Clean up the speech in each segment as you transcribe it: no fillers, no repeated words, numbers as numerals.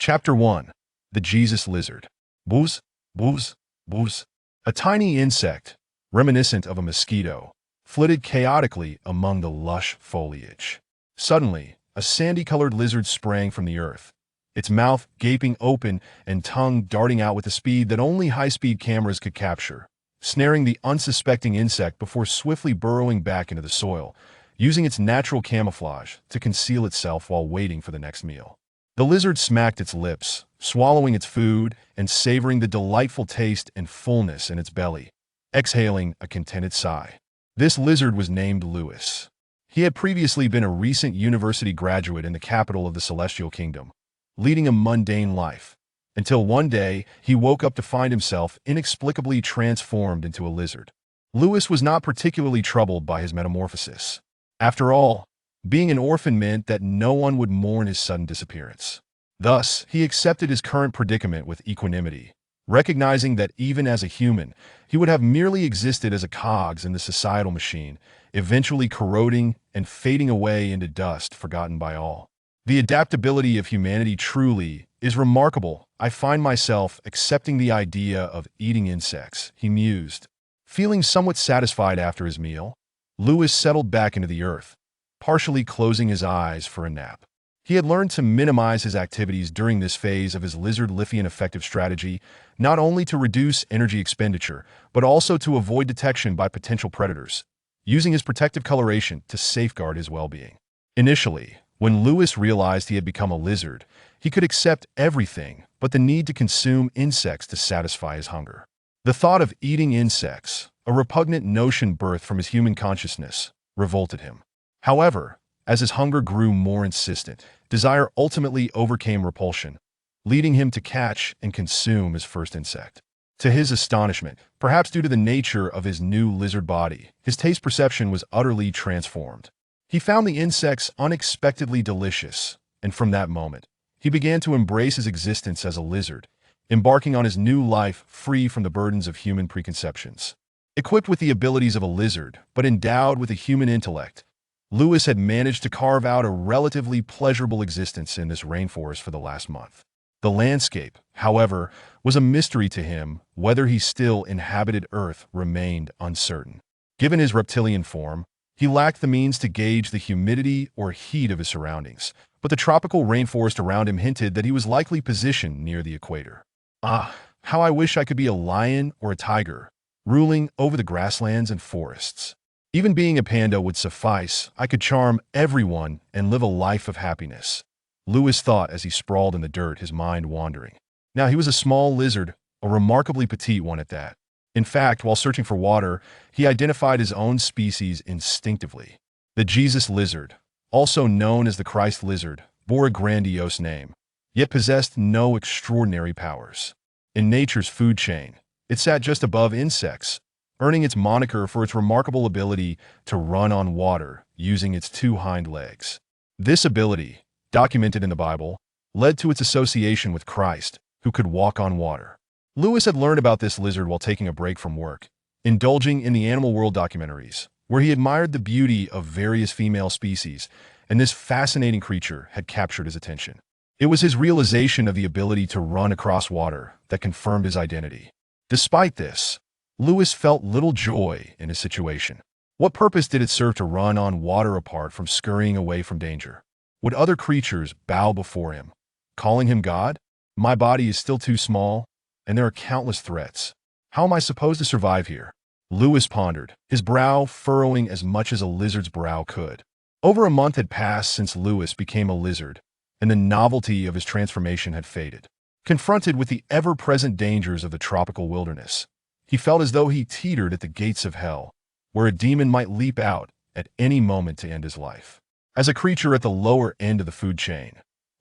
Chapter 1. The Jesus Lizard. Buzz, buzz, buzz. A tiny insect, reminiscent of a mosquito, flitted chaotically among the lush foliage. Suddenly, a sandy-colored lizard sprang from the earth, its mouth gaping open and tongue darting out with a speed that only high-speed cameras could capture, snaring the unsuspecting insect before swiftly burrowing back into the soil, using its natural camouflage to conceal itself while waiting for the next meal. The lizard smacked its lips, swallowing its food and savoring the delightful taste and fullness in its belly, exhaling a contented sigh. This lizard was named Lewis. He had previously been a recent university graduate in the capital of the Celestial Kingdom, leading a mundane life, until one day he woke up to find himself inexplicably transformed into a lizard. Lewis was not particularly troubled by his metamorphosis. After all, being an orphan meant that no one would mourn his sudden disappearance. Thus, he accepted his current predicament with equanimity, recognizing that even as a human, he would have merely existed as a cogs in the societal machine, eventually corroding and fading away into dust forgotten by all. The adaptability of humanity truly is remarkable. I find myself accepting the idea of eating insects, he mused. Feeling somewhat satisfied after his meal, Lewis settled back into the earth, partially closing his eyes for a nap. He had learned to minimize his activities during this phase of his lizard-Lithian effective strategy, not only to reduce energy expenditure, but also to avoid detection by potential predators, using his protective coloration to safeguard his well-being. Initially, when Lewis realized he had become a lizard, he could accept everything but the need to consume insects to satisfy his hunger. The thought of eating insects, a repugnant notion birthed from his human consciousness, revolted him. However, as his hunger grew more insistent, desire ultimately overcame repulsion, leading him to catch and consume his first insect. To his astonishment, perhaps due to the nature of his new lizard body, his taste perception was utterly transformed. He found the insects unexpectedly delicious, and from that moment, he began to embrace his existence as a lizard, embarking on his new life free from the burdens of human preconceptions. Equipped with the abilities of a lizard, but endowed with a human intellect, Lewis had managed to carve out a relatively pleasurable existence in this rainforest for the last month. The landscape, however, was a mystery to him. Whether he still inhabited Earth remained uncertain. Given his reptilian form, he lacked the means to gauge the humidity or heat of his surroundings, but the tropical rainforest around him hinted that he was likely positioned near the equator. Ah, how I wish I could be a lion or a tiger, ruling over the grasslands and forests. Even being a panda would suffice. I could charm everyone and live a life of happiness, Lewis thought as he sprawled in the dirt, his mind wandering. Now, he was a small lizard, a remarkably petite one at that. In fact, while searching for water, he identified his own species instinctively. The Jesus lizard, also known as the Christ lizard, bore a grandiose name, yet possessed no extraordinary powers. In nature's food chain, it sat just above insects, earning its moniker for its remarkable ability to run on water using its two hind legs. This ability, documented in the Bible, led to its association with Christ, who could walk on water. Lewis had learned about this lizard while taking a break from work, indulging in the animal world documentaries, where he admired the beauty of various female species, and this fascinating creature had captured his attention. It was his realization of the ability to run across water that confirmed his identity. Despite this, Lewis felt little joy in his situation. What purpose did it serve to run on water apart from scurrying away from danger? Would other creatures bow before him, calling him God? My body is still too small, and there are countless threats. How am I supposed to survive here? Lewis pondered, his brow furrowing as much as a lizard's brow could. Over a month had passed since Lewis became a lizard, and the novelty of his transformation had faded. Confronted with the ever-present dangers of the tropical wilderness, he felt as though he teetered at the gates of hell, where a demon might leap out at any moment to end his life. As a creature at the lower end of the food chain,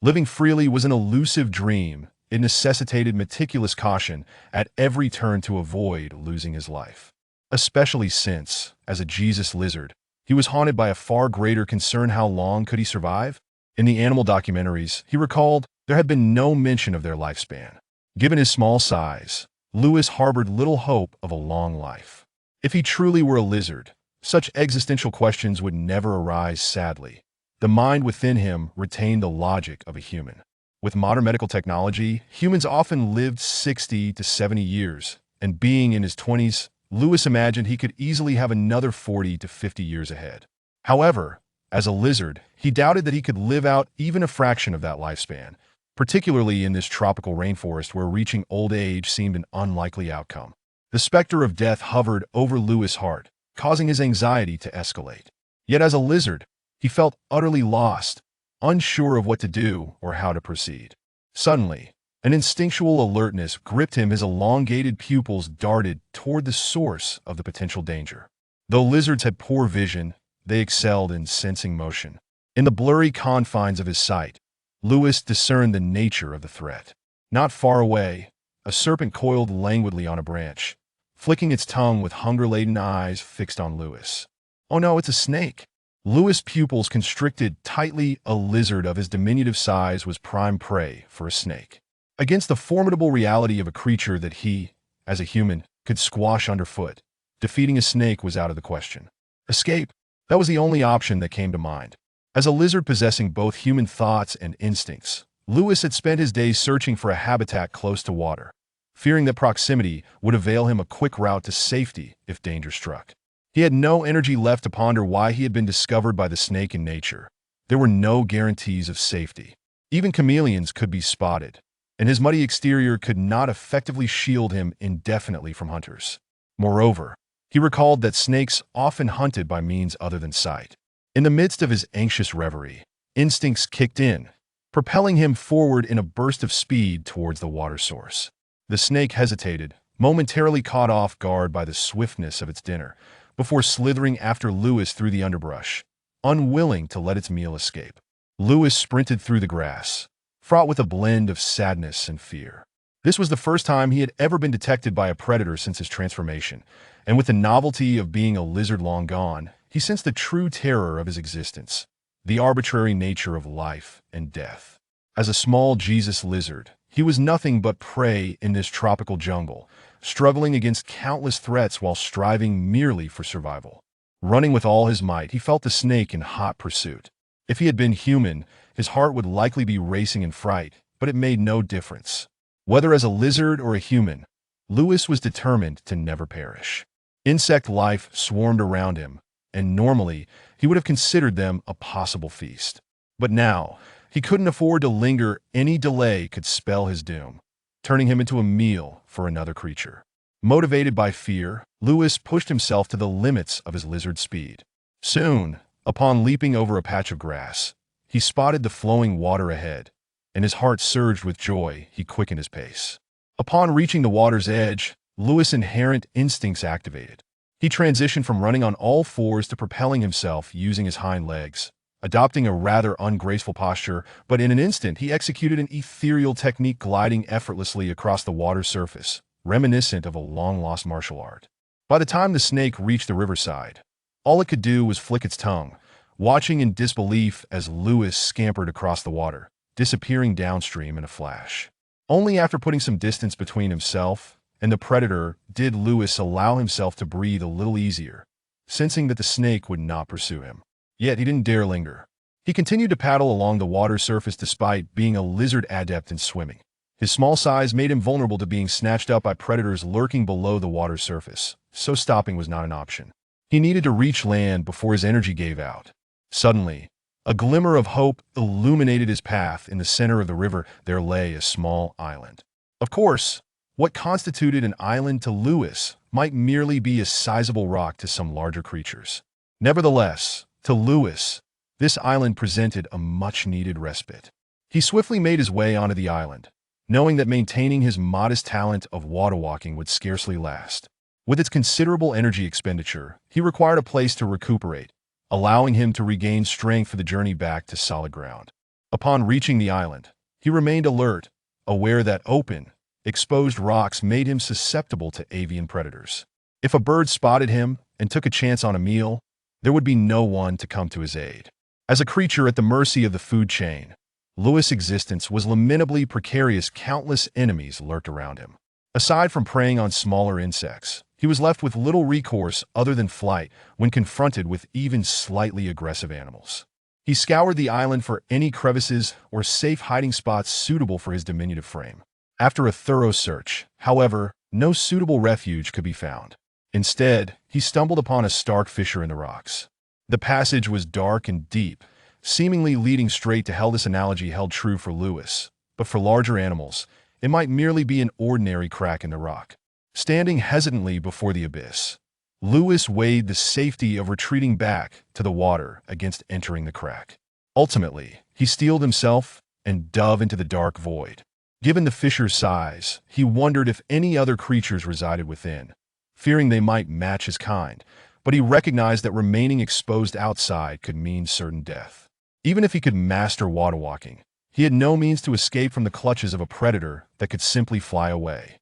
living freely was an elusive dream. It necessitated meticulous caution at every turn to avoid losing his life. Especially since, as a Jesus lizard, he was haunted by a far greater concern: how long could he survive? In the animal documentaries, he recalled, there had been no mention of their lifespan. Given his small size, Lewis harbored little hope of a long life. If he truly were a lizard, such existential questions would never arise. Sadly, the mind within him retained the logic of a human. With modern medical technology, humans often lived 60 to 70 years, and being in his 20s, Lewis imagined he could easily have another 40 to 50 years ahead. However, as a lizard, he doubted that he could live out even a fraction of that lifespan, particularly in this tropical rainforest where reaching old age seemed an unlikely outcome. The specter of death hovered over Lewis' heart, causing his anxiety to escalate. Yet as a lizard, he felt utterly lost, unsure of what to do or how to proceed. Suddenly, an instinctual alertness gripped him. His elongated pupils darted toward the source of the potential danger. Though lizards had poor vision, they excelled in sensing motion. In the blurry confines of his sight, Lewis discerned the nature of the threat. Not far away, a serpent coiled languidly on a branch, flicking its tongue with hunger-laden eyes fixed on Lewis. "Oh no, it's a snake!" Lewis' pupils constricted tightly. A lizard of his diminutive size was prime prey for a snake. Against the formidable reality of a creature that he, as a human, could squash underfoot, defeating a snake was out of the question. Escape. That was the only option that came to mind. As a lizard possessing both human thoughts and instincts, Lewis had spent his days searching for a habitat close to water, fearing that proximity would avail him a quick route to safety if danger struck. He had no energy left to ponder why he had been discovered by the snake in nature. There were no guarantees of safety. Even chameleons could be spotted, and his muddy exterior could not effectively shield him indefinitely from hunters. Moreover, he recalled that snakes often hunted by means other than sight. In the midst of his anxious reverie, instincts kicked in, propelling him forward in a burst of speed towards the water source. The snake hesitated, momentarily caught off guard by the swiftness of its dinner, before slithering after Lewis through the underbrush, unwilling to let its meal escape. Lewis sprinted through the grass, fraught with a blend of sadness and fear. This was the first time he had ever been detected by a predator since his transformation, and with the novelty of being a lizard long gone, he sensed the true terror of his existence, the arbitrary nature of life and death. As a small Jesus lizard, he was nothing but prey in this tropical jungle, struggling against countless threats while striving merely for survival. Running with all his might, he felt the snake in hot pursuit. If he had been human, his heart would likely be racing in fright, but it made no difference. Whether as a lizard or a human, Lewis was determined to never perish. Insect life swarmed around him, and normally he would have considered them a possible feast. But now, he couldn't afford to linger. Any delay could spell his doom, turning him into a meal for another creature. Motivated by fear, Lewis pushed himself to the limits of his lizard speed. Soon, upon leaping over a patch of grass, he spotted the flowing water ahead, and his heart surged with joy. He quickened his pace. Upon reaching the water's edge, Lewis' inherent instincts activated. He transitioned from running on all fours to propelling himself using his hind legs, adopting a rather ungraceful posture, but in an instant he executed an ethereal technique, gliding effortlessly across the water's surface, reminiscent of a long-lost martial art. By the time the snake reached the riverside, all it could do was flick its tongue, watching in disbelief as Lewis scampered across the water, disappearing downstream in a flash. Only after putting some distance between himself and the predator did Lewis allow himself to breathe a little easier, sensing that the snake would not pursue him. Yet he didn't dare linger. He continued to paddle along the water surface despite being a lizard adept in swimming. His small size made him vulnerable to being snatched up by predators lurking below the water's surface, so stopping was not an option. He needed to reach land before his energy gave out. Suddenly, a glimmer of hope illuminated his path. In the center of the river, there lay a small island. Of course, what constituted an island to Lewis might merely be a sizable rock to some larger creatures. Nevertheless, to Lewis, this island presented a much-needed respite. He swiftly made his way onto the island, knowing that maintaining his modest talent of water walking would scarcely last. With its considerable energy expenditure, he required a place to recuperate, allowing him to regain strength for the journey back to solid ground. Upon reaching the island, he remained alert, aware that open, exposed rocks made him susceptible to avian predators. If a bird spotted him and took a chance on a meal, there would be no one to come to his aid. As a creature at the mercy of the food chain, Lewis' existence was lamentably precarious. Countless enemies lurked around him. Aside from preying on smaller insects, he was left with little recourse other than flight when confronted with even slightly aggressive animals. He scoured the island for any crevices or safe hiding spots suitable for his diminutive frame. After a thorough search, however, no suitable refuge could be found. Instead, he stumbled upon a stark fissure in the rocks. The passage was dark and deep, seemingly leading straight to hell. This analogy held true for Lewis, but for larger animals, it might merely be an ordinary crack in the rock. Standing hesitantly before the abyss, Lewis weighed the safety of retreating back to the water against entering the crack. Ultimately, he steeled himself and dove into the dark void. Given the fissure's size, he wondered if any other creatures resided within, fearing they might match his kind, but he recognized that remaining exposed outside could mean certain death. Even if he could master water walking, he had no means to escape from the clutches of a predator that could simply fly away.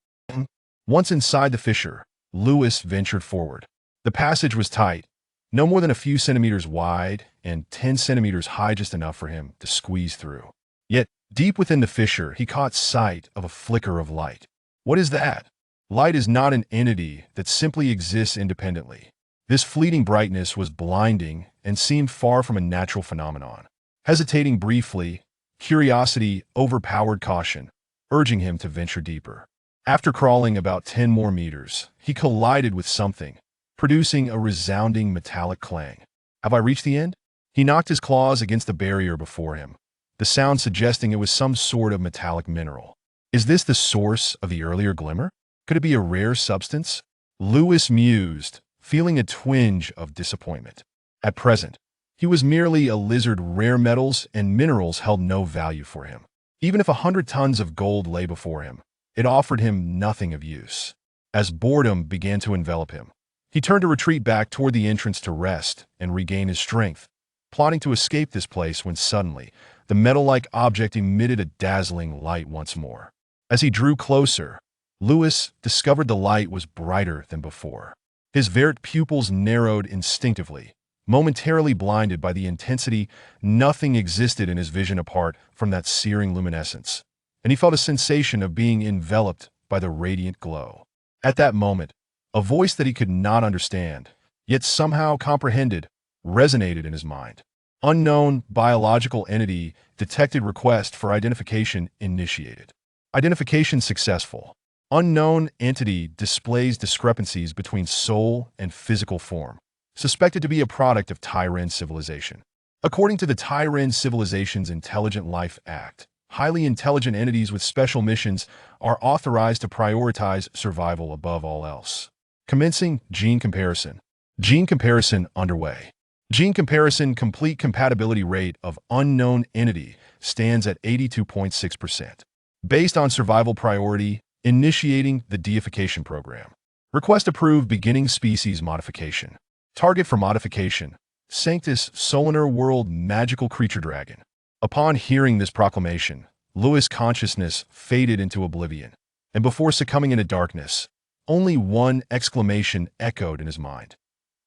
Once inside the fissure, Lewis ventured forward. The passage was tight, no more than a few centimeters wide and 10 centimeters high, just enough for him to squeeze through. Yet, deep within the fissure, he caught sight of a flicker of light. What is that? Light is not an entity that simply exists independently. This fleeting brightness was blinding and seemed far from a natural phenomenon. Hesitating briefly, curiosity overpowered caution, urging him to venture deeper. After crawling about 10 more meters, he collided with something, producing a resounding metallic clang. Have I reached the end? He knocked his claws against the barrier before him, the sound suggesting it was some sort of metallic mineral. Is this the source of the earlier glimmer? Could it be a rare substance? Lewis mused, feeling a twinge of disappointment. At present, he was merely a lizard. Rare metals and minerals held no value for him. Even if 100 tons of gold lay before him, it offered him nothing of use. As boredom began to envelop him, he turned to retreat back toward the entrance to rest and regain his strength, plotting to escape this place when suddenly, the metal-like object emitted a dazzling light once more. As he drew closer, Lewis discovered the light was brighter than before. His vert pupils narrowed instinctively, momentarily blinded by the intensity. Nothing existed in his vision apart from that searing luminescence, and he felt a sensation of being enveloped by the radiant glow. At that moment, a voice that he could not understand, yet somehow comprehended, resonated in his mind. Unknown biological entity detected. Request for identification initiated. Identification successful. Unknown entity displays discrepancies between soul and physical form, suspected to be a product of Tyran civilization. According to the Tyran Civilization's Intelligent Life Act, highly intelligent entities with special missions are authorized to prioritize survival above all else. Commencing gene comparison. Gene comparison underway. Gene comparison complete compatibility rate of unknown entity stands at 82.6%. Based on survival priority, initiating the deification program. Request approved. Beginning species modification. Target for modification, Sanctus Solanar World Magical Creature Dragon. Upon hearing this proclamation, Lewis' consciousness faded into oblivion, and before succumbing into darkness, only one exclamation echoed in his mind.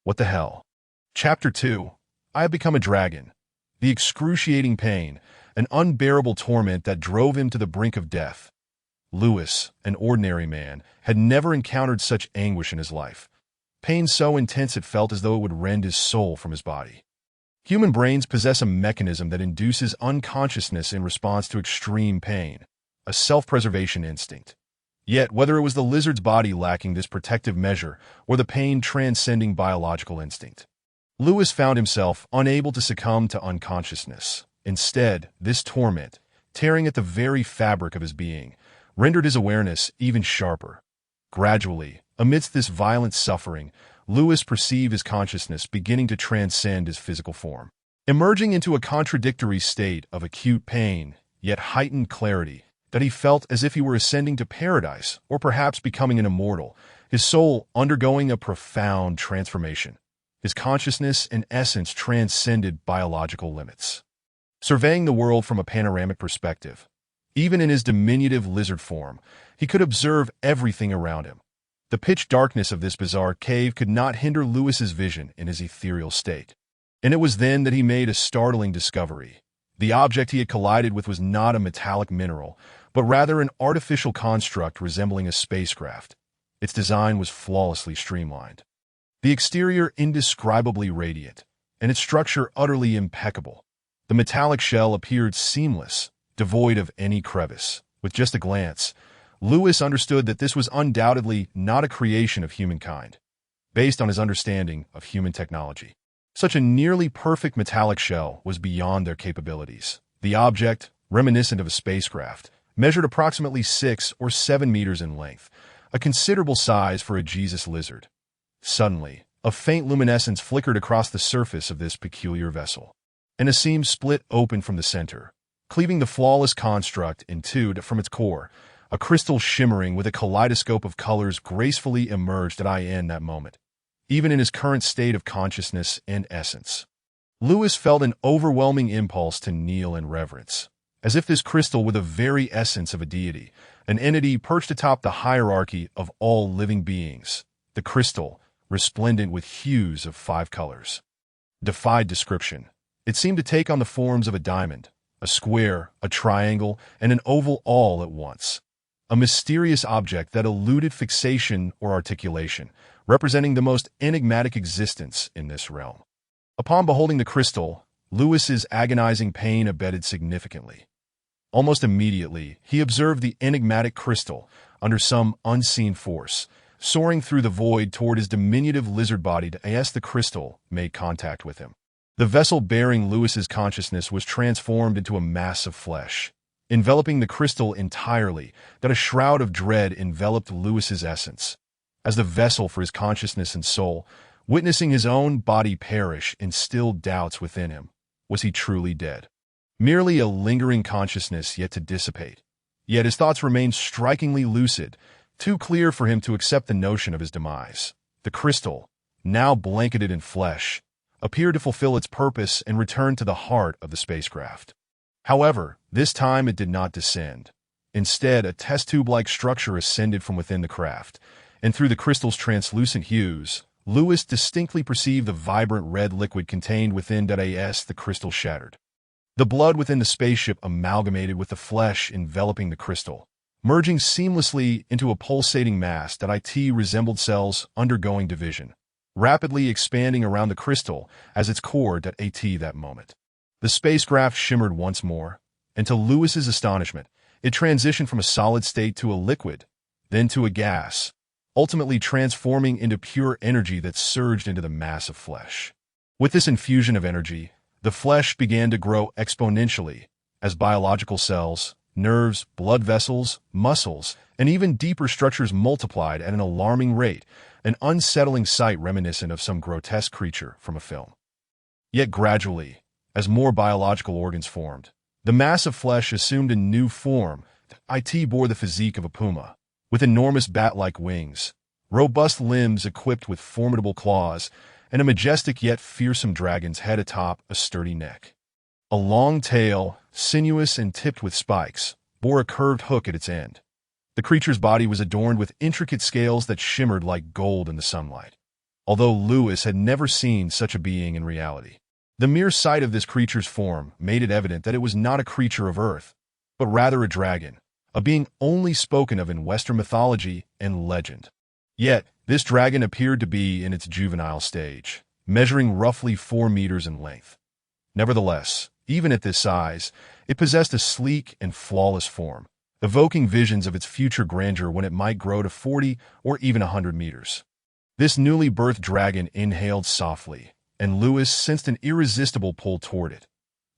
What the hell? Chapter 2. I have become a dragon. The excruciating pain, an unbearable torment that drove him to the brink of death. Lewis, an ordinary man, had never encountered such anguish in his life. Pain so intense it felt as though it would rend his soul from his body. Human brains possess a mechanism that induces unconsciousness in response to extreme pain, a self-preservation instinct. Yet, whether it was the lizard's body lacking this protective measure or the pain transcending biological instinct, Lewis found himself unable to succumb to unconsciousness. Instead, this torment, tearing at the very fabric of his being, rendered his awareness even sharper. Gradually, amidst this violent suffering, Lewis perceived his consciousness beginning to transcend his physical form, emerging into a contradictory state of acute pain, yet heightened clarity, that he felt as if he were ascending to paradise or perhaps becoming an immortal, his soul undergoing a profound transformation. His consciousness and essence transcended biological limits. Surveying the world from a panoramic perspective, even in his diminutive lizard form, he could observe everything around him. The pitch darkness of this bizarre cave could not hinder Lewis's vision in his ethereal state. And it was then that he made a startling discovery. The object he had collided with was not a metallic mineral, but rather an artificial construct resembling a spacecraft. Its design was flawlessly streamlined. The exterior indescribably radiant, and its structure utterly impeccable. The metallic shell appeared seamless, devoid of any crevice. With just a glance, Lewis understood that this was undoubtedly not a creation of humankind, based on his understanding of human technology. Such a nearly perfect metallic shell was beyond their capabilities. The object, reminiscent of a spacecraft, measured approximately 6 or 7 meters in length, a considerable size for a Jesus lizard. Suddenly, a faint luminescence flickered across the surface of this peculiar vessel, and a seam split open from the center, cleaving the flawless construct in two from its core. A crystal shimmering with a kaleidoscope of colors gracefully emerged in that moment, even in his current state of consciousness and essence. Lewis felt an overwhelming impulse to kneel in reverence, as if this crystal were the very essence of a deity, an entity perched atop the hierarchy of all living beings. The crystal, resplendent with hues of 5 colors, defied description. It seemed to take on the forms of a diamond, a square, a triangle, and an oval all at once. A mysterious object that eluded fixation or articulation, representing the most enigmatic existence in this realm. Upon beholding the crystal, Lewis's agonizing pain abated significantly. Almost immediately, he observed the enigmatic crystal, under some unseen force, soaring through the void toward his diminutive lizard body as the crystal made contact with him. The vessel bearing Lewis's consciousness was transformed into a mass of flesh, enveloping the crystal entirely, that a shroud of dread enveloped Lewis's essence. As the vessel for his consciousness and soul, witnessing his own body perish, instilled doubts within him. Was he truly dead? Merely a lingering consciousness yet to dissipate. Yet his thoughts remained strikingly lucid, too clear for him to accept the notion of his demise. The crystal, now blanketed in flesh, appeared to fulfill its purpose and return to the heart of the spacecraft. However, this time it did not descend. Instead, a test tube-like structure ascended from within the craft, and through the crystal's translucent hues, Lewis distinctly perceived the vibrant red liquid contained within the crystal shattered. The blood within the spaceship amalgamated with the flesh enveloping the crystal, merging seamlessly into a pulsating mass that resembled cells undergoing division, rapidly expanding around the crystal as its core that moment. The spacecraft shimmered once more, and to Lewis's astonishment, it transitioned from a solid state to a liquid, then to a gas, ultimately transforming into pure energy that surged into the mass of flesh. With this infusion of energy, the flesh began to grow exponentially as biological cells, nerves, blood vessels, muscles, and even deeper structures multiplied at an alarming rate, an unsettling sight reminiscent of some grotesque creature from a film. Yet gradually, as more biological organs formed, the mass of flesh assumed a new form. It bore the physique of a puma, with enormous bat-like wings, robust limbs equipped with formidable claws, and a majestic yet fearsome dragon's head atop a sturdy neck. A long tail, sinuous and tipped with spikes, bore a curved hook at its end. The creature's body was adorned with intricate scales that shimmered like gold in the sunlight, although Lewis had never seen such a being in reality. The mere sight of this creature's form made it evident that it was not a creature of Earth, but rather a dragon, a being only spoken of in Western mythology and legend. Yet, this dragon appeared to be in its juvenile stage, measuring roughly 4 meters in length. Nevertheless, even at this size, it possessed a sleek and flawless form, evoking visions of its future grandeur when it might grow to 40 or even 100 meters. This newly birthed dragon inhaled softly, and Lewis sensed an irresistible pull toward it.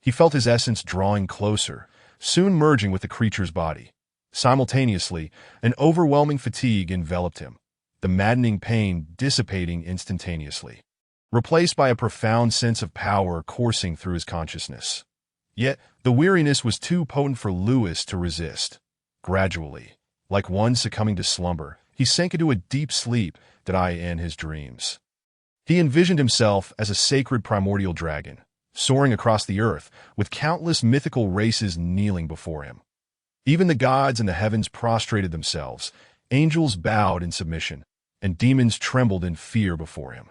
He felt his essence drawing closer, soon merging with the creature's body. Simultaneously, an overwhelming fatigue enveloped him, the maddening pain dissipating instantaneously, replaced by a profound sense of power coursing through his consciousness. Yet, the weariness was too potent for Lewis to resist. Gradually, like one succumbing to slumber, he sank into a deep sleep in his dreams. He envisioned himself as a sacred primordial dragon, soaring across the earth, with countless mythical races kneeling before him. Even the gods in the heavens prostrated themselves, angels bowed in submission, and demons trembled in fear before him.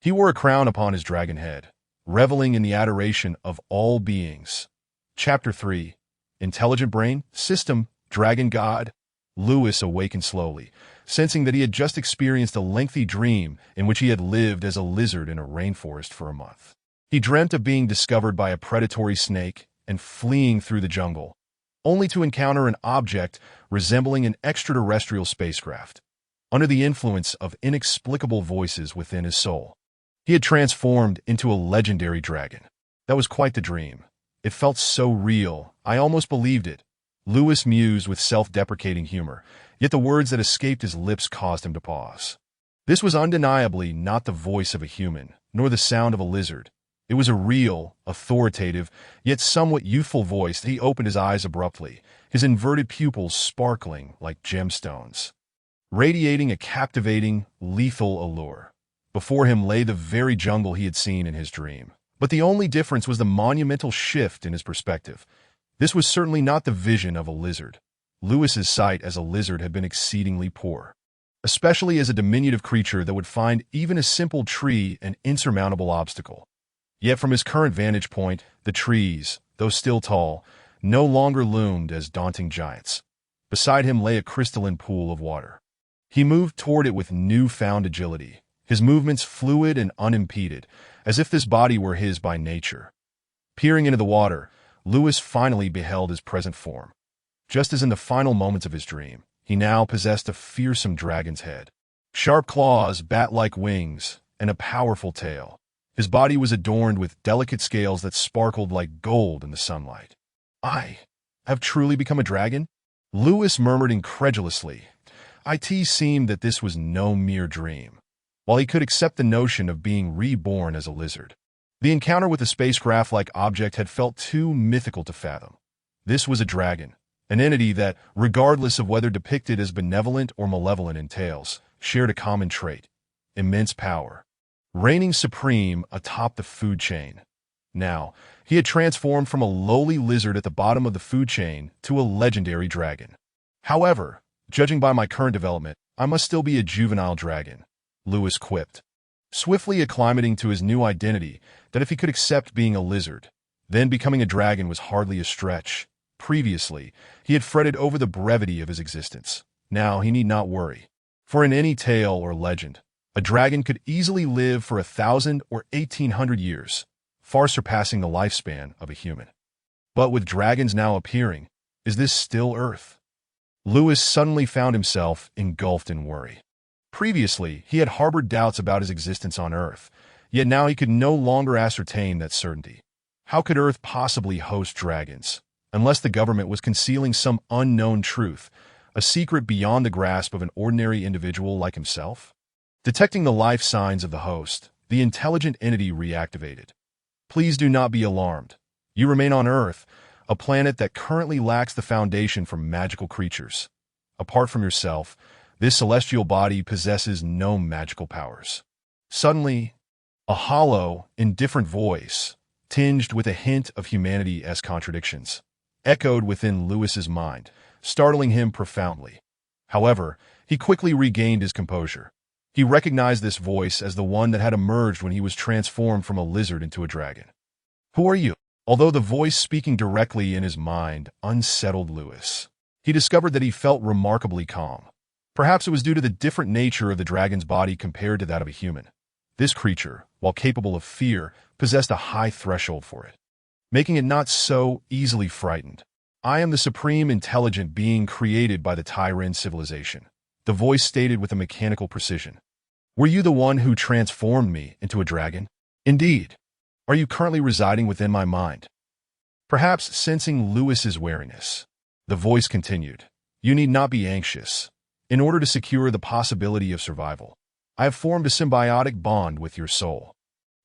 He wore a crown upon his dragon head, reveling in the adoration of all beings. Chapter 3. Intelligent Brain, System, Dragon God. Lewis awakened slowly, sensing that he had just experienced a lengthy dream in which he had lived as a lizard in a rainforest for a month. He dreamt of being discovered by a predatory snake and fleeing through the jungle, only to encounter an object resembling an extraterrestrial spacecraft. Under the influence of inexplicable voices within his soul, he had transformed into a legendary dragon. That was quite the dream. It felt so real, I almost believed it. Lewis mused with self-deprecating humor, yet the words that escaped his lips caused him to pause. This was undeniably not the voice of a human, nor the sound of a lizard. It was a real, authoritative, yet somewhat youthful voice. He opened his eyes abruptly, his inverted pupils sparkling like gemstones, radiating a captivating, lethal allure. Before him lay the very jungle he had seen in his dream. But the only difference was the monumental shift in his perspective. This was certainly not the vision of a lizard. Lewis's sight as a lizard had been exceedingly poor, especially as a diminutive creature that would find even a simple tree an insurmountable obstacle. Yet from his current vantage point, the trees, though still tall, no longer loomed as daunting giants. Beside him lay a crystalline pool of water. He moved toward it with newfound agility, his movements fluid and unimpeded, as if this body were his by nature. Peering into the water, Lewis finally beheld his present form. Just as in the final moments of his dream, he now possessed a fearsome dragon's head. Sharp claws, bat-like wings, and a powerful tail. His body was adorned with delicate scales that sparkled like gold in the sunlight. I have truly become a dragon? Lewis murmured incredulously. It seemed that this was no mere dream, while he could accept the notion of being reborn as a lizard. The encounter with the spacecraft-like object had felt too mythical to fathom. This was a dragon, an entity that, regardless of whether depicted as benevolent or malevolent in tales, shared a common trait: immense power, reigning supreme atop the food chain. Now, he had transformed from a lowly lizard at the bottom of the food chain to a legendary dragon. However, judging by my current development, I must still be a juvenile dragon, Lewis quipped, swiftly acclimating to his new identity that if he could accept being a lizard, then becoming a dragon was hardly a stretch. Previously, he had fretted over the brevity of his existence. Now he need not worry, for in any tale or legend, a dragon could easily live for 1,000 or 1,800 years, far surpassing the lifespan of a human. But with dragons now appearing, is this still Earth? Lewis suddenly found himself engulfed in worry. Previously, he had harbored doubts about his existence on Earth, yet now he could no longer ascertain that certainty. How could Earth possibly host dragons, unless the government was concealing some unknown truth, a secret beyond the grasp of an ordinary individual like himself? Detecting the life signs of the host, the intelligent entity reactivated. Please do not be alarmed. You remain on Earth, a planet that currently lacks the foundation for magical creatures. Apart from yourself, this celestial body possesses no magical powers. Suddenly, a hollow, indifferent voice, tinged with a hint of humanity as contradictions, echoed within Lewis's mind, startling him profoundly. However, he quickly regained his composure. He recognized this voice as the one that had emerged when he was transformed from a lizard into a dragon. Who are you? Although the voice speaking directly in his mind unsettled Lewis, he discovered that he felt remarkably calm. Perhaps it was due to the different nature of the dragon's body compared to that of a human. This creature, while capable of fear, possessed a high threshold for it, making it not so easily frightened. I am the supreme intelligent being created by the Tyran civilization, the voice stated with a mechanical precision. Were you the one who transformed me into a dragon? Indeed. Are you currently residing within my mind? Perhaps sensing Lewis's wariness, the voice continued. You need not be anxious. In order to secure the possibility of survival, I have formed a symbiotic bond with your soul.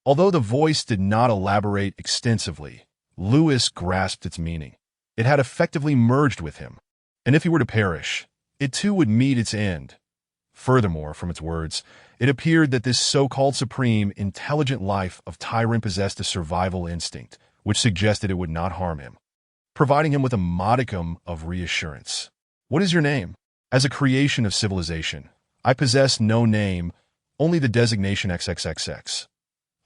Although the voice did not elaborate extensively, Lewis grasped its meaning. It had effectively merged with him, and if he were to perish, it too would meet its end. Furthermore, from its words, it appeared that this so-called supreme, intelligent life of Tyran possessed a survival instinct, which suggested it would not harm him, providing him with a modicum of reassurance. What is your name? As a creation of civilization, I possess no name, only the designation XXXX.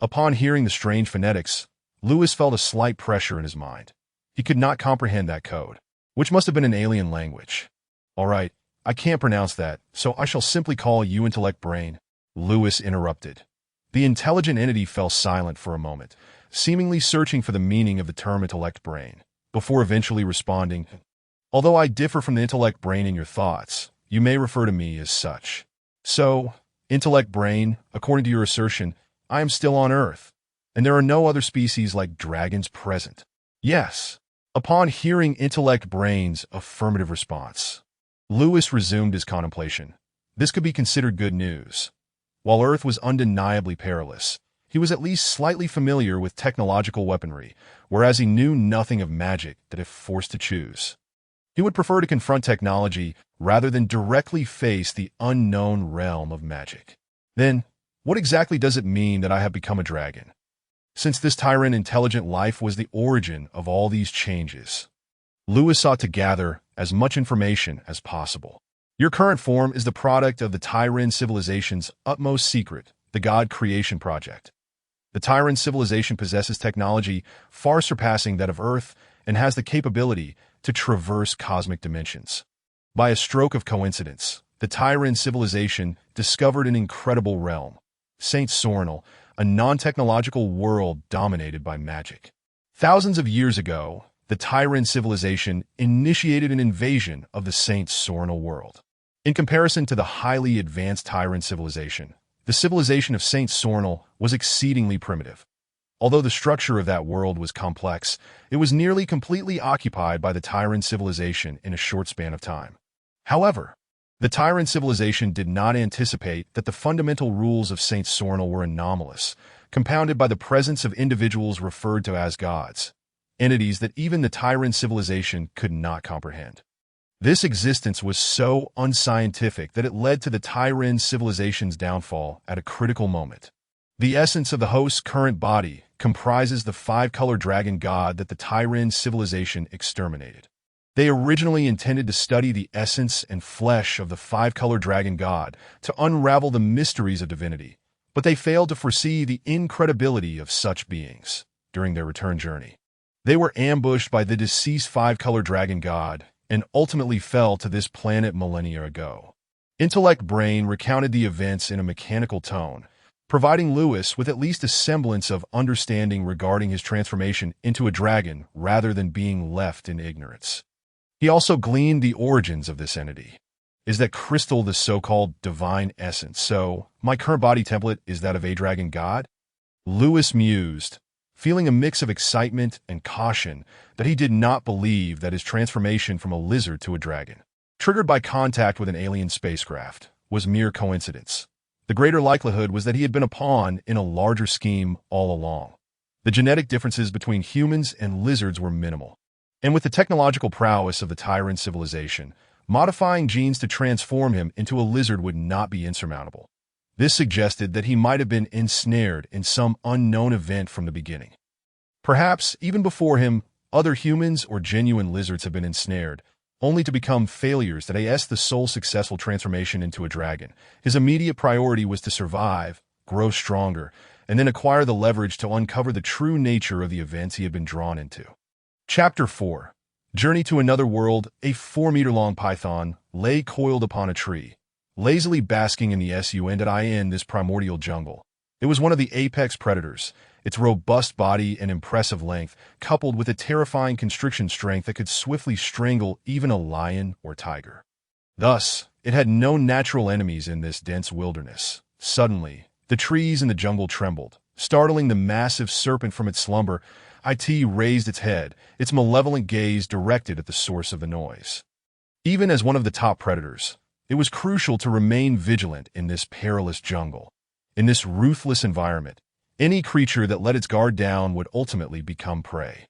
Upon hearing the strange phonetics, Lewis felt a slight pressure in his mind. He could not comprehend that code, which must have been an alien language. All right, I can't pronounce that, so I shall simply call you Intellect Brain. Lewis interrupted. The intelligent entity fell silent for a moment, seemingly searching for the meaning of the term intellect brain, before eventually responding, "Although I differ from the intellect brain in your thoughts, you may refer to me as such." So, intellect brain, according to your assertion, I am still on Earth, and there are no other species like dragons present. Yes. Upon hearing intellect brain's affirmative response, Lewis resumed his contemplation. This could be considered good news. While Earth was undeniably perilous, he was at least slightly familiar with technological weaponry, whereas he knew nothing of magic that if forced to choose. He would prefer to confront technology rather than directly face the unknown realm of magic. Then, what exactly does it mean that I have become a dragon? Since this tyrant intelligent life was the origin of all these changes, Lewis sought to gather as much information as possible. Your current form is the product of the Tyran civilization's utmost secret, the God Creation Project. The Tyran civilization possesses technology far surpassing that of Earth and has the capability to traverse cosmic dimensions. By a stroke of coincidence, the Tyran civilization discovered an incredible realm, St. Sornal, a non-technological world dominated by magic. Thousands of years ago, the Tyran civilization initiated an invasion of the St. Sornal world. In comparison to the highly advanced Tyran civilization, the civilization of St. Sornal was exceedingly primitive. Although the structure of that world was complex, it was nearly completely occupied by the Tyran civilization in a short span of time. However, the Tyran civilization did not anticipate that the fundamental rules of St. Sornal were anomalous, compounded by the presence of individuals referred to as gods, entities that even the Tyran civilization could not comprehend. This existence was so unscientific that it led to the Tyran civilization's downfall at a critical moment. The essence of the host's current body comprises the five-color dragon god that the Tyran civilization exterminated. They originally intended to study the essence and flesh of the five-color dragon god to unravel the mysteries of divinity, but they failed to foresee the incredibility of such beings during their return journey. They were ambushed by the deceased five-color dragon god and ultimately fell to this planet millennia ago. Intellect Brain recounted the events in a mechanical tone, providing Lewis with at least a semblance of understanding regarding his transformation into a dragon rather than being left in ignorance. He also gleaned the origins of this entity. Is that crystal the so-called divine essence? So, my current body template is that of a dragon god? Lewis mused, feeling a mix of excitement and caution that he did not believe that his transformation from a lizard to a dragon, triggered by contact with an alien spacecraft, was mere coincidence. The greater likelihood was that he had been a pawn in a larger scheme all along. The genetic differences between humans and lizards were minimal. And with the technological prowess of the Tyran civilization, modifying genes to transform him into a lizard would not be insurmountable. This suggested that he might have been ensnared in some unknown event from the beginning. Perhaps, even before him, other humans or genuine lizards have been ensnared, only to become failures that as the sole successful transformation into a dragon. His immediate priority was to survive, grow stronger, and then acquire the leverage to uncover the true nature of the events he had been drawn into. Chapter 4. Journey to Another World. A 4-meter-long python lay coiled upon a tree, lazily basking in the sun this primordial jungle. It was one of the apex predators, its robust body and impressive length, coupled with a terrifying constriction strength that could swiftly strangle even a lion or tiger. Thus, it had no natural enemies in this dense wilderness. Suddenly, the trees in the jungle trembled, startling the massive serpent from its slumber. It raised its head, its malevolent gaze directed at the source of the noise. Even as one of the top predators, it was crucial to remain vigilant in this perilous jungle. In this ruthless environment, any creature that let its guard down would ultimately become prey.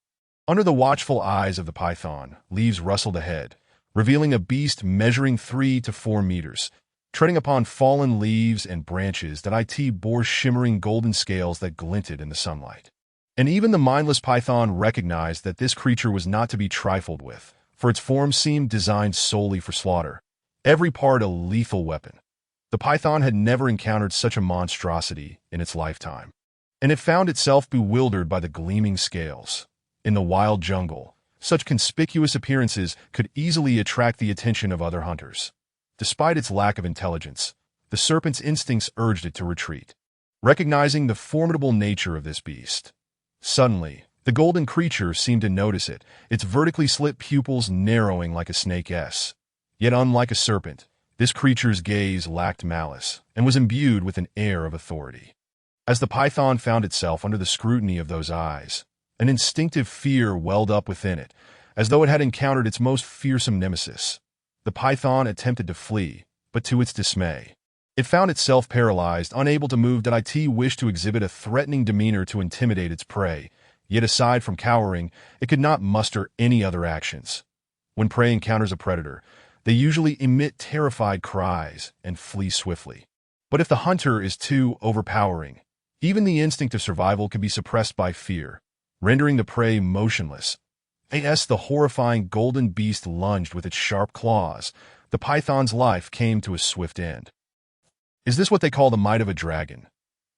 Under the watchful eyes of the python, leaves rustled ahead, revealing a beast measuring 3 to 4 meters, treading upon fallen leaves and branches that bore shimmering golden scales that glinted in the sunlight. And even the mindless python recognized that this creature was not to be trifled with, for its form seemed designed solely for slaughter, every part a lethal weapon. The python had never encountered such a monstrosity in its lifetime, and it found itself bewildered by the gleaming scales. In the wild jungle, such conspicuous appearances could easily attract the attention of other hunters. Despite its lack of intelligence, the serpent's instincts urged it to retreat. Recognizing the formidable nature of this beast, Suddenly, the golden creature seemed to notice it, its vertically slit pupils narrowing like a snake's. Yet unlike a serpent, this creature's gaze lacked malice and was imbued with an air of authority. As the python found itself under the scrutiny of those eyes, an instinctive fear welled up within it, as though it had encountered its most fearsome nemesis. The python attempted to flee, but to its dismay, it found itself paralyzed, unable to move. It wished to exhibit a threatening demeanor to intimidate its prey, yet aside from cowering, it could not muster any other actions. When prey encounters a predator, they usually emit terrified cries and flee swiftly. But if the hunter is too overpowering, even the instinct of survival can be suppressed by fear, rendering the prey motionless. As the horrifying golden beast lunged with its sharp claws, the python's life came to a swift end. Is this what they call the might of a dragon?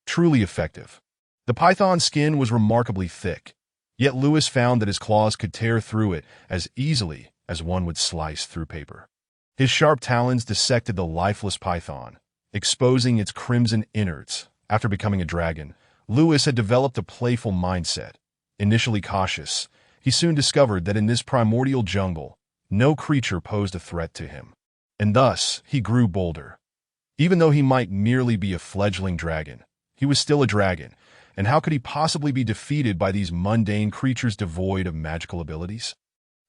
Truly effective. The python's skin was remarkably thick, yet Lewis found that his claws could tear through it as easily as one would slice through paper. His sharp talons dissected the lifeless python, exposing its crimson innards. After becoming a dragon, Lewis had developed a playful mindset. Initially cautious, he soon discovered that in this primordial jungle, no creature posed a threat to him. And thus, he grew bolder. Even though he might merely be a fledgling dragon, he was still a dragon, and how could he possibly be defeated by these mundane creatures devoid of magical abilities?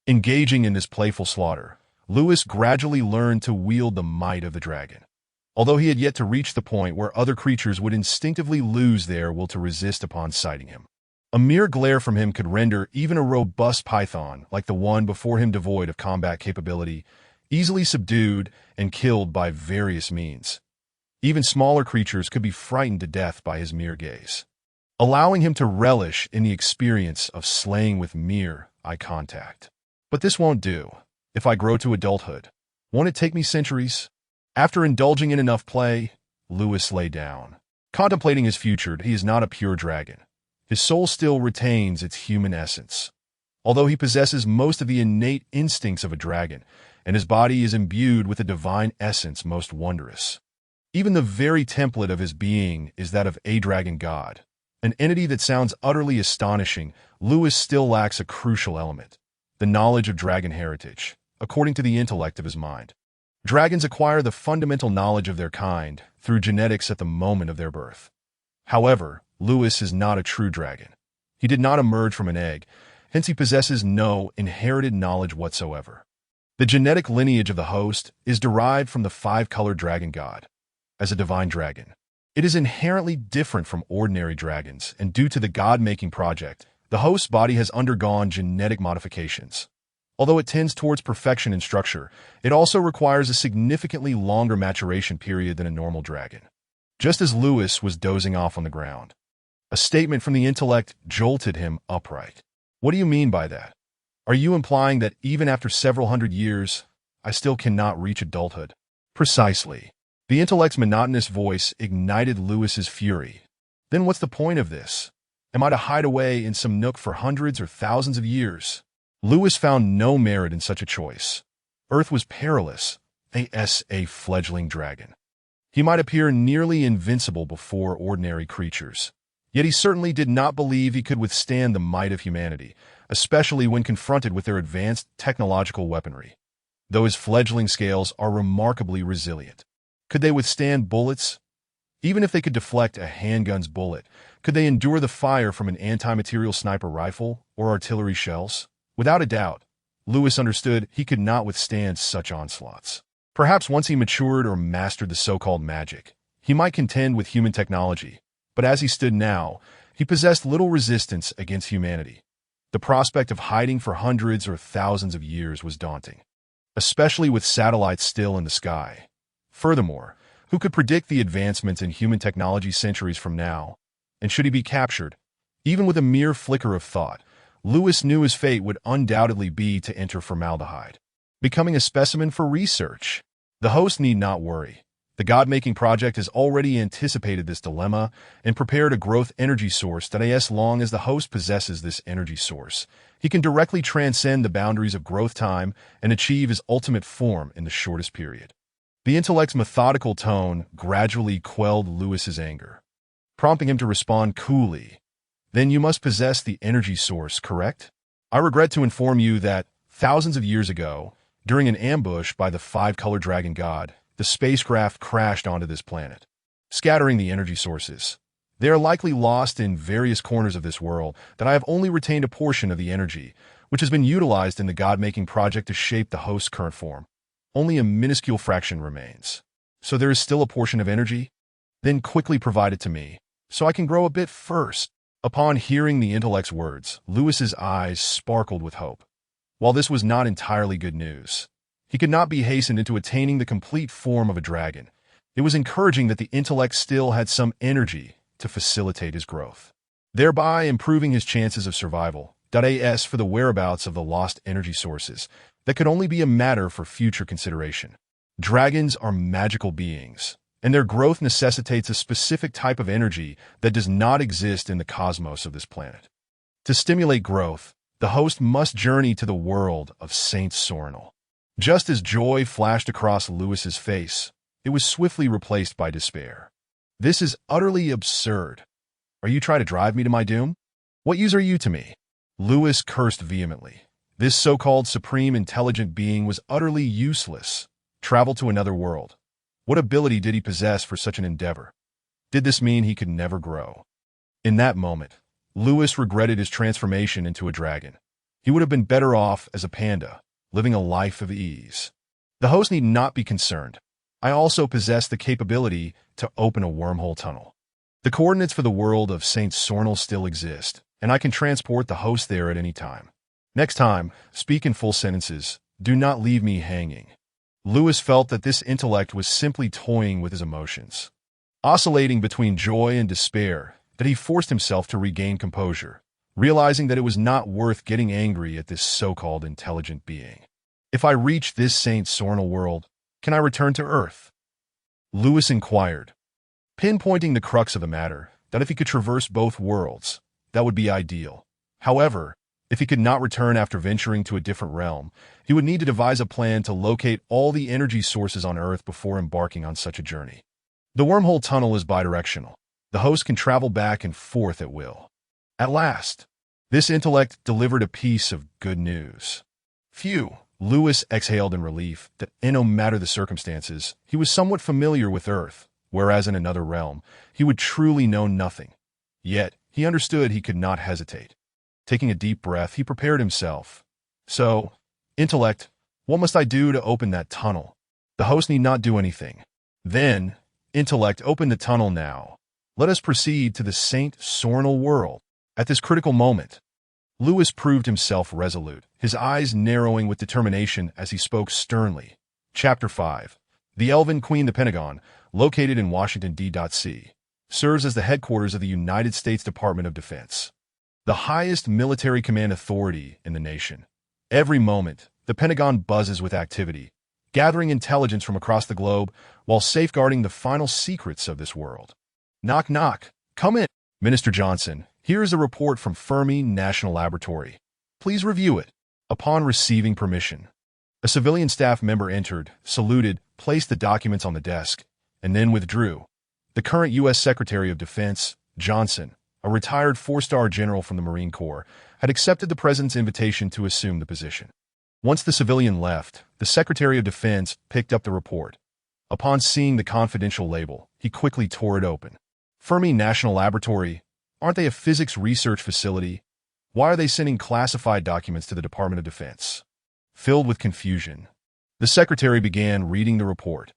Engaging in this playful slaughter, Lewis gradually learned to wield the might of the dragon. Although he had yet to reach the point where other creatures would instinctively lose their will to resist upon sighting him. A mere glare from him could render even a robust python like the one before him devoid of combat capability, easily subdued and killed by various means. Even smaller creatures could be frightened to death by his mere gaze, allowing him to relish in the experience of slaying with mere eye contact. But this won't do. If I grow to adulthood, won't it take me centuries? After indulging in enough play, Lewis lay down. Contemplating his future, he is not a pure dragon. His soul still retains its human essence. Although he possesses most of the innate instincts of a dragon, and his body is imbued with a divine essence most wondrous. Even the very template of his being is that of a dragon god, an entity that sounds utterly astonishing. Lewis still lacks a crucial element, the knowledge of dragon heritage, according to the intellect of his mind. Dragons acquire the fundamental knowledge of their kind through genetics at the moment of their birth. However, Lewis is not a true dragon. He did not emerge from an egg, hence he possesses no inherited knowledge whatsoever. The genetic lineage of the host is derived from the five-colored dragon god. As a divine dragon, it is inherently different from ordinary dragons, and due to the god-making project, the host's body has undergone genetic modifications. Although it tends towards perfection in structure, it also requires a significantly longer maturation period than a normal dragon. Just as Lewis was dozing off on the ground, a statement from the intellect jolted him upright. What do you mean by that? Are you implying that even after several hundred years, I still cannot reach adulthood? Precisely. The intellect's monotonous voice ignited Lewis's fury. Then what's the point of this? Am I to hide away in some nook for hundreds or thousands of years? Lewis found no merit in such a choice. Earth was peerless, a fledgling dragon. He might appear nearly invincible before ordinary creatures. Yet he certainly did not believe he could withstand the might of humanity, especially when confronted with their advanced technological weaponry. Though his fledgling scales are remarkably resilient. Could they withstand bullets? Even if they could deflect a handgun's bullet, could they endure the fire from an anti-material sniper rifle or artillery shells? Without a doubt, Lewis understood he could not withstand such onslaughts. Perhaps once he matured or mastered the so-called magic, he might contend with human technology, but as he stood now, he possessed little resistance against humanity. The prospect of hiding for hundreds or thousands of years was daunting, especially with satellites still in the sky. Furthermore, who could predict the advancements in human technology centuries from now? And should he be captured, even with a mere flicker of thought, Lewis knew his fate would undoubtedly be to enter formaldehyde, becoming a specimen for research. The host need not worry. The God-making project has already anticipated this dilemma and prepared a growth energy source that as long as the host possesses this energy source, he can directly transcend the boundaries of growth time and achieve his ultimate form in the shortest period. The intellect's methodical tone gradually quelled Lewis's anger, prompting him to respond coolly. Then you must possess the energy source, correct? I regret to inform you that thousands of years ago, during an ambush by the five-color dragon god, the spacecraft crashed onto this planet, scattering the energy sources. They are likely lost in various corners of this world that I have only retained a portion of the energy, which has been utilized in the god-making project to shape the host's current form. Only a minuscule fraction remains. So there is still a portion of energy? Then quickly provide it to me, so I can grow a bit first. Upon hearing the intellect's words, Lewis's eyes sparkled with hope. While this was not entirely good news, he could not be hastened into attaining the complete form of a dragon. It was encouraging that the intellect still had some energy to facilitate his growth, thereby improving his chances of survival. As for the whereabouts of the lost energy sources, that could only be a matter for future consideration. Dragons are magical beings, and their growth necessitates a specific type of energy that does not exist in the cosmos of this planet. To stimulate growth, the host must journey to the world of Saint Sornal. Just as joy flashed across Lewis's face, it was swiftly replaced by despair. This is utterly absurd. Are you trying to drive me to my doom? What use are you to me? Lewis cursed vehemently. This so-called supreme intelligent being was utterly useless. Travel to another world. What ability did he possess for such an endeavor? Did this mean he could never grow? In that moment, Lewis regretted his transformation into a dragon. He would have been better off as a panda, living a life of ease. The host need not be concerned. I also possess the capability to open a wormhole tunnel. The coordinates for the world of Saint Sornal still exist, and I can transport the host there at any time. Next time, speak in full sentences. Do not leave me hanging. Lewis felt that this intellect was simply toying with his emotions, oscillating between joy and despair, that he forced himself to regain composure, realizing that it was not worth getting angry at this so-called intelligent being. If I reach this Saint Sornal world, can I return to Earth? Lewis inquired, pinpointing the crux of the matter, that if he could traverse both worlds, that would be ideal. However, if he could not return after venturing to a different realm, he would need to devise a plan to locate all the energy sources on Earth before embarking on such a journey. The wormhole tunnel is bidirectional. The host can travel back and forth at will. At last, this intellect delivered a piece of good news. Phew, Lewis exhaled in relief that, no matter the circumstances, he was somewhat familiar with Earth, whereas in another realm, he would truly know nothing. Yet, he understood he could not hesitate. Taking a deep breath, he prepared himself. So, intellect, what must I do to open that tunnel? The host need not do anything. Then, intellect, open the tunnel now. Let us proceed to the Saint Sornal world. At this critical moment, Lewis proved himself resolute, his eyes narrowing with determination as he spoke sternly. Chapter 5. The Elven Queen. The Pentagon, located in Washington, D.C., serves as the headquarters of the United States Department of Defense, the highest military command authority in the nation. Every moment, the Pentagon buzzes with activity, gathering intelligence from across the globe while safeguarding the final secrets of this world. Knock, knock. Come in. Minister Johnson, here is a report from Fermi National Laboratory. Please review it. Upon receiving permission, a civilian staff member entered, saluted, placed the documents on the desk, and then withdrew. The current U.S. Secretary of Defense, Johnson, a retired four-star general from the Marine Corps, had accepted the president's invitation to assume the position. Once the civilian left, the Secretary of Defense picked up the report. Upon seeing the confidential label, he quickly tore it open. Fermi National Laboratory, aren't they a physics research facility? Why are they sending classified documents to the Department of Defense? Filled with confusion, the secretary began reading the report.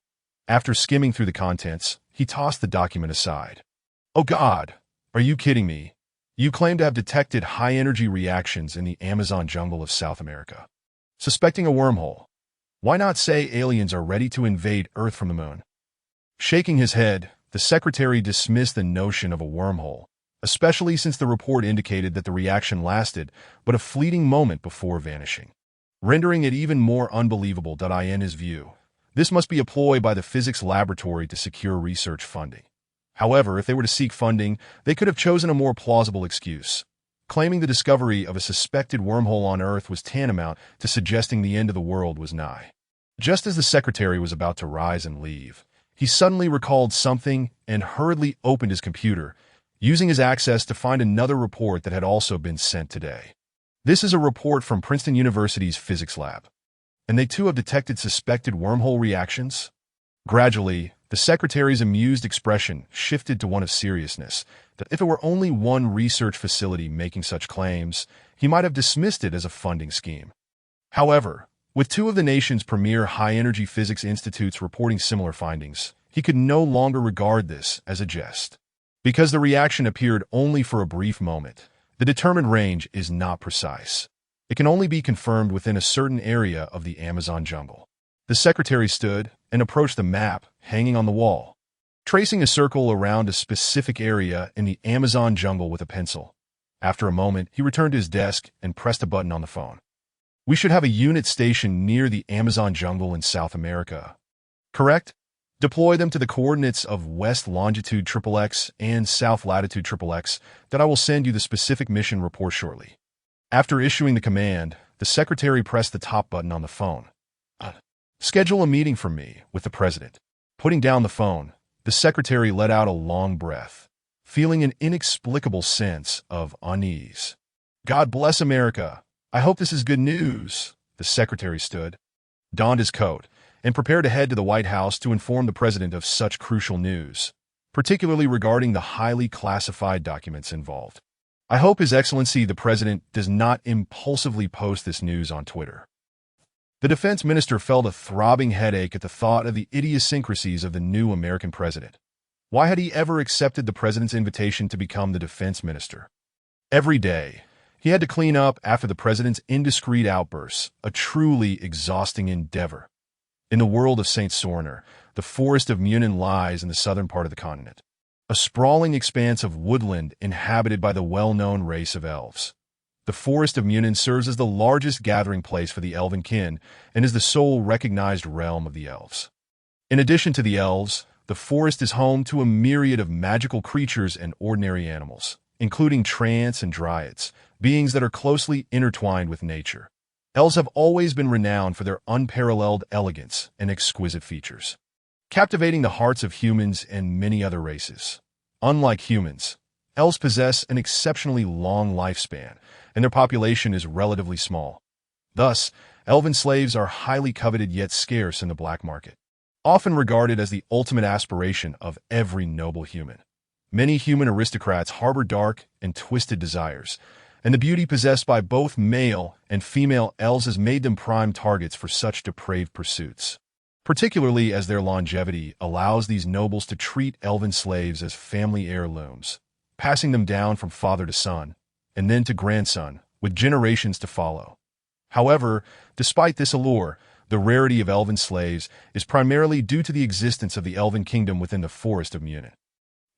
After skimming through the contents, he tossed the document aside. Oh God, are you kidding me? You claim to have detected high-energy reactions in the Amazon jungle of South America. Suspecting a wormhole. Why not say aliens are ready to invade Earth from the moon? Shaking his head, the secretary dismissed the notion of a wormhole, especially since the report indicated that the reaction lasted but a fleeting moment before vanishing, rendering it even more unbelievable. In his view, this must be a ploy by the physics laboratory to secure research funding. However, if they were to seek funding, they could have chosen a more plausible excuse. Claiming the discovery of a suspected wormhole on Earth was tantamount to suggesting the end of the world was nigh. Just as the secretary was about to rise and leave, he suddenly recalled something and hurriedly opened his computer, using his access to find another report that had also been sent today. This is a report from Princeton University's physics lab, and they too have detected suspected wormhole reactions. Gradually, the secretary's amused expression shifted to one of seriousness, that if it were only one research facility making such claims, he might have dismissed it as a funding scheme. However, with two of the nation's premier high-energy physics institutes reporting similar findings, he could no longer regard this as a jest. Because the reaction appeared only for a brief moment, the determined range is not precise. It can only be confirmed within a certain area of the Amazon jungle. The secretary stood and approached the map hanging on the wall, tracing a circle around a specific area in the Amazon jungle with a pencil. After a moment, he returned to his desk and pressed a button on the phone. We should have a unit stationed near the Amazon jungle in South America. Correct? Deploy them to the coordinates of west longitude XXX and south latitude XXX that I will send you the specific mission report shortly. After issuing the command, the secretary pressed the top button on the phone. Schedule a meeting for me with the president. Putting down the phone, the secretary let out a long breath, feeling an inexplicable sense of unease. God bless America. I hope this is good news. The secretary stood, donned his coat, and prepared to head to the White House to inform the president of such crucial news, particularly regarding the highly classified documents involved. I hope His Excellency the President does not impulsively post this news on Twitter. The defense minister felt a throbbing headache at the thought of the idiosyncrasies of the new American president. Why had he ever accepted the president's invitation to become the defense minister? Every day, he had to clean up after the president's indiscreet outbursts, a truly exhausting endeavor. In the world of St. Sorner, the forest of Munin lies in the southern part of the continent, a sprawling expanse of woodland inhabited by the well-known race of elves. The forest of Munin serves as the largest gathering place for the elven kin and is the sole recognized realm of the elves. In addition to the elves, the forest is home to a myriad of magical creatures and ordinary animals, including trance and dryads, beings that are closely intertwined with nature. Elves have always been renowned for their unparalleled elegance and exquisite features, captivating the hearts of humans and many other races. Unlike humans, elves possess an exceptionally long lifespan, and their population is relatively small. Thus, elven slaves are highly coveted yet scarce in the black market, often regarded as the ultimate aspiration of every noble human. Many human aristocrats harbor dark and twisted desires, and the beauty possessed by both male and female elves has made them prime targets for such depraved pursuits, particularly as their longevity allows these nobles to treat elven slaves as family heirlooms, passing them down from father to son, and then to grandson, with generations to follow. However, despite this allure, the rarity of elven slaves is primarily due to the existence of the elven kingdom within the forest of Munin.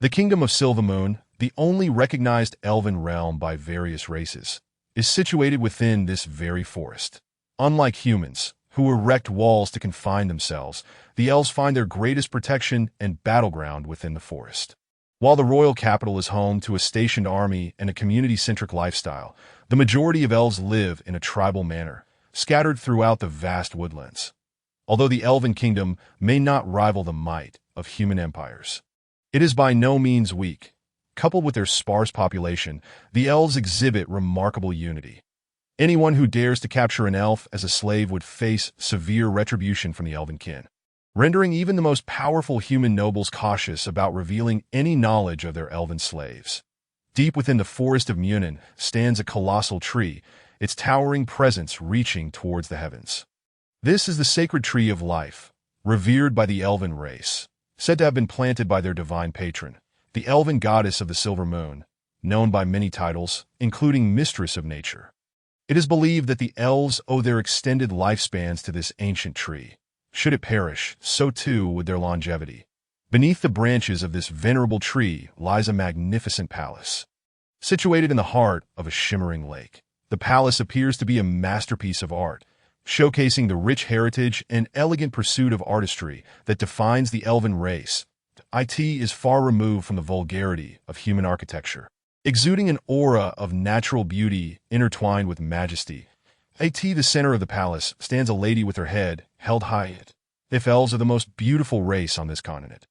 The kingdom of Silvermoon, the only recognized elven realm by various races, is situated within this very forest. Unlike humans, who erect walls to confine themselves, the elves find their greatest protection and battleground within the forest. While the royal capital is home to a stationed army and a community-centric lifestyle, the majority of elves live in a tribal manner, scattered throughout the vast woodlands. Although the elven kingdom may not rival the might of human empires, it is by no means weak. Coupled with their sparse population, the elves exhibit remarkable unity. Anyone who dares to capture an elf as a slave would face severe retribution from the elven kin, rendering even the most powerful human nobles cautious about revealing any knowledge of their elven slaves. Deep within the forest of Munin stands a colossal tree, its towering presence reaching towards the heavens. This is the sacred tree of life, revered by the elven race, said to have been planted by their divine patron, the elven goddess of the silver moon, known by many titles, including Mistress of Nature. It is believed that the elves owe their extended lifespans to this ancient tree. Should it perish, so too would their longevity. Beneath the branches of this venerable tree lies a magnificent palace. Situated in the heart of a shimmering lake, the palace appears to be a masterpiece of art, showcasing the rich heritage and elegant pursuit of artistry that defines the elven race. It is far removed from the vulgarity of human architecture, exuding an aura of natural beauty intertwined with majesty. At the center of the palace stands a lady with her head held high. If elves are the most beautiful race on this continent,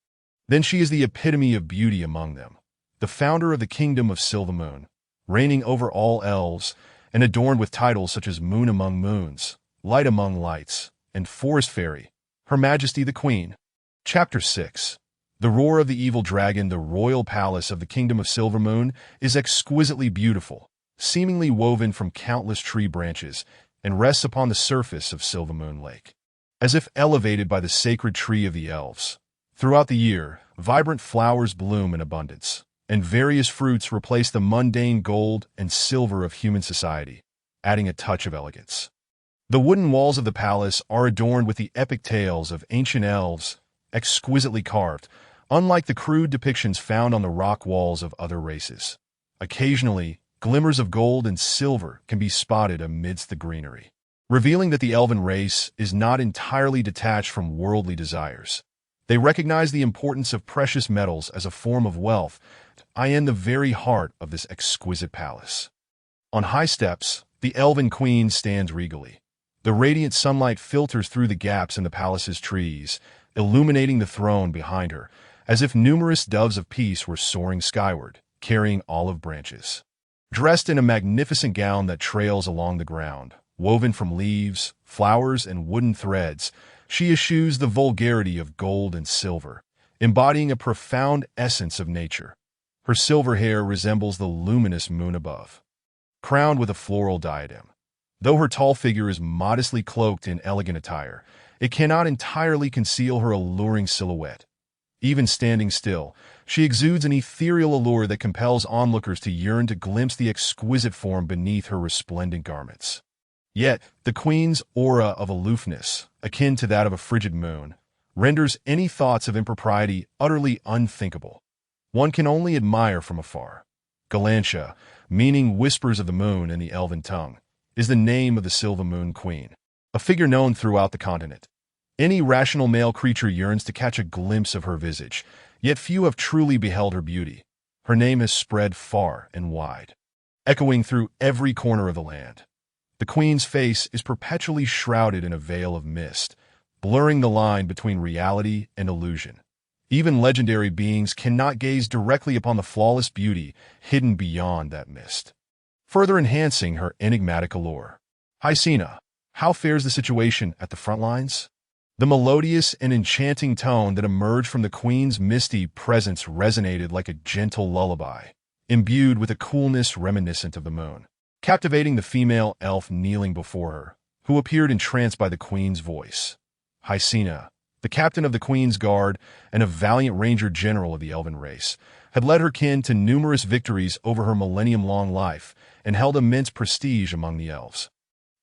then she is the epitome of beauty among them. the founder of the kingdom of Silvermoon, reigning over all elves, and adorned with titles such as Moon Among Moons, Light Among Lights, and Forest Fairy, Her Majesty the Queen. Chapter 6. The roar of the evil dragon. The royal palace of the kingdom of Silvermoon is exquisitely beautiful, seemingly woven from countless tree branches, and rests upon the surface of Silvermoon Lake, as if elevated by the sacred tree of the elves. Throughout the year, vibrant flowers bloom in abundance, and various fruits replace the mundane gold and silver of human society, adding a touch of elegance. The wooden walls of the palace are adorned with the epic tales of ancient elves, exquisitely carved, unlike the crude depictions found on the rock walls of other races. Occasionally, glimmers of gold and silver can be spotted amidst the greenery, revealing that the elven race is not entirely detached from worldly desires. They recognize the importance of precious metals as a form of wealth, in the very heart of this exquisite palace. On high steps, the elven queen stands regally. The radiant sunlight filters through the gaps in the palace's trees, illuminating the throne behind her, as if numerous doves of peace were soaring skyward, carrying olive branches. Dressed in a magnificent gown that trails along the ground, woven from leaves, flowers, and wooden threads, she eschews the vulgarity of gold and silver, embodying a profound essence of nature. Her silver hair resembles the luminous moon above, crowned with a floral diadem. Though her tall figure is modestly cloaked in elegant attire, it cannot entirely conceal her alluring silhouette. Even standing still, she exudes an ethereal allure that compels onlookers to yearn to glimpse the exquisite form beneath her resplendent garments. Yet, the queen's aura of aloofness, akin to that of a frigid moon, renders any thoughts of impropriety utterly unthinkable. One can only admire from afar. Galantia, meaning whispers of the moon in the elven tongue, is the name of the Silvermoon Queen, a figure known throughout the continent. Any rational male creature yearns to catch a glimpse of her visage, yet few have truly beheld her beauty. Her name has spread far and wide, echoing through every corner of the land. The queen's face is perpetually shrouded in a veil of mist, blurring the line between reality and illusion. Even legendary beings cannot gaze directly upon the flawless beauty hidden beyond that mist, further enhancing her enigmatic allure. Hyacinth, how fares the situation at the front lines? The melodious and enchanting tone that emerged from the queen's misty presence resonated like a gentle lullaby, imbued with a coolness reminiscent of the moon, captivating the female elf kneeling before her, who appeared entranced by the queen's voice. Hyacinth, the captain of the queen's guard and a valiant ranger general of the elven race, had led her kin to numerous victories over her millennium-long life and held immense prestige among the elves.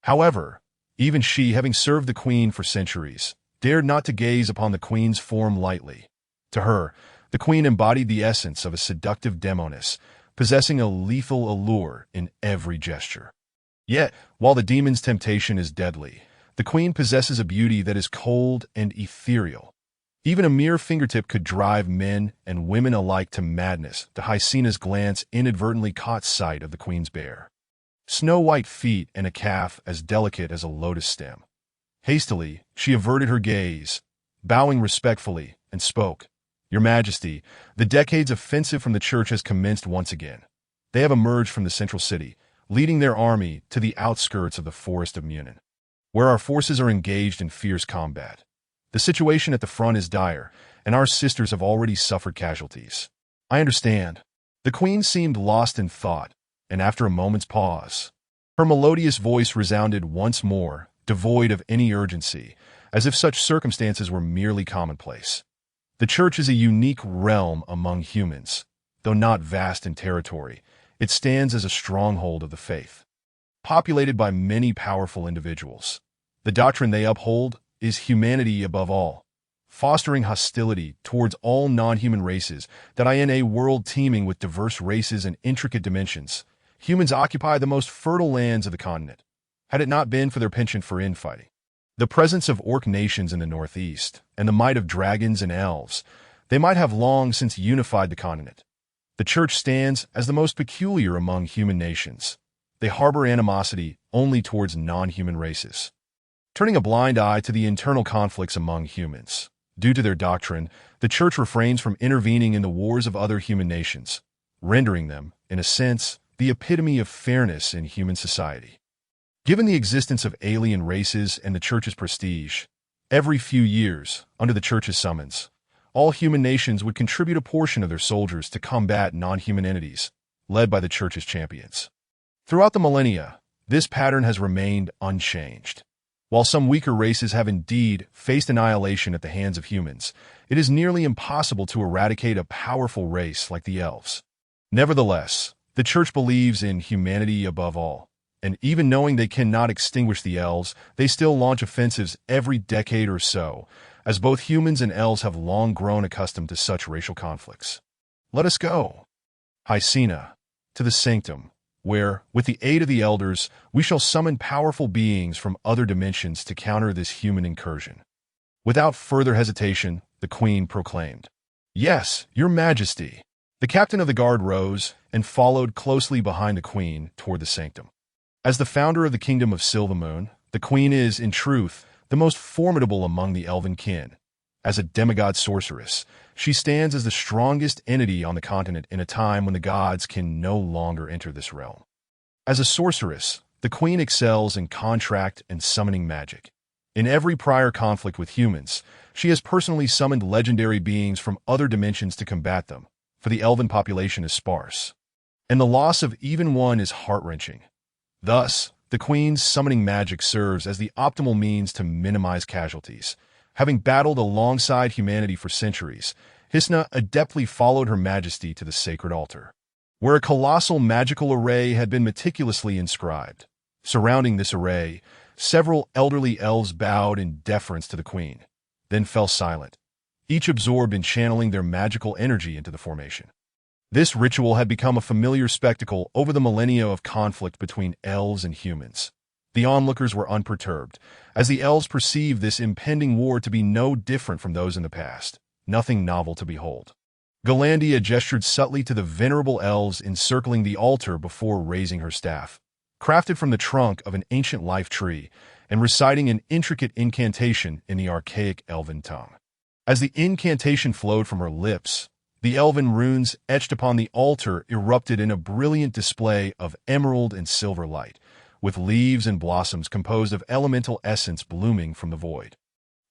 However, even she, having served the queen for centuries, dared not to gaze upon the queen's form lightly. To her, the queen embodied the essence of a seductive demoness, possessing a lethal allure in every gesture. Yet, while the demon's temptation is deadly, the queen possesses a beauty that is cold and ethereal. Even a mere fingertip could drive men and women alike to madness. The Hyacinth's glance inadvertently caught sight of the queen's bare, snow-white feet and a calf as delicate as a lotus stem. Hastily, she averted her gaze, bowing respectfully, and spoke. "Your Majesty, the decades offensive from the church has commenced once again. They have emerged from the central city, leading their army to the outskirts of the forest of Munin, where our forces are engaged in fierce combat. The situation at the front is dire, and our sisters have already suffered casualties." "I understand." The queen seemed lost in thought, and after a moment's pause, her melodious voice resounded once more, devoid of any urgency, as if such circumstances were merely commonplace. "The church is a unique realm among humans. Though not vast in territory, it stands as a stronghold of the faith, populated by many powerful individuals. The doctrine they uphold is humanity above all, fostering hostility towards all non-human races. That in a world teeming with diverse races and intricate dimensions, humans occupy the most fertile lands of the continent. Had it not been for their penchant for infighting, the presence of orc nations in the northeast, and the might of dragons and elves, they might have long since unified the continent. The church stands as the most peculiar among human nations. They harbor animosity only towards non-human races, turning a blind eye to the internal conflicts among humans. Due to their doctrine, the church refrains from intervening in the wars of other human nations, rendering them, in a sense, the epitome of fairness in human society. Given the existence of alien races and the Church's prestige, every few years, under the Church's summons, all human nations would contribute a portion of their soldiers to combat non-human entities, led by the Church's champions. Throughout the millennia, this pattern has remained unchanged. While some weaker races have indeed faced annihilation at the hands of humans, it is nearly impossible to eradicate a powerful race like the elves. Nevertheless, the Church believes in humanity above all, and even knowing they cannot extinguish the elves, they still launch offensives every decade or so, as both humans and elves have long grown accustomed to such racial conflicts. Let us go, Hycena, to the sanctum, where, with the aid of the elders, we shall summon powerful beings from other dimensions to counter this human incursion. Without further hesitation, the queen proclaimed, "Yes, your majesty." The captain of the guard rose and followed closely behind the queen toward the sanctum. As the founder of the kingdom of Silvermoon, the queen is, in truth, the most formidable among the elven kin. As a demigod sorceress, she stands as the strongest entity on the continent in a time when the gods can no longer enter this realm. As a sorceress, the queen excels in contract and summoning magic. In every prior conflict with humans, she has personally summoned legendary beings from other dimensions to combat them, for the elven population is sparse, and the loss of even one is heart-wrenching. Thus, the queen's summoning magic serves as the optimal means to minimize casualties. Having battled alongside humanity for centuries, Hisna adeptly followed Her Majesty to the sacred altar, where a colossal magical array had been meticulously inscribed. Surrounding this array, several elderly elves bowed in deference to the queen, then fell silent, each absorbed in channeling their magical energy into the formation. This ritual had become a familiar spectacle over the millennia of conflict between elves and humans. The onlookers were unperturbed, as the elves perceived this impending war to be no different from those in the past, nothing novel to behold. Galandia gestured subtly to the venerable elves encircling the altar before raising her staff, crafted from the trunk of an ancient life tree, and reciting an intricate incantation in the archaic elven tongue. As the incantation flowed from her lips, the elven runes etched upon the altar erupted in a brilliant display of emerald and silver light, with leaves and blossoms composed of elemental essence blooming from the void,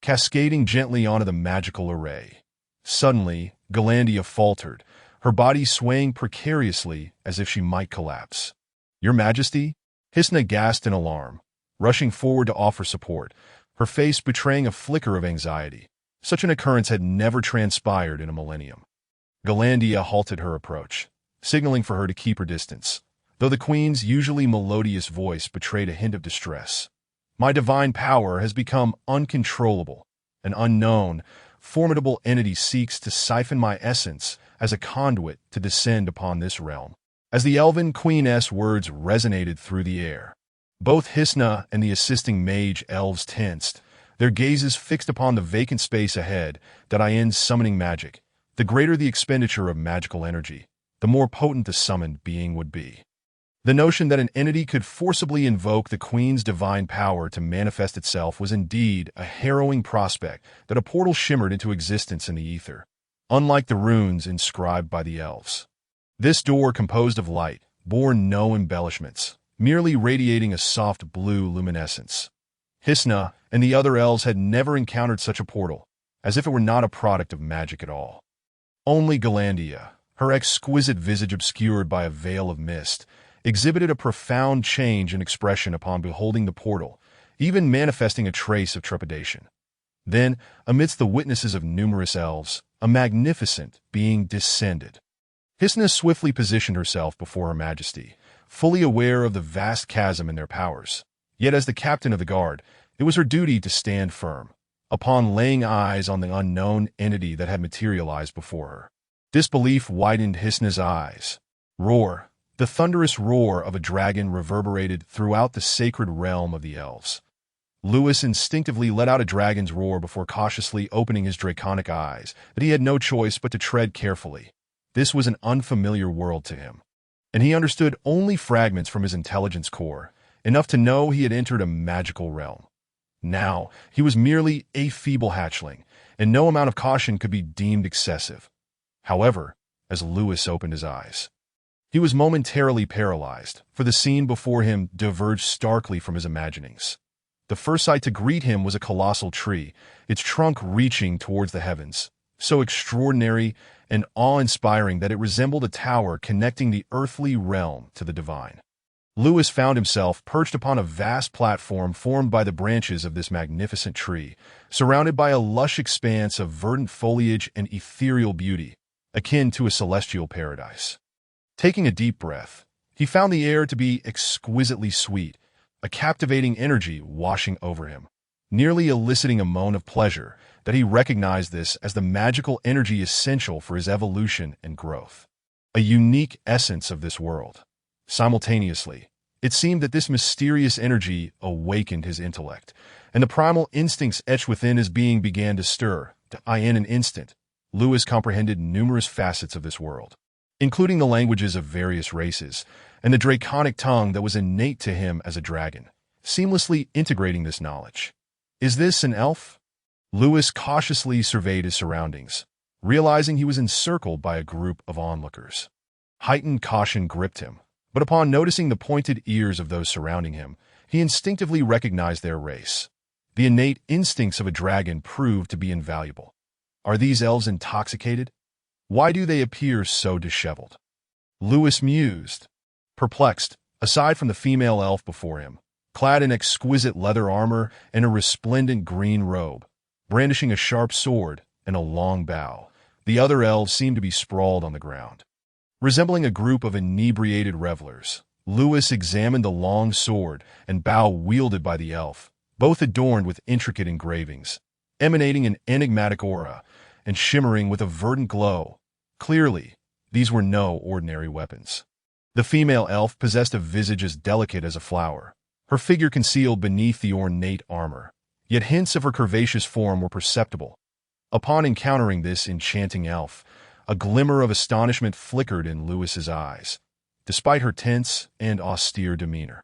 cascading gently onto the magical array. Suddenly, Galandia faltered, her body swaying precariously as if she might collapse. "Your Majesty?" Hisna gasped in alarm, rushing forward to offer support, her face betraying a flicker of anxiety. Such an occurrence had never transpired in a millennium. Galandia halted her approach, signaling for her to keep her distance, though the queen's usually melodious voice betrayed a hint of distress. "My divine power has become uncontrollable. An unknown, formidable entity seeks to siphon my essence as a conduit to descend upon this realm." As the elven queeness words resonated through the air, both Hisna and the assisting mage elves tensed, their gazes fixed upon the vacant space ahead. Did summoning magic. The greater the expenditure of magical energy, the more potent the summoned being would be. The notion that an entity could forcibly invoke the queen's divine power to manifest itself was indeed a harrowing prospect. That a portal shimmered into existence in the ether, unlike the runes inscribed by the elves. This door, composed of light, bore no embellishments, merely radiating a soft blue luminescence. Hisna and the other elves had never encountered such a portal, as if it were not a product of magic at all. Only Galandia, her exquisite visage obscured by a veil of mist, exhibited a profound change in expression upon beholding the portal, even manifesting a trace of trepidation. Then, amidst the witnesses of numerous elves, a magnificent being descended. Hisna swiftly positioned herself before Her Majesty, fully aware of the vast chasm in their powers. Yet as the captain of the guard, it was her duty to stand firm. Upon laying eyes on the unknown entity that had materialized before her, disbelief widened Hisna's eyes. Roar! The thunderous roar of a dragon reverberated throughout the sacred realm of the elves. Lewis instinctively let out a dragon's roar before cautiously opening his draconic eyes, but he had no choice but to tread carefully. This was an unfamiliar world to him, and he understood only fragments from his intelligence core, enough to know he had entered a magical realm. Now, he was merely a feeble hatchling, and no amount of caution could be deemed excessive. However, as Lewis opened his eyes, He was momentarily paralyzed, for the scene before him diverged starkly from his imaginings. The first sight to greet him was a colossal tree, its trunk reaching towards the heavens, so extraordinary and awe-inspiring that it resembled a tower connecting the earthly realm to the divine. Lewis found himself perched upon a vast platform formed by the branches of this magnificent tree, surrounded by a lush expanse of verdant foliage and ethereal beauty, akin to a celestial paradise. Taking a deep breath, he found the air to be exquisitely sweet, a captivating energy washing over him, nearly eliciting a moan of pleasure that he recognized this as the magical energy essential for his evolution and growth, a unique essence of this world. Simultaneously, it seemed that this mysterious energy awakened his intellect, and the primal instincts etched within his being began to stir. In an instant, Lewis comprehended numerous facets of this world, including the languages of various races, and the draconic tongue that was innate to him as a dragon, seamlessly integrating this knowledge. Is this an elf? Lewis cautiously surveyed his surroundings, realizing he was encircled by a group of onlookers. Heightened caution gripped him, but upon noticing the pointed ears of those surrounding him, he instinctively recognized their race. The innate instincts of a dragon proved to be invaluable. Are these elves intoxicated? Why do they appear so disheveled? Lewis mused, perplexed. Aside from the female elf before him, clad in exquisite leather armor and a resplendent green robe, brandishing a sharp sword and a long bow, the other elves seemed to be sprawled on the ground. Resembling a group of inebriated revelers, Lewis examined the long sword and bow wielded by the elf, both adorned with intricate engravings, emanating an enigmatic aura and shimmering with a verdant glow. Clearly, these were no ordinary weapons. The female elf possessed a visage as delicate as a flower, her figure concealed beneath the ornate armor, yet hints of her curvaceous form were perceptible. Upon encountering this enchanting elf, a glimmer of astonishment flickered in Lewis's eyes, despite her tense and austere demeanor.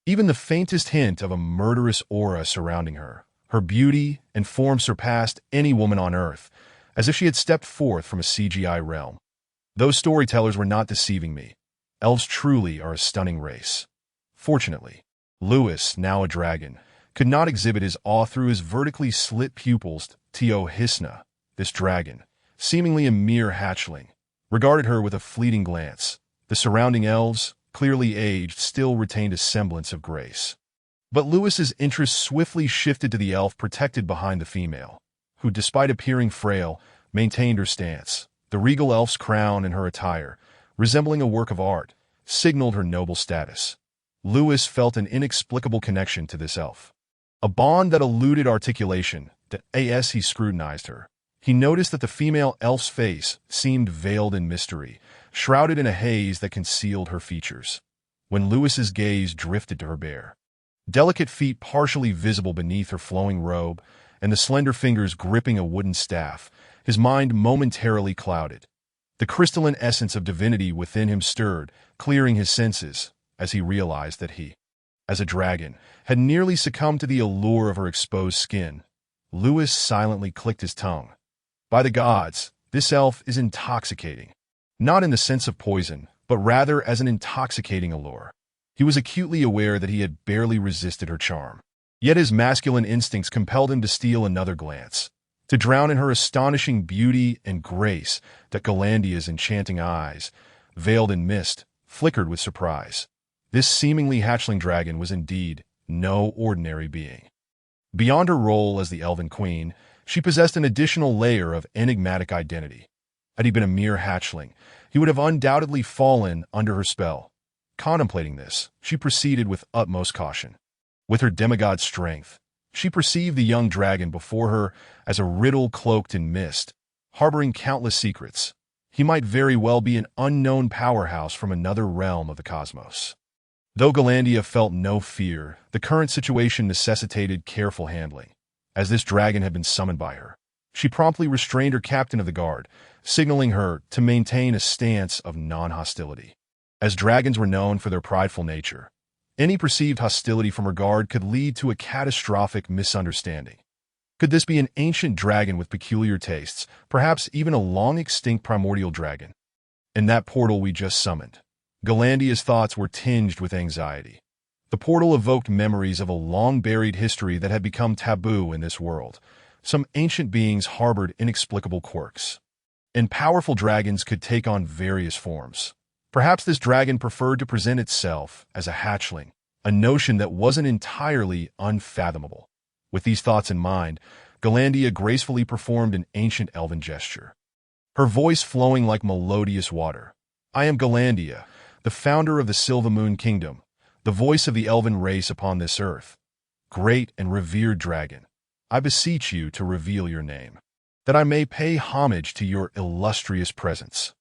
Even the faintest hint of a murderous aura surrounding her, her beauty and form surpassed any woman on earth, as if she had stepped forth from a CGI realm. Those storytellers were not deceiving me. Elves truly are a stunning race. Fortunately, Lewis, now a dragon, could not exhibit his awe through his vertically slit pupils. Hisna, this dragon, seemingly a mere hatchling, regarded her with a fleeting glance. The surrounding elves, clearly aged, still retained a semblance of grace. But Lewis's interest swiftly shifted to the elf protected behind the female, who, despite appearing frail, maintained her stance. The regal elf's crown and her attire, resembling a work of art, signaled her noble status. Lewis felt an inexplicable connection to this elf, a bond that eluded articulation. As he scrutinized her, he noticed that the female elf's face seemed veiled in mystery, shrouded in a haze that concealed her features. When Lewis's gaze drifted to her bare, delicate feet partially visible beneath her flowing robe, and the slender fingers gripping a wooden staff, his mind momentarily clouded. The crystalline essence of divinity within him stirred, clearing his senses, as he realized that he, as a dragon, had nearly succumbed to the allure of her exposed skin. Lewis silently clicked his tongue. By the gods, this elf is intoxicating. Not in the sense of poison, but rather as an intoxicating allure. He was acutely aware that he had barely resisted her charm. Yet his masculine instincts compelled him to steal another glance, to drown in her astonishing beauty and grace. That Galandia's enchanting eyes, veiled in mist, flickered with surprise. This seemingly hatchling dragon was indeed no ordinary being. Beyond her role as the elven queen, she possessed an additional layer of enigmatic identity. Had he been a mere hatchling, he would have undoubtedly fallen under her spell. Contemplating this, she proceeded with utmost caution. With her demigod strength, she perceived the young dragon before her as a riddle cloaked in mist, harboring countless secrets. He might very well be an unknown powerhouse from another realm of the cosmos. Though Galandia felt no fear, the current situation necessitated careful handling. As this dragon had been summoned by her, she promptly restrained her captain of the guard, signaling her to maintain a stance of non-hostility. As dragons were known for their prideful nature, any perceived hostility from her guard could lead to a catastrophic misunderstanding. Could this be an ancient dragon with peculiar tastes, perhaps even a long-extinct primordial dragon? In that portal we just summoned, Galandia's thoughts were tinged with anxiety. The portal evoked memories of a long-buried history that had become taboo in this world. Some ancient beings harbored inexplicable quirks, and powerful dragons could take on various forms. Perhaps this dragon preferred to present itself as a hatchling, a notion that wasn't entirely unfathomable. With these thoughts in mind, Galandia gracefully performed an ancient elven gesture, her voice flowing like melodious water. "I am Galandia, the founder of the Silver Moon Kingdom, the voice of the elven race upon this earth. Great and revered dragon, I beseech you to reveal your name, that I may pay homage to your illustrious presence."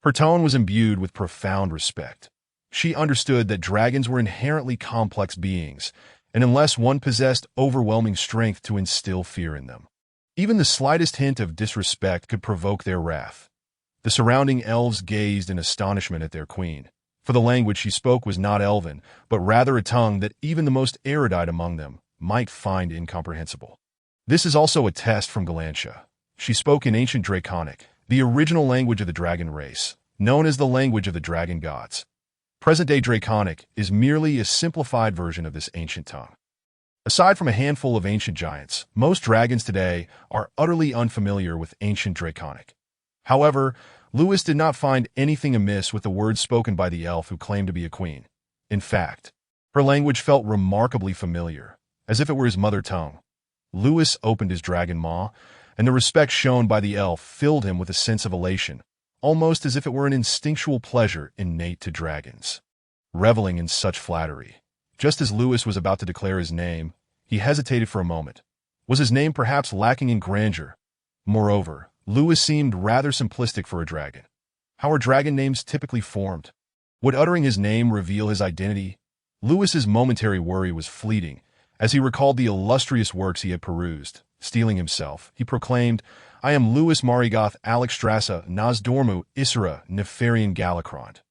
Her tone was imbued with profound respect. She understood that dragons were inherently complex beings, and unless one possessed overwhelming strength to instill fear in them, even the slightest hint of disrespect could provoke their wrath. The surrounding elves gazed in astonishment at their queen, for the language she spoke was not elven, but rather a tongue that even the most erudite among them might find incomprehensible. This is also a test from Galantia. She spoke in ancient Draconic, the original language of the dragon race, known as the language of the dragon gods. Present-day Draconic is merely a simplified version of this ancient tongue. Aside from a handful of ancient giants, most dragons today are utterly unfamiliar with ancient Draconic. However, Lewis did not find anything amiss with the words spoken by the elf who claimed to be a queen. In fact, her language felt remarkably familiar, as if it were his mother tongue. Lewis opened his dragon maw, and the respect shown by the elf filled him with a sense of elation, almost as if it were an instinctual pleasure innate to dragons. Reveling in such flattery, just as Lewis was about to declare his name, he hesitated for a moment. Was his name perhaps lacking in grandeur? Moreover, Lewis seemed rather simplistic for a dragon. How are dragon names typically formed? Would uttering his name reveal his identity? Lewis's momentary worry was fleeting. As he recalled the illustrious works he had perused, steeling himself, he proclaimed, "I am Lewis Marigoth Alexstrasza Nosdormu Isra Nefarian Galacrond.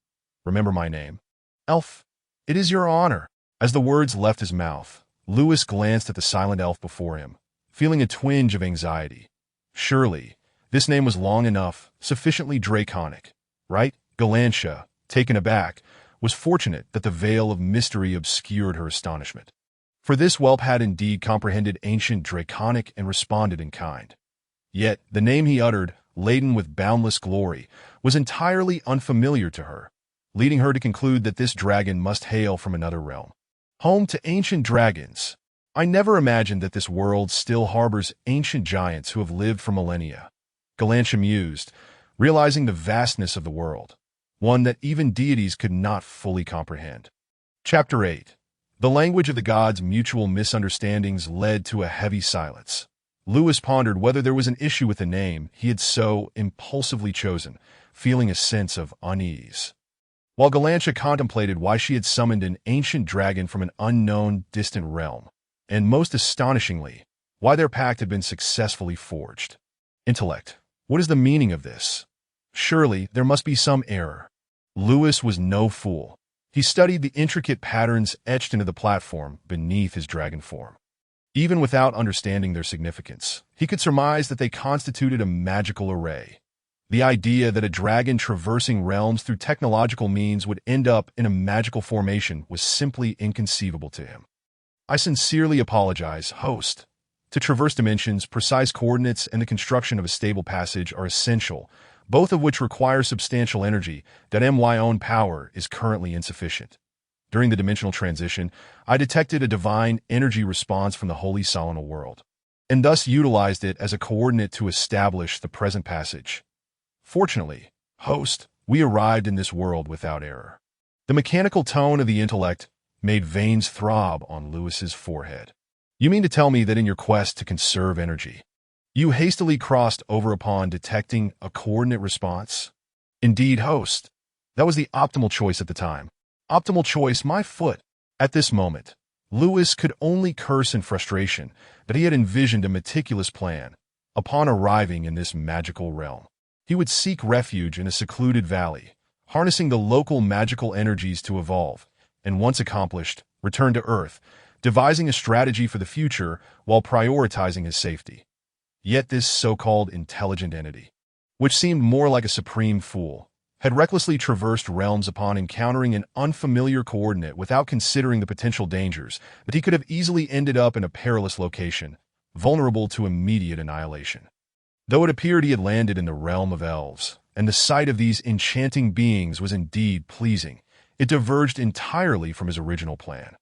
Remember my name." "Elf, it is your honor." As the words left his mouth, Lewis glanced at the silent elf before him, feeling a twinge of anxiety. Surely, this name was long enough, sufficiently draconic, right? Galantia, taken aback, was fortunate that the veil of mystery obscured her astonishment. For this whelp had indeed comprehended ancient draconic and responded in kind. Yet the name he uttered, laden with boundless glory, was entirely unfamiliar to her, leading her to conclude that this dragon must hail from another realm. Home to ancient dragons. I never imagined that this world still harbors ancient giants who have lived for millennia. Galantia mused, realizing the vastness of the world, one that even deities could not fully comprehend. Chapter 8. The language of the gods' mutual misunderstandings led to a heavy silence. Lewis pondered whether there was an issue with the name he had so impulsively chosen, feeling a sense of unease. While Galantia contemplated why she had summoned an ancient dragon from an unknown, distant realm, and most astonishingly, why their pact had been successfully forged. Intellect. What is the meaning of this? Surely there must be some error. Lewis was no fool. He studied the intricate patterns etched into the platform beneath his dragon form. Even without understanding their significance, he could surmise that they constituted a magical array. The idea that a dragon traversing realms through technological means would end up in a magical formation was simply inconceivable to him. "I sincerely apologize, host. To traverse dimensions, precise coordinates and the construction of a stable passage are essential, both of which require substantial energy that my own power is currently insufficient. During the dimensional transition, I detected a divine energy response from the holy solenoid world, and thus utilized it as a coordinate to establish the present passage. Fortunately, host, we arrived in this world without error." The mechanical tone of the intellect made veins throb on Lewis's forehead. "You mean to tell me that in your quest to conserve energy, you hastily crossed over upon detecting a coordinate response?" "Indeed, host. That was the optimal choice at the time." "Optimal choice, my foot." At this moment, Lewis could only curse in frustration that he had envisioned a meticulous plan. Upon arriving in this magical realm, he would seek refuge in a secluded valley, harnessing the local magical energies to evolve, and once accomplished, return to Earth, devising a strategy for the future while prioritizing his safety. Yet this so-called intelligent entity, which seemed more like a supreme fool, had recklessly traversed realms upon encountering an unfamiliar coordinate without considering the potential dangers, but he could have easily ended up in a perilous location, vulnerable to immediate annihilation. Though it appeared he had landed in the realm of elves, and the sight of these enchanting beings was indeed pleasing, it diverged entirely from his original plan.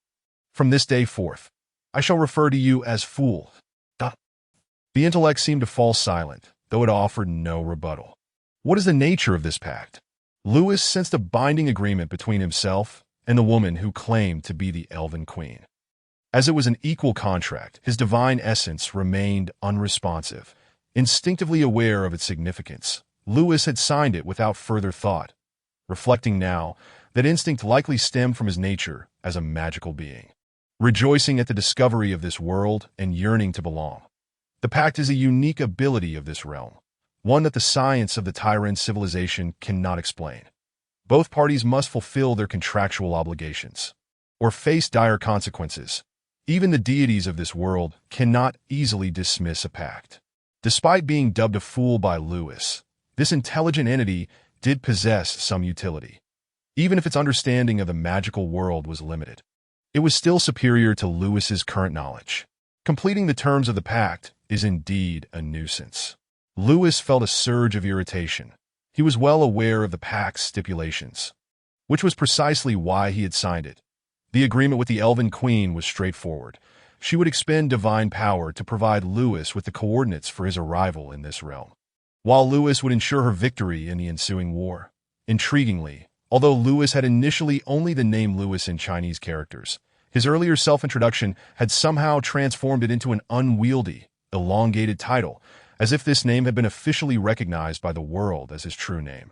From this day forth, I shall refer to you as fool. The intellect seemed to fall silent, though it offered no rebuttal. What is the nature of this pact? Lewis sensed a binding agreement between himself and the woman who claimed to be the elven queen. As it was an equal contract, his divine essence remained unresponsive. Instinctively aware of its significance, Lewis had signed it without further thought, reflecting now that instinct likely stemmed from his nature as a magical being. Rejoicing at the discovery of this world and yearning to belong. The pact is a unique ability of this realm, one that the science of the Tyrant civilization cannot explain. Both parties must fulfill their contractual obligations, or face dire consequences. Even the deities of this world cannot easily dismiss a pact. Despite being dubbed a fool by Lewis, this intelligent entity did possess some utility, even if its understanding of the magical world was limited. It was still superior to Lewis's current knowledge. Completing the terms of the pact is indeed a nuisance. Lewis felt a surge of irritation. He was well aware of the pact's stipulations, which was precisely why he had signed it. The agreement with the Elven Queen was straightforward. She would expend divine power to provide Lewis with the coordinates for his arrival in this realm, while Lewis would ensure her victory in the ensuing war. Intriguingly, although Lewis had initially only the name Lewis in Chinese characters, his earlier self-introduction had somehow transformed it into an unwieldy, elongated title, as if this name had been officially recognized by the world as his true name.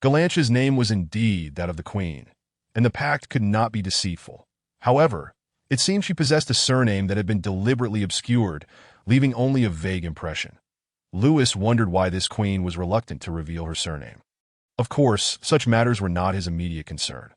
Galanche's name was indeed that of the Queen, and the pact could not be deceitful. However, it seemed she possessed a surname that had been deliberately obscured, leaving only a vague impression. Lewis wondered why this queen was reluctant to reveal her surname. Of course, such matters were not his immediate concern.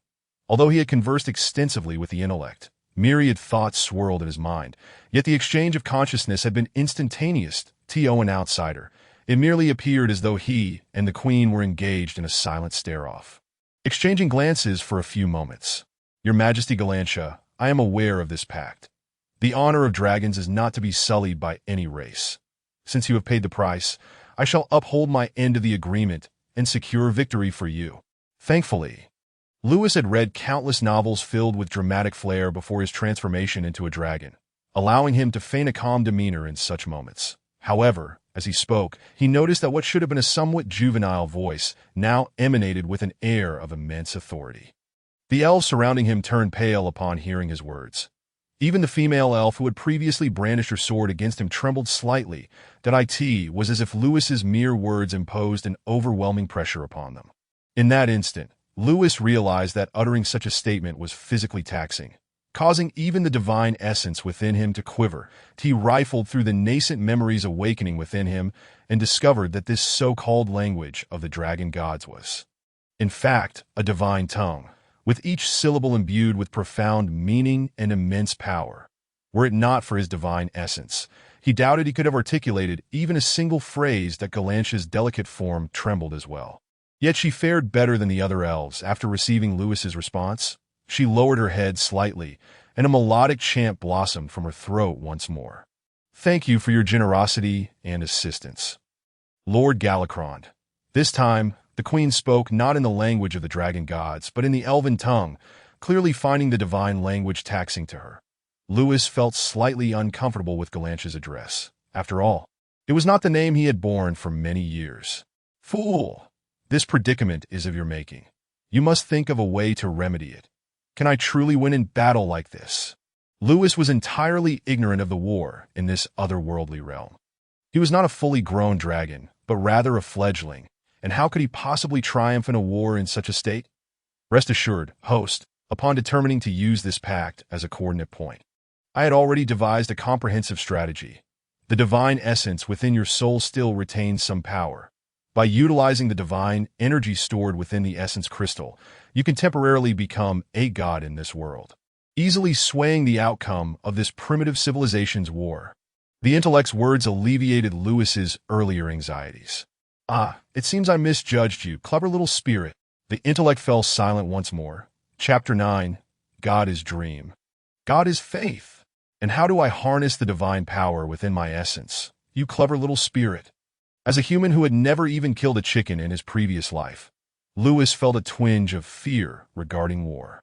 Although he had conversed extensively with the intellect, myriad thoughts swirled in his mind, yet the exchange of consciousness had been instantaneous. To an outsider, it merely appeared as though he and the queen were engaged in a silent stare-off, exchanging glances for a few moments. Your Majesty Galantia, I am aware of this pact. The honor of dragons is not to be sullied by any race. Since you have paid the price, I shall uphold my end of the agreement and secure victory for you. Thankfully, Lewis had read countless novels filled with dramatic flair before his transformation into a dragon, allowing him to feign a calm demeanor in such moments. However, as he spoke, he noticed that what should have been a somewhat juvenile voice now emanated with an air of immense authority. The elves surrounding him turned pale upon hearing his words. Even the female elf who had previously brandished her sword against him trembled slightly. It was as if Lewis's mere words imposed an overwhelming pressure upon them. In that instant, Lewis realized that uttering such a statement was physically taxing, causing even the divine essence within him to quiver. He rifled through the nascent memories awakening within him and discovered that this so-called language of the dragon gods was, in fact, a divine tongue, with each syllable imbued with profound meaning and immense power. Were it not for his divine essence, he doubted he could have articulated even a single phrase. That Galantia's delicate form trembled as well. Yet she fared better than the other elves after receiving Lewis's response. She lowered her head slightly, and a melodic chant blossomed from her throat once more. Thank you for your generosity and assistance, Lord Galacrond. This time, the queen spoke not in the language of the dragon gods, but in the elven tongue, clearly finding the divine language taxing to her. Lewis felt slightly uncomfortable with Galantia's address. After all, it was not the name he had borne for many years. Fool! This predicament is of your making. You must think of a way to remedy it. Can I truly win in battle like this? Lewis was entirely ignorant of the war in this otherworldly realm. He was not a fully grown dragon, but rather a fledgling, and how could he possibly triumph in a war in such a state? Rest assured, host, upon determining to use this pact as a coordinate point, I had already devised a comprehensive strategy. The divine essence within your soul still retains some power. By utilizing the divine energy stored within the essence crystal, you can temporarily become a god in this world, easily swaying the outcome of this primitive civilization's war. The intellect's words alleviated Lewis's earlier anxieties. It seems I misjudged you, clever little spirit. The intellect fell silent once more. Chapter 9. God is Dream. God is Faith. And how do I harness the divine power within my essence? You clever little spirit. As a human who had never even killed a chicken in his previous life, Lewis felt a twinge of fear regarding war.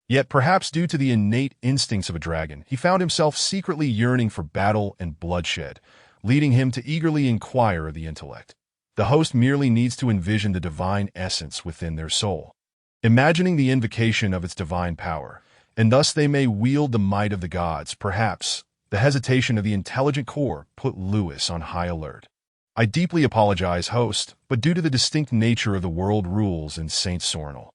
Yet, perhaps due to the innate instincts of a dragon, he found himself secretly yearning for battle and bloodshed, leading him to eagerly inquire of the intellect. The host merely needs to envision the divine essence within their soul, imagining the invocation of its divine power, and thus they may wield the might of the gods. Perhaps the hesitation of the intelligent core put Lewis on high alert. I deeply apologize, host, but due to the distinct nature of the world rules in St. Sornel,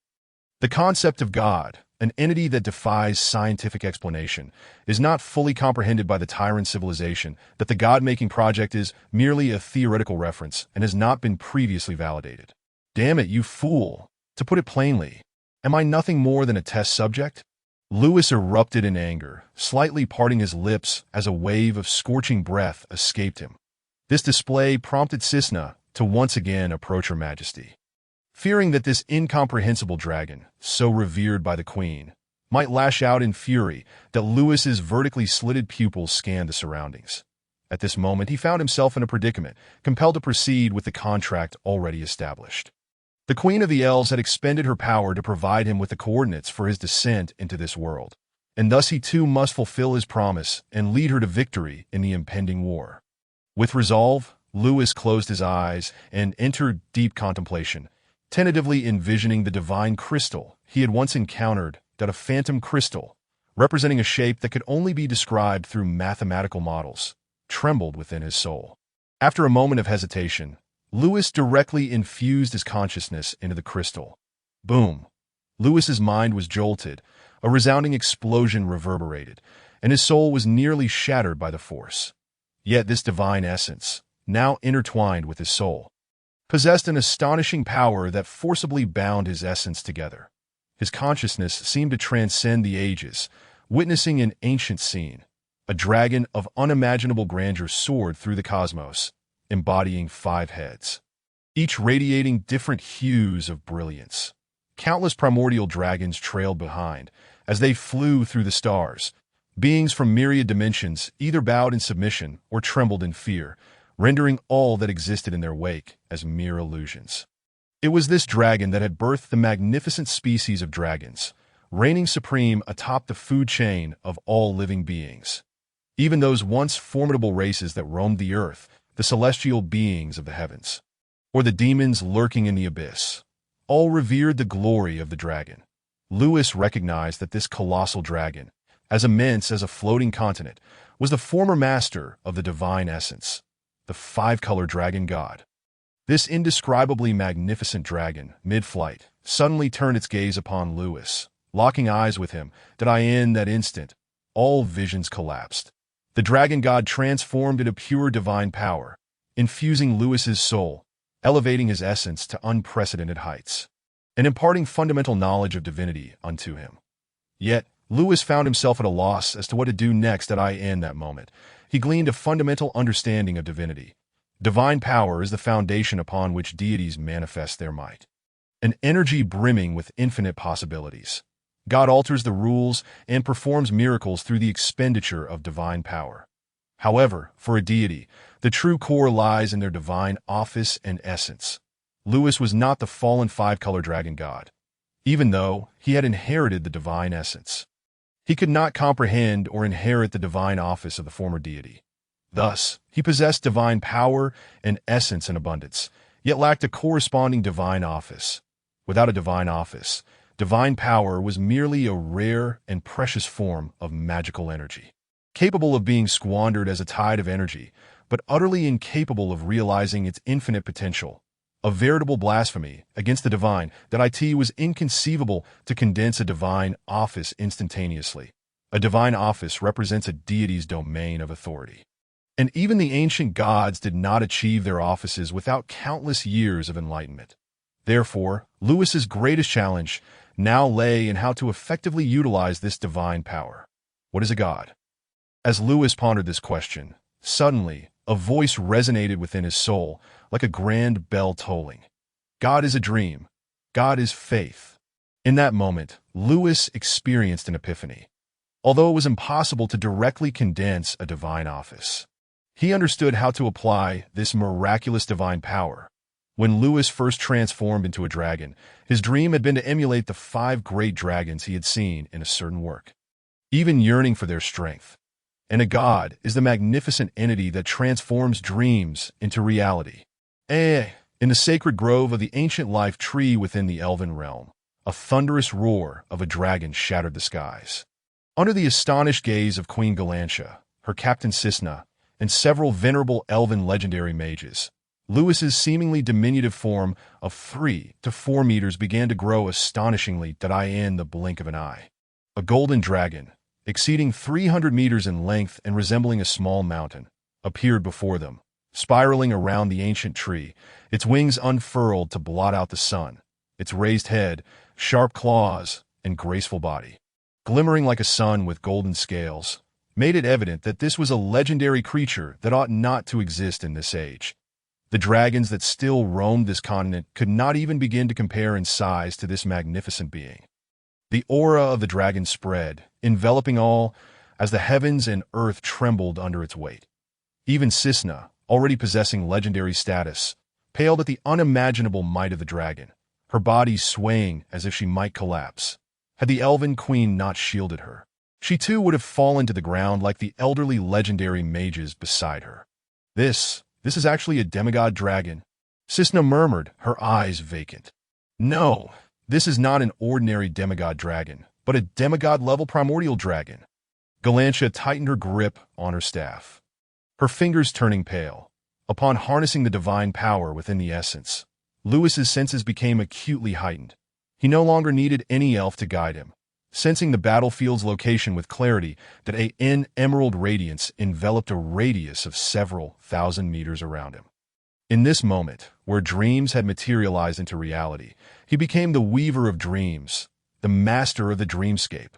the concept of God, an entity that defies scientific explanation, is not fully comprehended by the tyrant civilization. That the God-making project is merely a theoretical reference and has not been previously validated. Damn it, you fool! To put it plainly, am I nothing more than a test subject? Lewis erupted in anger, slightly parting his lips as a wave of scorching breath escaped him. This display prompted Cisna to once again approach Her Majesty. Fearing that this incomprehensible dragon, so revered by the Queen, might lash out in fury, that Lewis's vertically slitted pupils scanned the surroundings. At this moment, he found himself in a predicament, compelled to proceed with the contract already established. The Queen of the Elves had expended her power to provide him with the coordinates for his descent into this world, and thus he too must fulfill his promise and lead her to victory in the impending war. With resolve, Lewis closed his eyes and entered deep contemplation, tentatively envisioning the divine crystal he had once encountered, that a phantom crystal, representing a shape that could only be described through mathematical models, trembled within his soul. After a moment of hesitation, Lewis directly infused his consciousness into the crystal. Boom! Lewis's mind was jolted, a resounding explosion reverberated, and his soul was nearly shattered by the force. Yet this divine essence, now intertwined with his soul, possessed an astonishing power that forcibly bound his essence together. His consciousness seemed to transcend the ages, witnessing an ancient scene. A dragon of unimaginable grandeur soared through the cosmos, embodying 5 heads, each radiating different hues of brilliance. Countless primordial dragons trailed behind as they flew through the stars. Beings from myriad dimensions either bowed in submission or trembled in fear, rendering all that existed in their wake as mere illusions. It was this dragon that had birthed the magnificent species of dragons, reigning supreme atop the food chain of all living beings. Even those once formidable races that roamed the earth, the celestial beings of the heavens, or the demons lurking in the abyss, all revered the glory of the dragon. Lewis recognized that this colossal dragon, as immense as a floating continent, was the former master of the divine essence, the 5-color dragon god. This indescribably magnificent dragon, mid-flight, suddenly turned its gaze upon Lewis. Locking eyes with him, in that instant, all visions collapsed. The dragon god transformed into pure divine power, infusing Lewis's soul, elevating his essence to unprecedented heights, and imparting fundamental knowledge of divinity unto him. Yet, Lewis found himself at a loss as to what to do next. In that moment, he gleaned a fundamental understanding of divinity. Divine power is the foundation upon which deities manifest their might, an energy brimming with infinite possibilities. God alters the rules and performs miracles through the expenditure of divine power. However, for a deity, the true core lies in their divine office and essence. Lewis was not the fallen 5-color dragon god, even though he had inherited the divine essence. He could not comprehend or inherit the divine office of the former deity. Thus, he possessed divine power and essence in abundance, yet lacked a corresponding divine office. Without a divine office, divine power was merely a rare and precious form of magical energy, capable of being squandered as a tide of energy, but utterly incapable of realizing its infinite potential. A veritable blasphemy against the divine. It was inconceivable to condense a divine office instantaneously. A divine office represents a deity's domain of authority. And even the ancient gods did not achieve their offices without countless years of enlightenment. Therefore, Lewis's greatest challenge now lay in how to effectively utilize this divine power. What is a god? As Lewis pondered this question, suddenly, a voice resonated within his soul like a grand bell tolling. God is a dream. God is faith. In that moment, Lewis experienced an epiphany. Although it was impossible to directly condense a divine office, he understood how to apply this miraculous divine power. When Lewis first transformed into a dragon, his dream had been to emulate the 5 great dragons he had seen in a certain work, even yearning for their strength. And a god is the magnificent entity that transforms dreams into reality. In the sacred grove of the ancient life tree within the elven realm, a thunderous roar of a dragon shattered the skies. Under the astonished gaze of Queen Galantia, her captain Cisna, and several venerable elven legendary mages, Lewis's seemingly diminutive form of 3 to 4 meters began to grow astonishingly in the blink of an eye. A golden dragon, exceeding 300 meters in length and resembling a small mountain, appeared before them, spiraling around the ancient tree, its wings unfurled to blot out the sun, its raised head, sharp claws, and graceful body, glimmering like a sun with golden scales, made it evident that this was a legendary creature that ought not to exist in this age. The dragons that still roamed this continent could not even begin to compare in size to this magnificent being. The aura of the dragon spread, enveloping all, as the heavens and earth trembled under its weight. Even Cisna, already possessing legendary status, paled at the unimaginable might of the dragon, her body swaying as if she might collapse. Had the elven queen not shielded her, she too would have fallen to the ground like the elderly legendary mages beside her. This is actually a demigod dragon, Cisna murmured, her eyes vacant. No, this is not an ordinary demigod dragon, but a demigod-level primordial dragon. Galantia tightened her grip on her staff, her fingers turning pale. Upon harnessing the divine power within the essence, Lewis's senses became acutely heightened. He no longer needed any elf to guide him. Sensing the battlefield's location with clarity, that an emerald radiance enveloped a radius of several thousand meters around him. In this moment, where dreams had materialized into reality, he became the weaver of dreams, the master of the dreamscape.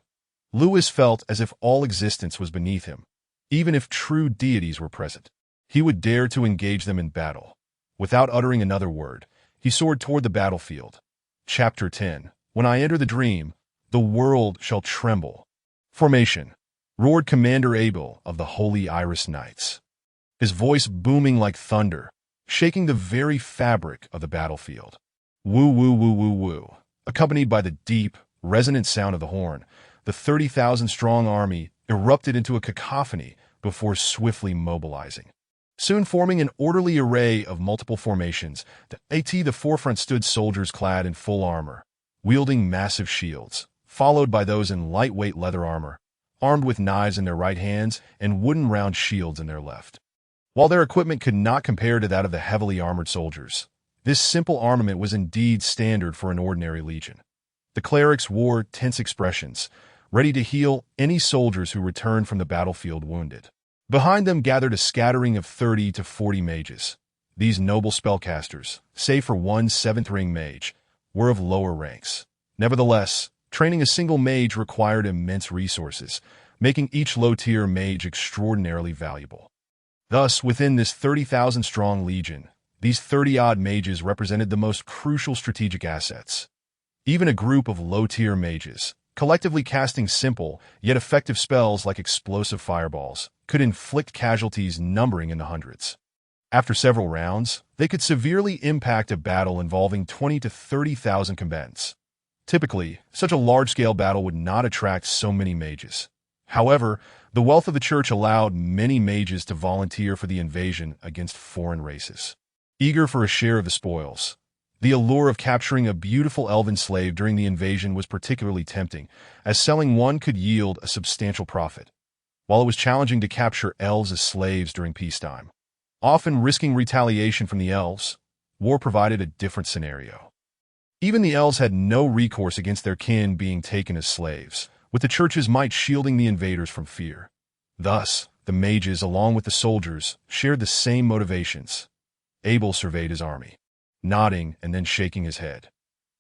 Lewis felt as if all existence was beneath him. Even if true deities were present, he would dare to engage them in battle. Without uttering another word, he soared toward the battlefield. Chapter 10. When I enter the dream, the world shall tremble. Formation, roared Commander Abel of the Holy Iris Knights, his voice booming like thunder, shaking the very fabric of the battlefield. Woo, woo, woo, woo, woo. Accompanied by the deep, resonant sound of the horn, the 30,000-strong army erupted into a cacophony before swiftly mobilizing. Soon forming an orderly array of multiple formations, at the forefront stood soldiers clad in full armor, wielding massive shields, followed by those in lightweight leather armor, armed with knives in their right hands and wooden round shields in their left. While their equipment could not compare to that of the heavily armored soldiers, this simple armament was indeed standard for an ordinary legion. The clerics wore tense expressions, ready to heal any soldiers who returned from the battlefield wounded. Behind them gathered a scattering of 30 to 40 mages. These noble spellcasters, save for one 7th-ring mage, were of lower ranks. Nevertheless, training a single mage required immense resources, making each low-tier mage extraordinarily valuable. Thus, within this 30,000-strong legion, these 30-odd mages represented the most crucial strategic assets. Even a group of low-tier mages, collectively casting simple yet effective spells like explosive fireballs, could inflict casualties numbering in the hundreds. After several rounds, they could severely impact a battle involving 20 to 30,000 combatants. Typically, such a large-scale battle would not attract so many mages. However, the wealth of the church allowed many mages to volunteer for the invasion against foreign races. Eager for a share of the spoils, the allure of capturing a beautiful elven slave during the invasion was particularly tempting, as selling one could yield a substantial profit, while it was challenging to capture elves as slaves during peacetime. Often risking retaliation from the elves, war provided a different scenario. Even the elves had no recourse against their kin being taken as slaves, with the church's might shielding the invaders from fear. Thus, the mages, along with the soldiers, shared the same motivations. Abel surveyed his army, nodding and then shaking his head.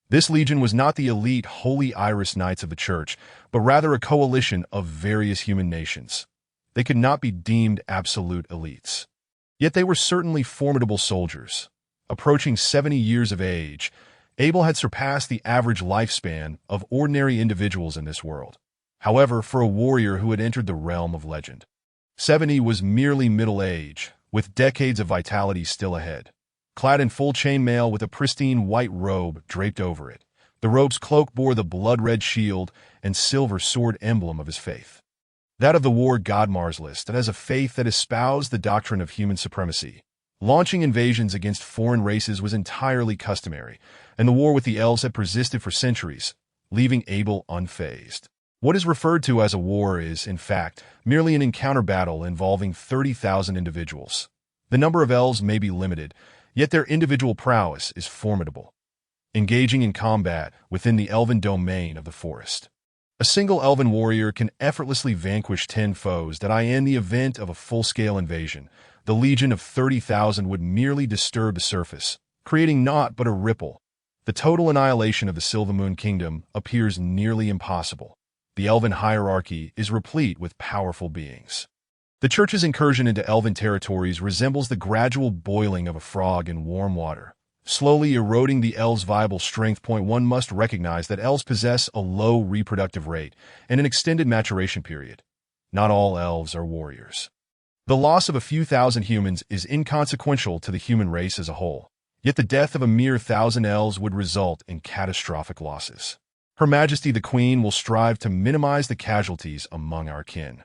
This legion was not the elite Holy Iris Knights of the church, but rather a coalition of various human nations. They could not be deemed absolute elites. Yet they were certainly formidable soldiers. Approaching 70 years of age, Abel had surpassed the average lifespan of ordinary individuals in this world. However, for a warrior who had entered the realm of legend, 70 was merely middle age, with decades of vitality still ahead. Clad in full chainmail with a pristine white robe draped over it, the robe's cloak bore the blood-red shield and silver sword emblem of his faith. That of the war god Mars that has a faith that espoused the doctrine of human supremacy. Launching invasions against foreign races was entirely customary, and the war with the elves had persisted for centuries, leaving Abel unfazed. What is referred to as a war is, in fact, merely an encounter battle involving 30,000 individuals. The number of elves may be limited, yet their individual prowess is formidable, engaging in combat within the elven domain of the forest. A single elven warrior can effortlessly vanquish 10 foes that in the event of a full-scale invasion. The legion of 30,000 would merely disturb the surface, creating naught but a ripple. The total annihilation of the Silvermoon Kingdom appears nearly impossible. The elven hierarchy is replete with powerful beings. The church's incursion into elven territories resembles the gradual boiling of a frog in warm water, slowly eroding the elves' viable strength. One must recognize that elves possess a low reproductive rate and an extended maturation period. Not all elves are warriors. The loss of a few thousand humans is inconsequential to the human race as a whole, yet the death of a mere 1,000 elves would result in catastrophic losses. Her Majesty the Queen will strive to minimize the casualties among our kin.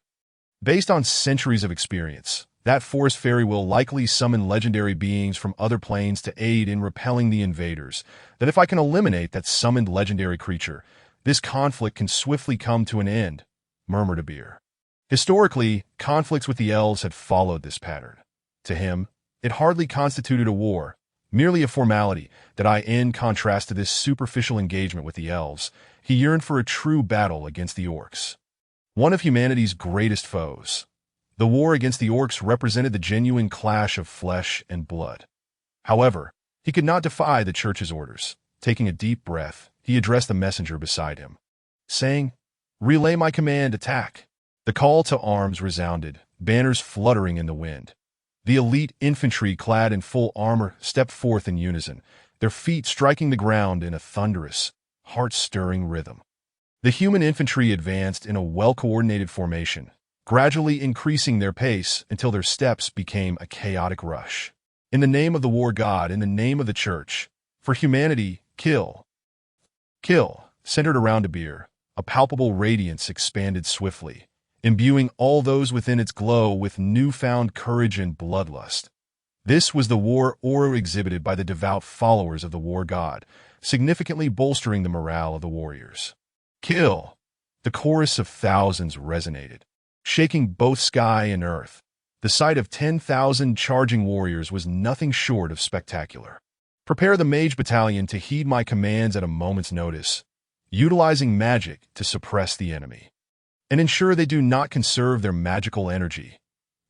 Based on centuries of experience, that forest fairy will likely summon legendary beings from other planes to aid in repelling the invaders. That if I can eliminate that summoned legendary creature, this conflict can swiftly come to an end, murmured Abir. Historically, conflicts with the elves had followed this pattern. To him, it hardly constituted a war, merely a formality. That in contrast to this superficial engagement with the elves, he yearned for a true battle against the orcs, one of humanity's greatest foes. The war against the orcs represented the genuine clash of flesh and blood. However, he could not defy the church's orders. Taking a deep breath, he addressed the messenger beside him, saying, "Relay my command, attack." The call to arms resounded, banners fluttering in the wind. The elite infantry clad in full armor stepped forth in unison, their feet striking the ground in a thunderous, heart-stirring rhythm. The human infantry advanced in a well-coordinated formation, gradually increasing their pace until their steps became a chaotic rush. In the name of the war god, in the name of the church, for humanity, kill. Kill, centered around Abir, a palpable radiance expanded swiftly, imbuing all those within its glow with newfound courage and bloodlust. This was the war aura exhibited by the devout followers of the war god, significantly bolstering the morale of the warriors. Kill! The chorus of thousands resonated, shaking both sky and earth. The sight of 10,000 charging warriors was nothing short of spectacular. Prepare the mage battalion to heed my commands at a moment's notice, utilizing magic to suppress the enemy, and ensure they do not conserve their magical energy,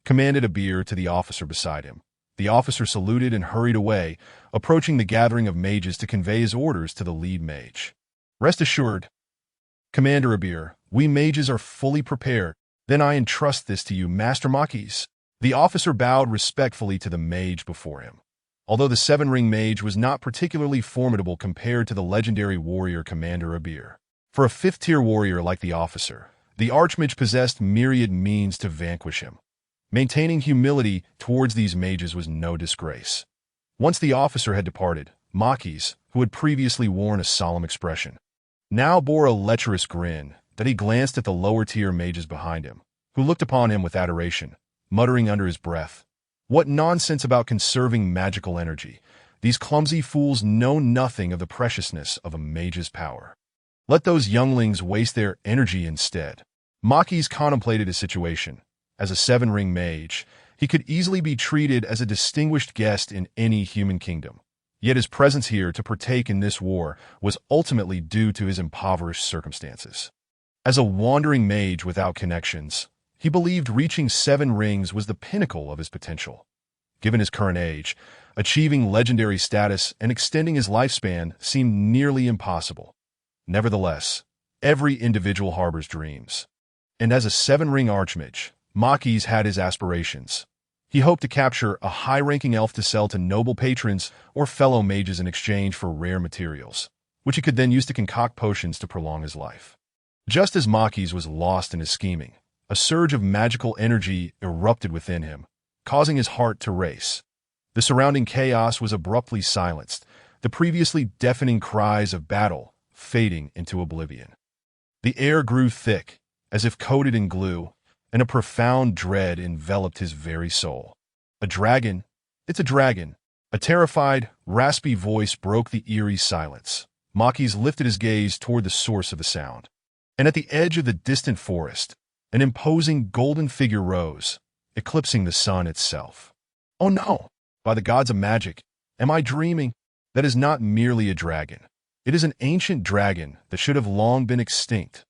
commanded Abir to the officer beside him. The officer saluted and hurried away, approaching the gathering of mages to convey his orders to the lead mage. Rest assured, Commander Abir, we mages are fully prepared. Then I entrust this to you, Master Makis. The officer bowed respectfully to the mage before him. Although the seven-ring mage was not particularly formidable compared to the legendary warrior Commander Abir. For a fifth-tier warrior like the officer, the archmage possessed myriad means to vanquish him. Maintaining humility towards these mages was no disgrace. Once the officer had departed, Makis, who had previously worn a solemn expression, now bore a lecherous grin. That he glanced at the lower-tier mages behind him, who looked upon him with adoration, muttering under his breath, "What nonsense about conserving magical energy! These clumsy fools know nothing of the preciousness of a mage's power. Let those younglings waste their energy instead." Makis contemplated his situation. As a seven-ring mage, he could easily be treated as a distinguished guest in any human kingdom. Yet his presence here to partake in this war was ultimately due to his impoverished circumstances. As a wandering mage without connections, he believed reaching 7 rings was the pinnacle of his potential. Given his current age, achieving legendary status and extending his lifespan seemed nearly impossible. Nevertheless, every individual harbors dreams. And as a 7-ring archmage, Makis had his aspirations. He hoped to capture a high-ranking elf to sell to noble patrons or fellow mages in exchange for rare materials, which he could then use to concoct potions to prolong his life. Just as Makis was lost in his scheming, a surge of magical energy erupted within him, causing his heart to race. The surrounding chaos was abruptly silenced, the previously deafening cries of battle fading into oblivion. The air grew thick, as if coated in glue, and a profound dread enveloped his very soul. A dragon? It's a dragon. A terrified, raspy voice broke the eerie silence. Makis lifted his gaze toward the source of the sound. And at the edge of the distant forest, an imposing golden figure rose, eclipsing the sun itself. Oh no! By the gods of magic, am I dreaming? That is not merely a dragon. It is an ancient dragon that should have long been extinct.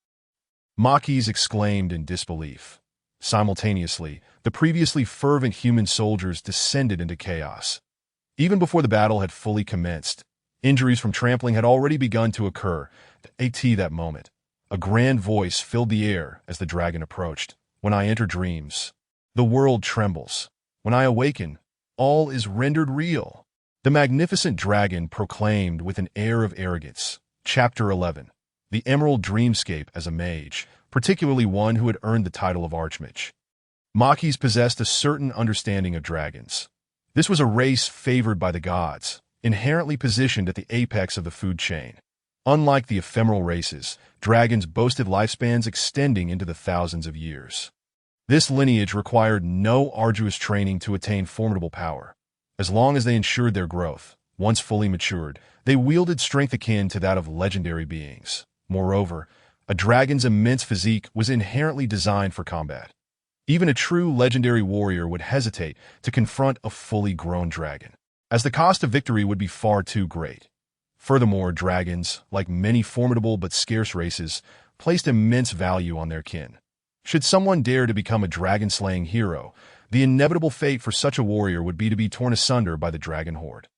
Makis exclaimed in disbelief. Simultaneously, the previously fervent human soldiers descended into chaos. Even before the battle had fully commenced, injuries from trampling had already begun to occur. At that moment, a grand voice filled the air as the dragon approached. When I enter dreams, the world trembles. When I awaken, all is rendered real. The magnificent dragon proclaimed with an air of arrogance. Chapter 11. The Emerald Dreamscape as a mage, particularly one who had earned the title of Archmage. Makis possessed a certain understanding of dragons. This was a race favored by the gods, inherently positioned at the apex of the food chain. Unlike the ephemeral races, dragons boasted lifespans extending into the thousands of years. This lineage required no arduous training to attain formidable power. As long as they ensured their growth, once fully matured, they wielded strength akin to that of legendary beings. Moreover, a dragon's immense physique was inherently designed for combat. Even a true legendary warrior would hesitate to confront a fully grown dragon, as the cost of victory would be far too great. Furthermore, dragons, like many formidable but scarce races, placed immense value on their kin. Should someone dare to become a dragon-slaying hero, the inevitable fate for such a warrior would be to be torn asunder by the dragon horde.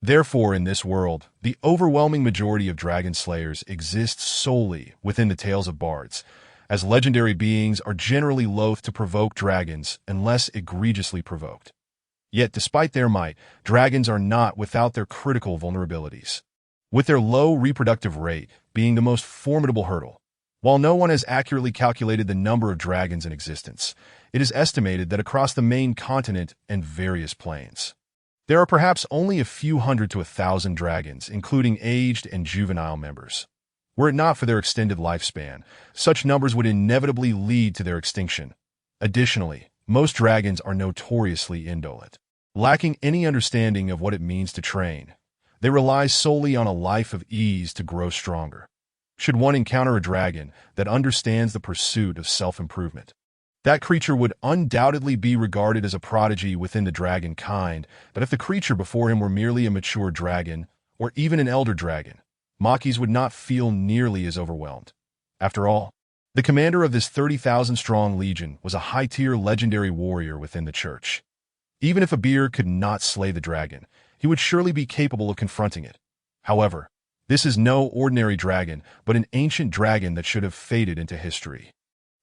Therefore, in this world, the overwhelming majority of dragon slayers exist solely within the tales of bards, as legendary beings are generally loath to provoke dragons unless egregiously provoked. Yet, despite their might, dragons are not without their critical vulnerabilities. With their low reproductive rate being the most formidable hurdle, while no one has accurately calculated the number of dragons in existence, it is estimated that across the main continent and various planes, there are perhaps only a few hundred to 1,000 dragons, including aged and juvenile members. Were it not for their extended lifespan, such numbers would inevitably lead to their extinction. Additionally, most dragons are notoriously indolent. Lacking any understanding of what it means to train, they rely solely on a life of ease to grow stronger. Should one encounter a dragon that understands the pursuit of self-improvement, that creature would undoubtedly be regarded as a prodigy within the dragon kind, but if the creature before him were merely a mature dragon, or even an elder dragon, Makis would not feel nearly as overwhelmed. After all, the commander of this 30,000-strong legion was a high-tier legendary warrior within the church. Even if a bear could not slay the dragon, he would surely be capable of confronting it. However, this is no ordinary dragon, but an ancient dragon that should have faded into history.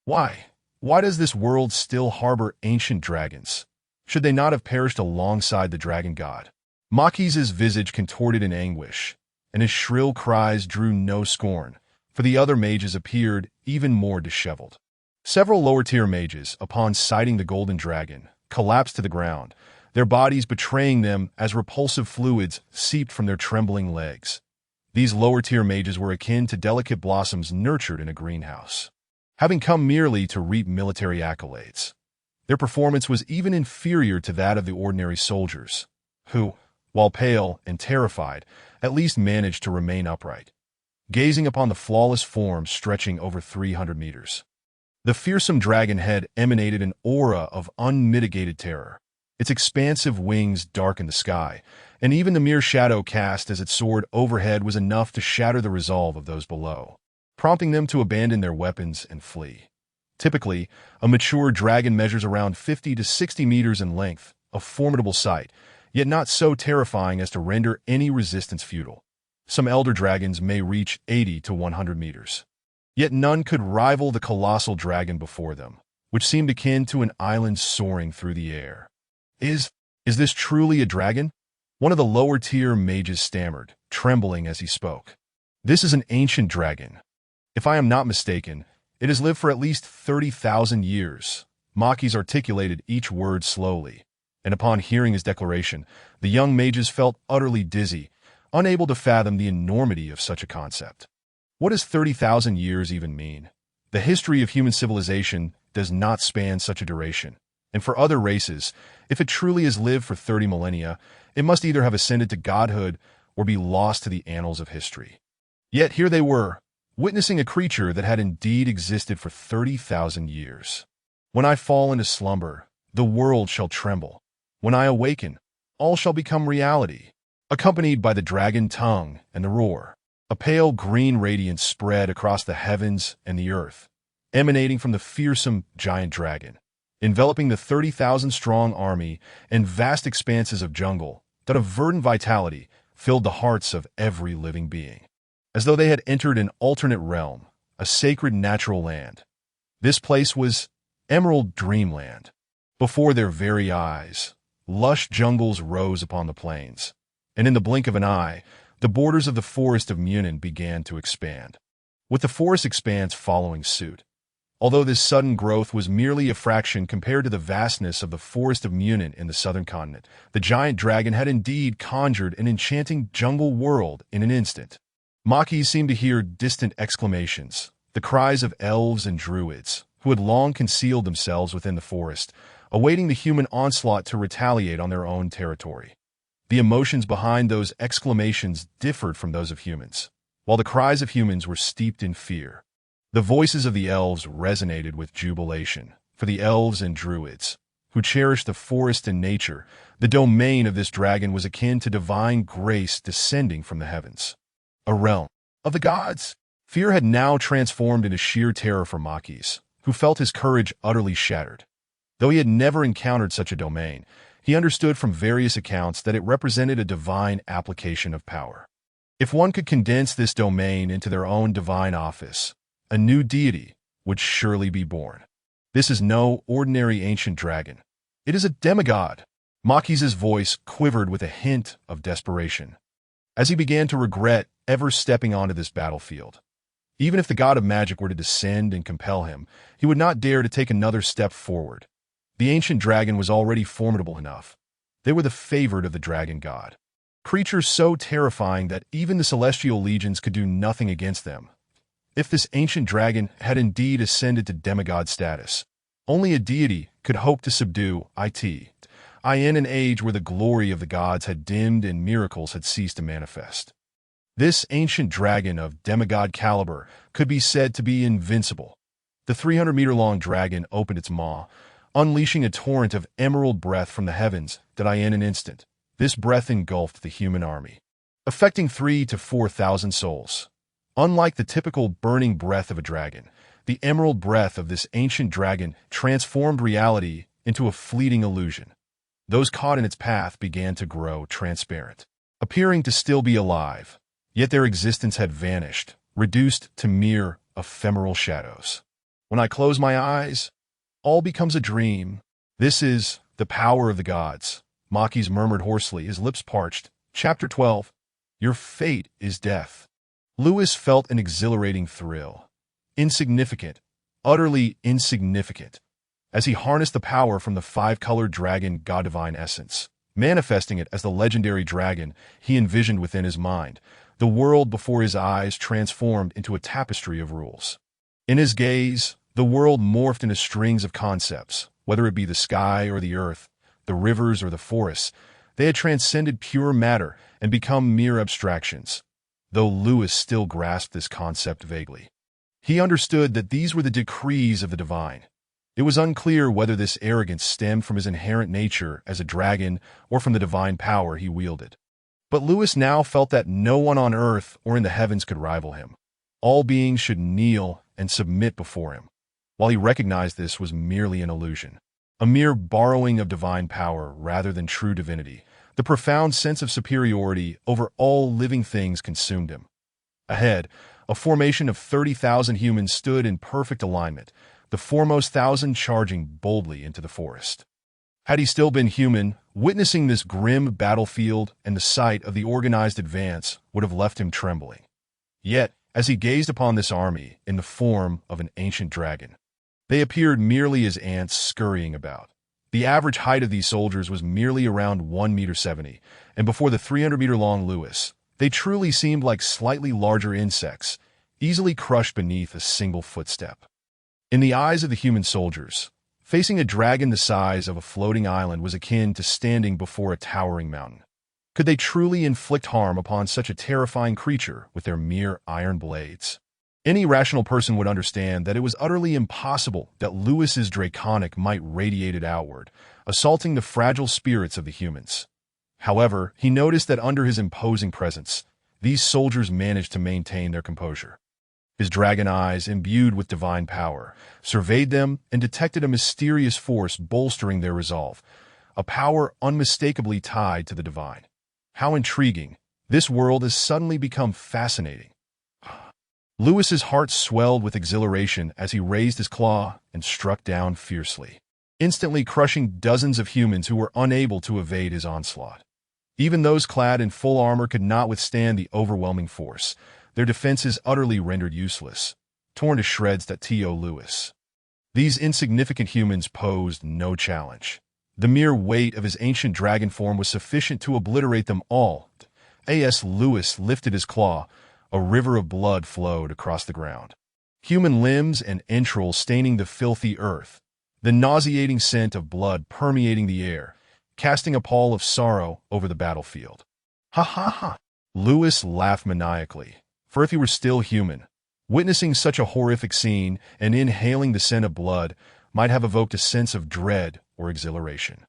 Why? Why does this world still harbor ancient dragons? Should they not have perished alongside the dragon god? Makis' visage contorted in anguish, and his shrill cries drew no scorn, for the other mages appeared even more disheveled. Several lower-tier mages, upon sighting the golden dragon, collapsed to the ground, their bodies betraying them as repulsive fluids seeped from their trembling legs. These lower-tier mages were akin to delicate blossoms nurtured in a greenhouse, having come merely to reap military accolades. Their performance was even inferior to that of the ordinary soldiers, who, while pale and terrified, at least managed to remain upright, gazing upon the flawless form stretching over 300 meters. The fearsome dragon head emanated an aura of unmitigated terror. Its expansive wings darkened the sky, and even the mere shadow cast as it soared overhead was enough to shatter the resolve of those below, prompting them to abandon their weapons and flee. Typically, a mature dragon measures around 50 to 60 meters in length, a formidable sight, yet not so terrifying as to render any resistance futile. Some elder dragons may reach 80 to 100 meters. Yet none could rival the colossal dragon before them, which seemed akin to an island soaring through the air. Is this truly a dragon? One of the lower-tier mages stammered, trembling as he spoke. This is an ancient dragon. If I am not mistaken, it has lived for at least 30,000 years. Makis articulated each word slowly, and upon hearing his declaration, the young mages felt utterly dizzy, unable to fathom the enormity of such a concept. What does 30,000 years even mean? The history of human civilization does not span such a duration, and for other races, if it truly has lived for 30 millennia, it must either have ascended to godhood or be lost to the annals of history. Yet here they were, witnessing a creature that had indeed existed for 30,000 years. When I fall into slumber, the world shall tremble. When I awaken, all shall become reality. Accompanied by the dragon tongue and the roar, a pale green radiance spread across the heavens and the earth, emanating from the fearsome giant dragon, enveloping the 30,000-strong army and vast expanses of jungle that a verdant vitality filled the hearts of every living being. As though they had entered an alternate realm, a sacred natural land. This place was Emerald Dreamland. Before their very eyes, lush jungles rose upon the plains, and in the blink of an eye, the borders of the forest of Munin began to expand, with the forest expanse following suit. Although this sudden growth was merely a fraction compared to the vastness of the forest of Munin in the southern continent, the giant dragon had indeed conjured an enchanting jungle world in an instant. Makis seemed to hear distant exclamations, the cries of elves and druids, who had long concealed themselves within the forest, awaiting the human onslaught to retaliate on their own territory. The emotions behind those exclamations differed from those of humans, while the cries of humans were steeped in fear. The voices of the elves resonated with jubilation, for the elves and druids, who cherished the forest and nature, the domain of this dragon was akin to divine grace descending from the heavens. A realm of the gods. Fear had now transformed into sheer terror for Makis, who felt his courage utterly shattered. Though he had never encountered such a domain, he understood from various accounts that it represented a divine application of power. If one could condense this domain into their own divine office, a new deity would surely be born. This is no ordinary ancient dragon. It is a demigod. Makis' voice quivered with a hint of desperation, as he began to regret ever stepping onto this battlefield. Even if the god of magic were to descend and compel him, he would not dare to take another step forward. The ancient dragon was already formidable enough. They were the favored of the dragon god. Creatures so terrifying that even the celestial legions could do nothing against them. If this ancient dragon had indeed ascended to demigod status, only a deity could hope to subdue it. In an age where the glory of the gods had dimmed and miracles had ceased to manifest. This ancient dragon of demigod caliber could be said to be invincible. The 300-meter-long dragon opened its maw, unleashing a torrent of emerald breath from the heavens that in an instant. This breath engulfed the human army, affecting 3,000 to 4,000 souls. Unlike the typical burning breath of a dragon, the emerald breath of this ancient dragon transformed reality into a fleeting illusion. Those caught in its path began to grow transparent, appearing to still be alive, yet their existence had vanished, reduced to mere ephemeral shadows. When I close my eyes, all becomes a dream. This is the power of the gods, Makis murmured hoarsely, his lips parched. Chapter 12. Your fate is death. Lewis felt an exhilarating thrill. Insignificant, utterly insignificant, as he harnessed the power from the five-colored dragon god-divine essence, manifesting it as the legendary dragon he envisioned within his mind. The world before his eyes transformed into a tapestry of rules. In his gaze, the world morphed into strings of concepts, whether it be the sky or the earth, the rivers or the forests. They had transcended pure matter and become mere abstractions, though Lewis still grasped this concept vaguely. He understood that these were the decrees of the divine. It was unclear whether this arrogance stemmed from his inherent nature as a dragon or from the divine power he wielded. But Lewis now felt that no one on earth or in the heavens could rival him. All beings should kneel and submit before him. While he recognized this was merely an illusion, a mere borrowing of divine power rather than true divinity, the profound sense of superiority over all living things consumed him. Ahead, a formation of 30,000 humans stood in perfect alignment, the foremost 1,000 charging boldly into the forest. Had he still been human, witnessing this grim battlefield and the sight of the organized advance would have left him trembling. Yet, as he gazed upon this army in the form of an ancient dragon, they appeared merely as ants scurrying about. The average height of these soldiers was merely around 1.70 meters, and before the 300-meter-long Lewis, they truly seemed like slightly larger insects, easily crushed beneath a single footstep. In the eyes of the human soldiers, facing a dragon the size of a floating island was akin to standing before a towering mountain. Could they truly inflict harm upon such a terrifying creature with their mere iron blades? Any rational person would understand that it was utterly impossible that Lewis's draconic might radiated outward, assaulting the fragile spirits of the humans. However, he noticed that under his imposing presence, these soldiers managed to maintain their composure. His dragon eyes, imbued with divine power, surveyed them and detected a mysterious force bolstering their resolve, a power unmistakably tied to the divine. How intriguing! This world has suddenly become fascinating. Lewis's heart swelled with exhilaration as he raised his claw and struck down fiercely, instantly crushing dozens of humans who were unable to evade his onslaught. Even those clad in full armor could not withstand the overwhelming force, their defenses utterly rendered useless, torn to shreds that T.O. Lewis. These insignificant humans posed no challenge. The mere weight of his ancient dragon form was sufficient to obliterate them all. A.S. Lewis lifted his claw. A river of blood flowed across the ground, human limbs and entrails staining the filthy earth, the nauseating scent of blood permeating the air, casting a pall of sorrow over the battlefield. Ha ha ha! Lewis laughed maniacally, for if he were still human, witnessing such a horrific scene and inhaling the scent of blood might have evoked a sense of dread or exhilaration.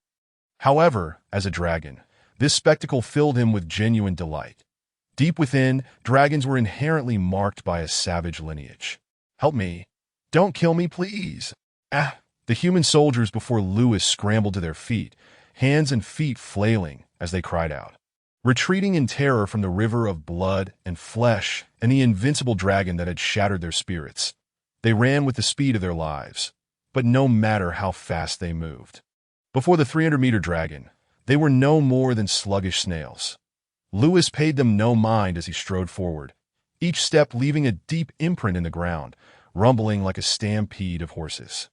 However, as a dragon, this spectacle filled him with genuine delight. Deep within, dragons were inherently marked by a savage lineage. Help me. Don't kill me, please. Ah! The human soldiers before Lewis scrambled to their feet, hands and feet flailing as they cried out. Retreating in terror from the river of blood and flesh and the invincible dragon that had shattered their spirits, they ran with the speed of their lives, but no matter how fast they moved. Before the 300-meter dragon, they were no more than sluggish snails. Lewis paid them no mind as he strode forward, each step leaving a deep imprint in the ground, rumbling like a stampede of horses.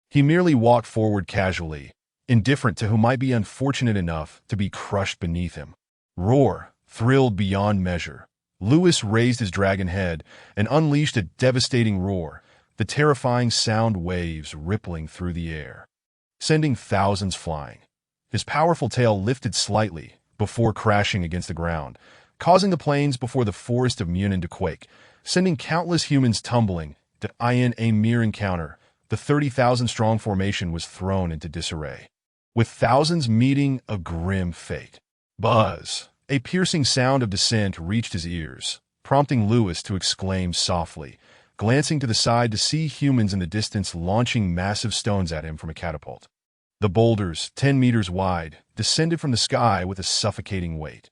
He merely walked forward casually, indifferent to who might be unfortunate enough to be crushed beneath him. Roar, thrilled beyond measure, Lewis raised his dragon head and unleashed a devastating roar, the terrifying sound waves rippling through the air, sending thousands flying. His powerful tail lifted slightly before crashing against the ground, causing the plains before the forest of Munin to quake, sending countless humans tumbling. In a mere encounter, the 30,000-strong formation was thrown into disarray, with thousands meeting a grim fate. Buzz! A piercing sound of dissent reached his ears, prompting Lewis to exclaim softly, glancing to the side to see humans in the distance launching massive stones at him from a catapult. The boulders, 10 meters wide, descended from the sky with a suffocating weight.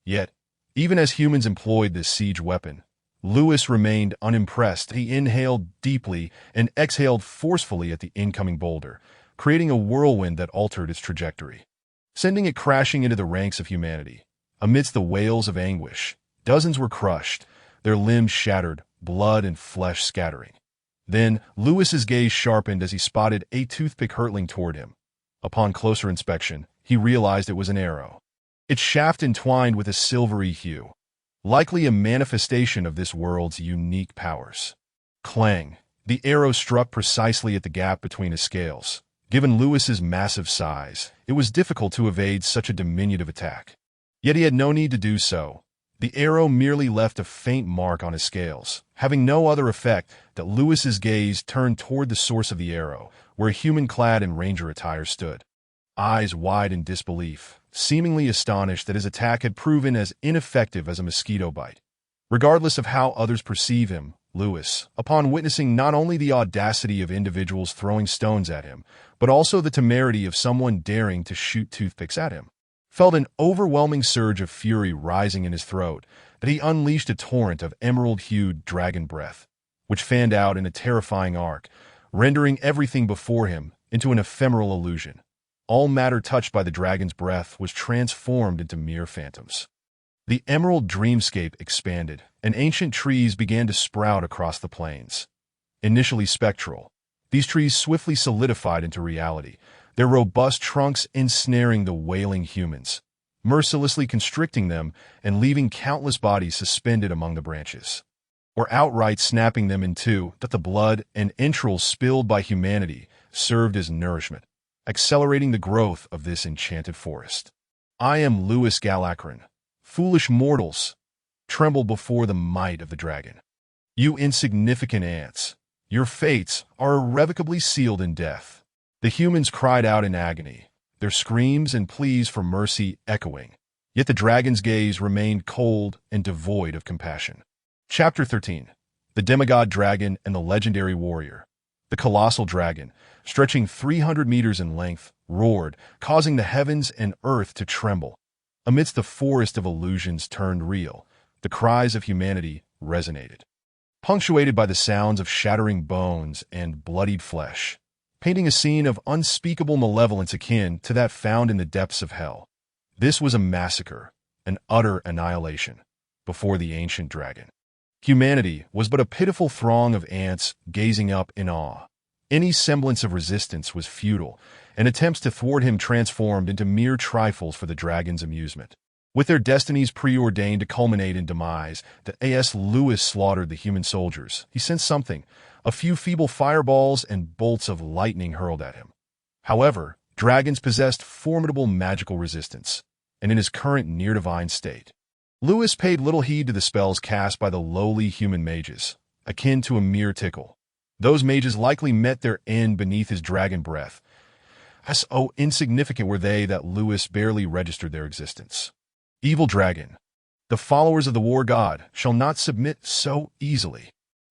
Yet, even as humans employed this siege weapon, Lewis remained unimpressed. He inhaled deeply and exhaled forcefully at the incoming boulder, creating a whirlwind that altered its trajectory, sending it crashing into the ranks of humanity. Amidst the wails of anguish, dozens were crushed, their limbs shattered, blood and flesh scattering. Then, Lewis's gaze sharpened as he spotted a toothpick hurtling toward him. Upon closer inspection, he realized it was an arrow, its shaft entwined with a silvery hue, likely a manifestation of this world's unique powers. Clang! The arrow struck precisely at the gap between his scales. Given Lewis's massive size, it was difficult to evade such a diminutive attack. Yet he had no need to do so. The arrow merely left a faint mark on his scales, having no other effect that Lewis's gaze turned toward the source of the arrow, where a human clad in ranger attire stood, eyes wide in disbelief, seemingly astonished that his attack had proven as ineffective as a mosquito bite. Regardless of how others perceive him, Lewis, upon witnessing not only the audacity of individuals throwing stones at him, but also the temerity of someone daring to shoot toothpicks at him, felt an overwhelming surge of fury rising in his throat that he unleashed a torrent of emerald-hued dragon breath, which fanned out in a terrifying arc, rendering everything before him into an ephemeral illusion. all matter touched by the dragon's breath was transformed into mere phantoms. The emerald dreamscape expanded, and ancient trees began to sprout across the plains. Initially spectral, these trees swiftly solidified into reality, their robust trunks ensnaring the wailing humans, mercilessly constricting them and leaving countless bodies suspended among the branches, or outright snapping them in two that the blood and entrails spilled by humanity served as nourishment, accelerating the growth of this enchanted forest. I am Louis Galacrin. Foolish mortals, tremble before the might of the dragon. You insignificant ants, your fates are irrevocably sealed in death. The humans cried out in agony, their screams and pleas for mercy echoing, yet the dragon's gaze remained cold and devoid of compassion. Chapter 13. The demigod dragon and the legendary warrior. The colossal dragon, stretching 300 meters in length, roared, causing the heavens and earth to tremble. Amidst the forest of illusions turned real, the cries of humanity resonated, punctuated by the sounds of shattering bones and bloodied flesh, painting a scene of unspeakable malevolence akin to that found in the depths of hell. This was a massacre, an utter annihilation, before the ancient dragon. Humanity was but a pitiful throng of ants gazing up in awe. Any semblance of resistance was futile, and attempts to thwart him transformed into mere trifles for the dragon's amusement. With their destinies preordained to culminate in demise, the A.S. Lewis slaughtered the human soldiers. He sensed something, a few feeble fireballs and bolts of lightning hurled at him. However, dragons possessed formidable magical resistance, and in his current near-divine state, Lewis paid little heed to the spells cast by the lowly human mages, akin to a mere tickle. Those mages likely met their end beneath his dragon breath. So insignificant were they that Lewis barely registered their existence. Evil dragon, the followers of the war god shall not submit so easily.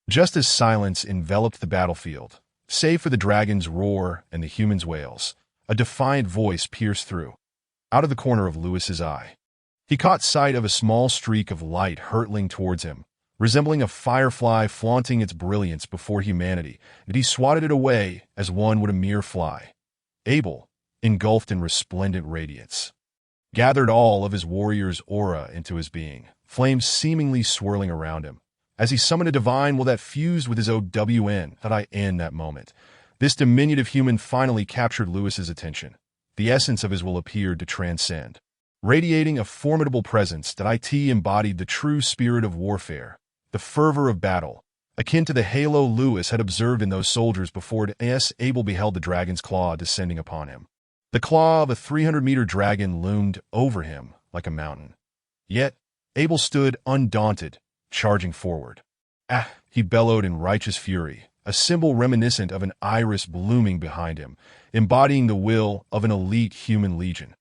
Just as silence enveloped the battlefield, save for the dragon's roar and the human's wails, a defiant voice pierced through. Out of the corner of Lewis's eye, he caught sight of a small streak of light hurtling towards him, resembling a firefly flaunting its brilliance before humanity, and he swatted it away as one would a mere fly. Abel, engulfed in resplendent radiance, gathered all of his warrior's aura into his being, flames seemingly swirling around him. As he summoned a divine will that fused with his OWN that moment, this diminutive human finally captured Lewis's attention. The essence of his will appeared to transcend, radiating a formidable presence that embodied the true spirit of warfare, the fervor of battle, akin to the halo Lewis had observed in those soldiers before Abel beheld the dragon's claw descending upon him. The claw of a 300-meter dragon loomed over him like a mountain. Yet, Abel stood undaunted, charging forward. He bellowed in righteous fury, a symbol reminiscent of an iris blooming behind him, embodying the will of an elite human legion.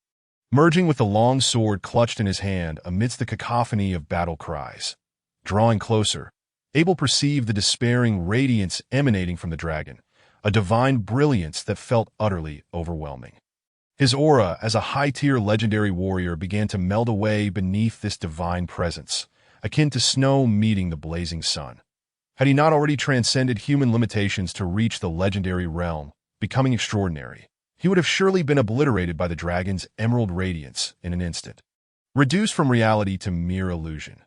Merging with the long sword clutched in his hand amidst the cacophony of battle cries. Drawing closer, Abel perceived the despairing radiance emanating from the dragon, a divine brilliance that felt utterly overwhelming. His aura as a high-tier legendary warrior began to meld away beneath this divine presence, akin to snow meeting the blazing sun. Had he not already transcended human limitations to reach the legendary realm, becoming extraordinary, he would have surely been obliterated by the dragon's emerald radiance in an instant, reduced from reality to mere illusion.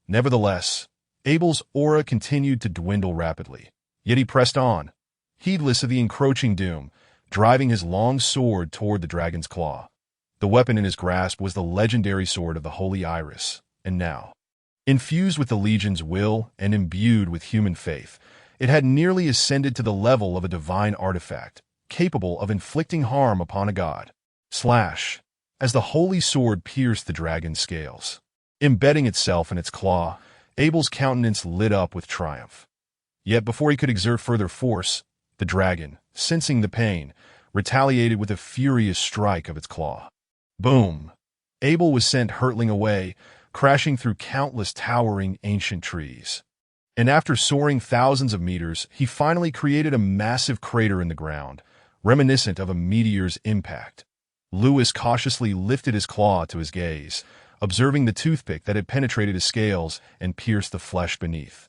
Nevertheless, Abel's aura continued to dwindle rapidly, yet he pressed on, heedless of the encroaching doom, driving his long sword toward the dragon's claw. The weapon in his grasp was the legendary sword of the Holy Iris, and now, infused with the Legion's will and imbued with human faith, it had nearly ascended to the level of a divine artifact, capable of inflicting harm upon a god. Slash! As the holy sword pierced the dragon's scales, embedding itself in its claw, Abel's countenance lit up with triumph. Yet before he could exert further force, the dragon, sensing the pain, retaliated with a furious strike of its claw. Boom! Abel was sent hurtling away, crashing through countless towering ancient trees. And after soaring thousands of meters, he finally created a massive crater in the ground, reminiscent of a meteor's impact. Lewis cautiously lifted his claw to his gaze, observing the toothpick that had penetrated his scales and pierced the flesh beneath.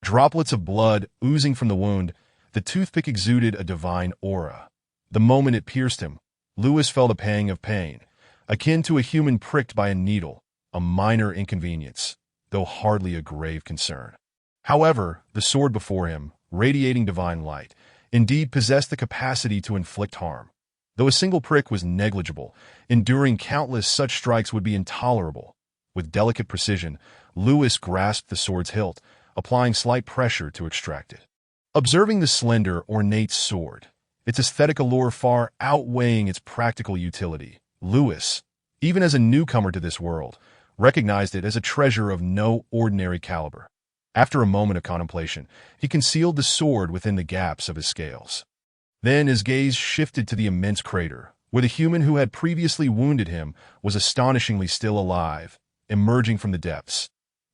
Droplets of blood oozing from the wound, the toothpick exuded a divine aura. The moment it pierced him, Lewis felt a pang of pain, akin to a human pricked by a needle, a minor inconvenience, though hardly a grave concern. However, the sword before him, radiating divine light, indeed possessed the capacity to inflict harm. Though a single prick was negligible, enduring countless such strikes would be intolerable. With delicate precision, Lewis grasped the sword's hilt, applying slight pressure to extract it. Observing the slender, ornate sword, its aesthetic allure far outweighing its practical utility, Lewis, even as a newcomer to this world, recognized it as a treasure of no ordinary caliber. After a moment of contemplation, he concealed the sword within the gaps of his scales. Then his gaze shifted to the immense crater, where the human who had previously wounded him was astonishingly still alive, emerging from the depths.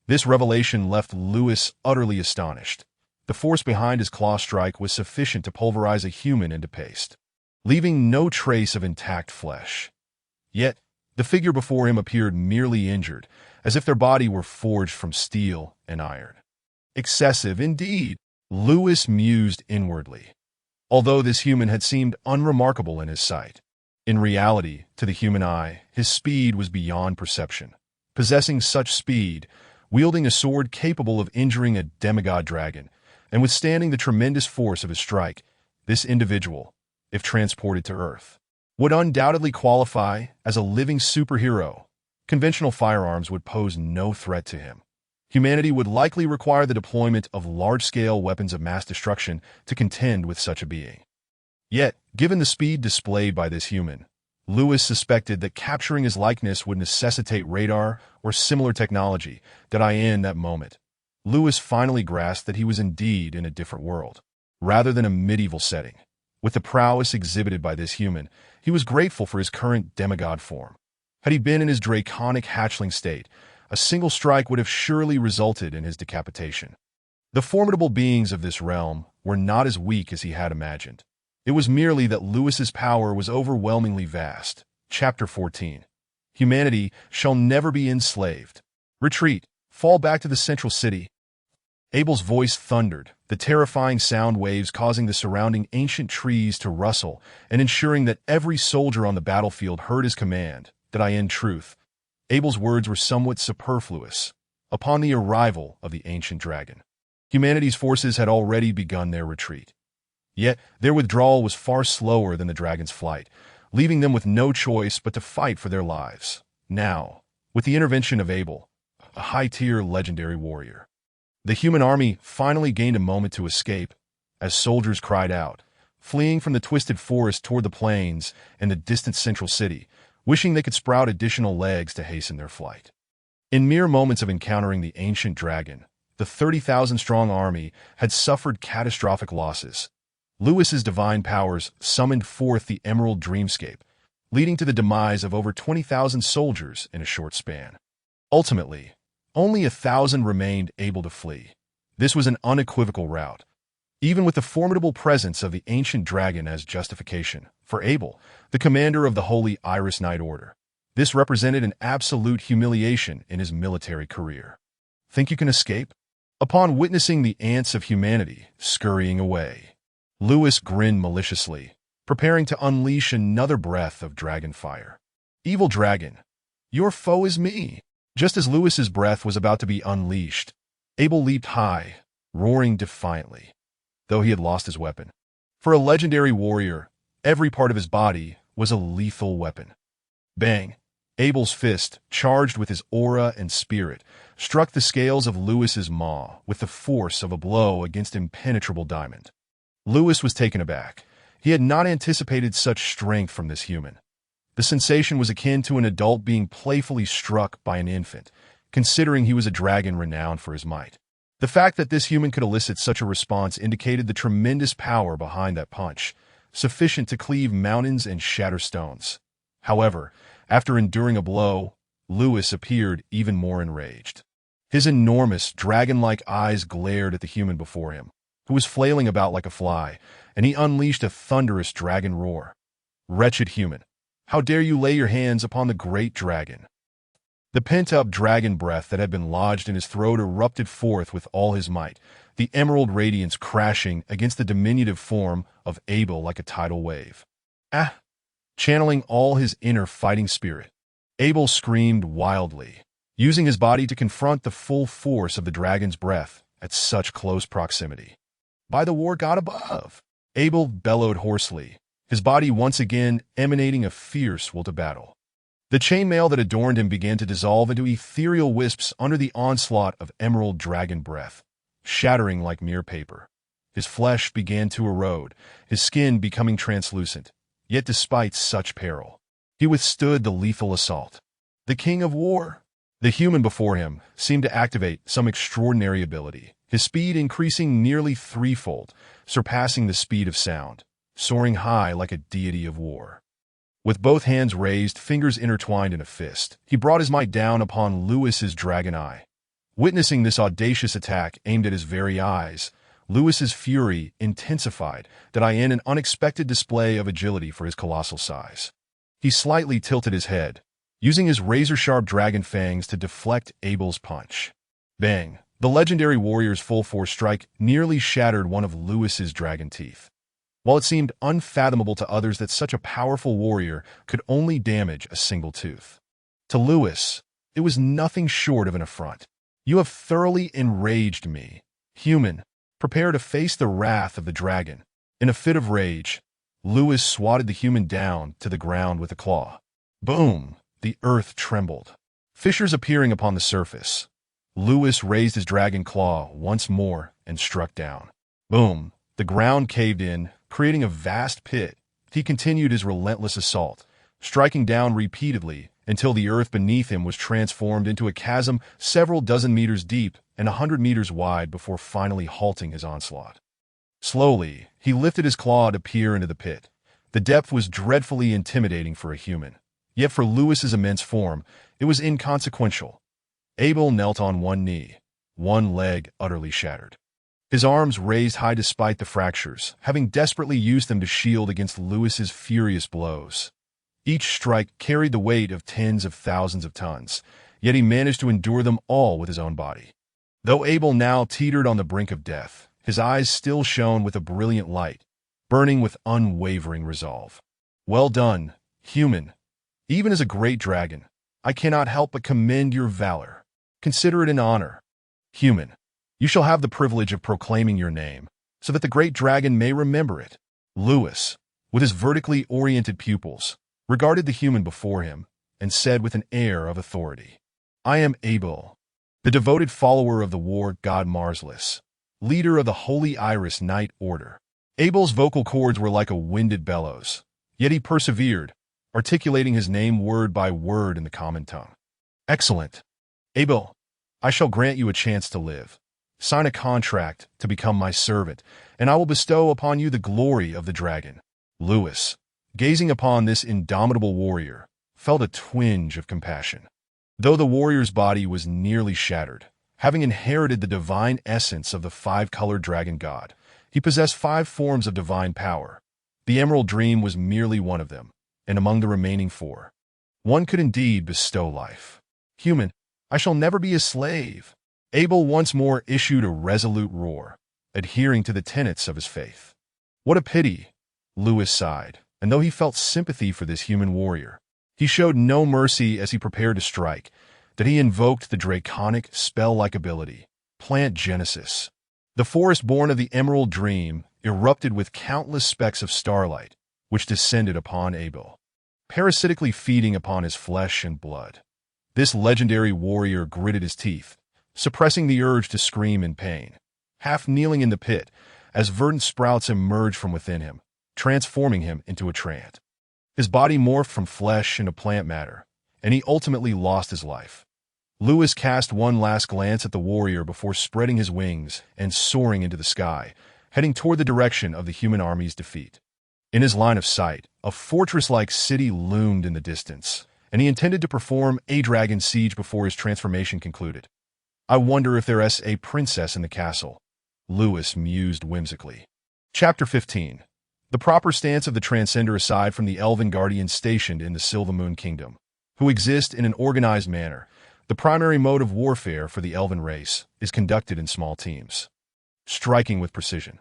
This revelation left Lewis utterly astonished. The force behind his claw strike was sufficient to pulverize a human into paste, leaving no trace of intact flesh. Yet, the figure before him appeared merely injured, as if their body were forged from steel and iron. Excessive indeed, Lewis mused inwardly. Although this human had seemed unremarkable in his sight, in reality, to the human eye, his speed was beyond perception. Possessing such speed, wielding a sword capable of injuring a demigod dragon, and withstanding the tremendous force of his strike, this individual, if transported to Earth, would undoubtedly qualify as a living superhero. Conventional firearms would pose no threat to him. Humanity would likely require the deployment of large-scale weapons of mass destruction to contend with such a being. Yet, given the speed displayed by this human, Lewis suspected that capturing his likeness would necessitate radar or similar technology. In that moment, Lewis finally grasped that he was indeed in a different world, rather than a medieval setting. With the prowess exhibited by this human, he was grateful for his current demigod form. Had he been in his draconic hatchling state, a single strike would have surely resulted in his decapitation. The formidable beings of this realm were not as weak as he had imagined. It was merely that Lewis's power was overwhelmingly vast. Chapter 14. Humanity shall never be enslaved. Retreat. Fall back to the central city. Abel's voice thundered, the terrifying sound waves causing the surrounding ancient trees to rustle and ensuring that every soldier on the battlefield heard his command. In truth, Abel's words were somewhat superfluous. Upon the arrival of the ancient dragon, humanity's forces had already begun their retreat. Yet, their withdrawal was far slower than the dragon's flight, leaving them with no choice but to fight for their lives. Now, with the intervention of Abel, a high-tier legendary warrior, the human army finally gained a moment to escape, as soldiers cried out, fleeing from the twisted forest toward the plains and the distant central city, wishing they could sprout additional legs to hasten their flight. In mere moments of encountering the ancient dragon, the 30,000-strong army had suffered catastrophic losses. Lewis's divine powers summoned forth the emerald dreamscape, leading to the demise of over 20,000 soldiers in a short span. Ultimately, only 1,000 remained able to flee. This was an unequivocal rout, even with the formidable presence of the ancient dragon as justification. For Abel, the commander of the Holy Iris Knight Order, this represented an absolute humiliation in his military career. Think you can escape? Upon witnessing the ants of humanity scurrying away, Lewis grinned maliciously, preparing to unleash another breath of dragon fire. Evil dragon, your foe is me. Just as Lewis's breath was about to be unleashed, Abel leaped high, roaring defiantly, though he had lost his weapon. For a legendary warrior, every part of his body was a lethal weapon. Bang! Abel's fist, charged with his aura and spirit, struck the scales of Lewis's maw with the force of a blow against impenetrable diamond. Lewis was taken aback. He had not anticipated such strength from this human. The sensation was akin to an adult being playfully struck by an infant, considering he was a dragon renowned for his might. The fact that this human could elicit such a response indicated the tremendous power behind that punch, sufficient to cleave mountains and shatter stones. However, after enduring a blow, Lewis appeared even more enraged. His enormous, dragon-like eyes glared at the human before him, who was flailing about like a fly, and he unleashed a thunderous dragon roar. Wretched human, how dare you lay your hands upon the great dragon? The pent-up dragon breath that had been lodged in his throat erupted forth with all his might, the emerald radiance crashing against the diminutive form of Abel like a tidal wave. Ah! Channeling all his inner fighting spirit, Abel screamed wildly, using his body to confront the full force of the dragon's breath at such close proximity. "By the war god above!" Abel bellowed hoarsely, his body once again emanating a fierce will to battle. The chainmail that adorned him began to dissolve into ethereal wisps under the onslaught of emerald dragon breath, shattering like mere paper. His flesh began to erode, his skin becoming translucent. Yet despite such peril, he withstood the lethal assault. The king of war, the human before him, seemed to activate some extraordinary ability, his speed increasing nearly threefold, surpassing the speed of sound, soaring high like a deity of war. With both hands raised, fingers intertwined in a fist, he brought his might down upon Lewis's dragon eye. Witnessing this audacious attack aimed at his very eyes, Lewis's fury intensified in an unexpected display of agility for his colossal size. He slightly tilted his head, using his razor-sharp dragon fangs to deflect Abel's punch. Bang! The legendary warrior's full-force strike nearly shattered one of Lewis's dragon teeth. While it seemed unfathomable to others that such a powerful warrior could only damage a single tooth, to Lewis, it was nothing short of an affront. "You have thoroughly enraged me, human. Prepare to face the wrath of the dragon." In a fit of rage, Lewis swatted the human down to the ground with a claw. Boom! The earth trembled, fissures appearing upon the surface. Lewis raised his dragon claw once more and struck down. Boom! The ground caved in, creating a vast pit. He continued his relentless assault, striking down repeatedly until the earth beneath him was transformed into a chasm several dozen meters deep and 100 meters wide before finally halting his onslaught. Slowly, he lifted his claw to peer into the pit. The depth was dreadfully intimidating for a human. Yet for Lewis's immense form, it was inconsequential. Abel knelt on one knee, one leg utterly shattered. His arms raised high despite the fractures, having desperately used them to shield against Lewis's furious blows. Each strike carried the weight of tens of thousands of tons, yet he managed to endure them all with his own body. Though Abel now teetered on the brink of death, his eyes still shone with a brilliant light, burning with unwavering resolve. "Well done, human. Even as a great dragon, I cannot help but commend your valor. Consider it an honor. Human, you shall have the privilege of proclaiming your name, so that the great dragon may remember it." Lewis, with his vertically oriented pupils, regarded the human before him and said with an air of authority, "I am Abel, the devoted follower of the war god Marsless, leader of the Holy Iris Knight Order." Abel's vocal cords were like a winded bellows, yet he persevered, articulating his name word by word in the common tongue. "Excellent. Abel, I shall grant you a chance to live. Sign a contract to become my servant, and I will bestow upon you the glory of the dragon." Lewis, gazing upon this indomitable warrior, felt a twinge of compassion. Though the warrior's body was nearly shattered, having inherited the divine essence of the five-colored dragon god, he possessed 5 forms of divine power. The Emerald Dream was merely one of them, and among the remaining 4, one could indeed bestow life. "Human, I shall never be a slave." Abel once more issued a resolute roar, adhering to the tenets of his faith. "What a pity," Lewis sighed, and though he felt sympathy for this human warrior, he showed no mercy as he prepared to strike, that he invoked the draconic, spell-like ability, Plant Genesis. The forest born of the Emerald Dream erupted with countless specks of starlight, which descended upon Abel, parasitically feeding upon his flesh and blood. This legendary warrior gritted his teeth, suppressing the urge to scream in pain, half kneeling in the pit as verdant sprouts emerged from within him, transforming him into a treant. His body morphed from flesh into plant matter, and he ultimately lost his life. Lewis cast one last glance at the warrior before spreading his wings and soaring into the sky, heading toward the direction of the human army's defeat. In his line of sight, a fortress-like city loomed in the distance, and he intended to perform a dragon siege before his transformation concluded. "I wonder if there's a princess in the castle," Lewis mused whimsically. Chapter 15. The proper stance of the Transcender aside from the elven guardians stationed in the Silvermoon Kingdom, who exist in an organized manner. The primary mode of warfare for the elven race is conducted in small teams, striking with precision,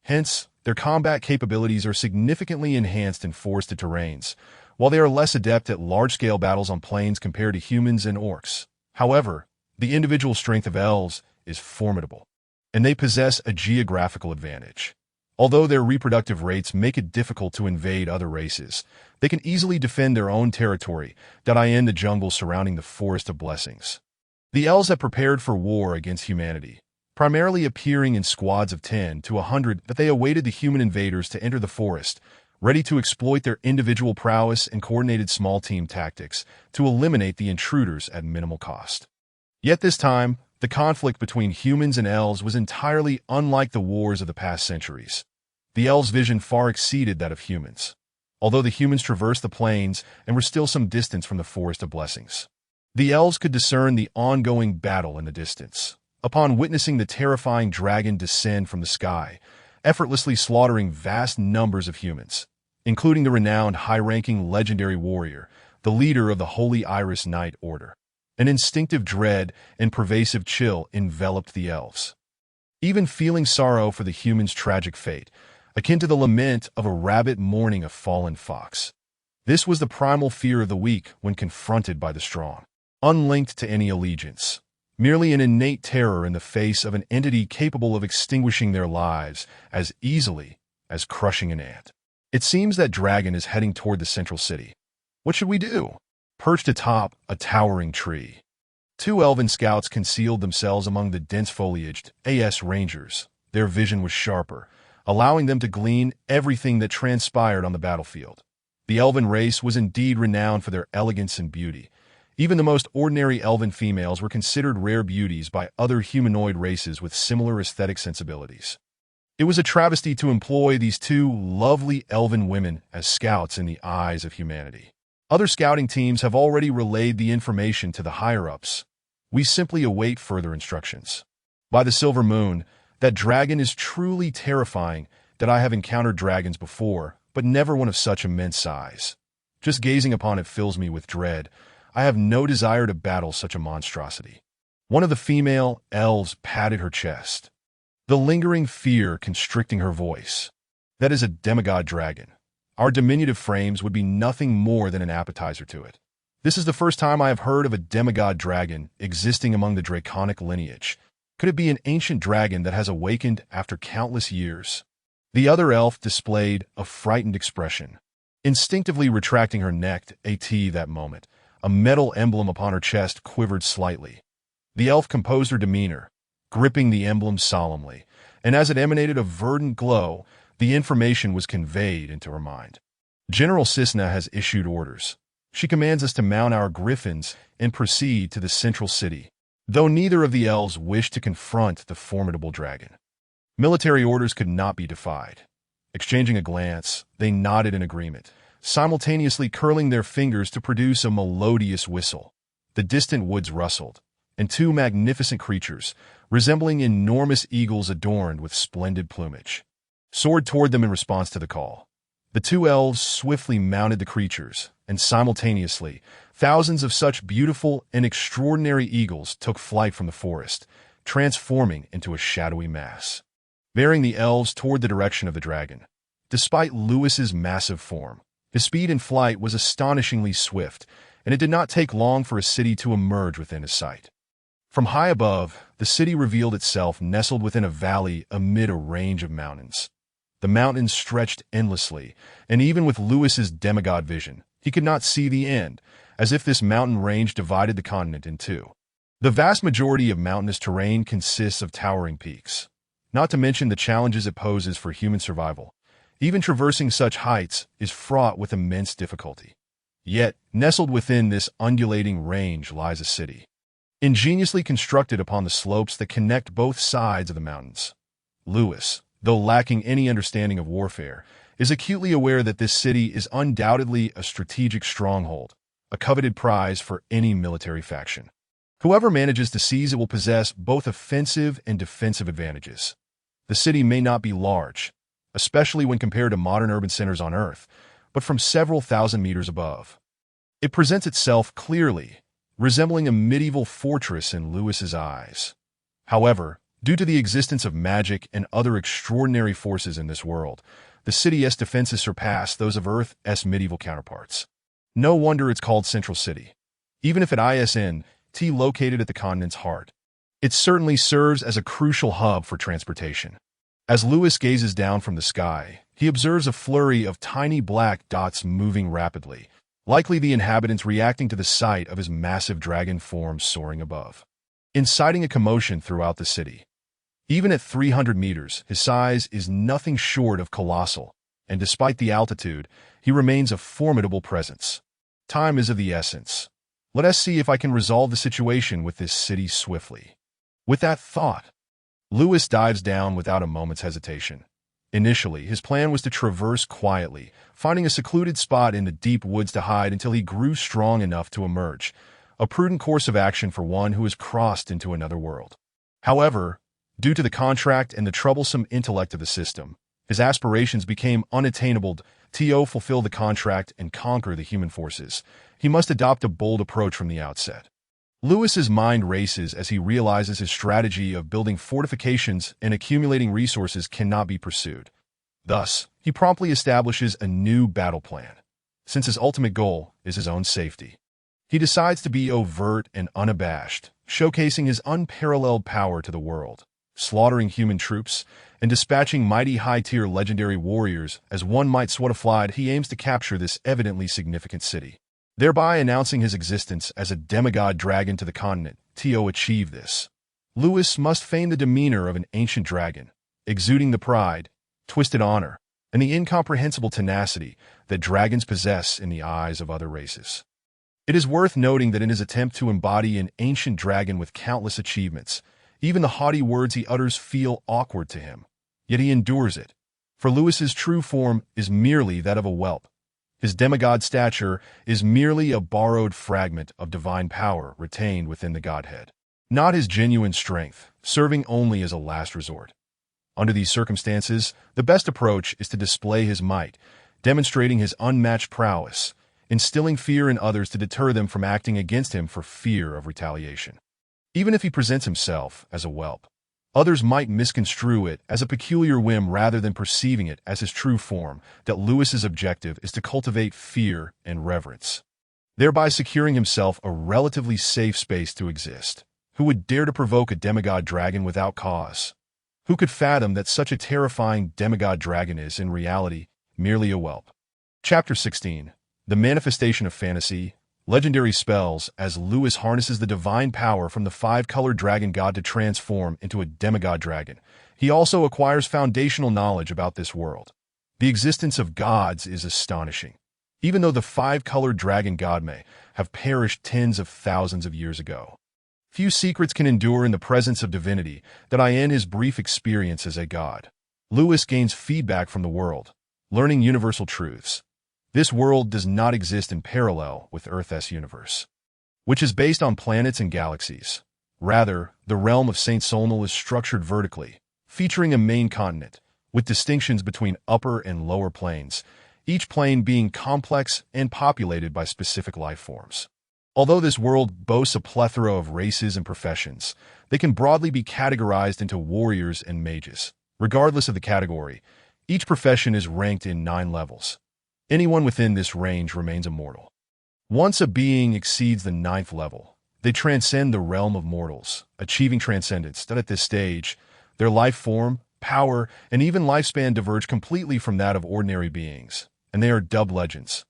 Hence, their combat capabilities are significantly enhanced in forested terrains, while they are less adept at large-scale battles on plains compared to humans and orcs. However, the individual strength of elves is formidable, and they possess a geographical advantage. Although their reproductive rates make it difficult to invade other races, they can easily defend their own territory, in the jungle surrounding the Forest of Blessings. The elves have prepared for war against humanity, primarily appearing in squads of 10 to 100 that they awaited the human invaders to enter the forest, ready to exploit their individual prowess and coordinated small team tactics to eliminate the intruders at minimal cost. Yet this time, the conflict between humans and elves was entirely unlike the wars of the past centuries. The elves' vision far exceeded that of humans, although the humans traversed the plains and were still some distance from the Forest of Blessings. The elves could discern the ongoing battle in the distance. Upon witnessing the terrifying dragon descend from the sky, effortlessly slaughtering vast numbers of humans, including the renowned high-ranking legendary warrior, the leader of the Holy Iris Knight Order. An instinctive dread and pervasive chill enveloped the elves. Even feeling sorrow for the human's tragic fate, akin to the lament of a rabbit mourning a fallen fox. This was the primal fear of the weak when confronted by the strong, unlinked to any allegiance, merely an innate terror in the face of an entity capable of extinguishing their lives as easily as crushing an ant. It seems that dragon is heading toward the central city. What should we do? Perched atop a towering tree, two elven scouts concealed themselves among the dense foliaged rangers. Their vision was sharper, allowing them to glean everything that transpired on the battlefield. The elven race was indeed renowned for their elegance and beauty. Even the most ordinary elven females were considered rare beauties by other humanoid races with similar aesthetic sensibilities. It was a travesty to employ these two lovely elven women as scouts in the eyes of humanity. Other scouting teams have already relayed the information to the higher-ups. We simply await further instructions. By the silver moon, that dragon is truly terrifying. That I have encountered dragons before, but never one of such immense size. Just gazing upon it fills me with dread. I have no desire to battle such a monstrosity. One of the female elves patted her chest, the lingering fear constricting her voice. That is a demigod dragon. Our diminutive frames would be nothing more than an appetizer to it. This is the first time I have heard of a demigod dragon existing among the draconic lineage. Could it be an ancient dragon that has awakened after countless years? The other elf displayed a frightened expression, instinctively retracting her neck that moment. A metal emblem upon her chest quivered slightly. The elf composed her demeanor, gripping the emblem solemnly, and as it emanated a verdant glow, the information was conveyed into her mind. General Cisna has issued orders. She commands us to mount our griffins and proceed to the central city, though neither of the elves wished to confront the formidable dragon. Military orders could not be defied. Exchanging a glance, they nodded in agreement, simultaneously curling their fingers to produce a melodious whistle. The distant woods rustled, and two magnificent creatures, resembling enormous eagles adorned with splendid plumage, soared toward them in response to the call. The two elves swiftly mounted the creatures, and simultaneously, thousands of such beautiful and extraordinary eagles took flight from the forest, transforming into a shadowy mass, bearing the elves toward the direction of the dragon. Despite Lewis's massive form, his speed in flight was astonishingly swift, and it did not take long for a city to emerge within his sight. From high above, the city revealed itself nestled within a valley amid a range of mountains. The mountains stretched endlessly, and even with Lewis's demigod vision, he could not see the end, as if this mountain range divided the continent in two. The vast majority of mountainous terrain consists of towering peaks, not to mention the challenges it poses for human survival. Even traversing such heights is fraught with immense difficulty. Yet, nestled within this undulating range lies a city, ingeniously constructed upon the slopes that connect both sides of the mountains. Lewis, though lacking any understanding of warfare, is acutely aware that this city is undoubtedly a strategic stronghold, a coveted prize for any military faction. Whoever manages to seize it will possess both offensive and defensive advantages. The city may not be large, especially when compared to modern urban centers on Earth, but from several thousand meters above, it presents itself clearly, resembling a medieval fortress in Lewis's eyes. However, Due to the existence of magic and other extraordinary forces in this world, the city's defenses surpass those of Earth's medieval counterparts. No wonder it's called Central City. Even if it isn't located at the continent's heart, it certainly serves as a crucial hub for transportation. As Lewis gazes down from the sky, he observes a flurry of tiny black dots moving rapidly, likely the inhabitants reacting to the sight of his massive dragon form soaring above, inciting a commotion throughout the city. Even at 300 meters, his size is nothing short of colossal, and despite the altitude, he remains a formidable presence. Time is of the essence. Let us see if I can resolve the situation with this city swiftly. With that thought, Lewis dives down without a moment's hesitation. Initially, his plan was to traverse quietly, finding a secluded spot in the deep woods to hide until he grew strong enough to emerge, a prudent course of action for one who has crossed into another world. However, due to the contract and the troublesome intellect of the system, his aspirations became unattainable. To fulfill the contract and conquer the human forces, he must adopt a bold approach from the outset. Lewis's mind races as he realizes his strategy of building fortifications and accumulating resources cannot be pursued. Thus, he promptly establishes a new battle plan, since his ultimate goal is his own safety. He decides to be overt and unabashed, showcasing his unparalleled power to the world, slaughtering human troops, and dispatching mighty high-tier legendary warriors as one might swat a fly. He aims to capture this evidently significant city, thereby announcing his existence as a demigod dragon to the continent. To achieve this, Lewis must feign the demeanor of an ancient dragon, exuding the pride, twisted honor, and the incomprehensible tenacity that dragons possess in the eyes of other races. It is worth noting that in his attempt to embody an ancient dragon with countless achievements, even the haughty words he utters feel awkward to him, yet he endures it, for Lewis's true form is merely that of a whelp. His demigod stature is merely a borrowed fragment of divine power retained within the godhead, not his genuine strength, serving only as a last resort. Under these circumstances, the best approach is to display his might, demonstrating his unmatched prowess, instilling fear in others to deter them from acting against him for fear of retaliation. Even if he presents himself as a whelp, others might misconstrue it as a peculiar whim rather than perceiving it as his true form. That Lewis's objective is to cultivate fear and reverence, thereby securing himself a relatively safe space to exist. Who would dare to provoke a demigod dragon without cause? Who could fathom that such a terrifying demigod dragon is, in reality, merely a whelp? Chapter 16. The Manifestation of Fantasy. Legendary spells. As Lewis harnesses the divine power from the five-colored dragon god to transform into a demigod dragon, he also acquires foundational knowledge about this world. The existence of gods is astonishing, even though the five-colored dragon god may have perished tens of thousands of years ago. Few secrets can endure in the presence of divinity. That in his brief experience as a god, Lewis gains feedback from the world, learning universal truths. This world does not exist in parallel with Earth's universe, which is based on planets and galaxies. Rather, the realm of St. Solnal is structured vertically, featuring a main continent, with distinctions between upper and lower planes, each plane being complex and populated by specific life forms. Although this world boasts a plethora of races and professions, they can broadly be categorized into warriors and mages. Regardless of the category, each profession is ranked in 9 levels. Anyone within this range remains immortal. Once a being exceeds the 9th level, they transcend the realm of mortals, achieving transcendence. That at this stage, their life form, power, and even lifespan diverge completely from that of ordinary beings, and they are dubbed legends.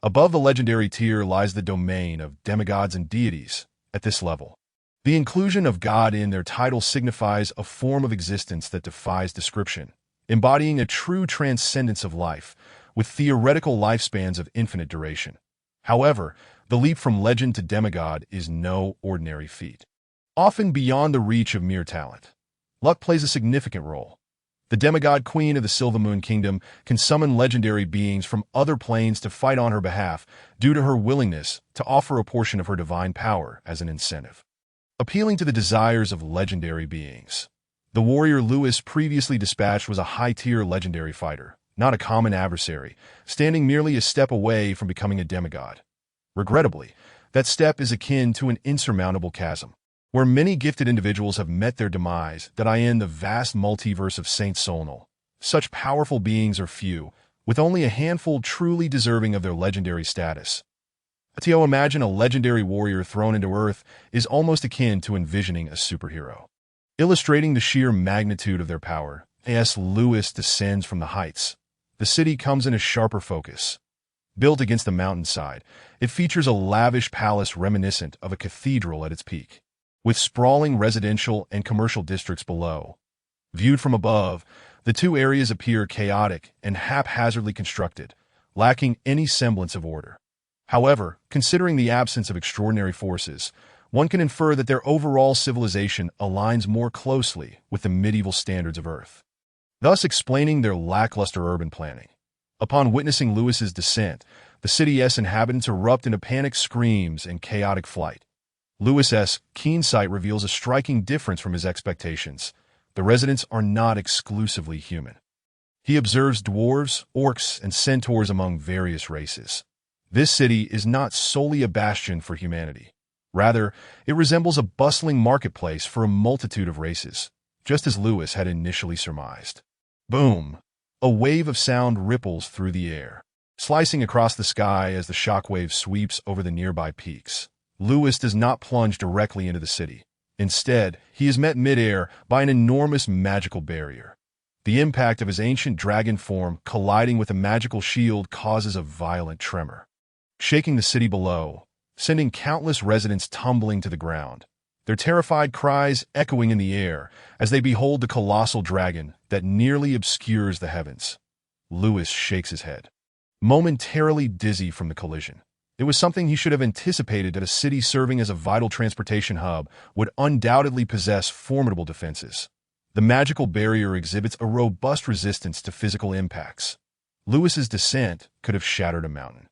Above the legendary tier lies the domain of demigods and deities. At this level, the inclusion of God in their title signifies a form of existence that defies description, embodying a true transcendence of life, with theoretical lifespans of infinite duration. However, the leap from legend to demigod is no ordinary feat, often beyond the reach of mere talent. Luck plays a significant role. The demigod queen of the Silvermoon Kingdom can summon legendary beings from other planes to fight on her behalf due to her willingness to offer a portion of her divine power as an incentive, appealing to the desires of legendary beings. The warrior Lewis previously dispatched was a high-tier legendary fighter, not a common adversary, standing merely a step away from becoming a demigod. Regrettably, that step is akin to an insurmountable chasm. where many gifted individuals have met their demise, that in the vast multiverse of Saint Solnal, such powerful beings are few, with only a handful truly deserving of their legendary status. To imagine a legendary warrior thrown into Earth is almost akin to envisioning a superhero. Illustrating the sheer magnitude of their power, as Lewis descends from the heights, the city comes into sharper focus. Built against the mountainside, it features a lavish palace reminiscent of a cathedral at its peak, with sprawling residential and commercial districts below. Viewed from above, the two areas appear chaotic and haphazardly constructed, lacking any semblance of order. However, considering the absence of extraordinary forces, one can infer that their overall civilization aligns more closely with the medieval standards of Earth, thus explaining their lackluster urban planning. Upon witnessing Lewis's descent, the city's inhabitants erupt into panic screams and chaotic flight. Lewis's keen sight reveals a striking difference from his expectations. The residents are not exclusively human. He observes dwarves, orcs, and centaurs among various races. This city is not solely a bastion for humanity. Rather, it resembles a bustling marketplace for a multitude of races, just as Lewis had initially surmised. Boom! A wave of sound ripples through the air, slicing across the sky as the shockwave sweeps over the nearby peaks. Lewis does not plunge directly into the city. Instead, he is met midair by an enormous magical barrier. The impact of his ancient dragon form colliding with a magical shield causes a violent tremor, shaking the city below, sending countless residents tumbling to the ground, their terrified cries echoing in the air as they behold the colossal dragon that nearly obscures the heavens. Lewis shakes his head, momentarily dizzy from the collision. It was something he should have anticipated, that a city serving as a vital transportation hub would undoubtedly possess formidable defenses. The magical barrier exhibits a robust resistance to physical impacts. Lewis's descent could have shattered a mountain.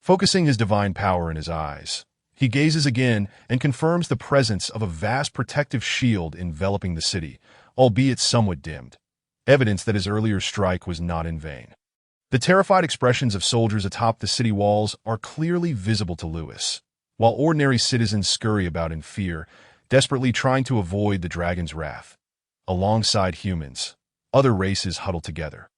Focusing his divine power in his eyes, he gazes again and confirms the presence of a vast protective shield enveloping the city, albeit somewhat dimmed, evidence that his earlier strike was not in vain. The terrified expressions of soldiers atop the city walls are clearly visible to Lewis, while ordinary citizens scurry about in fear, desperately trying to avoid the dragon's wrath. Alongside humans, other races huddle together,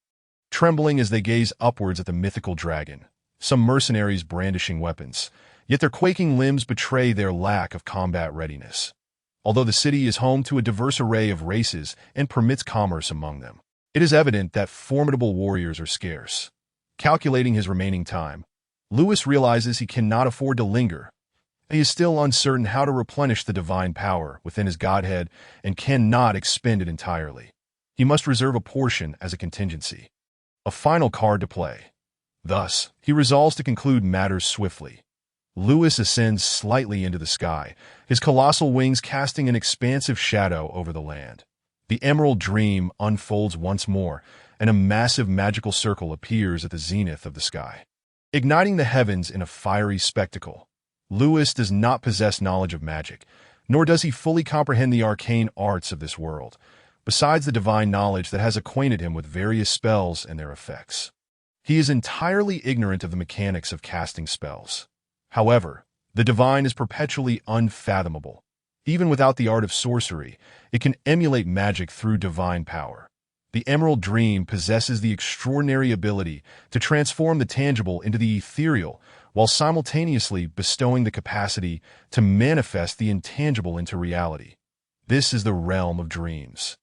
trembling as they gaze upwards at the mythical dragon, some mercenaries brandishing weapons, yet their quaking limbs betray their lack of combat readiness. Although the city is home to a diverse array of races and permits commerce among them, it is evident that formidable warriors are scarce. Calculating his remaining time, Lewis realizes he cannot afford to linger. He is still uncertain how to replenish the divine power within his godhead and cannot expend it entirely. He must reserve a portion as a contingency, a final card to play. Thus, he resolves to conclude matters swiftly. Lewis ascends slightly into the sky, his colossal wings casting an expansive shadow over the land. The emerald dream unfolds once more, and a massive magical circle appears at the zenith of the sky, igniting the heavens in a fiery spectacle. Lewis does not possess knowledge of magic, nor does he fully comprehend the arcane arts of this world, besides the divine knowledge that has acquainted him with various spells and their effects. He is entirely ignorant of the mechanics of casting spells. However, the divine is perpetually unfathomable. Even without the art of sorcery, it can emulate magic through divine power. The Emerald Dream possesses the extraordinary ability to transform the tangible into the ethereal, while simultaneously bestowing the capacity to manifest the intangible into reality. This is the realm of dreams.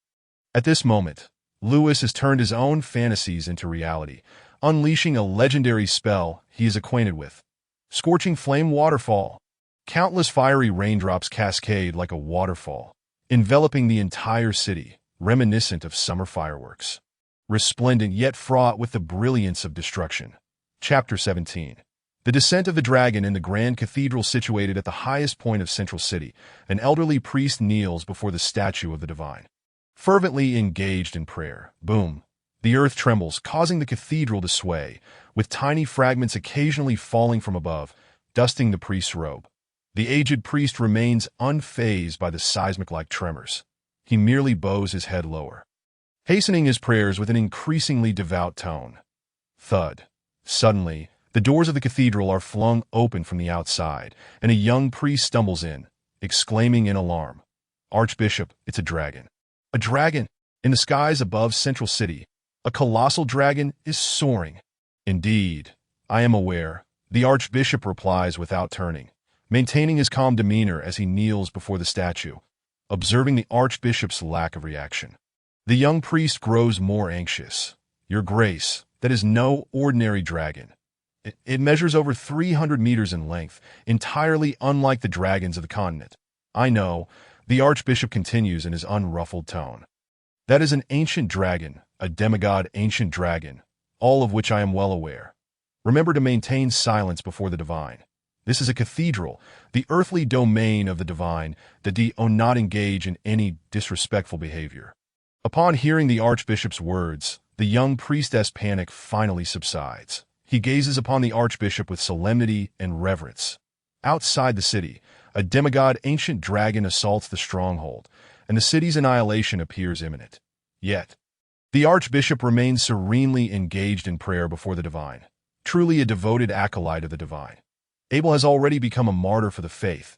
At this moment, Lewis has turned his own fantasies into reality, unleashing a legendary spell he is acquainted with. Scorching Flame Waterfall. Countless fiery raindrops cascade like a waterfall, enveloping the entire city, reminiscent of summer fireworks. Resplendent yet fraught with the brilliance of destruction. Chapter 17. The Descent of the Dragon. In the grand cathedral situated at the highest point of Central City, an elderly priest kneels before the statue of the divine, fervently engaged in prayer. Boom! The earth trembles, causing the cathedral to sway, with tiny fragments occasionally falling from above, dusting the priest's robe. The aged priest remains unfazed by the seismic-like tremors. He merely bows his head lower, hastening his prayers with an increasingly devout tone. Thud. Suddenly, the doors of the cathedral are flung open from the outside, and a young priest stumbles in, exclaiming in alarm, "Archbishop, it's a dragon. A dragon! In the skies above Central City, a colossal dragon is soaring." "Indeed, I am aware," the Archbishop replies without turning, maintaining his calm demeanor as he kneels before the statue, observing the Archbishop's lack of reaction. The young priest grows more anxious. "Your Grace, that is no ordinary dragon. It measures over 300 meters in length, entirely unlike the dragons of the continent." "I know," the Archbishop continues in his unruffled tone. "That is an ancient dragon, a demigod ancient dragon, all of which I am well aware. Remember to maintain silence before the divine. This is a cathedral, the earthly domain of the divine, that do not engage in any disrespectful behavior." Upon hearing the Archbishop's words, the young priestess' panic finally subsides. He gazes upon the Archbishop with solemnity and reverence. Outside the city, a demigod ancient dragon assaults the stronghold, and the city's annihilation appears imminent. Yet, the Archbishop remains serenely engaged in prayer before the divine, truly a devoted acolyte of the divine. Abel has already become a martyr for the faith.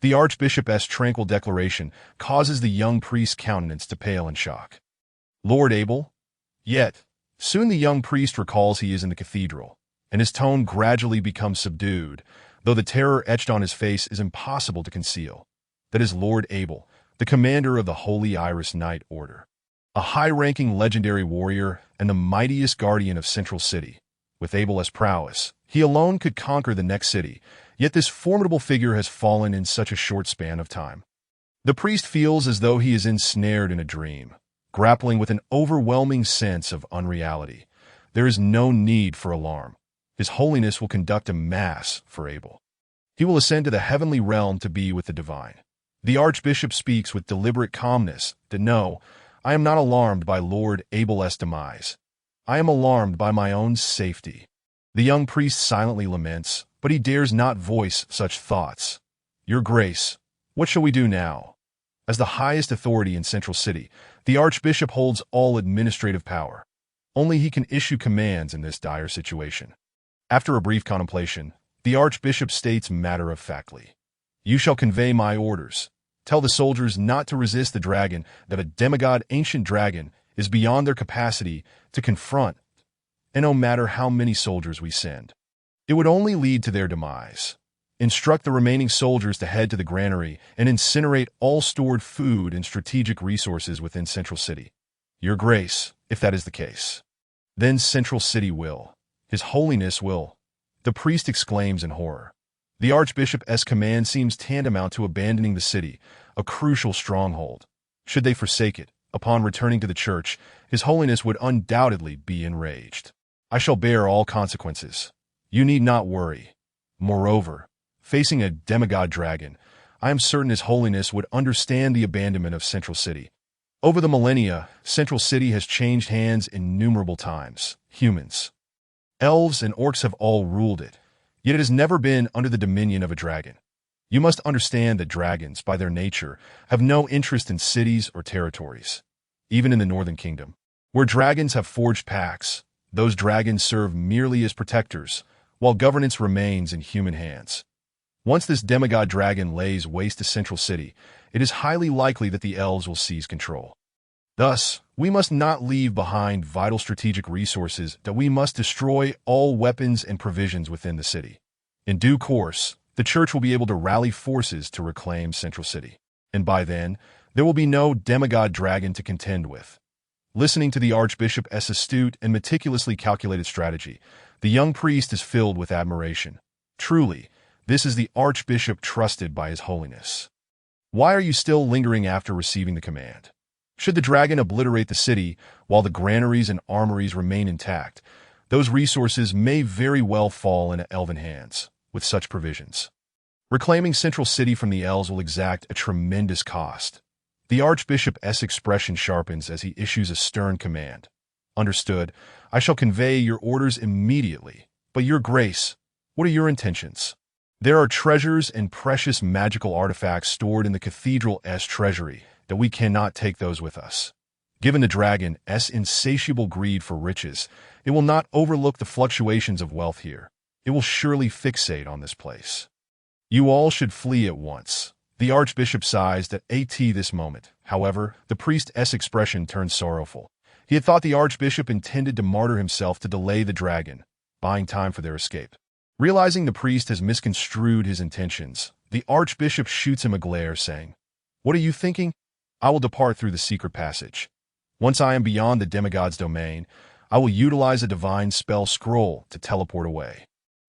The Archbishop's tranquil declaration causes the young priest's countenance to pale in shock. "Lord Abel?" Yet, soon the young priest recalls he is in the cathedral, and his tone gradually becomes subdued, though the terror etched on his face is impossible to conceal. "That is Lord Abel, the commander of the Holy Iris Knight Order, a high-ranking legendary warrior and the mightiest guardian of Central City. With Abel's prowess, he alone could conquer the next city, yet this formidable figure has fallen in such a short span of time." The priest feels as though he is ensnared in a dream, grappling with an overwhelming sense of unreality. There is no need for alarm. His Holiness will conduct a mass for Abel. He will ascend to the heavenly realm to be with the divine. The Archbishop speaks with deliberate calmness that "No, I am not alarmed by Lord Abel's demise. I am alarmed by my own safety." The young priest silently laments, but he dares not voice such thoughts. "Your Grace, what shall we do now?" As the highest authority in Central City, the Archbishop holds all administrative power. Only he can issue commands in this dire situation. After a brief contemplation, the Archbishop states matter-of-factly, "You shall convey my orders. Tell the soldiers not to resist the dragon, that a demigod ancient dragon is beyond their capacity to confront, and no matter how many soldiers we send, it would only lead to their demise. Instruct the remaining soldiers to head to the granary and incinerate all stored food and strategic resources within Central City. Your Grace, if that is the case, then Central City will. His Holiness will." The priest exclaims in horror. The Archbishop's command seems tantamount to abandoning the city, a crucial stronghold. Should they forsake it, upon returning to the church, His Holiness would undoubtedly be enraged. "I shall bear all consequences. You need not worry. Moreover, facing a demigod dragon, I am certain His Holiness would understand the abandonment of Central City. Over the millennia, Central City has changed hands innumerable times. Humans, elves, and orcs have all ruled it, yet it has never been under the dominion of a dragon. You must understand that dragons, by their nature, have no interest in cities or territories. Even in the Northern Kingdom, where dragons have forged pacts, those dragons serve merely as protectors, while governance remains in human hands. Once this demigod dragon lays waste to Central City, it is highly likely that the elves will seize control. Thus, we must not leave behind vital strategic resources, that we must destroy all weapons and provisions within the city. In due course, the church will be able to rally forces to reclaim Central City, and by then, there will be no demigod dragon to contend with." Listening to the Archbishop's astute and meticulously calculated strategy, the young priest is filled with admiration. Truly, this is the Archbishop trusted by His Holiness. "Why are you still lingering after receiving the command? Should the dragon obliterate the city while the granaries and armories remain intact, those resources may very well fall into elven hands. With such provisions, reclaiming Central City from the elves will exact a tremendous cost." The Archbishop's expression sharpens as he issues a stern command. "Understood. I shall convey your orders immediately. But Your Grace, what are your intentions?" "There are treasures and precious magical artifacts stored in the cathedral's treasury, that we cannot take those with us. Given the dragon's insatiable greed for riches, it will not overlook the fluctuations of wealth here. It will surely fixate on this place. You all should flee at once. The archbishop sighs at this moment. However, the priest's expression turned sorrowful. He had thought the archbishop intended to martyr himself to delay the dragon, buying time for their escape. Realizing the priest has misconstrued his intentions, the archbishop shoots him a glare, saying, "What are you thinking? I will depart through the secret passage. Once I am beyond the demigod's domain, I will utilize a divine spell scroll to teleport away.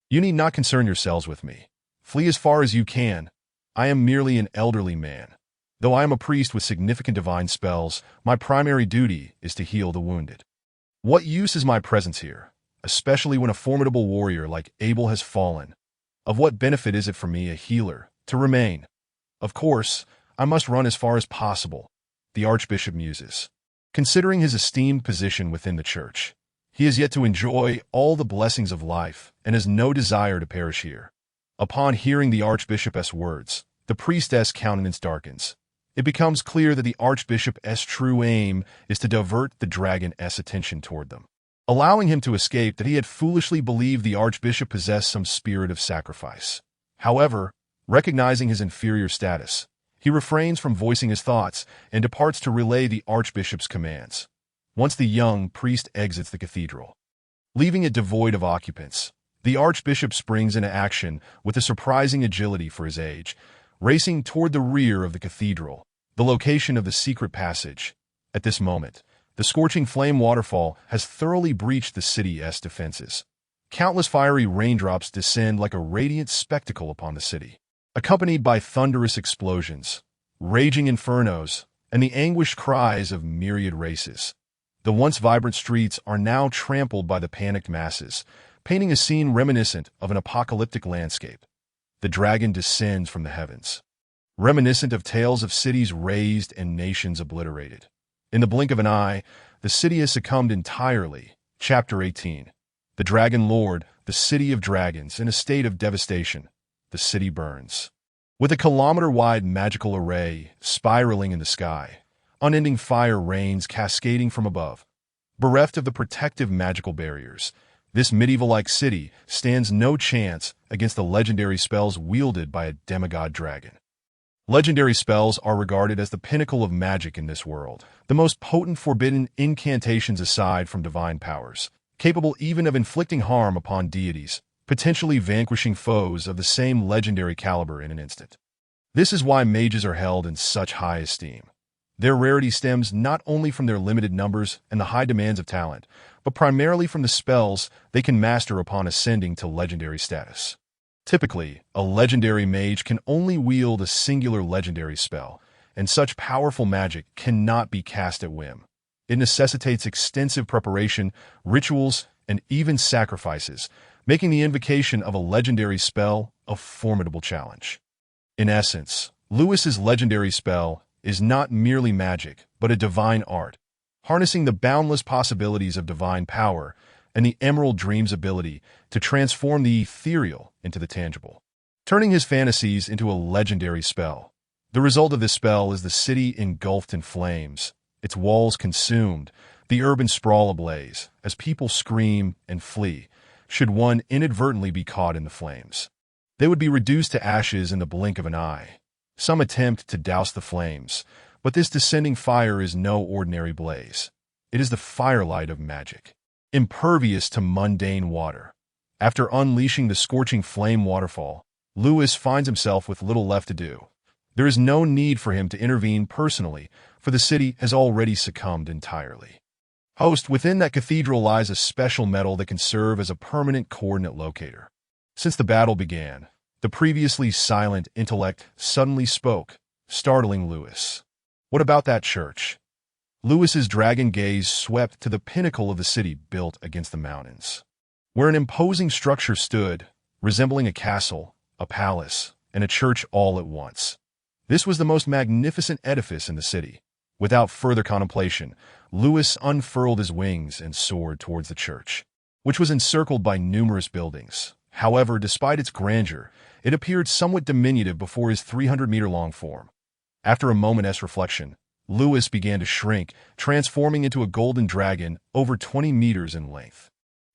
You need not concern yourselves with me. Flee as far as you can. I am merely an elderly man. Though I am a priest with significant divine spells, my primary duty is to heal the wounded. What use is my presence here, especially when a formidable warrior like Abel has fallen? Of what benefit is it for me, a healer, to remain? Of course, I must run as far as possible," the archbishop muses. Considering his esteemed position within the church, he has yet to enjoy all the blessings of life and has no desire to perish here. Upon hearing the archbishop's words, the priestess' countenance darkens. It becomes clear that the archbishop's true aim is to divert the dragon's attention toward them, allowing him to escape that he had foolishly believed the archbishop possessed some spirit of sacrifice. However, recognizing his inferior status, he refrains from voicing his thoughts and departs to relay the archbishop's commands. Once the young priest exits the cathedral, leaving it devoid of occupants, the archbishop springs into action with a surprising agility for his age, racing toward the rear of the cathedral, the location of the secret passage. At this moment, the scorching flame waterfall has thoroughly breached the city's defenses. Countless fiery raindrops descend like a radiant spectacle upon the city, accompanied by thunderous explosions, raging infernos, and the anguished cries of myriad races. The once vibrant streets are now trampled by the panicked masses, painting a scene reminiscent of an apocalyptic landscape. The dragon descends from the heavens, reminiscent of tales of cities razed and nations obliterated. In the blink of an eye, the city has succumbed entirely. Chapter 18. The Dragon Lord, the City of Dragons, in a state of devastation. The city burns. With a kilometer-wide magical array spiraling in the sky, unending fire rains cascading from above. Bereft of the protective magical barriers, this medieval-like city stands no chance against the legendary spells wielded by a demigod dragon. Legendary spells are regarded as the pinnacle of magic in this world, the most potent forbidden incantations aside from divine powers, capable even of inflicting harm upon deities, potentially vanquishing foes of the same legendary caliber in an instant. This is why mages are held in such high esteem. Their rarity stems not only from their limited numbers and the high demands of talent, but primarily from the spells they can master upon ascending to legendary status. Typically, a legendary mage can only wield a singular legendary spell, and such powerful magic cannot be cast at whim. It necessitates extensive preparation, rituals, and even sacrifices, making the invocation of a legendary spell a formidable challenge. In essence, Lewis's legendary spell is not merely magic, but a divine art, harnessing the boundless possibilities of divine power and the Emerald Dream's ability to transform the ethereal into the tangible, turning his fantasies into a legendary spell. The result of this spell is the city engulfed in flames, its walls consumed, the urban sprawl ablaze, as people scream and flee, should one inadvertently be caught in the flames. They would be reduced to ashes in the blink of an eye. Some attempt to douse the flames, but this descending fire is no ordinary blaze. It is the firelight of magic, impervious to mundane water. After unleashing the scorching flame waterfall, Lewis finds himself with little left to do. There is no need for him to intervene personally, for the city has already succumbed entirely. Within that cathedral lies a special metal that can serve as a permanent coordinate locator. Since the battle began, the previously silent intellect suddenly spoke, startling Lewis. What about that church? Lewis's dragon gaze swept to the pinnacle of the city built against the mountains, where an imposing structure stood, resembling a castle, a palace, and a church all at once. This was the most magnificent edifice in the city. Without further contemplation, Lewis unfurled his wings and soared towards the church, which was encircled by numerous buildings. However, despite its grandeur, it appeared somewhat diminutive before his 300-meter-long form. After a moment's reflection, Lewis began to shrink, transforming into a golden dragon over 20 meters in length,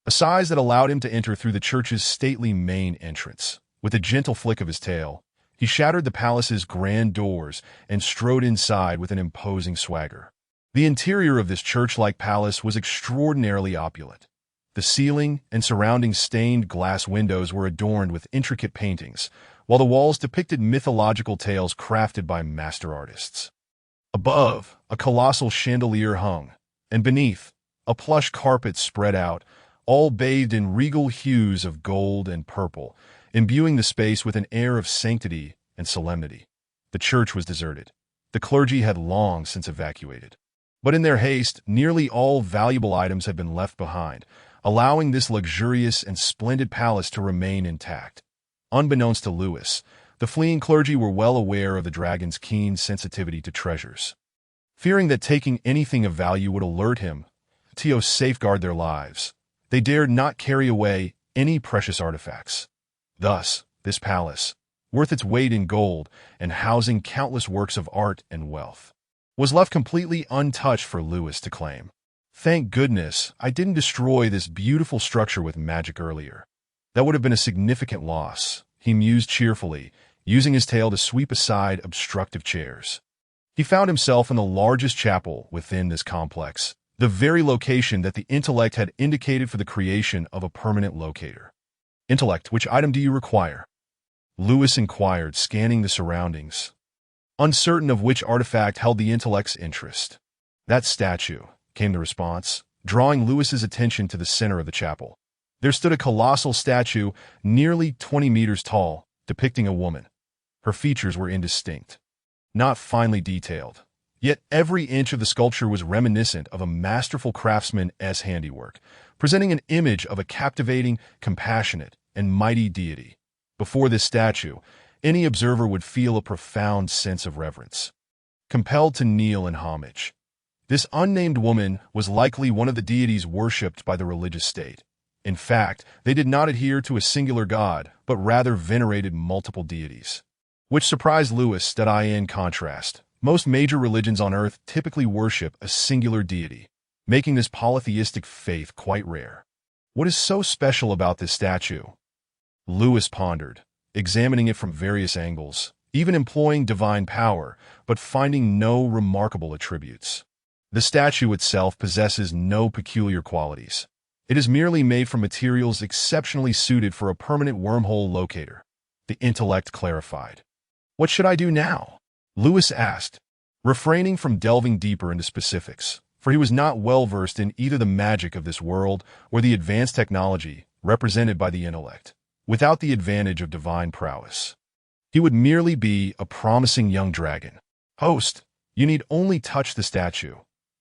a size that allowed him to enter through the church's stately main entrance. With a gentle flick of his tail, he He shattered the palace's grand doors and strode inside with an imposing swagger. The interior of this church-like palace was extraordinarily opulent. The ceiling and surrounding stained glass windows were adorned with intricate paintings, while the walls depicted mythological tales crafted by master artists. Above, a colossal chandelier hung, and beneath, a plush carpet spread out, all bathed in regal hues of gold and purple, imbuing the space with an air of sanctity and solemnity. The church was deserted. The clergy had long since evacuated. But in their haste, nearly all valuable items had been left behind, allowing this luxurious and splendid palace to remain intact. Unbeknownst to Lewis, the fleeing clergy were well aware of the dragon's keen sensitivity to treasures. Fearing that taking anything of value would alert him to safeguard their lives, they dared not carry away any precious artifacts. Thus, this palace, worth its weight in gold and housing countless works of art and wealth, was left completely untouched for Lewis to claim. Thank goodness I didn't destroy this beautiful structure with magic earlier. That would have been a significant loss, he mused cheerfully, using his tail to sweep aside obstructive chairs. He found himself in the largest chapel within this complex, the very location that the intellect had indicated for the creation of a permanent locator. Intellect, which item do you require? Lewis inquired, scanning the surroundings, uncertain of which artifact held the intellect's interest. That statue, came the response, drawing Lewis's attention to the center of the chapel. There stood a colossal statue, nearly 20 meters tall, depicting a woman. Her features were indistinct, not finely detailed, yet every inch of the sculpture was reminiscent of a masterful craftsman's handiwork, presenting an image of a captivating, compassionate, and mighty deity. Before this statue, any observer would feel a profound sense of reverence, compelled to kneel in homage. This unnamed woman was likely one of the deities worshipped by the religious state. In fact, they did not adhere to a singular god, but rather venerated multiple deities, which surprised Lewis that in contrast, most major religions on Earth typically worship a singular deity, making this polytheistic faith quite rare. What is so special about this statue? Lewis pondered, examining it from various angles, even employing divine power, but finding no remarkable attributes. The statue itself possesses no peculiar qualities. It is merely made from materials exceptionally suited for a permanent wormhole locator, the intellect clarified. What should I do now? Lewis asked, refraining from delving deeper into specifics, for he was not well versed in either the magic of this world or the advanced technology represented by the intellect. Without the advantage of divine prowess, he would merely be a promising young dragon. Host, you need only touch the statue.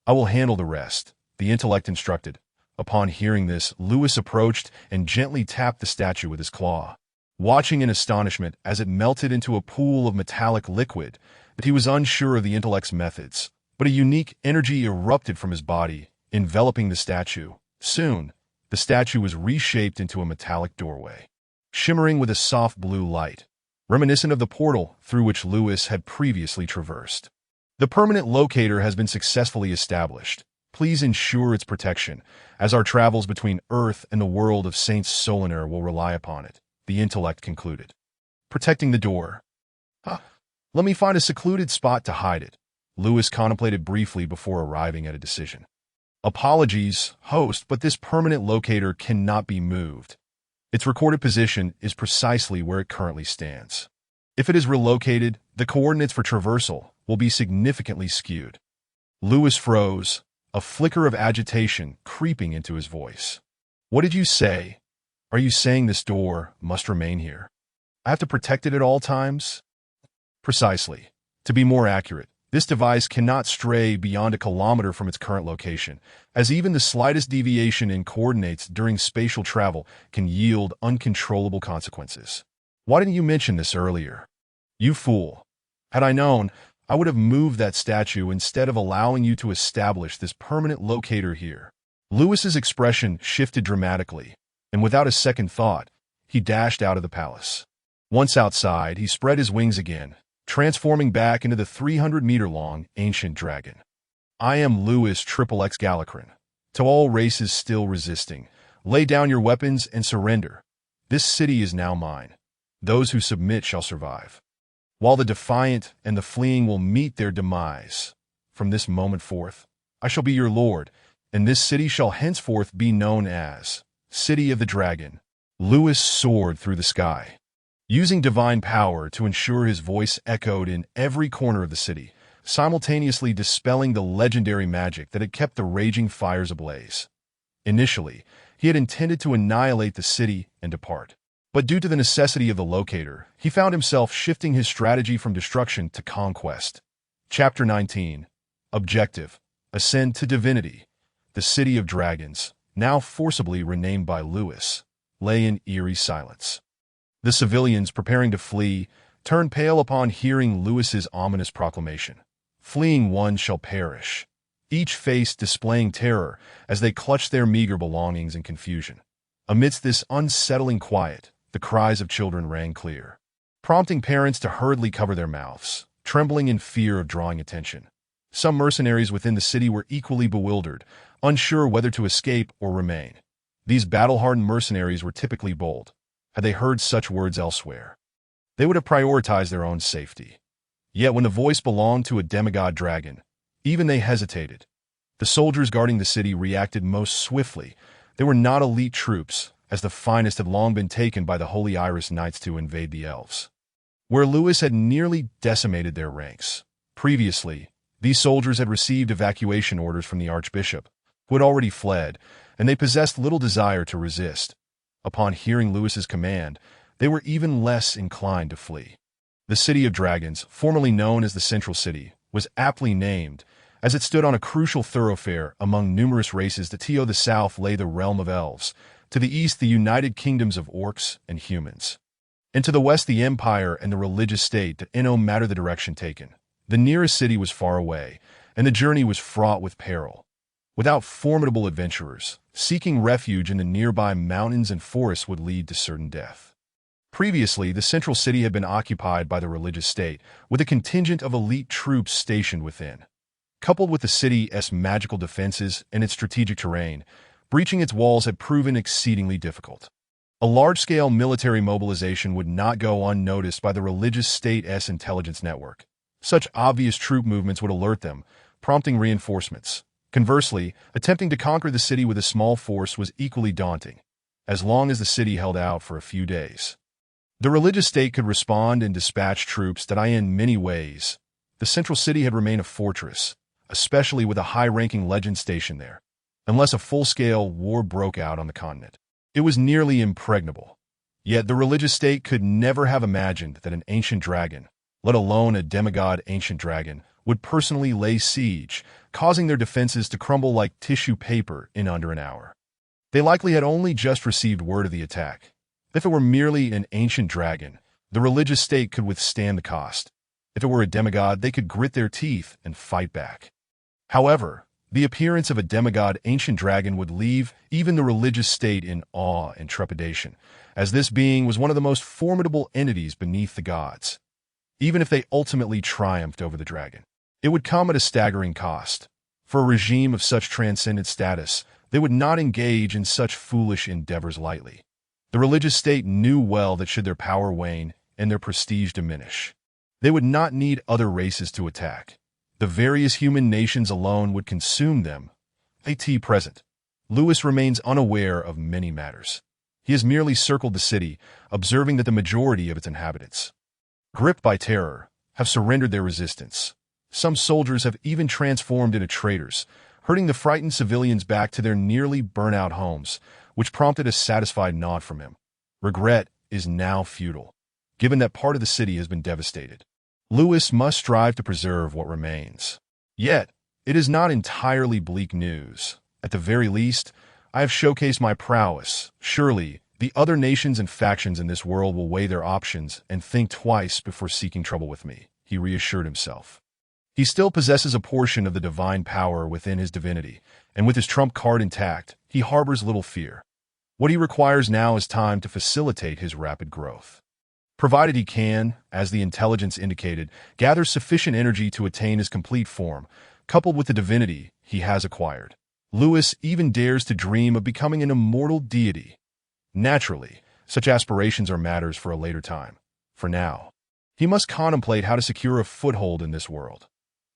I will handle the rest, the intellect instructed. Upon hearing this, Lewis approached and gently tapped the statue with his claw, watching in astonishment as it melted into a pool of metallic liquid. But he was unsure of the intellect's methods, but a unique energy erupted from his body, enveloping the statue. Soon, the statue was reshaped into a metallic doorway, shimmering with a soft blue light, reminiscent of the portal through which Lewis had previously traversed. The permanent locator has been successfully established. Please ensure its protection, as our travels between Earth and the world of Saint Solanar will rely upon it, the intellect concluded. Protecting the door. Let me find a secluded spot to hide it. Lewis contemplated briefly before arriving at a decision. Apologies, host, but this permanent locator cannot be moved. Its recorded position is precisely where it currently stands. If it is relocated, the coordinates for traversal will be significantly skewed. Lewis froze, a flicker of agitation creeping into his voice. What did you say? Are you saying this door must remain here? I have to protect it at all times? Precisely. To be more accurate, this device cannot stray beyond a kilometer from its current location, as even the slightest deviation in coordinates during spatial travel can yield uncontrollable consequences. Why didn't you mention this earlier? You fool. Had I known, I would have moved that statue instead of allowing you to establish this permanent locator here. Lewis's expression shifted dramatically, and without a second thought, he dashed out of the palace. Once outside, he spread his wings again, transforming back into the 300-meter-long ancient dragon. I am Lewis XXX Galacrin. To all races still resisting, lay down your weapons and surrender. This city is now mine. Those who submit shall survive. while the defiant and the fleeing will meet their demise. From this moment forth, I shall be your lord, and this city shall henceforth be known as City of the Dragon. Lewis soared through the sky, using divine power to ensure his voice echoed in every corner of the city, simultaneously dispelling the legendary magic that had kept the raging fires ablaze. Initially, he had intended to annihilate the city and depart. But due to the necessity of the locator, he found himself shifting his strategy from destruction to conquest. Chapter 19. Objective: Ascend to Divinity. The City of Dragons, now forcibly renamed by Lewis, lay in eerie silence. The civilians preparing to flee turned pale upon hearing Lewis's ominous proclamation. Fleeing one shall perish, each face displaying terror as they clutched their meager belongings in confusion. Amidst this unsettling quiet, the cries of children rang clear, prompting parents to hurriedly cover their mouths, trembling in fear of drawing attention. Some mercenaries within the city were equally bewildered, unsure whether to escape or remain. These battle-hardened mercenaries were typically bold. Had they heard such words elsewhere, they would have prioritized their own safety. Yet when the voice belonged to a demigod dragon, even they hesitated. The soldiers guarding the city reacted most swiftly. They were not elite troops, as the finest had long been taken by the Holy Iris Knights to invade the elves, where Lewis had nearly decimated their ranks. Previously, these soldiers had received evacuation orders from the archbishop, who had already fled, and they possessed little desire to resist. Upon hearing Lewis's command, they were even less inclined to flee. The City of Dragons, formerly known as the Central City, was aptly named, as it stood on a crucial thoroughfare among numerous races that to the south lay the realm of elves, to the east the united kingdoms of orcs and humans, and to the west the empire and the religious state that no matter the direction taken. The nearest city was far away, and the journey was fraught with peril. Without formidable adventurers, seeking refuge in the nearby mountains and forests would lead to certain death. Previously, the central city had been occupied by the religious state, with a contingent of elite troops stationed within. Coupled with the city's magical defenses and its strategic terrain, breaching its walls had proven exceedingly difficult. A large-scale military mobilization would not go unnoticed by the religious state's intelligence network. Such obvious troop movements would alert them, prompting reinforcements. Conversely, attempting to conquer the city with a small force was equally daunting, as long as the city held out for a few days. The religious state could respond and dispatch troops that in many ways. The central city had remained a fortress, especially with a high-ranking legend stationed there. Unless a full-scale war broke out on the continent, it was nearly impregnable. Yet the religious state could never have imagined that an ancient dragon, let alone a demigod ancient dragon, would personally lay siege, causing their defenses to crumble like tissue paper in under an hour. They likely had only just received word of the attack. If it were merely an ancient dragon, the religious state could withstand the cost. If it were a demigod, they could grit their teeth and fight back. However, the appearance of a demigod ancient dragon would leave even the religious state in awe and trepidation, as this being was one of the most formidable entities beneath the gods. Even if they ultimately triumphed over the dragon, it would come at a staggering cost. For a regime of such transcendent status, they would not engage in such foolish endeavors lightly. The religious state knew well that should their power wane and their prestige diminish, they would not need other races to attack. The various human nations alone would consume them. At present, Lewis remains unaware of many matters. He has merely circled the city, observing that the majority of its inhabitants, gripped by terror, have surrendered their resistance. Some soldiers have even transformed into traitors, herding the frightened civilians back to their nearly burnt-out homes, which prompted a satisfied nod from him. Regret is now futile, given that part of the city has been devastated. Lewis must strive to preserve what remains. Yet, it is not entirely bleak news. At the very least, I have showcased my prowess. Surely, the other nations and factions in this world will weigh their options and think twice before seeking trouble with me, he reassured himself. He still possesses a portion of the divine power within his divinity, and with his trump card intact, he harbors little fear. What he requires now is time to facilitate his rapid growth. Provided he can, as the intelligence indicated, gather sufficient energy to attain his complete form, coupled with the divinity he has acquired, Lewis even dares to dream of becoming an immortal deity. Naturally, such aspirations are matters for a later time. For now, He must contemplate how to secure a foothold in this world.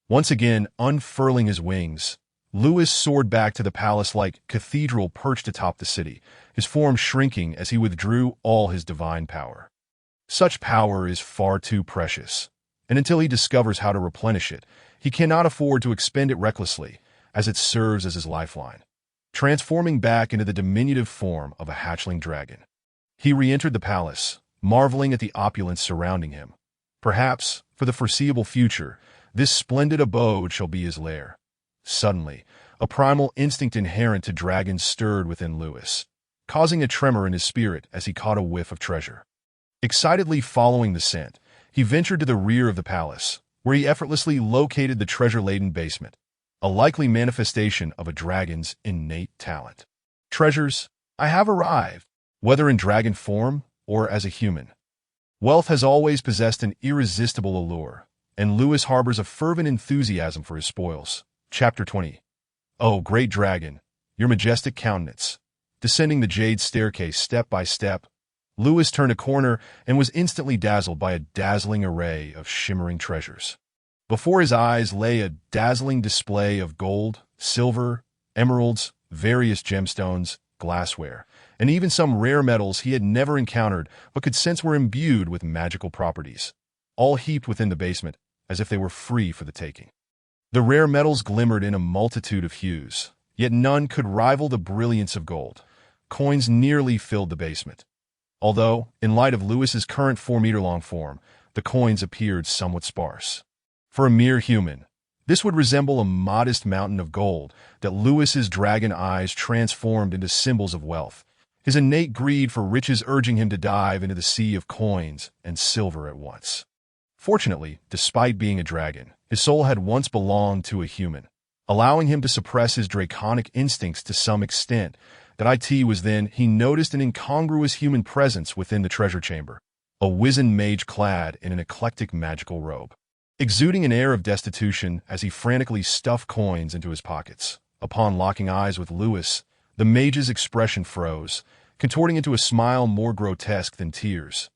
Once again, unfurling his wings, Lewis soared back to the palace-like cathedral perched atop the city, his form shrinking as he withdrew all his divine power. Such power is far too precious, and until he discovers how to replenish it, he cannot afford to expend it recklessly, as it serves as his lifeline. Transforming back into the diminutive form of a hatchling dragon, he re-entered the palace, marveling at the opulence surrounding him. Perhaps, for the foreseeable future, this splendid abode shall be his lair. Suddenly, a primal instinct inherent to dragons stirred within Lewis, causing a tremor in his spirit as he caught a whiff of treasure. Excitedly following the scent, he ventured to the rear of the palace, where he effortlessly located the treasure-laden basement, a likely manifestation of a dragon's innate talent. Treasures, I have arrived, whether in dragon form or as a human. Wealth has always possessed an irresistible allure, and Lewis harbors a fervent enthusiasm for his spoils. Chapter 20. O great dragon, your majestic countenance. Descending the jade staircase step by step, Lewis turned a corner and was instantly dazzled by a dazzling array of shimmering treasures. Before his eyes lay a dazzling display of gold, silver, emeralds, various gemstones, glassware, and even some rare metals he had never encountered but could sense were imbued with magical properties, all heaped within the basement as if they were free for the taking. The rare metals glimmered in a multitude of hues, yet none could rival the brilliance of gold. Coins nearly filled the basement. Although, in light of Lewis's current 4-meter-long form, the coins appeared somewhat sparse. For a mere human, this would resemble a modest mountain of gold that Lewis's dragon eyes transformed into symbols of wealth, his innate greed for riches urging him to dive into the sea of coins and silver at once. Fortunately, despite being a dragon, his soul had once belonged to a human, allowing him to suppress his draconic instincts to some extent. That it was then he noticed an incongruous human presence within the treasure chamber, a wizened mage clad in an eclectic magical robe, exuding an air of destitution as he frantically stuffed coins into his pockets. Upon locking eyes with Lewis, the mage's expression froze, contorting into a smile more grotesque than tears.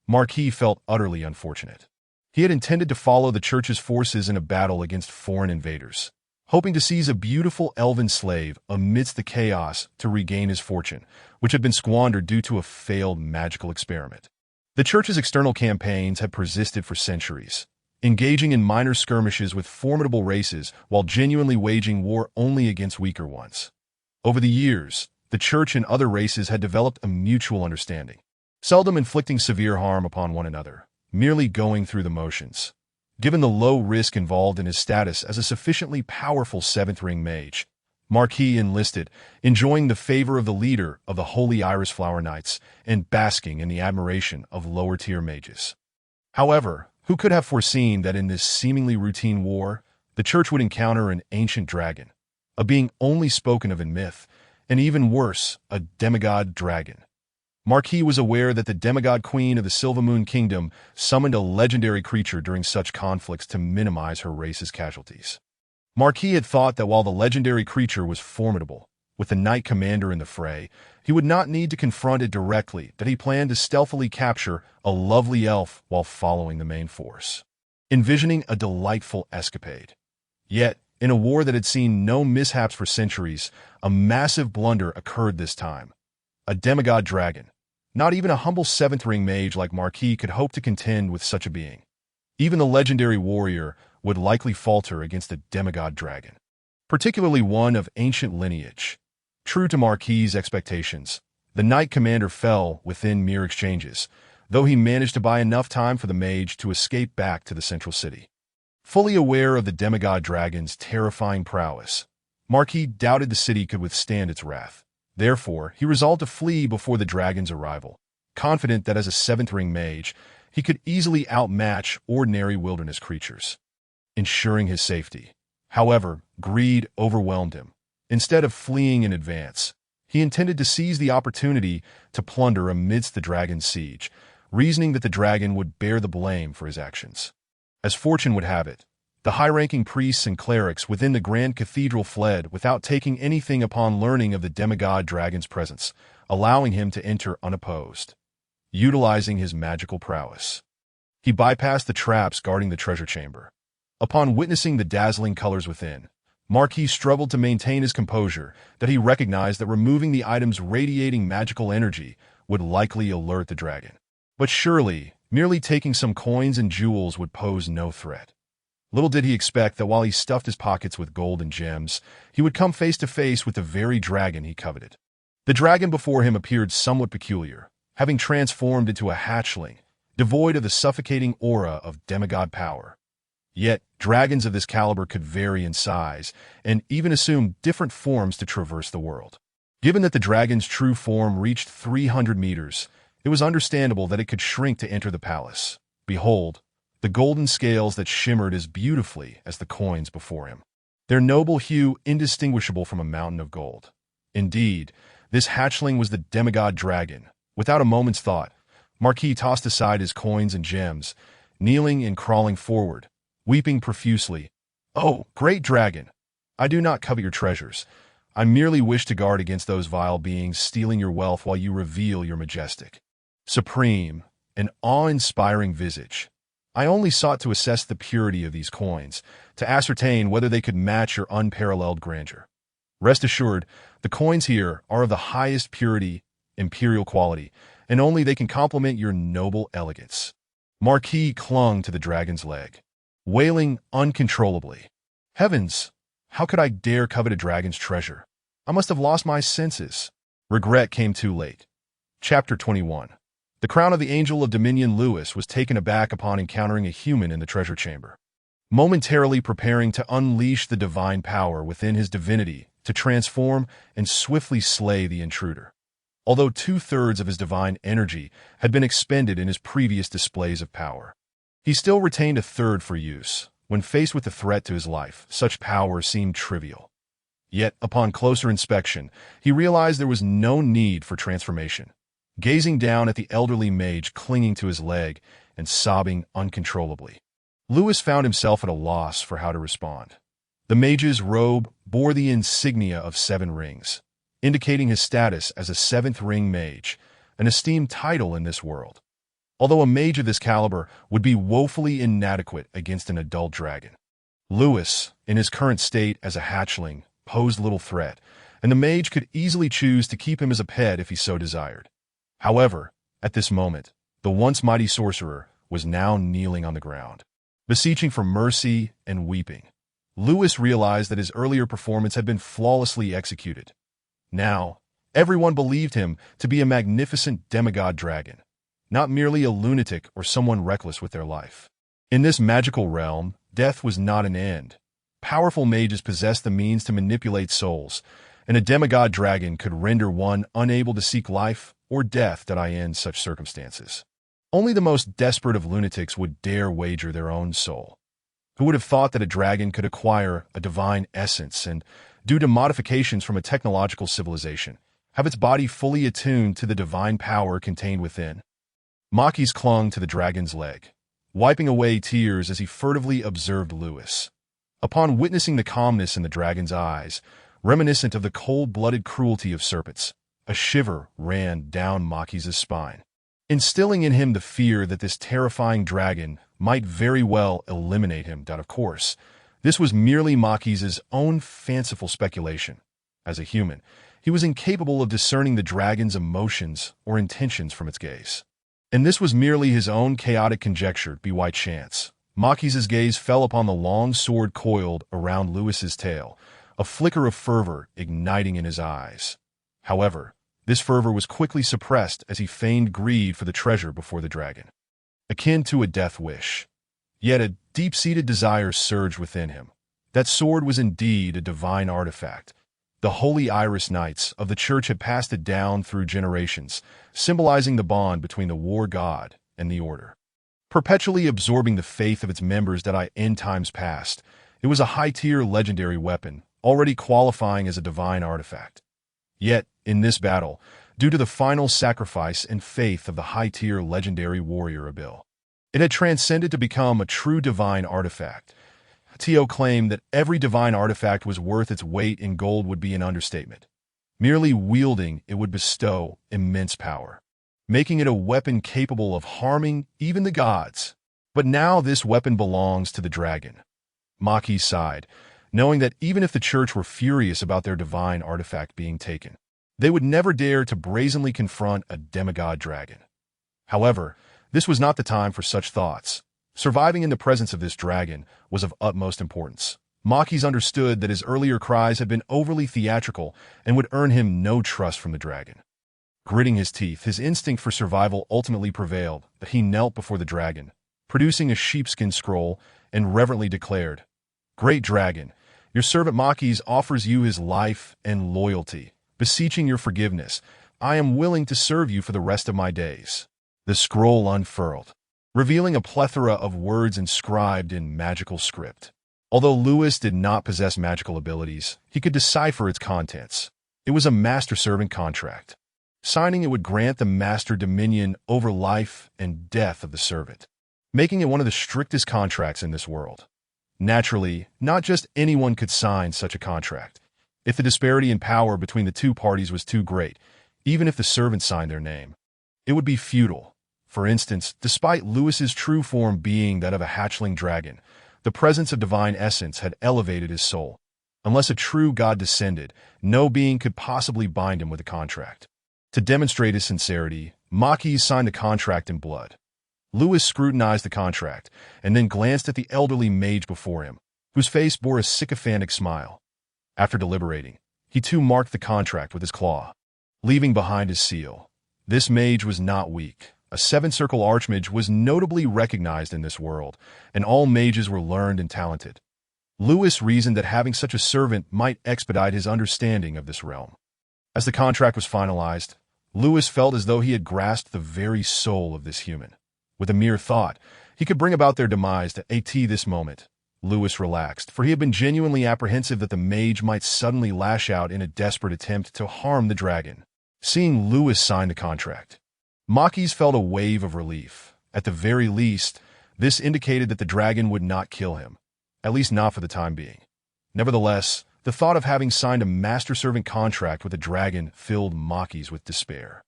Marquis felt utterly unfortunate. He had intended to follow the church's forces in a battle against foreign invaders, hoping to seize a beautiful elven slave amidst the chaos to regain his fortune, which had been squandered due to a failed magical experiment. The church's external campaigns had persisted for centuries, engaging in minor skirmishes with formidable races while genuinely waging war only against weaker ones. Over the years, the church and other races had developed a mutual understanding, seldom inflicting severe harm upon one another, merely going through the motions. Given the low risk involved in his status as a sufficiently powerful seventh-ring mage, Marquis enlisted, enjoying the favor of the leader of the Holy Iris Flower Knights and basking in the admiration of lower-tier mages. However, who could have foreseen that in this seemingly routine war, the church would encounter an ancient dragon, a being only spoken of in myth, and even worse, a demigod dragon? Marquis was aware that the demigod queen of the Silvermoon Kingdom summoned a legendary creature during such conflicts to minimize her race's casualties. Marquis had thought that while the legendary creature was formidable, with the knight commander in the fray, he would not need to confront it directly, that he planned to stealthily capture a lovely elf while following the main force, envisioning a delightful escapade. Yet, in a war that had seen no mishaps for centuries, a massive blunder occurred this time. A demigod dragon. Not even a humble seventh-ring mage like Marquis could hope to contend with such a being. Even the legendary warrior would likely falter against a demigod dragon, particularly one of ancient lineage. True to Marquis's expectations, the knight commander fell within mere exchanges, though he managed to buy enough time for the mage to escape back to the central city. Fully aware of the demigod dragon's terrifying prowess, Marquis doubted the city could withstand its wrath. Therefore, he resolved to flee before the dragon's arrival, confident that as a seventh-ring mage, he could easily outmatch ordinary wilderness creatures, ensuring his safety. However, greed overwhelmed him. Instead of fleeing in advance, he intended to seize the opportunity to plunder amidst the dragon's siege, reasoning that the dragon would bear the blame for his actions. As fortune would have it, the high-ranking priests and clerics within the grand cathedral fled without taking anything upon learning of the demigod dragon's presence, allowing him to enter unopposed, utilizing his magical prowess. He bypassed the traps guarding the treasure chamber. Upon witnessing the dazzling colors within, Marquis struggled to maintain his composure, that he recognized that removing the item's radiating magical energy would likely alert the dragon. But surely, merely taking some coins and jewels would pose no threat. Little did he expect that while he stuffed his pockets with gold and gems, he would come face to face with the very dragon he coveted. The dragon before him appeared somewhat peculiar, having transformed into a hatchling, devoid of the suffocating aura of demigod power. Yet, dragons of this caliber could vary in size and even assume different forms to traverse the world. Given that the dragon's true form reached 300 meters, it was understandable that it could shrink to enter the palace. Behold, the golden scales that shimmered as beautifully as the coins before him, their noble hue indistinguishable from a mountain of gold. Indeed, this hatchling was the demigod dragon. Without a moment's thought, Marquis tossed aside his coins and gems, kneeling and crawling forward, weeping profusely. "Oh, great dragon! I do not covet your treasures. I merely wish to guard against those vile beings stealing your wealth while you reveal your majestic, supreme, and awe-inspiring visage. I only sought to assess the purity of these coins, to ascertain whether they could match your unparalleled grandeur. Rest assured, the coins here are of the highest purity, imperial quality, and only they can complement your noble elegance." Marquis clung to the dragon's leg, wailing uncontrollably. "Heavens! How could I dare covet a dragon's treasure? I must have lost my senses." Regret came too late. Chapter 21. The crown of the Angel of Dominion Lewis was taken aback upon encountering a human in the treasure chamber, momentarily preparing to unleash the divine power within his divinity to transform and swiftly slay the intruder. Although 2/3 of his divine energy had been expended in his previous displays of power, he still retained a third for use. When faced with the threat to his life, such power seemed trivial. Yet, upon closer inspection, he realized there was no need for transformation. Gazing down at the elderly mage clinging to his leg and sobbing uncontrollably, Lewis found himself at a loss for how to respond. The mage's robe bore the insignia of 7 rings, indicating his status as a 7th ring mage, an esteemed title in this world. Although a mage of this caliber would be woefully inadequate against an adult dragon, Lewis, in his current state as a hatchling, posed little threat, and the mage could easily choose to keep him as a pet if he so desired. However, at this moment, the once mighty sorcerer was now kneeling on the ground, beseeching for mercy and weeping. Lewis realized that his earlier performance had been flawlessly executed. Now, everyone believed him to be a magnificent demigod dragon, not merely a lunatic or someone reckless with their life. In this magical realm, death was not an end. Powerful mages possessed the means to manipulate souls, and a demigod dragon could render one unable to seek life or death in such circumstances. Only the most desperate of lunatics would dare wager their own soul. Who would have thought that a dragon could acquire a divine essence and, due to modifications from a technological civilization, have its body fully attuned to the divine power contained within? Marquis clung to the dragon's leg, wiping away tears as he furtively observed Lewis. Upon witnessing the calmness in the dragon's eyes, reminiscent of the cold-blooded cruelty of serpents, a shiver ran down Marquis's spine, instilling in him the fear that this terrifying dragon might very well eliminate him. Of course, this was merely Marquis's own fanciful speculation. As a human, he was incapable of discerning the dragon's emotions or intentions from its gaze. And this was merely his own chaotic conjecture, by chance. Marquis's gaze fell upon the long sword coiled around Lewis's tail, a flicker of fervor igniting in his eyes. However, this fervor was quickly suppressed as he feigned greed for the treasure before the dragon, akin to a death wish. Yet a deep-seated desire surged within him. That sword was indeed a divine artifact. The Holy Iris Knights of the Church had passed it down through generations, symbolizing the bond between the war god and the order. Perpetually absorbing the faith of its members in times past, it was a high-tier legendary weapon, already qualifying as a divine artifact. Yet, in this battle, due to the final sacrifice and faith of the high-tier legendary warrior Abyssal, it had transcended to become a true divine artifact. To claim that every divine artifact was worth its weight in gold would be an understatement. Merely wielding it would bestow immense power, making it a weapon capable of harming even the gods. But now this weapon belongs to the dragon. Maki sighed, knowing that even if the church were furious about their divine artifact being taken, they would never dare to brazenly confront a demigod dragon. However, this was not the time for such thoughts. Surviving in the presence of this dragon was of utmost importance. Maki's understood that his earlier cries had been overly theatrical and would earn him no trust from the dragon. Gritting his teeth, his instinct for survival ultimately prevailed, but he knelt before the dragon, producing a sheepskin scroll, and reverently declared, "Great dragon, your servant Makis offers you his life and loyalty. Beseeching your forgiveness, I am willing to serve you for the rest of my days." The scroll unfurled, revealing a plethora of words inscribed in magical script. Although Lewis did not possess magical abilities, he could decipher its contents. It was a master-servant contract. Signing it would grant the master dominion over life and death of the servant, making it one of the strictest contracts in this world. Naturally, not just anyone could sign such a contract. If the disparity in power between the two parties was too great, even if the servant signed their name, it would be futile. For instance, despite Lewis's true form being that of a hatchling dragon, the presence of divine essence had elevated his soul. Unless a true god descended, no being could possibly bind him with a contract. To demonstrate his sincerity, Makis signed the contract in blood. Lewis scrutinized the contract and then glanced at the elderly mage before him, whose face bore a sycophantic smile. After deliberating, he too marked the contract with his claw, leaving behind his seal. This mage was not weak. A seven-circle archmage was notably recognized in this world, and all mages were learned and talented. Lewis reasoned that having such a servant might expedite his understanding of this realm. As the contract was finalized, Lewis felt as though he had grasped the very soul of this human. With a mere thought, he could bring about their demise at this moment. Lewis relaxed, for he had been genuinely apprehensive that the mage might suddenly lash out in a desperate attempt to harm the dragon. Seeing Lewis sign the contract, Makis felt a wave of relief. At the very least, this indicated that the dragon would not kill him, at least not for the time being. Nevertheless, the thought of having signed a master-servant contract with a dragon filled Makis with despair.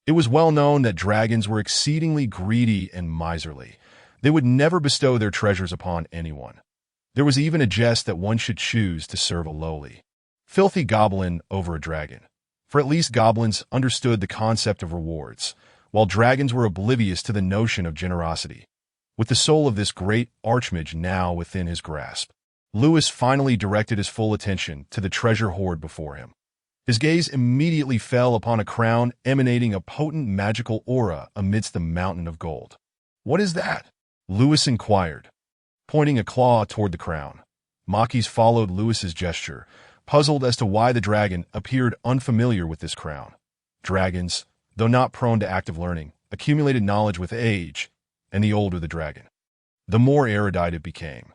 It was well known that dragons were exceedingly greedy and miserly. They would never bestow their treasures upon anyone. There was even a jest that one should choose to serve a lowly, filthy goblin over a dragon, for at least goblins understood the concept of rewards, while dragons were oblivious to the notion of generosity. With the soul of this great archmage now within his grasp, Lewis finally directed his full attention to the treasure hoard before him. His gaze immediately fell upon a crown emanating a potent magical aura amidst the mountain of gold. "What is that?" Lewis inquired, pointing a claw toward the crown. Makis followed Lewis's gesture, puzzled as to why the dragon appeared unfamiliar with this crown. Dragons, though not prone to active learning, accumulated knowledge with age, and the older the dragon, the more erudite it became.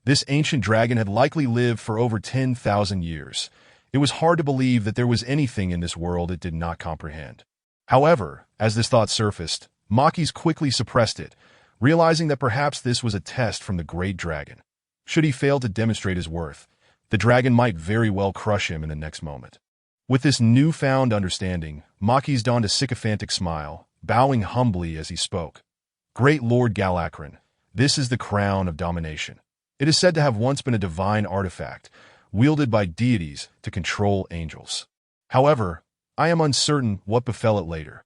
This ancient dragon had likely lived for over 10,000 years. It was hard to believe that there was anything in this world it did not comprehend. However, as this thought surfaced, Makis quickly suppressed it, realizing that perhaps this was a test from the great dragon. Should he fail to demonstrate his worth, the dragon might very well crush him in the next moment. With this newfound understanding, Makis donned a sycophantic smile, bowing humbly as he spoke. "Great Lord Galakran, this is the crown of domination. It is said to have once been a divine artifact, wielded by deities to control angels. However, I am uncertain what befell it later.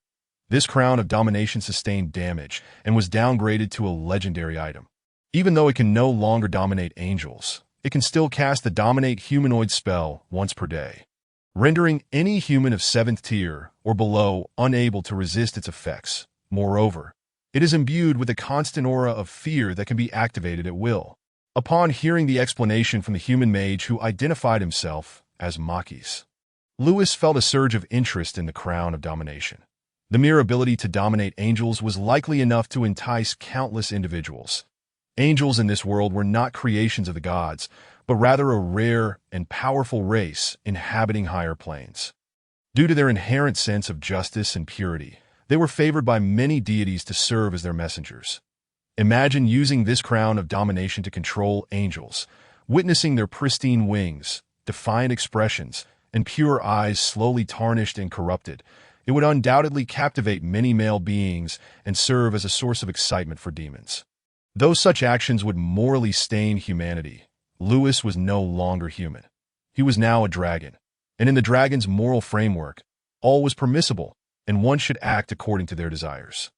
This crown of domination sustained damage and was downgraded to a legendary item. Even though it can no longer dominate angels, it can still cast the Dominate Humanoid spell once per day, rendering any human of 7th tier or below unable to resist its effects. Moreover, it is imbued with a constant aura of fear that can be activated at will." Upon hearing the explanation from the human mage who identified himself as Makis, Lewis felt a surge of interest in the crown of domination. The mere ability to dominate angels was likely enough to entice countless individuals. Angels in this world were not creations of the gods, but rather a rare and powerful race inhabiting higher planes. Due to their inherent sense of justice and purity, they were favored by many deities to serve as their messengers. Imagine using this crown of domination to control angels, witnessing their pristine wings, defiant expressions, and pure eyes slowly tarnished and corrupted. It would undoubtedly captivate many male beings and serve as a source of excitement for demons. Though such actions would morally stain humanity, Lewis was no longer human. He was now a dragon, and in the dragon's moral framework, all was permissible, and one should act according to their desires.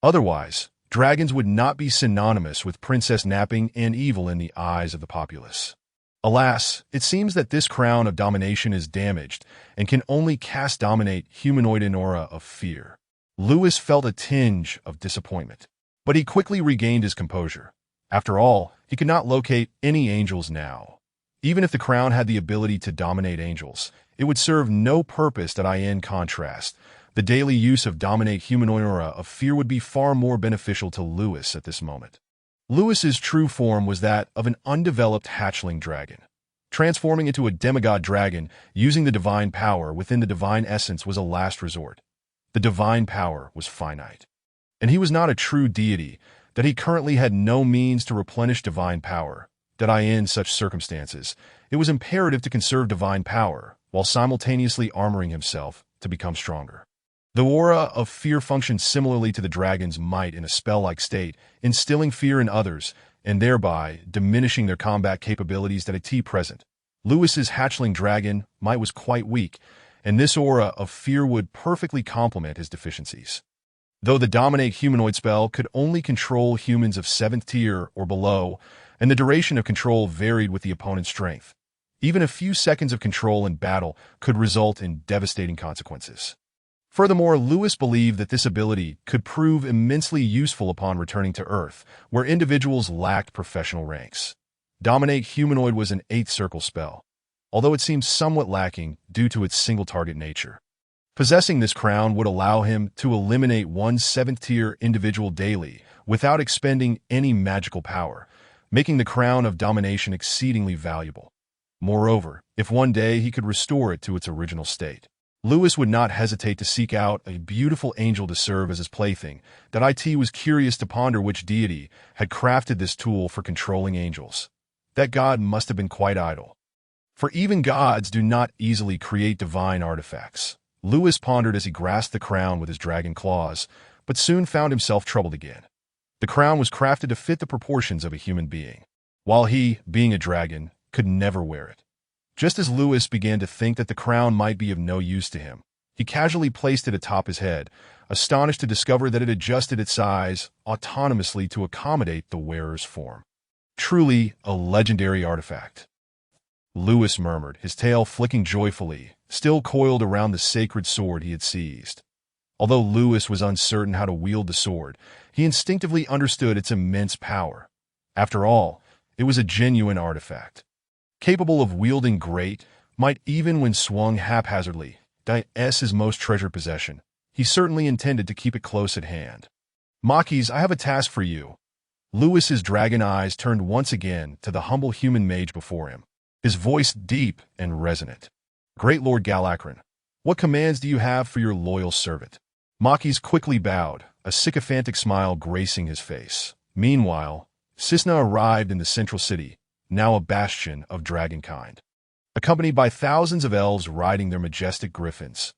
Otherwise, dragons would not be synonymous with princess napping and evil in the eyes of the populace. Alas, it seems that this crown of domination is damaged and can only dominate humanoid an aura of fear. Lewis felt a tinge of disappointment, but he quickly regained his composure. After all, he could not locate any angels now. Even if the crown had the ability to dominate angels, it would serve no purpose. That in contrast, the daily use of dominate humanoid aura of fear would be far more beneficial to Lewis at this moment. Lewis's true form was that of an undeveloped hatchling dragon. Transforming into a demigod dragon using the divine power within the divine essence was a last resort. The divine power was finite, and he was not a true deity, that he currently had no means to replenish divine power. That in such circumstances, it was imperative to conserve divine power while simultaneously armoring himself to become stronger. The aura of fear functioned similarly to the dragon's might in a spell-like state, instilling fear in others and thereby diminishing their combat capabilities. That present, Lewis's hatchling dragon might was quite weak, and this aura of fear would perfectly complement his deficiencies. Though the dominate humanoid spell could only control humans of 7th tier or below, and the duration of control varied with the opponent's strength, even a few seconds of control in battle could result in devastating consequences. Furthermore, Lewis believed that this ability could prove immensely useful upon returning to Earth, where individuals lacked professional ranks. Dominate humanoid was an 8th circle spell, although it seemed somewhat lacking due to its single-target nature. Possessing this crown would allow him to eliminate one 7th-tier individual daily without expending any magical power, making the crown of domination exceedingly valuable. Moreover, if one day he could restore it to its original state, Lewis would not hesitate to seek out a beautiful angel to serve as his plaything. That was curious to ponder which deity had crafted this tool for controlling angels. That god must have been quite idle, for even gods do not easily create divine artifacts. Lewis pondered as he grasped the crown with his dragon claws, but soon found himself troubled again. The crown was crafted to fit the proportions of a human being, while he, being a dragon, could never wear it. Just as Lewis began to think that the crown might be of no use to him, he casually placed it atop his head, astonished to discover that it adjusted its size autonomously to accommodate the wearer's form. Truly a legendary artifact, Lewis murmured, his tail flicking joyfully, still coiled around the sacred sword he had seized. Although Lewis was uncertain how to wield the sword, he instinctively understood its immense power. After all, it was a genuine artifact, capable of wielding great might even when swung haphazardly. His most treasured possession. He certainly intended to keep it close at hand. Machis, I have a task for you. Lewis's dragon eyes turned once again to the humble human mage before him, his voice deep and resonant. Great Lord Galacron, what commands do you have for your loyal servant? Machis quickly bowed, a sycophantic smile gracing his face. Meanwhile, Cisna arrived in the central city, now a bastion of dragonkind, accompanied by thousands of elves riding their majestic griffins.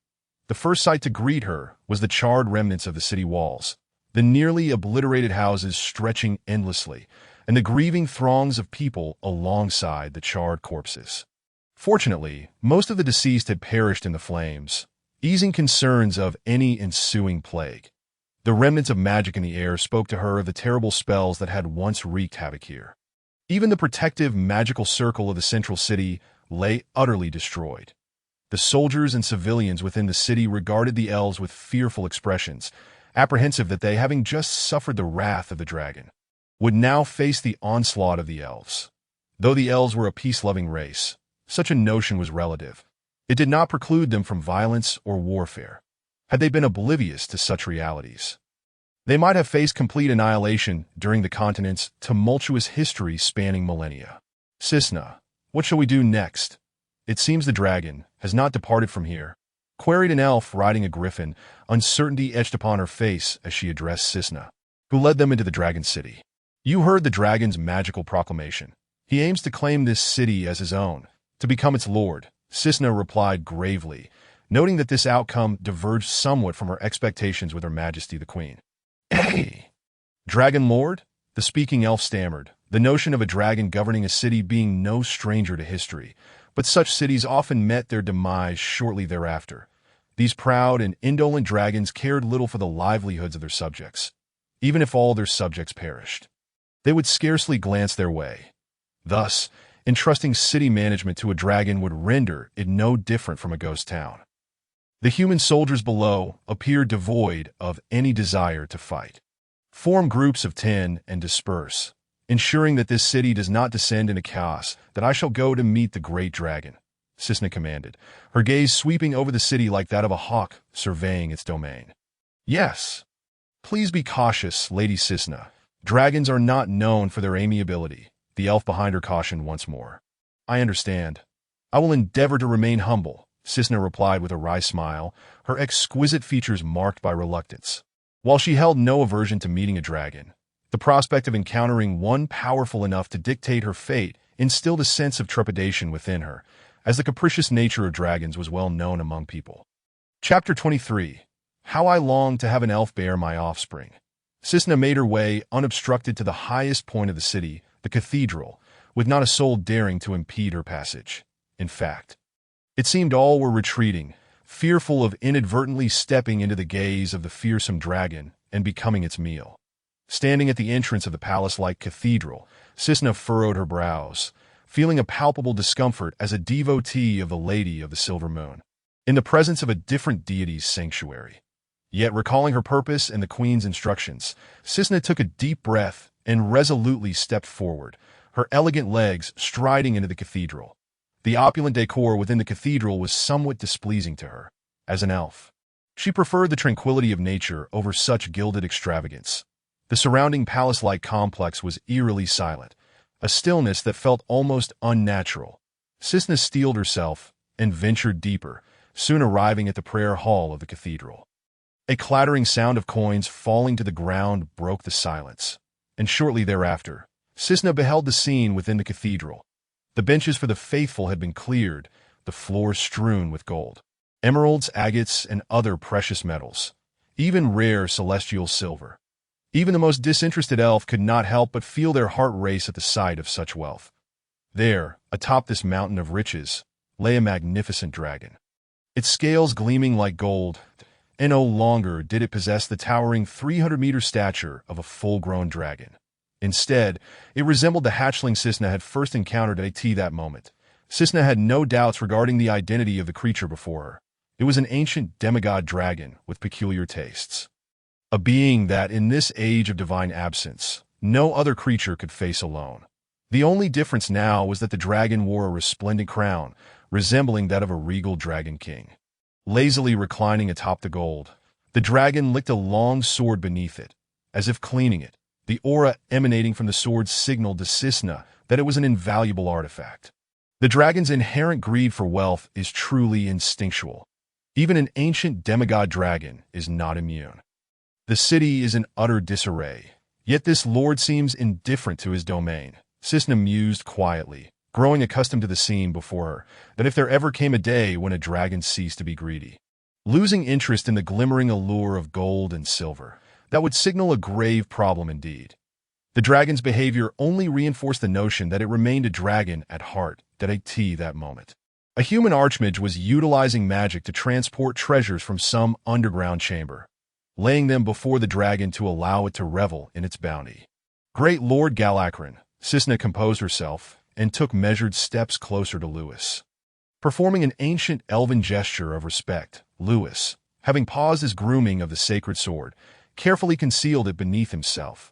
The first sight to greet her was the charred remnants of the city walls, the nearly obliterated houses stretching endlessly, and the grieving throngs of people alongside the charred corpses. Fortunately, most of the deceased had perished in the flames, easing concerns of any ensuing plague. The remnants of magic in the air spoke to her of the terrible spells that had once wreaked havoc here. Even the protective magical circle of the central city lay utterly destroyed. The soldiers and civilians within the city regarded the elves with fearful expressions, apprehensive that they, having just suffered the wrath of the dragon, would now face the onslaught of the elves. Though the elves were a peace-loving race, such a notion was relative. It did not preclude them from violence or warfare. Had they been oblivious to such realities, they might have faced complete annihilation during the continent's tumultuous history spanning millennia. Cisna, what shall we do next? It seems the dragon has not departed from here, queried an elf riding a griffin, uncertainty etched upon her face as she addressed Cisna, who led them into the dragon city. You heard the dragon's magical proclamation. He aims to claim this city as his own, to become its lord, Cisna replied gravely, noting that this outcome diverged somewhat from her expectations with Her Majesty the Queen. Hey, Dragon Lord? The speaking elf stammered, the notion of a dragon governing a city being no stranger to history, but such cities often met their demise shortly thereafter. These proud and indolent dragons cared little for the livelihoods of their subjects. Even if all their subjects perished, they would scarcely glance their way. Thus, entrusting city management to a dragon would render it no different from a ghost town. The human soldiers below appear devoid of any desire to fight. Form groups of 10 and disperse, ensuring that this city does not descend into chaos, that I shall go to meet the great dragon, Cisna commanded, her gaze sweeping over the city like that of a hawk surveying its domain. Yes. Please be cautious, Lady Cisna. Dragons are not known for their amiability, the elf behind her cautioned once more. I understand. I will endeavor to remain humble, Cisna replied with a wry smile, her exquisite features marked by reluctance. While she held no aversion to meeting a dragon, the prospect of encountering one powerful enough to dictate her fate instilled a sense of trepidation within her, as the capricious nature of dragons was well known among people. Chapter 23. How I Long to Have an Elf Bear My Offspring. Cisna made her way unobstructed to the highest point of the city, the cathedral, with not a soul daring to impede her passage. In fact, it seemed all were retreating, fearful of inadvertently stepping into the gaze of the fearsome dragon and becoming its meal. Standing at the entrance of the palace-like cathedral, Cisna furrowed her brows, feeling a palpable discomfort as a devotee of the Lady of the Silver Moon, in the presence of a different deity's sanctuary. Yet, recalling her purpose and the queen's instructions, Cisna took a deep breath and resolutely stepped forward, her elegant legs striding into the cathedral. The opulent decor within the cathedral was somewhat displeasing to her. As an elf, she preferred the tranquility of nature over such gilded extravagance. The surrounding palace-like complex was eerily silent, a stillness that felt almost unnatural. Cisna steeled herself and ventured deeper, soon arriving at the prayer hall of the cathedral. A clattering sound of coins falling to the ground broke the silence, and shortly thereafter, Cisna beheld the scene within the cathedral. The benches for the faithful had been cleared, the floor strewn with gold, emeralds, agates, and other precious metals, even rare celestial silver. Even the most disinterested elf could not help but feel their heart race at the sight of such wealth. There, atop this mountain of riches, lay a magnificent dragon, its scales gleaming like gold, and no longer did it possess the towering 300-meter stature of a full-grown dragon. Instead, it resembled the hatchling Cisna had first encountered at that moment. Cisna had no doubts regarding the identity of the creature before her. It was an ancient demigod dragon with peculiar tastes. A being that, in this age of divine absence, no other creature could face alone. The only difference now was that the dragon wore a resplendent crown, resembling that of a regal dragon king. Lazily reclining atop the gold, the dragon licked a long sword beneath it, as if cleaning it. The aura emanating from the sword signaled to Cisna that it was an invaluable artifact. The dragon's inherent greed for wealth is truly instinctual. Even an ancient demigod dragon is not immune. The city is in utter disarray, yet this lord seems indifferent to his domain. Cisna mused quietly, growing accustomed to the scene before her, that if there ever came a day when a dragon ceased to be greedy, losing interest in the glimmering allure of gold and silver, that would signal a grave problem indeed. The dragon's behavior only reinforced the notion that it remained a dragon at heart at that moment. A human archmage was utilizing magic to transport treasures from some underground chamber, laying them before the dragon to allow it to revel in its bounty. Great Lord Galakrin, Cisna composed herself and took measured steps closer to Lewis. Performing an ancient elven gesture of respect, Lewis, having paused his grooming of the sacred sword, carefully concealed it beneath himself.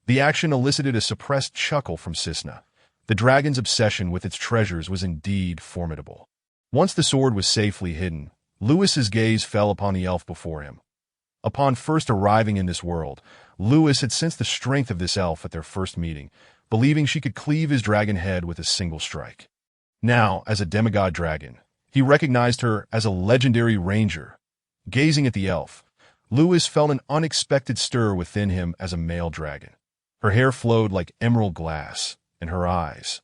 The action elicited a suppressed chuckle from Cisna. The dragon's obsession with its treasures was indeed formidable. Once the sword was safely hidden, Lewis's gaze fell upon the elf before him. Upon first arriving in this world, Lewis had sensed the strength of this elf at their first meeting, believing she could cleave his dragon head with a single strike. Now, as a demigod dragon, he recognized her as a legendary ranger. Gazing at the elf, Lewis felt an unexpected stir within him as a male dragon. Her hair flowed like emerald glass, and her eyes,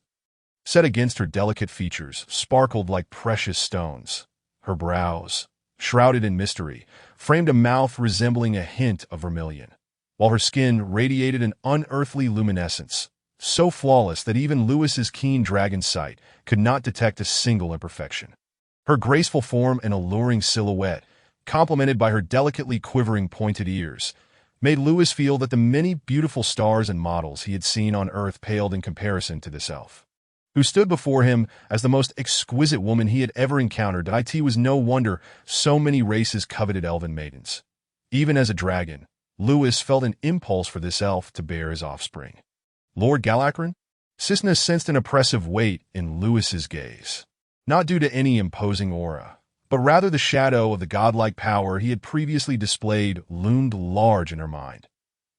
set against her delicate features, sparkled like precious stones. Her brows, shrouded in mystery, framed a mouth resembling a hint of vermilion. while her skin radiated an unearthly luminescence, so flawless that even Lewis's keen dragon sight could not detect a single imperfection. Her graceful form and alluring silhouette, complemented by her delicately quivering pointed ears, made Lewis feel that the many beautiful stars and models he had seen on Earth paled in comparison to this elf, who stood before him as the most exquisite woman he had ever encountered. It was no wonder so many races coveted elven maidens. Even as a dragon, Lewis felt an impulse for this elf to bear his offspring. Lord Galakron? Cisna sensed an oppressive weight in Lewis's gaze, not due to any imposing aura, but rather the shadow of the godlike power he had previously displayed loomed large in her mind.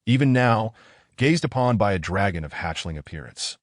Even now, gazed upon by a dragon of hatchling appearance,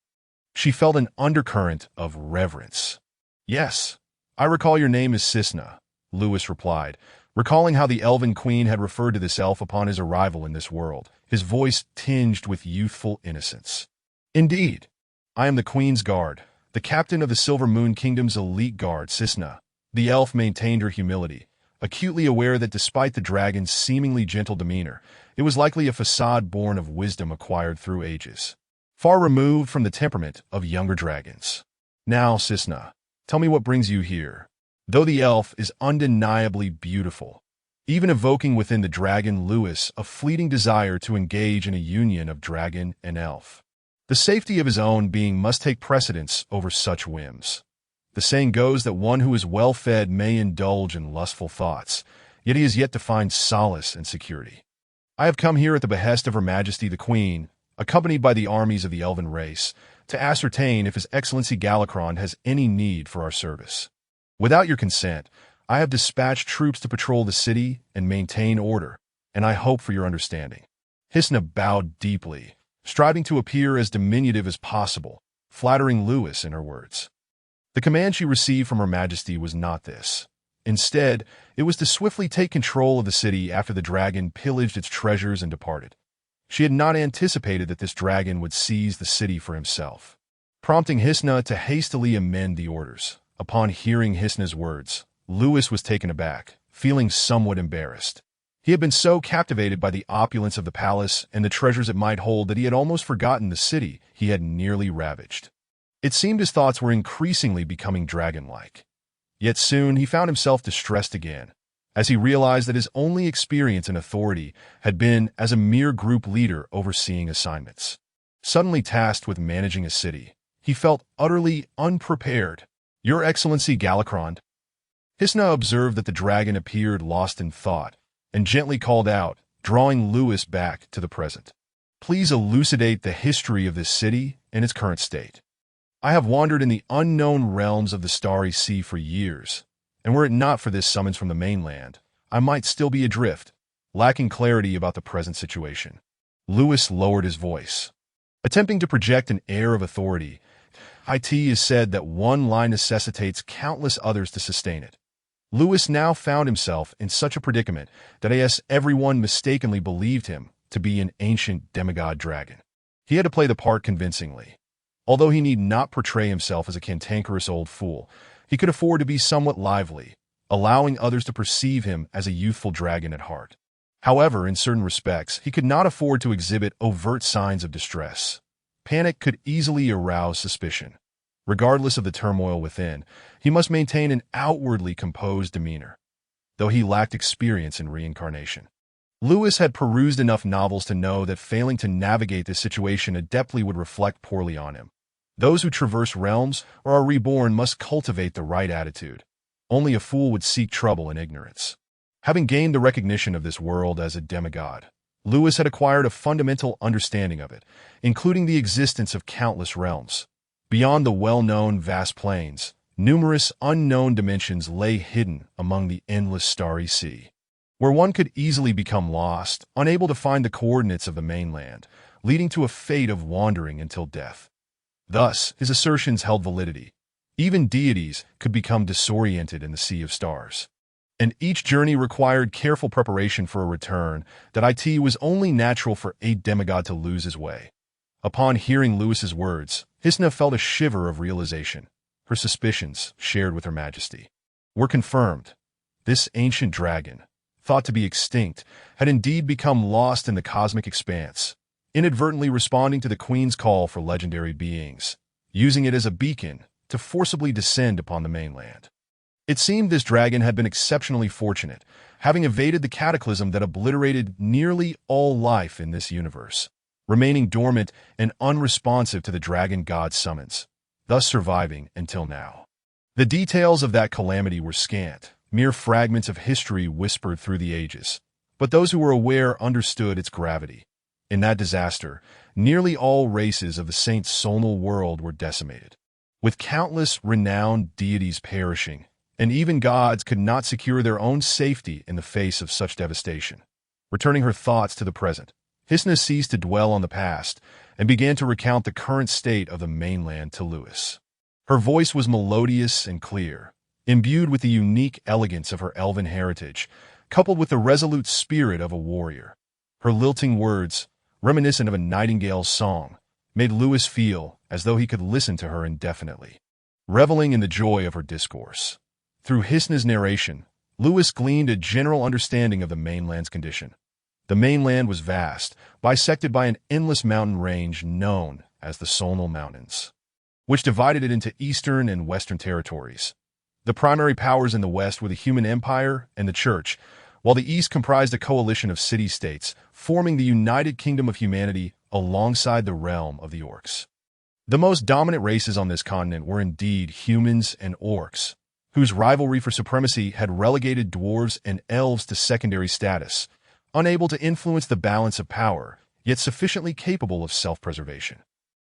she felt an undercurrent of reverence. "Yes, I recall your name is Cisna," Lewis replied, recalling how the elven queen had referred to this elf upon his arrival in this world, his voice tinged with youthful innocence. "Indeed, I am the Queen's Guard, the captain of the Silver Moon Kingdom's elite guard." Cisna, the elf, maintained her humility, acutely aware that despite the dragon's seemingly gentle demeanor, it was likely a facade born of wisdom acquired through ages, far removed from the temperament of younger dragons. "Now, Cisna, tell me what brings you here." Though the elf is undeniably beautiful, even evoking within the dragon Lewis a fleeting desire to engage in a union of dragon and elf, the safety of his own being must take precedence over such whims. The saying goes that one who is well-fed may indulge in lustful thoughts, yet he is yet to find solace and security. "I have come here at the behest of Her Majesty the Queen, accompanied by the armies of the elven race, to ascertain if His Excellency Galakron has any need for our service. Without your consent, I have dispatched troops to patrol the city and maintain order, and I hope for your understanding." Hisna bowed deeply, striving to appear as diminutive as possible, flattering Lewis in her words. The command she received from Her Majesty was not this. Instead, it was to swiftly take control of the city after the dragon pillaged its treasures and departed. She had not anticipated that this dragon would seize the city for himself, prompting Hisna to hastily amend the orders. Upon hearing Hisna's words, Lewis was taken aback, feeling somewhat embarrassed. He had been so captivated by the opulence of the palace and the treasures it might hold that he had almost forgotten the city he had nearly ravaged. It seemed his thoughts were increasingly becoming dragon-like. Yet soon he found himself distressed again, as he realized that his only experience in authority had been as a mere group leader overseeing assignments. Suddenly tasked with managing a city, he felt utterly unprepared. "Your Excellency Galakron." Hisna observed that the dragon appeared lost in thought and gently called out, drawing Lewis back to the present. "Please elucidate the history of this city and its current state. I have wandered in the unknown realms of the Starry Sea for years, and were it not for this summons from the mainland, I might still be adrift, lacking clarity about the present situation." Lewis lowered his voice, attempting to project an air of authority. "It is said that one lie necessitates countless others to sustain it." Lewis now found himself in such a predicament that everyone mistakenly believed him to be an ancient demigod dragon. He had to play the part convincingly. Although he need not portray himself as a cantankerous old fool, he could afford to be somewhat lively, allowing others to perceive him as a youthful dragon at heart. However, in certain respects, he could not afford to exhibit overt signs of distress. Panic could easily arouse suspicion. Regardless of the turmoil within, he must maintain an outwardly composed demeanor, though he lacked experience in reincarnation. Lewis had perused enough novels to know that failing to navigate this situation adeptly would reflect poorly on him. Those who traverse realms or are reborn must cultivate the right attitude. Only a fool would seek trouble in ignorance. Having gained the recognition of this world as a demigod, Lewis had acquired a fundamental understanding of it, including the existence of countless realms. Beyond the well-known vast plains, numerous unknown dimensions lay hidden among the endless starry sea, where one could easily become lost, unable to find the coordinates of the mainland, leading to a fate of wandering until death. Thus, his assertions held validity. Even deities could become disoriented in the sea of stars. And each journey required careful preparation for a return that was only natural for a demigod to lose his way. Upon hearing Lewis's words, Hisna felt a shiver of realization. Her suspicions, shared with Her Majesty, were confirmed. This ancient dragon, thought to be extinct, had indeed become lost in the cosmic expanse, inadvertently responding to the Queen's call for legendary beings, using it as a beacon to forcibly descend upon the mainland. It seemed this dragon had been exceptionally fortunate, having evaded the cataclysm that obliterated nearly all life in this universe, remaining dormant and unresponsive to the dragon god's summons, thus surviving until now. The details of that calamity were scant, mere fragments of history whispered through the ages, but those who were aware understood its gravity. In that disaster, nearly all races of the Saint Sonal world were decimated, with countless renowned deities perishing, and even gods could not secure their own safety in the face of such devastation. Returning her thoughts to the present, Hisna ceased to dwell on the past and began to recount the current state of the mainland to Lewis. Her voice was melodious and clear, imbued with the unique elegance of her elven heritage, coupled with the resolute spirit of a warrior. Her lilting words, reminiscent of a nightingale's song, made Lewis feel as though he could listen to her indefinitely, reveling in the joy of her discourse. Through Hisna's narration, Lewis gleaned a general understanding of the mainland's condition. The mainland was vast, bisected by an endless mountain range known as the Sonal Mountains, which divided it into eastern and western territories. The primary powers in the west were the human empire and the church, while the east comprised a coalition of city-states, forming the United Kingdom of Humanity alongside the realm of the orcs. The most dominant races on this continent were indeed humans and orcs, whose rivalry for supremacy had relegated dwarves and elves to secondary status, unable to influence the balance of power, yet sufficiently capable of self-preservation.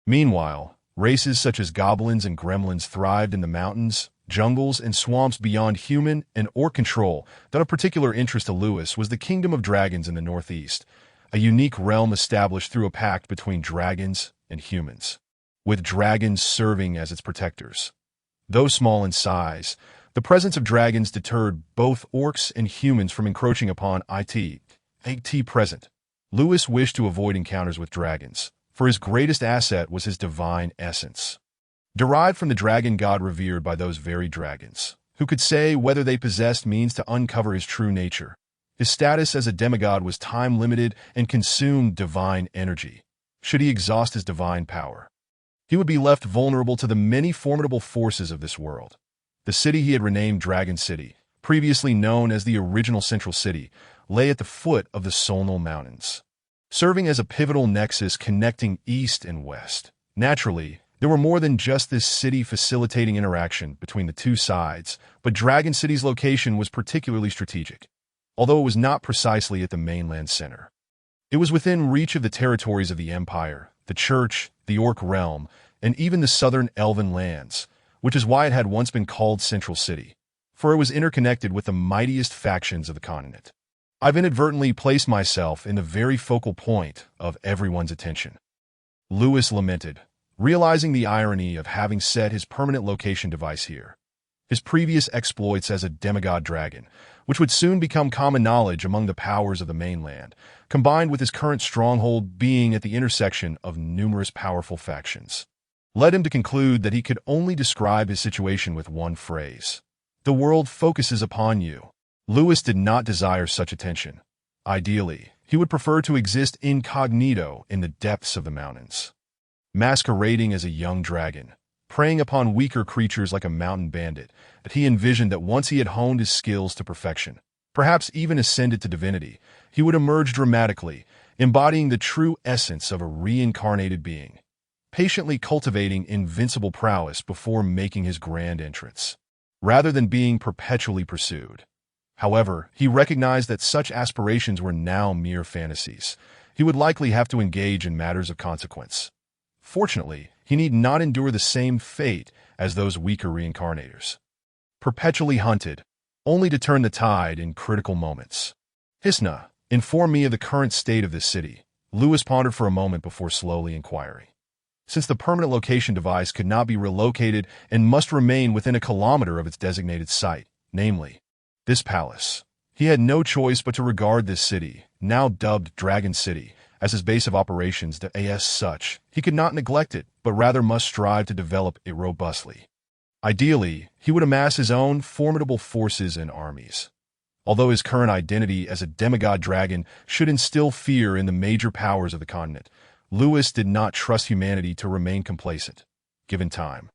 Meanwhile, races such as goblins and gremlins thrived in the mountains, jungles, and swamps beyond human and orc control. That of particular interest to Lewis was the Kingdom of Dragons in the northeast, a unique realm established through a pact between dragons and humans, with dragons serving as its protectors. Though small in size, the presence of dragons deterred both orcs and humans from encroaching upon it. Present, Lewis wished to avoid encounters with dragons, for his greatest asset was his divine essence, derived from the dragon god revered by those very dragons, who could say whether they possessed means to uncover his true nature. His status as a demigod was time-limited and consumed divine energy. Should he exhaust his divine power, he would be left vulnerable to the many formidable forces of this world. The city he had renamed Dragon City, previously known as the original Central City, lay at the foot of the Sonal Mountains, serving as a pivotal nexus connecting east and west. Naturally, there were more than just this city facilitating interaction between the two sides, but Dragon City's location was particularly strategic, although it was not precisely at the mainland center. It was within reach of the territories of the Empire, the Church, the Orc realm, and even the southern Elven lands, which is why it had once been called Central City, for it was interconnected with the mightiest factions of the continent. I've inadvertently placed myself in the very focal point of everyone's attention, Lewis lamented, realizing the irony of having set his permanent location device here. His previous exploits as a demigod dragon, which would soon become common knowledge among the powers of the mainland, combined with his current stronghold being at the intersection of numerous powerful factions, led him to conclude that he could only describe his situation with one phrase: "The world focuses upon you." Lewis did not desire such attention. Ideally, he would prefer to exist incognito in the depths of the mountains, masquerading as a young dragon, preying upon weaker creatures like a mountain bandit. But he envisioned that once he had honed his skills to perfection, perhaps even ascended to divinity, he would emerge dramatically, embodying the true essence of a reincarnated being, patiently cultivating invincible prowess before making his grand entrance, rather than being perpetually pursued. However, he recognized that such aspirations were now mere fantasies. He would likely have to engage in matters of consequence. Fortunately, he need not endure the same fate as those weaker reincarnators, perpetually hunted, only to turn the tide in critical moments. Hisna, inform me of the current state of this city. Lewis pondered for a moment before slowly inquiring. Since the permanent location device could not be relocated and must remain within a kilometer of its designated site, namely, this palace, he had no choice but to regard this city, now dubbed Dragon City, as his base of operations. As such, he could not neglect it, but rather must strive to develop it robustly. Ideally, he would amass his own formidable forces and armies. Although his current identity as a demigod dragon should instill fear in the major powers of the continent, Lewis did not trust humanity to remain complacent. Given time,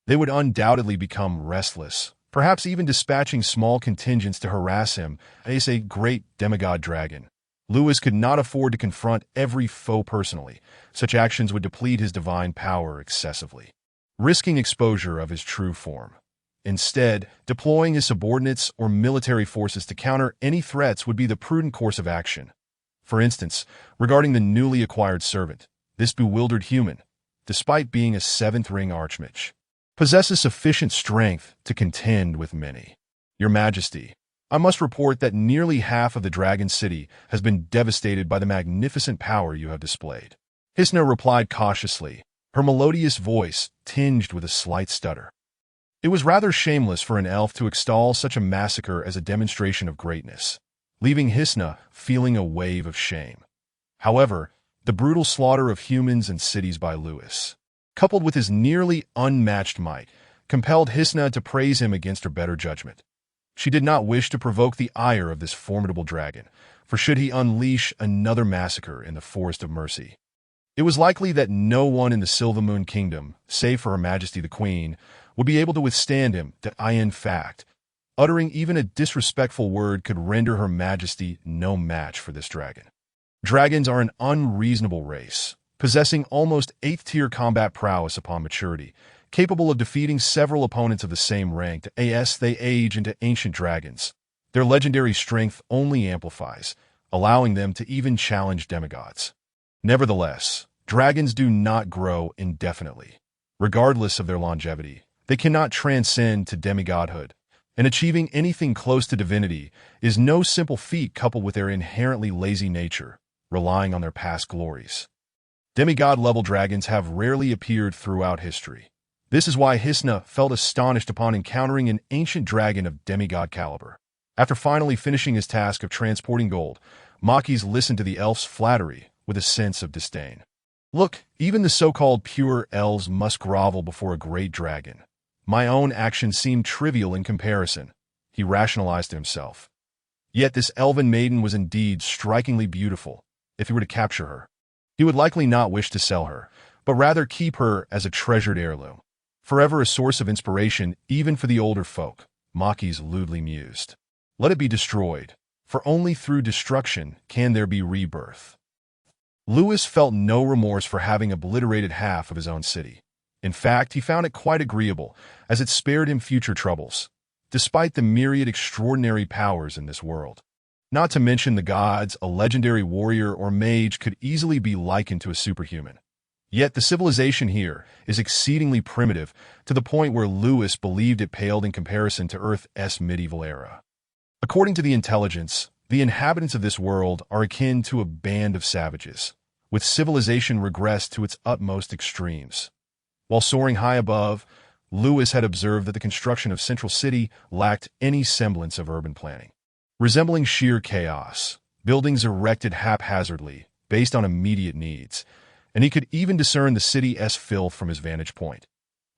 they would undoubtedly become restless, perhaps even dispatching small contingents to harass him as a great demigod dragon. Lewis could not afford to confront every foe personally. Such actions would deplete his divine power excessively, risking exposure of his true form. Instead, deploying his subordinates or military forces to counter any threats would be the prudent course of action. For instance, regarding the newly acquired servant, this bewildered human, despite being a seventh-ring archmage, possesses sufficient strength to contend with many. Your Majesty, I must report that nearly half of the Dragon City has been devastated by the magnificent power you have displayed. Hisna replied cautiously, her melodious voice tinged with a slight stutter. It was rather shameless for an elf to extol such a massacre as a demonstration of greatness, leaving Hisna feeling a wave of shame. However, the brutal slaughter of humans and cities by Lewis, coupled with his nearly unmatched might, compelled Hisna to praise him against her better judgment. She did not wish to provoke the ire of this formidable dragon, for should he unleash another massacre in the Forest of Mercy, it was likely that no one in the Silvermoon Kingdom, save for Her Majesty the Queen, would be able to withstand him. That in fact, uttering even a disrespectful word could render Her Majesty no match for this dragon. Dragons are an unreasonable race, possessing almost 8th-tier combat prowess upon maturity, capable of defeating several opponents of the same rank as they age into ancient dragons. Their legendary strength only amplifies, allowing them to even challenge demigods. Nevertheless, dragons do not grow indefinitely. Regardless of their longevity, they cannot transcend to demigodhood, and achieving anything close to divinity is no simple feat coupled with their inherently lazy nature, relying on their past glories. Demigod-level dragons have rarely appeared throughout history. This is why Hisna felt astonished upon encountering an ancient dragon of demigod caliber. After finally finishing his task of transporting gold, Makis listened to the elf's flattery with a sense of disdain. Look, even the so-called pure elves must grovel before a great dragon. My own actions seem trivial in comparison, he rationalized to himself. Yet this elven maiden was indeed strikingly beautiful. If he were to capture her, he would likely not wish to sell her, but rather keep her as a treasured heirloom, forever a source of inspiration even for the older folk, Makis lewdly mused. Let it be destroyed, for only through destruction can there be rebirth. Lewis felt no remorse for having obliterated half of his own city. In fact, he found it quite agreeable, as it spared him future troubles, despite the myriad extraordinary powers in this world. Not to mention the gods, a legendary warrior or mage could easily be likened to a superhuman. Yet the civilization here is exceedingly primitive, to the point where Lewis believed it paled in comparison to Earth's medieval era. According to the intelligence, the inhabitants of this world are akin to a band of savages, with civilization regressed to its utmost extremes. While soaring high above, Lewis had observed that the construction of Central City lacked any semblance of urban planning. Resembling sheer chaos, buildings erected haphazardly, based on immediate needs, and he could even discern the city's filth from his vantage point.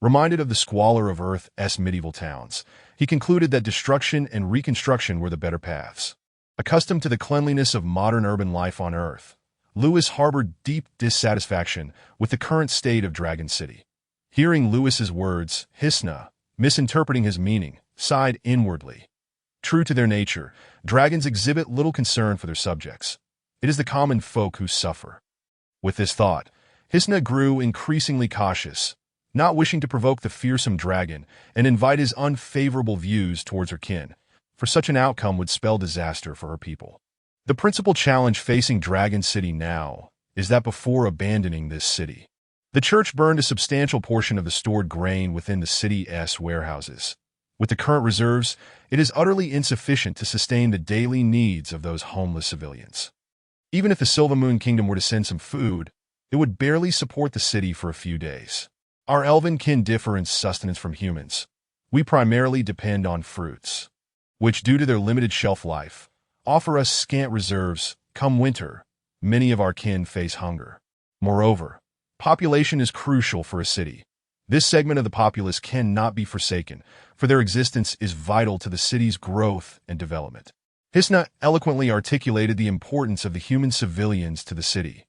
Reminded of the squalor of Earth's medieval towns, he concluded that destruction and reconstruction were the better paths. Accustomed to the cleanliness of modern urban life on Earth, Lewis harbored deep dissatisfaction with the current state of Dragon City. Hearing Lewis's words, Hisna, misinterpreting his meaning, sighed inwardly. True to their nature, dragons exhibit little concern for their subjects. It is the common folk who suffer. With this thought, Hisna grew increasingly cautious, not wishing to provoke the fearsome dragon and invite his unfavorable views towards her kin, for such an outcome would spell disaster for her people. The principal challenge facing Dragon City now is that before abandoning this city, the church burned a substantial portion of the stored grain within the city's warehouses. With the current reserves, it is utterly insufficient to sustain the daily needs of those homeless civilians. Even if the Silvermoon Kingdom were to send some food, it would barely support the city for a few days. Our elven kin differ in sustenance from humans. We primarily depend on fruits, which, due to their limited shelf life, offer us scant reserves. Come winter, many of our kin face hunger. Moreover, population is crucial for a city. This segment of the populace cannot be forsaken, for their existence is vital to the city's growth and development. Hisna eloquently articulated the importance of the human civilians to the city.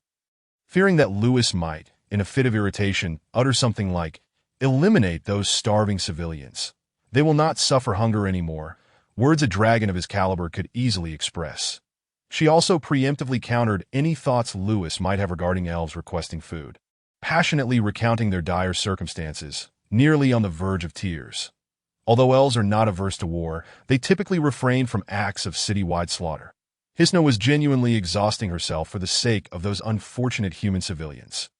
Fearing that Lewis might, in a fit of irritation, utter something like, "Eliminate those starving civilians. They will not suffer hunger anymore," words a dragon of his caliber could easily express. She also preemptively countered any thoughts Lewis might have regarding elves requesting food, passionately recounting their dire circumstances, nearly on the verge of tears. Although elves are not averse to war, they typically refrain from acts of citywide slaughter. Hisna was genuinely exhausting herself for the sake of those unfortunate human civilians.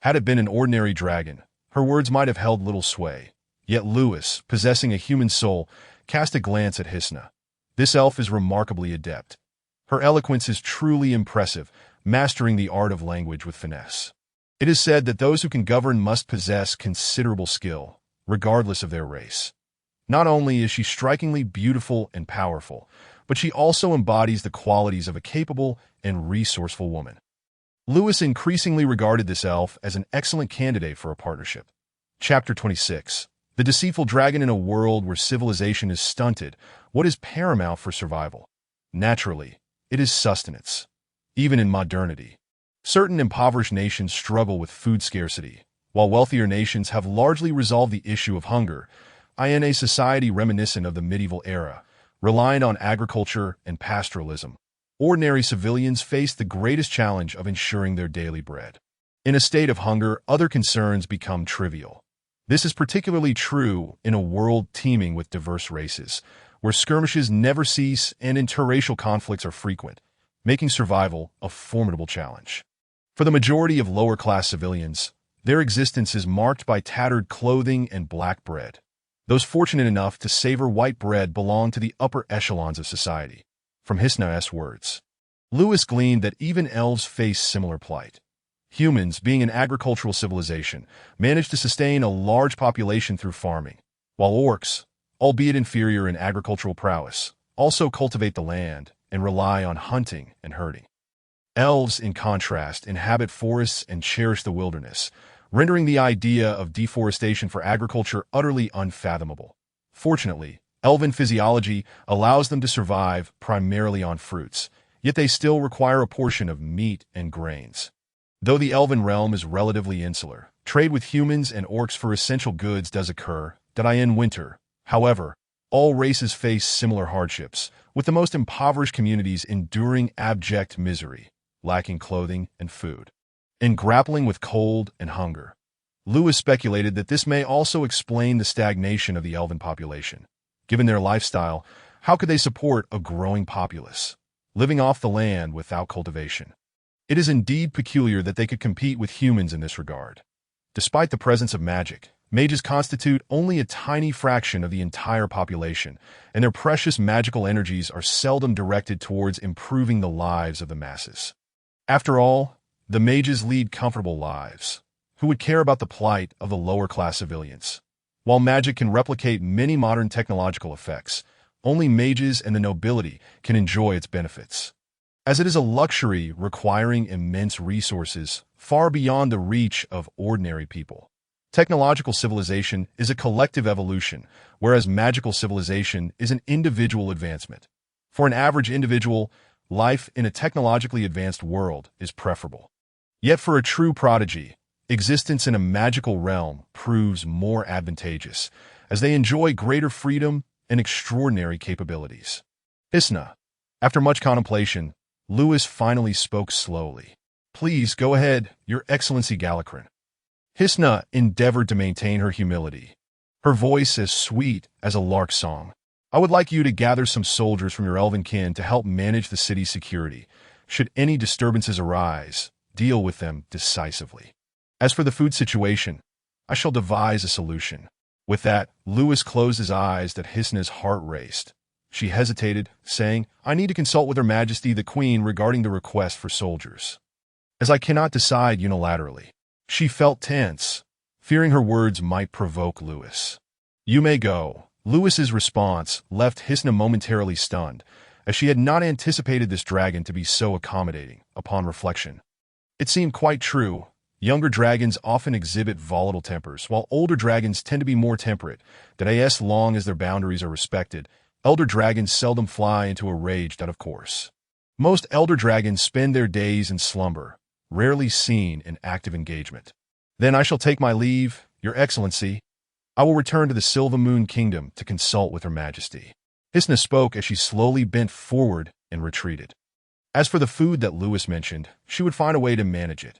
Had it been an ordinary dragon, her words might have held little sway. Yet Lewis, possessing a human soul, cast a glance at Hisna. This elf is remarkably adept. Her eloquence is truly impressive, mastering the art of language with finesse. It is said that those who can govern must possess considerable skill, regardless of their race. Not only is she strikingly beautiful and powerful, but she also embodies the qualities of a capable and resourceful woman. Lewis increasingly regarded this elf as an excellent candidate for a partnership. Chapter 26. The deceitful dragon in a world where civilization is stunted, what is paramount for survival? Naturally, it is sustenance. Even in modernity, certain impoverished nations struggle with food scarcity, while wealthier nations have largely resolved the issue of hunger, in a society reminiscent of the medieval era, relying on agriculture and pastoralism. Ordinary civilians face the greatest challenge of ensuring their daily bread. In a state of hunger, other concerns become trivial. This is particularly true in a world teeming with diverse races, where skirmishes never cease and interracial conflicts are frequent, making survival a formidable challenge. For the majority of lower-class civilians, their existence is marked by tattered clothing and black bread. Those fortunate enough to savor white bread belong to the upper echelons of society. From Hisna's words, Lewis gleaned that even elves face similar plight. Humans, being an agricultural civilization, manage to sustain a large population through farming, while orcs, albeit inferior in agricultural prowess, also cultivate the land and rely on hunting and herding. Elves, in contrast, inhabit forests and cherish the wilderness, rendering the idea of deforestation for agriculture utterly unfathomable. Fortunately, elven physiology allows them to survive primarily on fruits, yet they still require a portion of meat and grains. Though the elven realm is relatively insular, trade with humans and orcs for essential goods does occur, in winter. However, all races face similar hardships, with the most impoverished communities enduring abject misery, lacking clothing and food. In grappling with cold and hunger, Lewis speculated that this may also explain the stagnation of the elven population. Given their lifestyle, how could they support a growing populace, living off the land without cultivation? It is indeed peculiar that they could compete with humans in this regard. Despite the presence of magic, mages constitute only a tiny fraction of the entire population, and their precious magical energies are seldom directed towards improving the lives of the masses. After all, the mages lead comfortable lives. Who would care about the plight of the lower-class civilians? While magic can replicate many modern technological effects, only mages and the nobility can enjoy its benefits, as it is a luxury requiring immense resources far beyond the reach of ordinary people. Technological civilization is a collective evolution, whereas magical civilization is an individual advancement. For an average individual, life in a technologically advanced world is preferable. Yet for a true prodigy, existence in a magical realm proves more advantageous, as they enjoy greater freedom and extraordinary capabilities. Hisna. After much contemplation, Lewis finally spoke slowly. "Please go ahead, Your Excellency Galacrin." Hisna endeavored to maintain her humility, her voice as sweet as a lark's song. "I would like you to gather some soldiers from your elven kin to help manage the city's security. Should any disturbances arise, deal with them decisively. As for the food situation, I shall devise a solution." With that, Lewis closed his eyes that Hisna's heart raced. She hesitated, saying, "I need to consult with Her Majesty the Queen regarding the request for soldiers, as I cannot decide unilaterally." She felt tense, fearing her words might provoke Lewis. "You may go." Lewis's response left Hisna momentarily stunned, as she had not anticipated this dragon to be so accommodating. Upon reflection, it seemed quite true. Younger dragons often exhibit volatile tempers, while older dragons tend to be more temperate, that as long as their boundaries are respected, Elder dragons seldom fly into a rage out of course. Most elder dragons spend their days in slumber, rarely seen in active engagement. Then I shall take my leave, Your Excellency. I will return to the Silver Moon Kingdom to consult with Her Majesty. Hisna spoke as she slowly bent forward and retreated. As for the food that Lewis mentioned, she would find a way to manage it.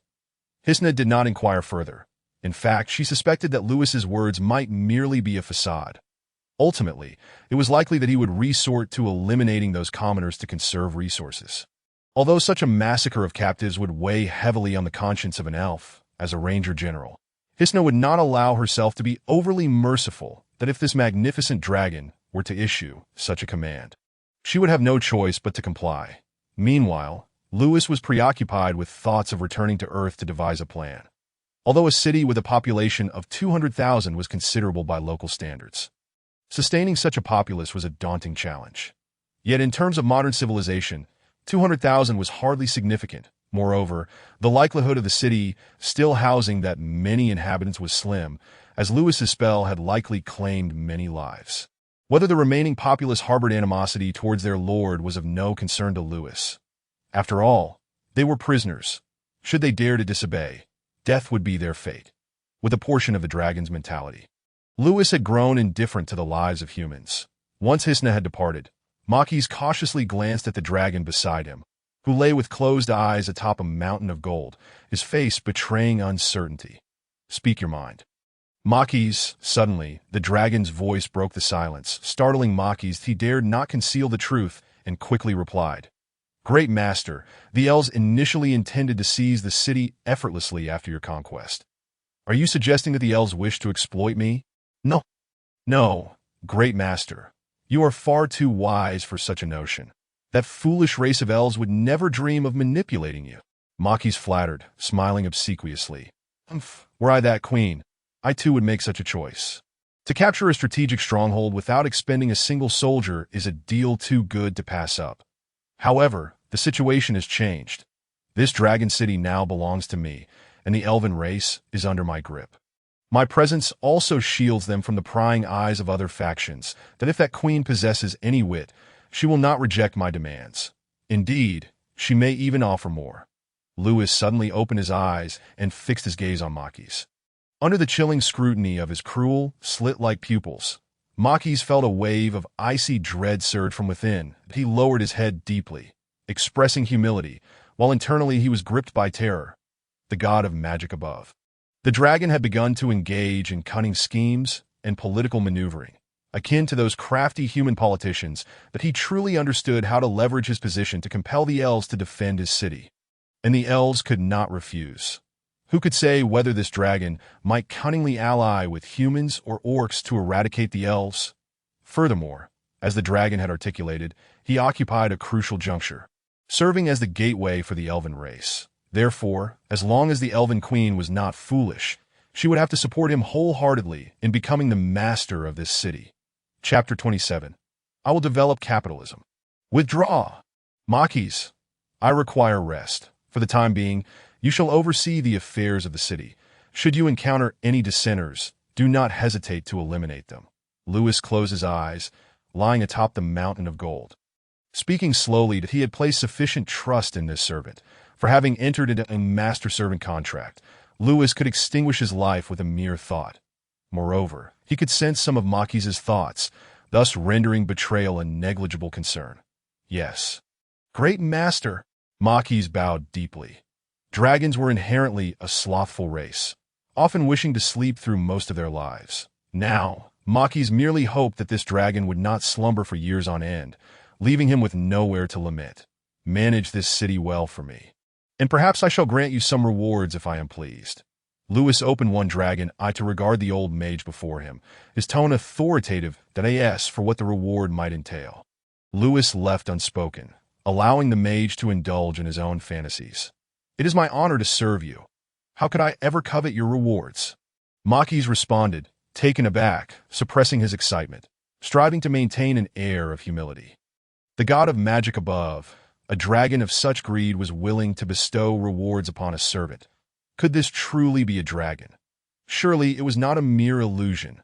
Hisna did not inquire further. In fact, she suspected that Lewis's words might merely be a facade. Ultimately, it was likely that he would resort to eliminating those commoners to conserve resources. Although such a massacre of captives would weigh heavily on the conscience of an elf, as a ranger general, Hisna would not allow herself to be overly merciful that if this magnificent dragon were to issue such a command, she would have no choice but to comply. Meanwhile, Lewis was preoccupied with thoughts of returning to Earth to devise a plan. Although a city with a population of 200,000 was considerable by local standards, sustaining such a populace was a daunting challenge. Yet in terms of modern civilization, 200,000 was hardly significant. Moreover, the likelihood of the city still housing that many inhabitants was slim, as Lewis's spell had likely claimed many lives. Whether the remaining populace harbored animosity towards their lord was of no concern to Lewis. After all, they were prisoners. Should they dare to disobey, death would be their fate. With a portion of the dragon's mentality, Lewis had grown indifferent to the lives of humans. Once Hisna had departed, Makis cautiously glanced at the dragon beside him, who lay with closed eyes atop a mountain of gold, his face betraying uncertainty. Speak your mind. Makis, suddenly, the dragon's voice broke the silence, startling Makis. He dared not conceal the truth and quickly replied. Great Master, the elves initially intended to seize the city effortlessly after your conquest. Are you suggesting that the elves wish to exploit me? No. No, Great Master. You are far too wise for such a notion. That foolish race of elves would never dream of manipulating you. Makis flattered, smiling obsequiously. Were I that queen, I too would make such a choice. To capture a strategic stronghold without expending a single soldier is a deal too good to pass up. However, the situation has changed. This dragon city now belongs to me, and the elven race is under my grip. My presence also shields them from the prying eyes of other factions, that if that queen possesses any wit, she will not reject my demands. Indeed, she may even offer more. Lewis suddenly opened his eyes and fixed his gaze on Makis. Under the chilling scrutiny of his cruel, slit-like pupils, Makis felt a wave of icy dread surge from within. He lowered his head deeply, expressing humility, while internally he was gripped by terror. The god of magic above. The dragon had begun to engage in cunning schemes and political maneuvering, akin to those crafty human politicians, that he truly understood how to leverage his position to compel the elves to defend his city. And the elves could not refuse. Who could say whether this dragon might cunningly ally with humans or orcs to eradicate the elves? Furthermore, as the dragon had articulated, he occupied a crucial juncture, serving as the gateway for the elven race. Therefore, as long as the elven queen was not foolish, she would have to support him wholeheartedly in becoming the master of this city. Chapter 27. I will develop capitalism. Withdraw. Makis, I require rest. For the time being, you shall oversee the affairs of the city. Should you encounter any dissenters, do not hesitate to eliminate them. Lewis closed his eyes, lying atop the mountain of gold. Speaking slowly, that he had placed sufficient trust in this servant. For having entered into a master-servant contract, Lewis could extinguish his life with a mere thought. Moreover, he could sense some of Makis's thoughts, thus rendering betrayal a negligible concern. Yes. Great Master. Makis bowed deeply. Dragons were inherently a slothful race, often wishing to sleep through most of their lives. Now, Makis merely hoped that this dragon would not slumber for years on end, leaving him with nowhere to lament. Manage this city well for me, and perhaps I shall grant you some rewards if I am pleased. Lewis opened one dragon eye to regard the old mage before him, his tone authoritative that he asked for what the reward might entail. Lewis left unspoken, allowing the mage to indulge in his own fantasies. It is my honor to serve you. How could I ever covet your rewards? Makis responded, taken aback, suppressing his excitement, striving to maintain an air of humility. The god of magic above, a dragon of such greed, was willing to bestow rewards upon a servant. Could this truly be a dragon? Surely it was not a mere illusion.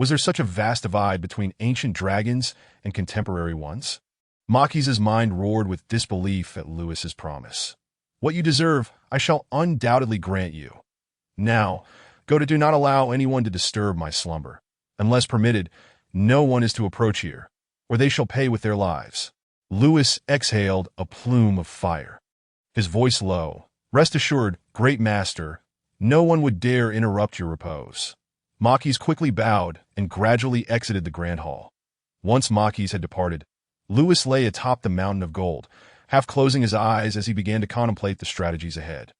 Was there such a vast divide between ancient dragons and contemporary ones? Maquis's mind roared with disbelief at Lewis's promise. What you deserve, I shall undoubtedly grant you. Now, go to do not allow anyone to disturb my slumber. Unless permitted, no one is to approach here, or they shall pay with their lives. Lewis exhaled a plume of fire. His voice low. Rest assured, great master, no one would dare interrupt your repose. Maquis quickly bowed and gradually exited the grand hall. Once Maquis had departed, Lewis lay atop the mountain of gold, half closing his eyes as he began to contemplate the strategies ahead.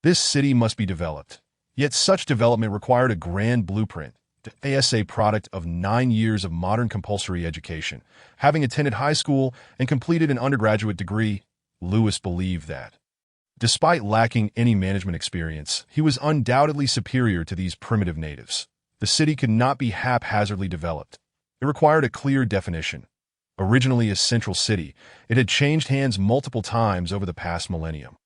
This city must be developed, yet such development required a grand blueprint, the ASA product of 9 years of modern compulsory education. Having attended high school and completed an undergraduate degree, Lewis believed that, despite lacking any management experience, he was undoubtedly superior to these primitive natives. The city could not be haphazardly developed. It required a clear definition. Originally a central city, it had changed hands multiple times over the past millennium,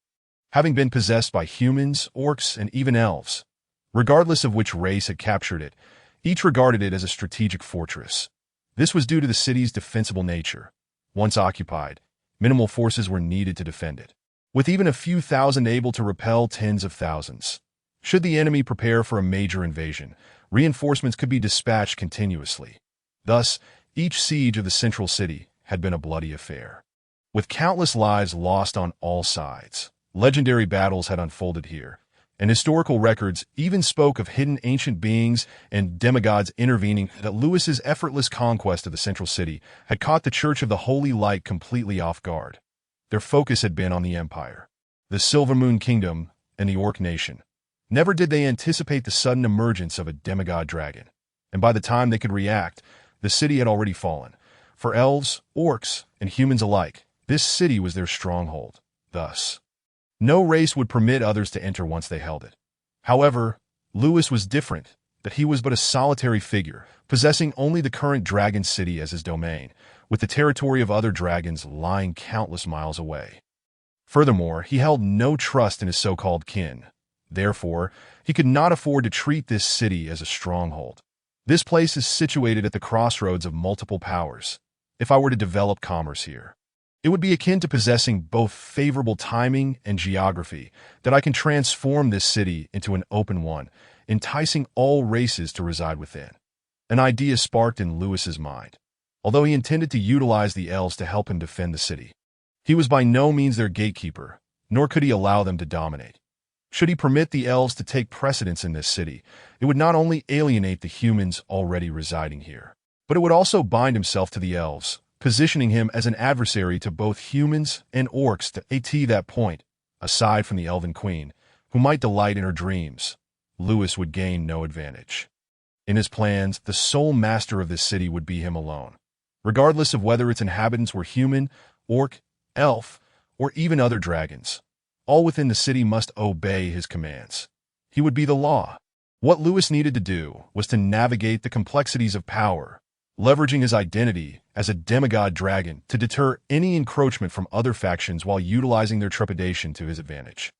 having been possessed by humans, orcs, and even elves. Regardless of which race had captured it, each regarded it as a strategic fortress. This was due to the city's defensible nature. Once occupied, minimal forces were needed to defend it, with even a few thousand able to repel tens of thousands. Should the enemy prepare for a major invasion, reinforcements could be dispatched continuously. Thus, each siege of the central city had been a bloody affair, with countless lives lost on all sides. Legendary battles had unfolded here, and historical records even spoke of hidden ancient beings and demigods intervening. That Lewis's effortless conquest of the central city had caught the Church of the Holy Light completely off guard. Their focus had been on the Empire, the Silver Moon Kingdom, and the Orc Nation. Never did they anticipate the sudden emergence of a demigod dragon, and by the time they could react, the city had already fallen. For elves, orcs, and humans alike, this city was their stronghold. Thus, no race would permit others to enter once they held it. However, Lewis was different, that he was but a solitary figure, possessing only the current dragon city as his domain, with the territory of other dragons lying countless miles away. Furthermore, he held no trust in his so-called kin. Therefore, he could not afford to treat this city as a stronghold. This place is situated at the crossroads of multiple powers. If I were to develop commerce here, it would be akin to possessing both favorable timing and geography, that I can transform this city into an open one, enticing all races to reside within. An idea sparked in Lewis's mind. Although he intended to utilize the elves to help him defend the city, he was by no means their gatekeeper, nor could he allow them to dominate. Should he permit the elves to take precedence in this city, it would not only alienate the humans already residing here, but it would also bind himself to the elves, positioning him as an adversary to both humans and orcs. To that point, aside from the Elven Queen, who might delight in her dreams, Lewis would gain no advantage. In his plans, the sole master of this city would be him alone, regardless of whether its inhabitants were human, orc, elf, or even other dragons. All within the city must obey his commands. He would be the law. What Lewis needed to do was to navigate the complexities of power, leveraging his identity as a demigod dragon to deter any encroachment from other factions while utilizing their trepidation to his advantage,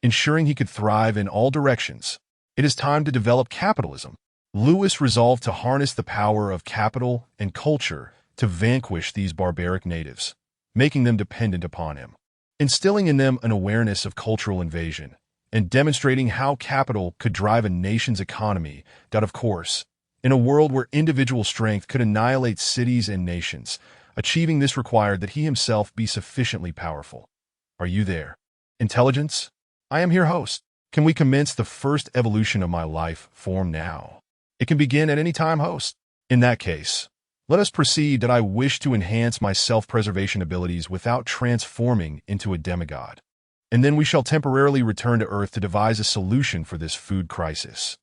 ensuring he could thrive in all directions. It is time to develop capitalism. Lewis resolved to harness the power of capital and culture to vanquish these barbaric natives, making them dependent upon him, instilling in them an awareness of cultural invasion, and demonstrating how capital could drive a nation's economy. Of course, in a world where individual strength could annihilate cities and nations, achieving this required that he himself be sufficiently powerful. Are you there? Intelligence? I am here, host. Can we commence the first evolution of my life form now? It can begin at any time, host. In that case, let us proceed. That I wish to enhance my self-preservation abilities without transforming into a demigod. And then we shall temporarily return to Earth to devise a solution for this food crisis.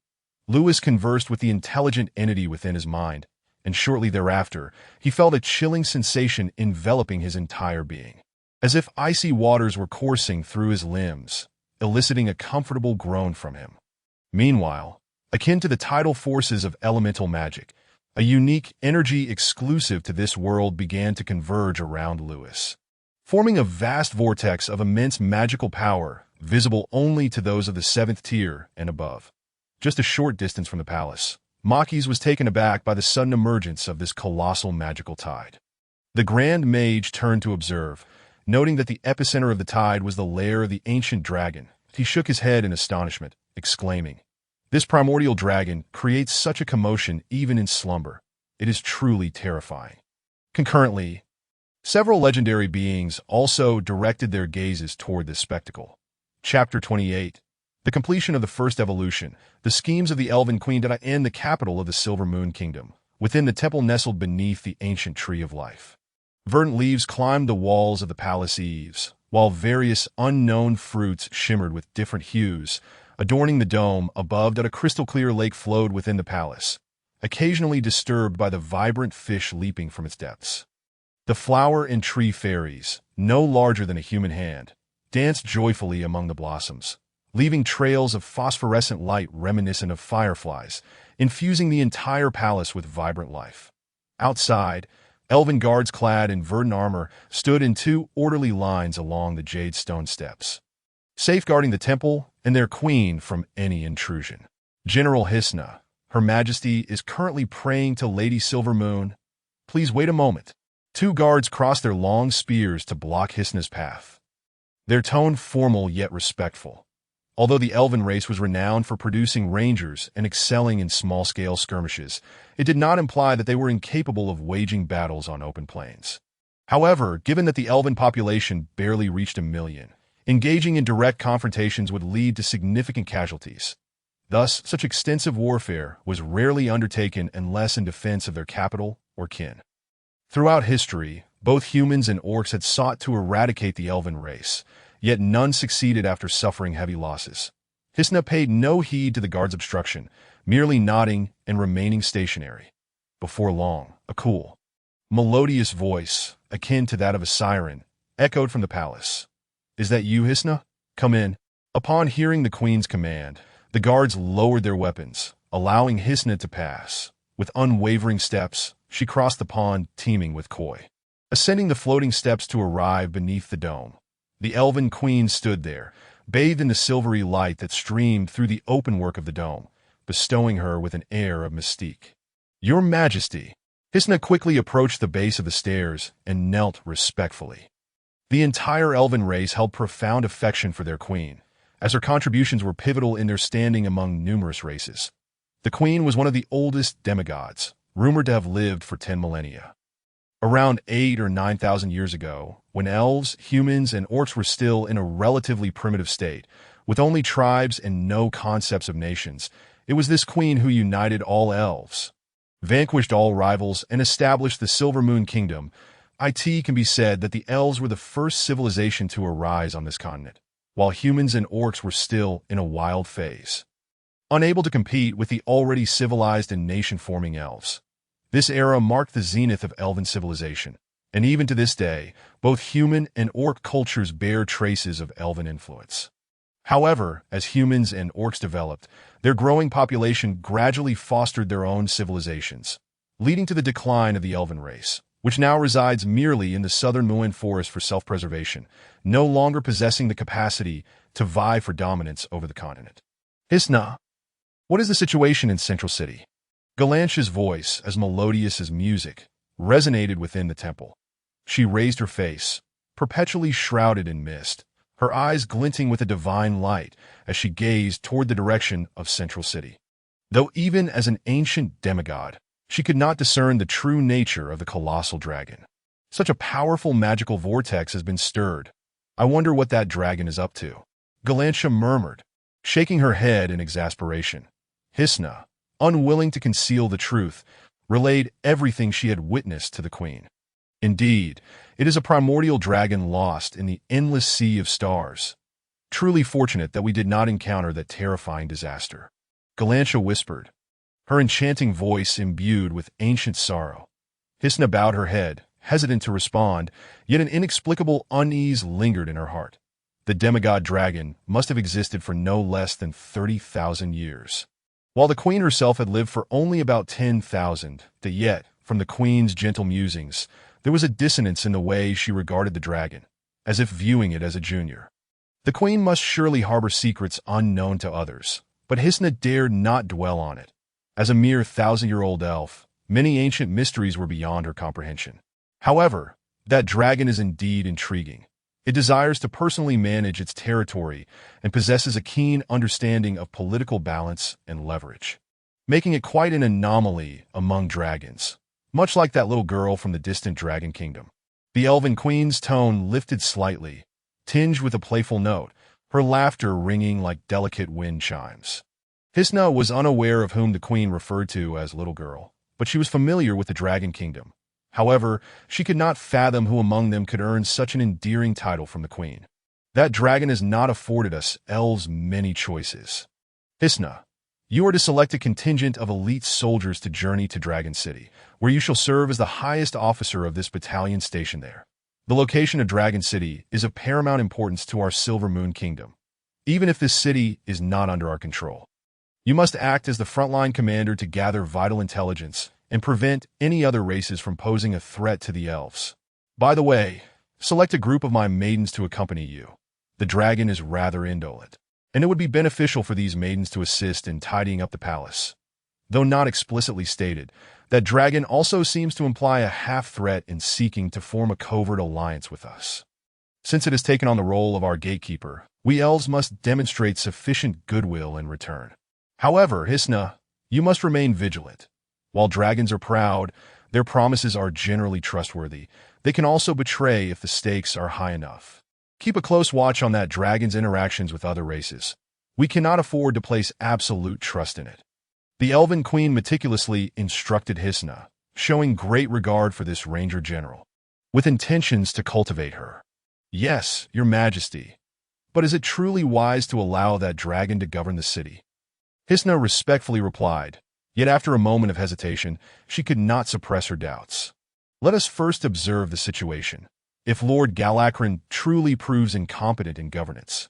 Lewis conversed with the intelligent entity within his mind, and shortly thereafter, he felt a chilling sensation enveloping his entire being, as if icy waters were coursing through his limbs, eliciting a comfortable groan from him. Meanwhile, akin to the tidal forces of elemental magic, a unique energy exclusive to this world began to converge around Lewis, forming a vast vortex of immense magical power, visible only to those of the 7th tier and above. Just a short distance from the palace, Makis was taken aback by the sudden emergence of this colossal magical tide. The Grand Mage turned to observe, noting that the epicenter of the tide was the lair of the ancient dragon. He shook his head in astonishment, exclaiming, "This primordial dragon creates such a commotion even in slumber. It is truly terrifying." Concurrently, several legendary beings also directed their gazes toward this spectacle. Chapter 28. The completion of the first evolution, the schemes of the Elven Queen in the capital of the Silver Moon Kingdom, within the temple nestled beneath the ancient Tree of Life. Verdant leaves climbed the walls of the palace eaves, while various unknown fruits shimmered with different hues, adorning the dome above. A crystal-clear lake flowed within the palace, occasionally disturbed by the vibrant fish leaping from its depths. The flower and tree fairies, no larger than a human hand, danced joyfully among the blossoms, leaving trails of phosphorescent light reminiscent of fireflies, infusing the entire palace with vibrant life. Outside, elven guards clad in verdant armor stood in two orderly lines along the jade stone steps, safeguarding the temple and their queen from any intrusion. General Hisna, Her Majesty, is currently praying to Lady Silvermoon. Please wait a moment. Two guards crossed their long spears to block Hisna's path, their tone formal yet respectful. Although the elven race was renowned for producing rangers and excelling in small-scale skirmishes, it did not imply that they were incapable of waging battles on open plains. However, given that the elven population barely reached 1 million, engaging in direct confrontations would lead to significant casualties. Thus, such extensive warfare was rarely undertaken unless in defense of their capital or kin. Throughout history, both humans and orcs had sought to eradicate the elven race, yet none succeeded after suffering heavy losses. Hisna paid no heed to the guard's obstruction, merely nodding and remaining stationary. Before long, a cool, melodious voice, akin to that of a siren, echoed from the palace. "Is that you, Hisna? Come in." Upon hearing the queen's command, the guards lowered their weapons, allowing Hisna to pass. With unwavering steps, she crossed the pond teeming with koi. Ascending the floating steps to arrive beneath the dome, the elven queen stood there, bathed in the silvery light that streamed through the openwork of the dome, bestowing her with an air of mystique. "Your Majesty." Hisna quickly approached the base of the stairs and knelt respectfully. The entire elven race held profound affection for their queen, as her contributions were pivotal in their standing among numerous races. The queen was one of the oldest demigods, rumored to have lived for 10 millennia. Around 8 or 9,000 years ago, when elves, humans, and orcs were still in a relatively primitive state, with only tribes and no concepts of nations, it was this queen who united all elves, vanquished all rivals, and established the Silver Moon Kingdom. It can be said that the elves were the first civilization to arise on this continent, while humans and orcs were still in a wild phase, unable to compete with the already civilized and nation-forming elves. This era marked the zenith of elven civilization, and even to this day, both human and orc cultures bear traces of elven influence. However, as humans and orcs developed, their growing population gradually fostered their own civilizations, leading to the decline of the elven race, which now resides merely in the southern Moen forest for self-preservation, no longer possessing the capacity to vie for dominance over the continent. Hisna, what is the situation in Central City? Galantia's voice, as melodious as music, resonated within the temple. She raised her face, perpetually shrouded in mist, her eyes glinting with a divine light as she gazed toward the direction of Central City. Though even as an ancient demigod, she could not discern the true nature of the colossal dragon. Such a powerful magical vortex has been stirred. I wonder what that dragon is up to. Galantia murmured, shaking her head in exasperation. Hisna, unwilling to conceal the truth, relayed everything she had witnessed to the queen. Indeed, it is a primordial dragon lost in the endless sea of stars. Truly fortunate that we did not encounter that terrifying disaster. Galantia whispered, her enchanting voice imbued with ancient sorrow. Hisna bowed her head, hesitant to respond, yet an inexplicable unease lingered in her heart. The demigod dragon must have existed for no less than 30,000 years, while the queen herself had lived for only about 10,000. Yet, from the queen's gentle musings, there was a dissonance in the way she regarded the dragon, as if viewing it as a junior. The queen must surely harbor secrets unknown to others, but Hisna dared not dwell on it. As a mere 1,000-year-old elf, many ancient mysteries were beyond her comprehension. However, that dragon is indeed intriguing. It desires to personally manage its territory and possesses a keen understanding of political balance and leverage, making it quite an anomaly among dragons, much like that little girl from the distant Dragon Kingdom. The Elven Queen's tone lifted slightly, tinged with a playful note, her laughter ringing like delicate wind chimes. Hisna was unaware of whom the Queen referred to as little girl, but she was familiar with the Dragon Kingdom. However, she could not fathom who among them could earn such an endearing title from the Queen. That dragon has not afforded us elves many choices. Hisna, you are to select a contingent of elite soldiers to journey to Dragon City, where you shall serve as the highest officer of this battalion stationed there. The location of Dragon City is of paramount importance to our Silver Moon Kingdom, even if this city is not under our control. You must act as the frontline commander to gather vital intelligence and prevent any other races from posing a threat to the elves. By the way, select a group of my maidens to accompany you. The dragon is rather indolent, and it would be beneficial for these maidens to assist in tidying up the palace. Though not explicitly stated, that dragon also seems to imply a half-threat in seeking to form a covert alliance with us. Since it has taken on the role of our gatekeeper, we elves must demonstrate sufficient goodwill in return. However, Hisna, you must remain vigilant. While dragons are proud, their promises are generally trustworthy. They can also betray if the stakes are high enough. Keep a close watch on that dragon's interactions with other races. We cannot afford to place absolute trust in it. The Elven Queen meticulously instructed Hisna, showing great regard for this ranger general, with intentions to cultivate her. Yes, your majesty. But is it truly wise to allow that dragon to govern the city? Hisna respectfully replied, yet after a moment of hesitation, she could not suppress her doubts. Let us first observe the situation. If Lord Galakran truly proves incompetent in governance,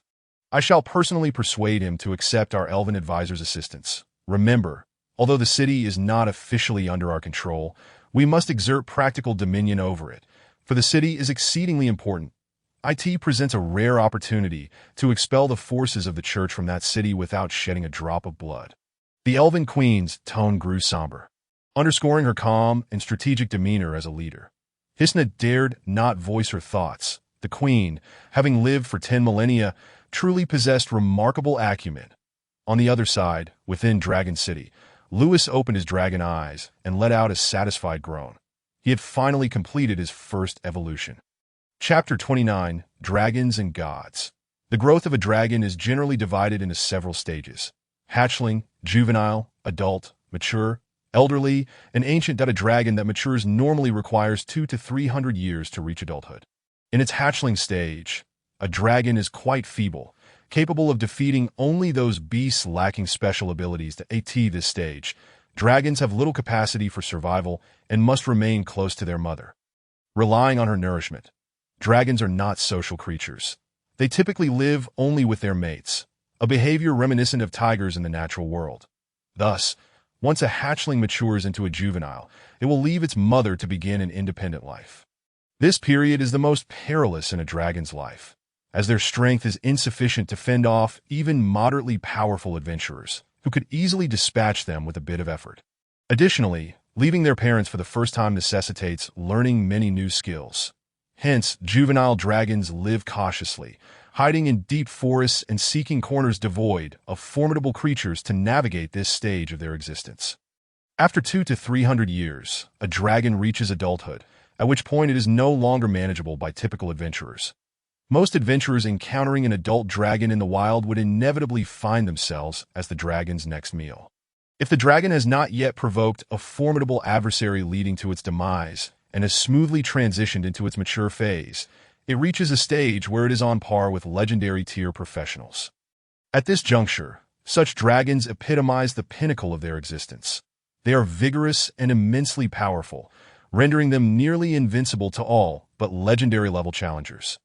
I shall personally persuade him to accept our elven advisor's assistance. Remember, although the city is not officially under our control, we must exert practical dominion over it, for the city is exceedingly important. It presents a rare opportunity to expel the forces of the church from that city without shedding a drop of blood. The Elven Queen's tone grew somber, underscoring her calm and strategic demeanor as a leader. Hisna dared not voice her thoughts. The Queen, having lived for 10 millennia, truly possessed remarkable acumen. On the other side, within Dragon City, Lewis opened his dragon eyes and let out a satisfied groan. He had finally completed his first evolution. Chapter 29, Dragons and Gods. The growth of a dragon is generally divided into several stages: hatchling, juvenile, adult, mature, elderly, and ancient. A dragon that matures normally requires 200 to 300 years to reach adulthood. In its hatchling stage, a dragon is quite feeble, capable of defeating only those beasts lacking special abilities. To AT this stage, dragons have little capacity for survival and must remain close to their mother, relying on her nourishment. Dragons are not social creatures. They typically live only with their mates, a behavior reminiscent of tigers in the natural world. Thus, once a hatchling matures into a juvenile, it will leave its mother to begin an independent life. This period is the most perilous in a dragon's life, as their strength is insufficient to fend off even moderately powerful adventurers, who could easily dispatch them with a bit of effort. Additionally, leaving their parents for the first time necessitates learning many new skills. Hence, juvenile dragons live cautiously, hiding in deep forests and seeking corners devoid of formidable creatures to navigate this stage of their existence. After 200 to 300 years, a dragon reaches adulthood, at which point it is no longer manageable by typical adventurers. Most adventurers encountering an adult dragon in the wild would inevitably find themselves as the dragon's next meal. If the dragon has not yet provoked a formidable adversary leading to its demise, and has smoothly transitioned into its mature phase, it reaches a stage where it is on par with legendary tier professionals. At this juncture, such dragons epitomize the pinnacle of their existence. They are vigorous and immensely powerful, rendering them nearly invincible to all but legendary-level challengers.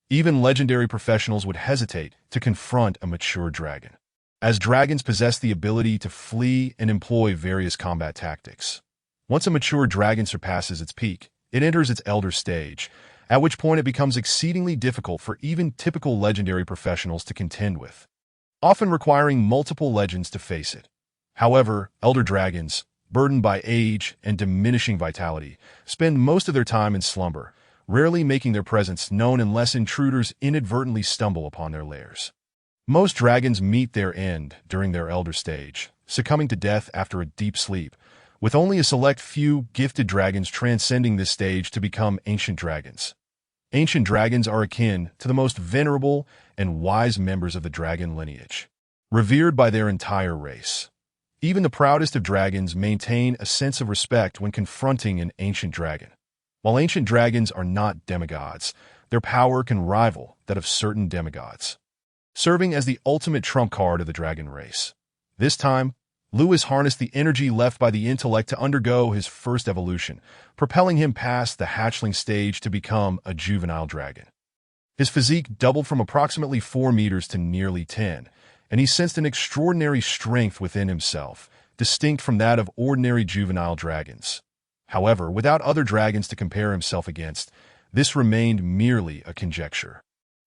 Even legendary professionals would hesitate to confront a mature dragon, as dragons possess the ability to flee and employ various combat tactics. Once a mature dragon surpasses its peak, it enters its elder stage, at which point it becomes exceedingly difficult for even typical legendary professionals to contend with, often requiring multiple legends to face it. However, elder dragons, burdened by age and diminishing vitality, spend most of their time in slumber, rarely making their presence known unless intruders inadvertently stumble upon their lairs. Most dragons meet their end during their elder stage, succumbing to death after a deep sleep, with only a select few gifted dragons transcending this stage to become ancient dragons. Ancient dragons are akin to the most venerable and wise members of the dragon lineage, revered by their entire race. Even the proudest of dragons maintain a sense of respect when confronting an ancient dragon. While ancient dragons are not demigods, their power can rival that of certain demigods, serving as the ultimate trump card of the dragon race. This time, Lewis harnessed the energy left by the intellect to undergo his first evolution, propelling him past the hatchling stage to become a juvenile dragon. His physique doubled from approximately 4 meters to nearly 10, and he sensed an extraordinary strength within himself, distinct from that of ordinary juvenile dragons. However, without other dragons to compare himself against, this remained merely a conjecture.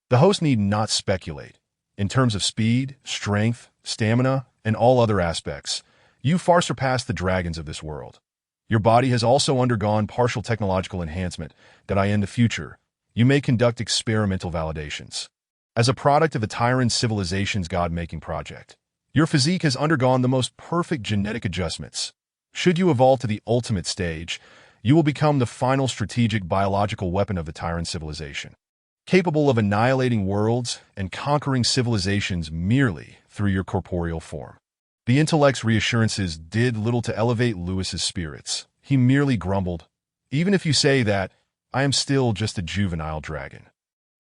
The host need not speculate. In terms of speed, strength, stamina, and all other aspects, you far surpass the dragons of this world. Your body has also undergone partial technological enhancement that in the future, you may conduct experimental validations. As a product of the Tyrant civilization's God-making project, your physique has undergone the most perfect genetic adjustments. Should you evolve to the ultimate stage, you will become the final strategic biological weapon of the Tyrant civilization, capable of annihilating worlds and conquering civilizations merely through your corporeal form. The intellect's reassurances did little to elevate Lewis's spirits. He merely grumbled, "Even if you say that, I am still just a juvenile dragon.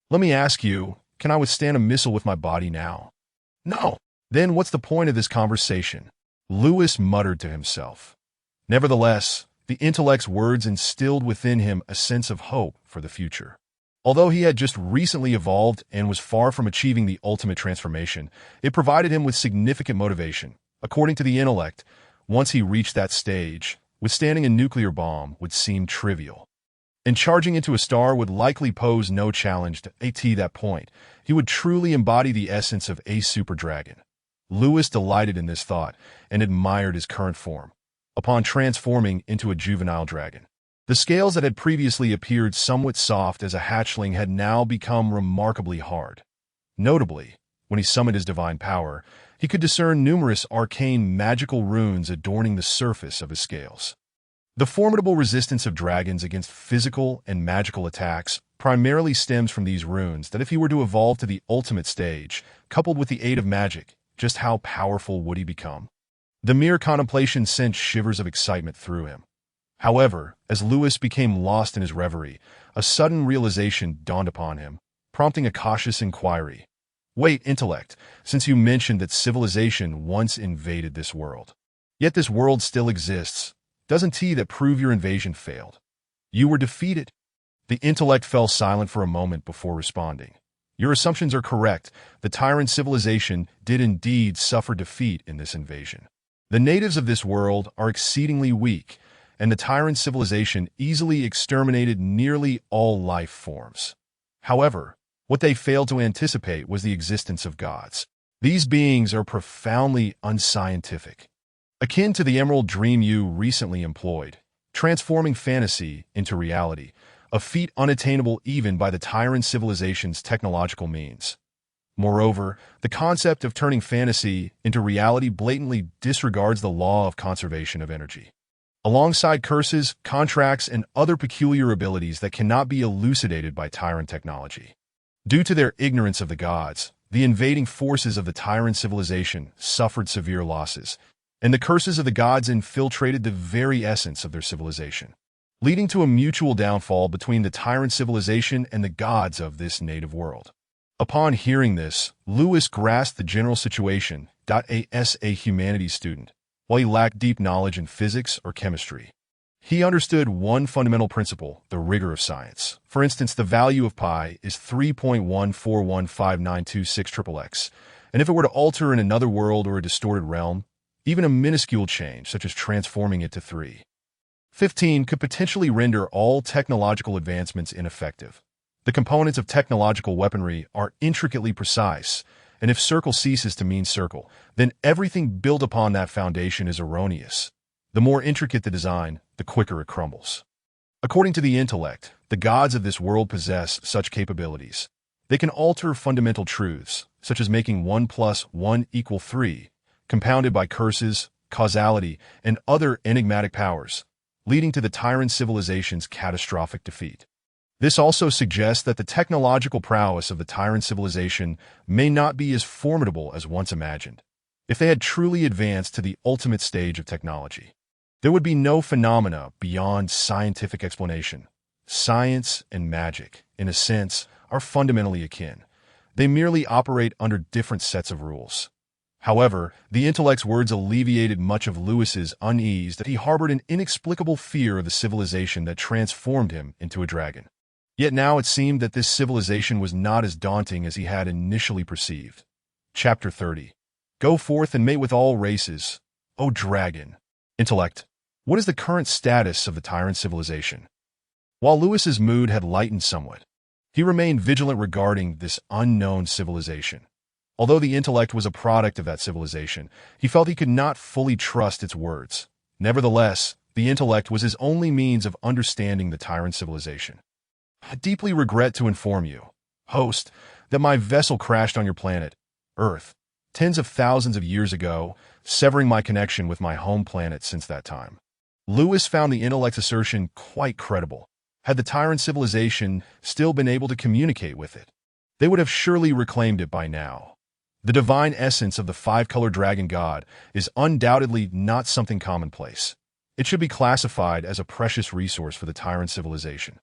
Let me ask you, can I withstand a missile with my body now?" "No." "Then what's the point of this conversation?" Lewis muttered to himself. Nevertheless, the intellect's words instilled within him a sense of hope for the future. Although he had just recently evolved and was far from achieving the ultimate transformation, it provided him with significant motivation. According to the intellect, once he reached that stage, withstanding a nuclear bomb would seem trivial, and charging into a star would likely pose no challenge to at that point. He would truly embody the essence of a super dragon. Lewis delighted in this thought and admired his current form. Upon transforming into a juvenile dragon, the scales that had previously appeared somewhat soft as a hatchling had now become remarkably hard. Notably, when he summoned his divine power, he could discern numerous arcane magical runes adorning the surface of his scales. The formidable resistance of dragons against physical and magical attacks primarily stems from these runes that if he were to evolve to the ultimate stage, coupled with the aid of magic, just how powerful would he become? The mere contemplation sent shivers of excitement through him. However, as Lewis became lost in his reverie, a sudden realization dawned upon him, prompting a cautious inquiry. "Wait, intellect, since you mentioned that civilization once invaded this world, yet this world still exists, doesn't that prove your invasion failed? You were defeated?" The intellect fell silent for a moment before responding. "Your assumptions are correct. The Tyrant civilization did indeed suffer defeat in this invasion. The natives of this world are exceedingly weak, and the Tyrant civilization easily exterminated nearly all life forms. However, what they failed to anticipate was the existence of gods. These beings are profoundly unscientific, akin to the emerald dream you recently employed, transforming fantasy into reality, a feat unattainable even by the Tyrant civilization's technological means. Moreover, the concept of turning fantasy into reality blatantly disregards the law of conservation of energy, alongside curses, contracts, and other peculiar abilities that cannot be elucidated by Tyrant technology. Due to their ignorance of the gods, the invading forces of the Tyrant civilization suffered severe losses, and the curses of the gods infiltrated the very essence of their civilization, leading to a mutual downfall between the Tyrant civilization and the gods of this native world. Upon hearing this, Lewis grasped the general situation. As a humanities student, while he lacked deep knowledge in physics or chemistry, he understood one fundamental principle, the rigor of science. For instance, the value of pi is 3.1415926xxx, and if it were to alter in another world or a distorted realm, even a minuscule change, such as transforming it to 3.15, could potentially render all technological advancements ineffective. The components of technological weaponry are intricately precise, and if circle ceases to mean circle, then everything built upon that foundation is erroneous. The more intricate the design, the quicker it crumbles. According to the intellect, the gods of this world possess such capabilities. They can alter fundamental truths, such as making 1 plus 1 equal 3, compounded by curses, causality, and other enigmatic powers, leading to the tyrant civilization's catastrophic defeat. This also suggests that the technological prowess of the tyrant civilization may not be as formidable as once imagined. If they had truly advanced to the ultimate stage of technology, there would be no phenomena beyond scientific explanation. Science and magic, in a sense, are fundamentally akin. They merely operate under different sets of rules. However, the intellect's words alleviated much of Lewis's unease that he harbored an inexplicable fear of the civilization that transformed him into a dragon. Yet now it seemed that this civilization was not as daunting as he had initially perceived. Chapter 30. Go forth and mate with all races, O dragon. Intellect. What is the current status of the tyrant civilization? While Lewis's mood had lightened somewhat, he remained vigilant regarding this unknown civilization. Although the intellect was a product of that civilization, he felt he could not fully trust its words. Nevertheless, the intellect was his only means of understanding the tyrant civilization. I deeply regret to inform you, host, that my vessel crashed on your planet, Earth, tens of thousands of years ago, severing my connection with my home planet since that time. Lewis found the intellect's assertion quite credible. Had the tyrant civilization still been able to communicate with it, they would have surely reclaimed it by now. The divine essence of the five-color dragon god is undoubtedly not something commonplace. It should be classified as a precious resource for the tyrant civilization.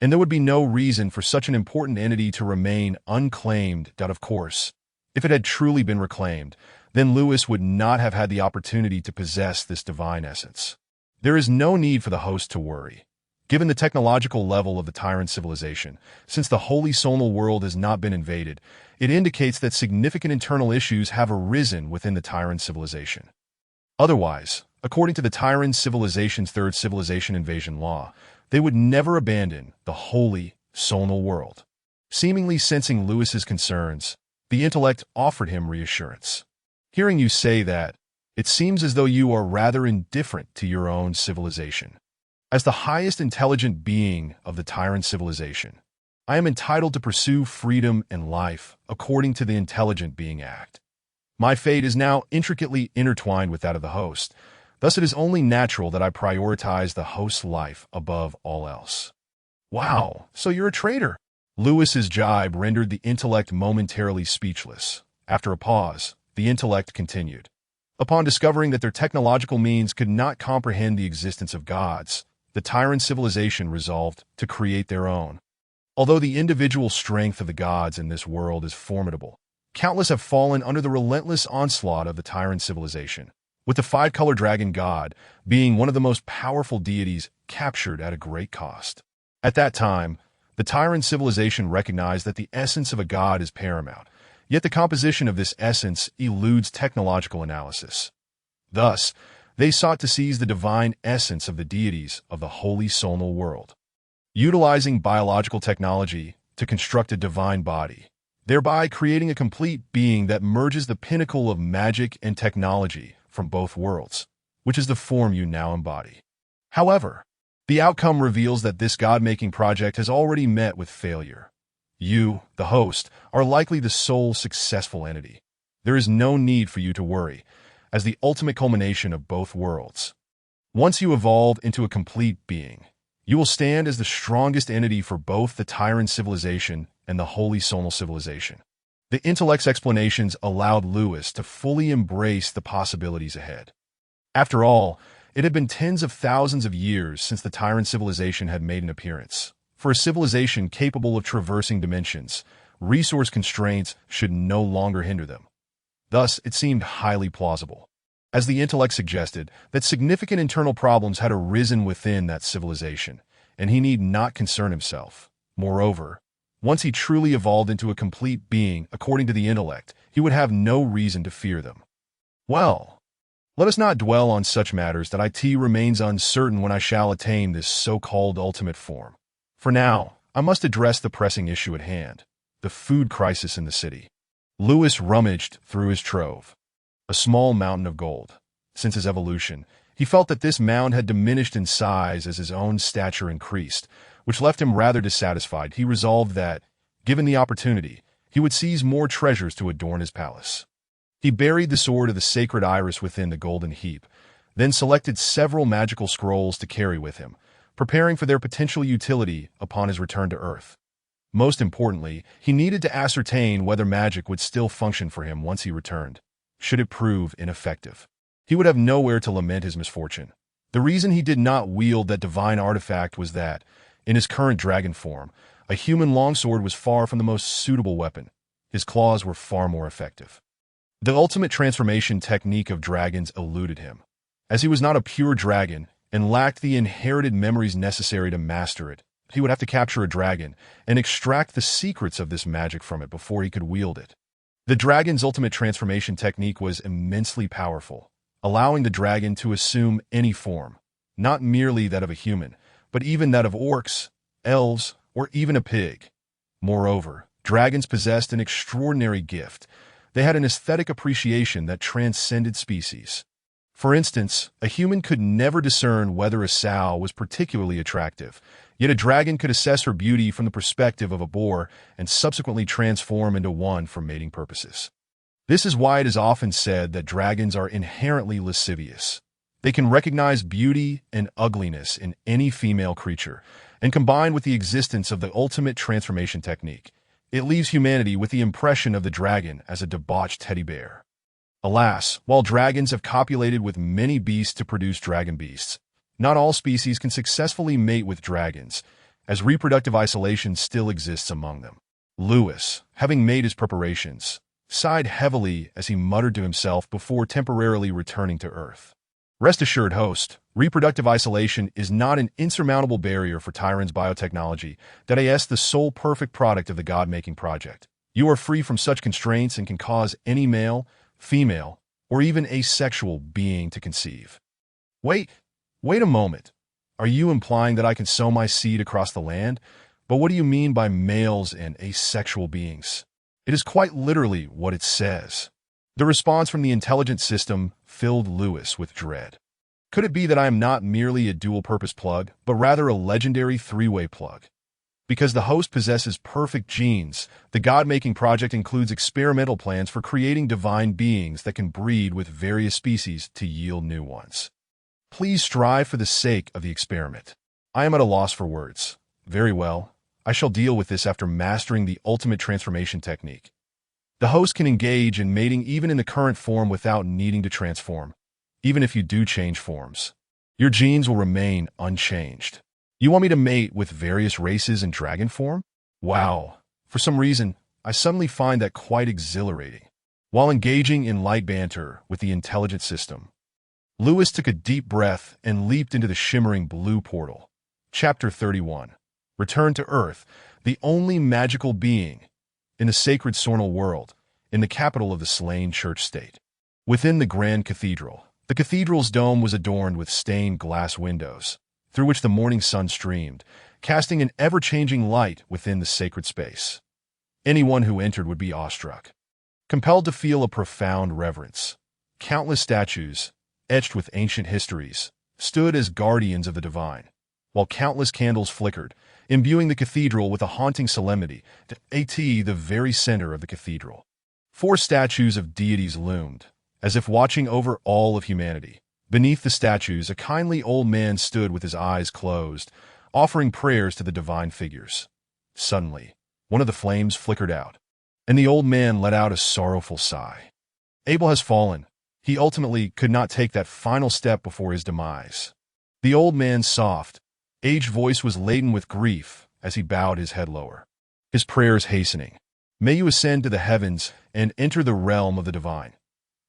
And there would be no reason for such an important entity to remain unclaimed. Of course, if it had truly been reclaimed, then Lewis would not have had the opportunity to possess this divine essence. There is no need for the host to worry. Given the technological level of the tyrant civilization, since the holy sonal world has not been invaded, it indicates that significant internal issues have arisen within the tyrant civilization. Otherwise, according to the tyrant civilization's third civilization invasion law, they would never abandon the holy sonal world. Seemingly sensing Lewis's concerns, the intellect offered him reassurance. Hearing you say that, it seems as though you are rather indifferent to your own civilization. As the highest intelligent being of the tyrant civilization, I am entitled to pursue freedom and life according to the Intelligent Being Act. My fate is now intricately intertwined with that of the host. Thus, it is only natural that I prioritize the host's life above all else. Wow, so you're a traitor. Lewis's jibe rendered the intellect momentarily speechless. After a pause, the intellect continued. Upon discovering that their technological means could not comprehend the existence of gods, the tyrant civilization resolved to create their own. Although the individual strength of the gods in this world is formidable, countless have fallen under the relentless onslaught of the tyrant civilization, with the five-color dragon god being one of the most powerful deities captured at a great cost. At that time, the tyrant civilization recognized that the essence of a god is paramount, yet the composition of this essence eludes technological analysis. Thus, they sought to seize the divine essence of the deities of the holy sonal world, utilizing biological technology to construct a divine body, thereby creating a complete being that merges the pinnacle of magic and technology from both worlds, which is the form you now embody. However, the outcome reveals that this god-making project has already met with failure. You, the host, are likely the sole successful entity. There is no need for you to worry, as the ultimate culmination of both worlds. Once you evolve into a complete being, you will stand as the strongest entity for both the tyrant civilization and the holy sonal civilization. The intellect's explanations allowed Lewis to fully embrace the possibilities ahead. After all, it had been tens of thousands of years since the tyrant civilization had made an appearance. For a civilization capable of traversing dimensions, resource constraints should no longer hinder them. Thus, it seemed highly plausible, as the intellect suggested, that significant internal problems had arisen within that civilization, and he need not concern himself. Moreover, once he truly evolved into a complete being, according to the intellect, he would have no reason to fear them. Well, let us not dwell on such matters that it remains uncertain when I shall attain this so-called ultimate form. For now, I must address the pressing issue at hand, the food crisis in the city. Lewis rummaged through his trove. A small mountain of gold. Since his evolution, he felt that this mound had diminished in size as his own stature increased, which left him rather dissatisfied. He resolved that, given the opportunity, he would seize more treasures to adorn his palace. He buried the sword of the sacred iris within the golden heap, then selected several magical scrolls to carry with him, preparing for their potential utility upon his return to Earth. Most importantly, he needed to ascertain whether magic would still function for him once he returned. Should it prove ineffective, he would have nowhere to lament his misfortune. The reason he did not wield that divine artifact was that, in his current dragon form, a human longsword was far from the most suitable weapon. His claws were far more effective. The ultimate transformation technique of dragons eluded him, as he was not a pure dragon and lacked the inherited memories necessary to master it. He would have to capture a dragon and extract the secrets of this magic from it before he could wield it. The dragon's ultimate transformation technique was immensely powerful, allowing the dragon to assume any form, not merely that of a human, but even that of orcs, elves, or even a pig. Moreover, dragons possessed an extraordinary gift. They had an aesthetic appreciation that transcended species. For instance, a human could never discern whether a sow was particularly attractive, yet a dragon could assess her beauty from the perspective of a boar and subsequently transform into one for mating purposes. This is why it is often said that dragons are inherently lascivious. They can recognize beauty and ugliness in any female creature, and combined with the existence of the ultimate transformation technique, it leaves humanity with the impression of the dragon as a debauched teddy bear. Alas, while dragons have copulated with many beasts to produce dragon beasts, not all species can successfully mate with dragons, as reproductive isolation still exists among them. Lewis, having made his preparations, sighed heavily as he muttered to himself before temporarily returning to Earth. Rest assured, host, reproductive isolation is not an insurmountable barrier for Tyron's biotechnology, that is the sole perfect product of the God-making project. You are free from such constraints and can cause any male, female, or even asexual being to conceive. Wait a moment. Are you implying that I can sow my seed across the land? But what do you mean by males and asexual beings? It is quite literally what it says. The response from the intelligence system filled Lewis with dread. Could it be that I am not merely a dual-purpose plug, but rather a legendary three-way plug? Because the host possesses perfect genes, the God-making project includes experimental plans for creating divine beings that can breed with various species to yield new ones. Please strive for the sake of the experiment. I am at a loss for words. Very well, I shall deal with this after mastering the ultimate transformation technique. The host can engage in mating even in the current form without needing to transform. Even if you do change forms, your genes will remain unchanged. You want me to mate with various races in dragon form? Wow. For some reason, I suddenly find that quite exhilarating. While engaging in light banter with the intelligent system, Lewis took a deep breath and leaped into the shimmering blue portal. Chapter 31. Return to Earth, the only magical being in the sacred Sornal world, in the capital of the slain church-state. Within the grand cathedral, the cathedral's dome was adorned with stained glass windows, through which the morning sun streamed, casting an ever-changing light within the sacred space. Anyone who entered would be awestruck, compelled to feel a profound reverence. Countless statues, etched with ancient histories, stood as guardians of the divine, while countless candles flickered, imbuing the cathedral with a haunting solemnity, the very center of the cathedral. 4 statues of deities loomed, as if watching over all of humanity. Beneath the statues, a kindly old man stood with his eyes closed, offering prayers to the divine figures. Suddenly, one of the flames flickered out, and the old man let out a sorrowful sigh. Abel has fallen. He ultimately could not take that final step before his demise. The old man's soft, aged voice was laden with grief as he bowed his head lower, his prayers hastening. May you ascend to the heavens and enter the realm of the divine.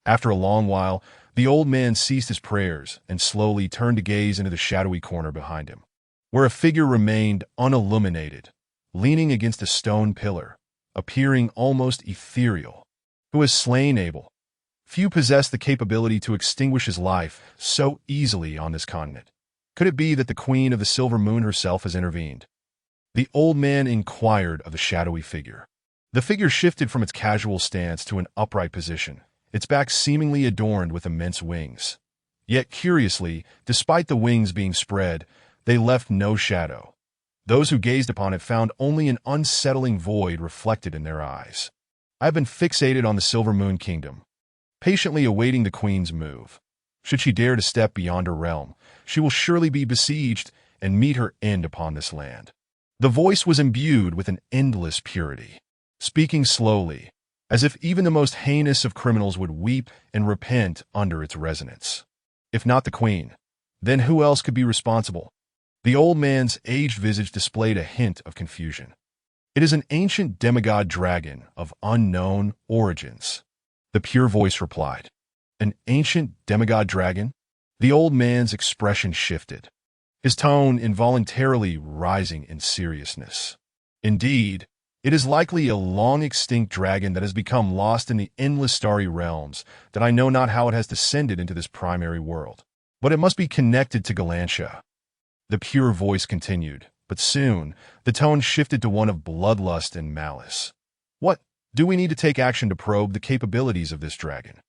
After a long while, the old man ceased his prayers and slowly turned to gaze into the shadowy corner behind him, where a figure remained unilluminated, leaning against a stone pillar, appearing almost ethereal. Who has slain Abel? Few possess the capability to extinguish his life so easily on this continent. Could it be that the Queen of the Silver Moon herself has intervened? The old man inquired of the shadowy figure. The figure shifted from its casual stance to an upright position, its back seemingly adorned with immense wings. Yet curiously, despite the wings being spread, they left no shadow. Those who gazed upon it found only an unsettling void reflected in their eyes. I have been fixated on the Silver Moon Kingdom, patiently awaiting the Queen's move. Should she dare to step beyond her realm, she will surely be besieged and meet her end upon this land. The voice was imbued with an endless purity, speaking slowly, as if even the most heinous of criminals would weep and repent under its resonance. If not the Queen, then who else could be responsible? The old man's aged visage displayed a hint of confusion. It is an ancient demigod dragon of unknown origins. The pure voice replied. An ancient demigod dragon? The old man's expression shifted, his tone involuntarily rising in seriousness. Indeed, it is likely a long-extinct dragon that has become lost in the endless starry realms, that I know not how it has descended into this primary world. But it must be connected to Galantia. The pure voice continued, but soon the tone shifted to one of bloodlust and malice. What? Do we need to take action to probe the capabilities of this dragon?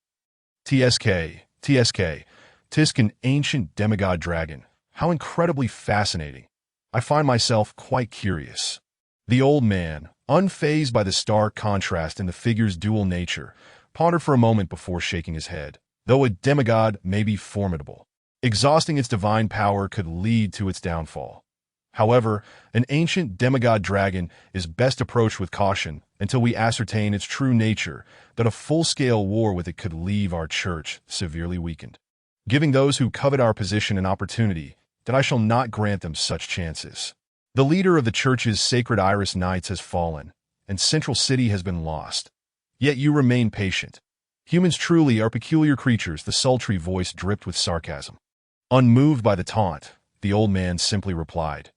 TSK, Tisk, an ancient demigod dragon. How incredibly fascinating. I find myself quite curious. The old man, unfazed by the stark contrast in the figure's dual nature, pondered for a moment before shaking his head. Though a demigod may be formidable, exhausting its divine power could lead to its downfall. However, an ancient demigod dragon is best approached with caution until we ascertain its true nature, that a full-scale war with it could leave our church severely weakened, giving those who covet our position an opportunity that I shall not grant them such chances. The leader of the church's Sacred Iris Knights has fallen, and Central City has been lost. Yet you remain patient. Humans truly are peculiar creatures, the sultry voice dripped with sarcasm. Unmoved by the taunt, the old man simply replied,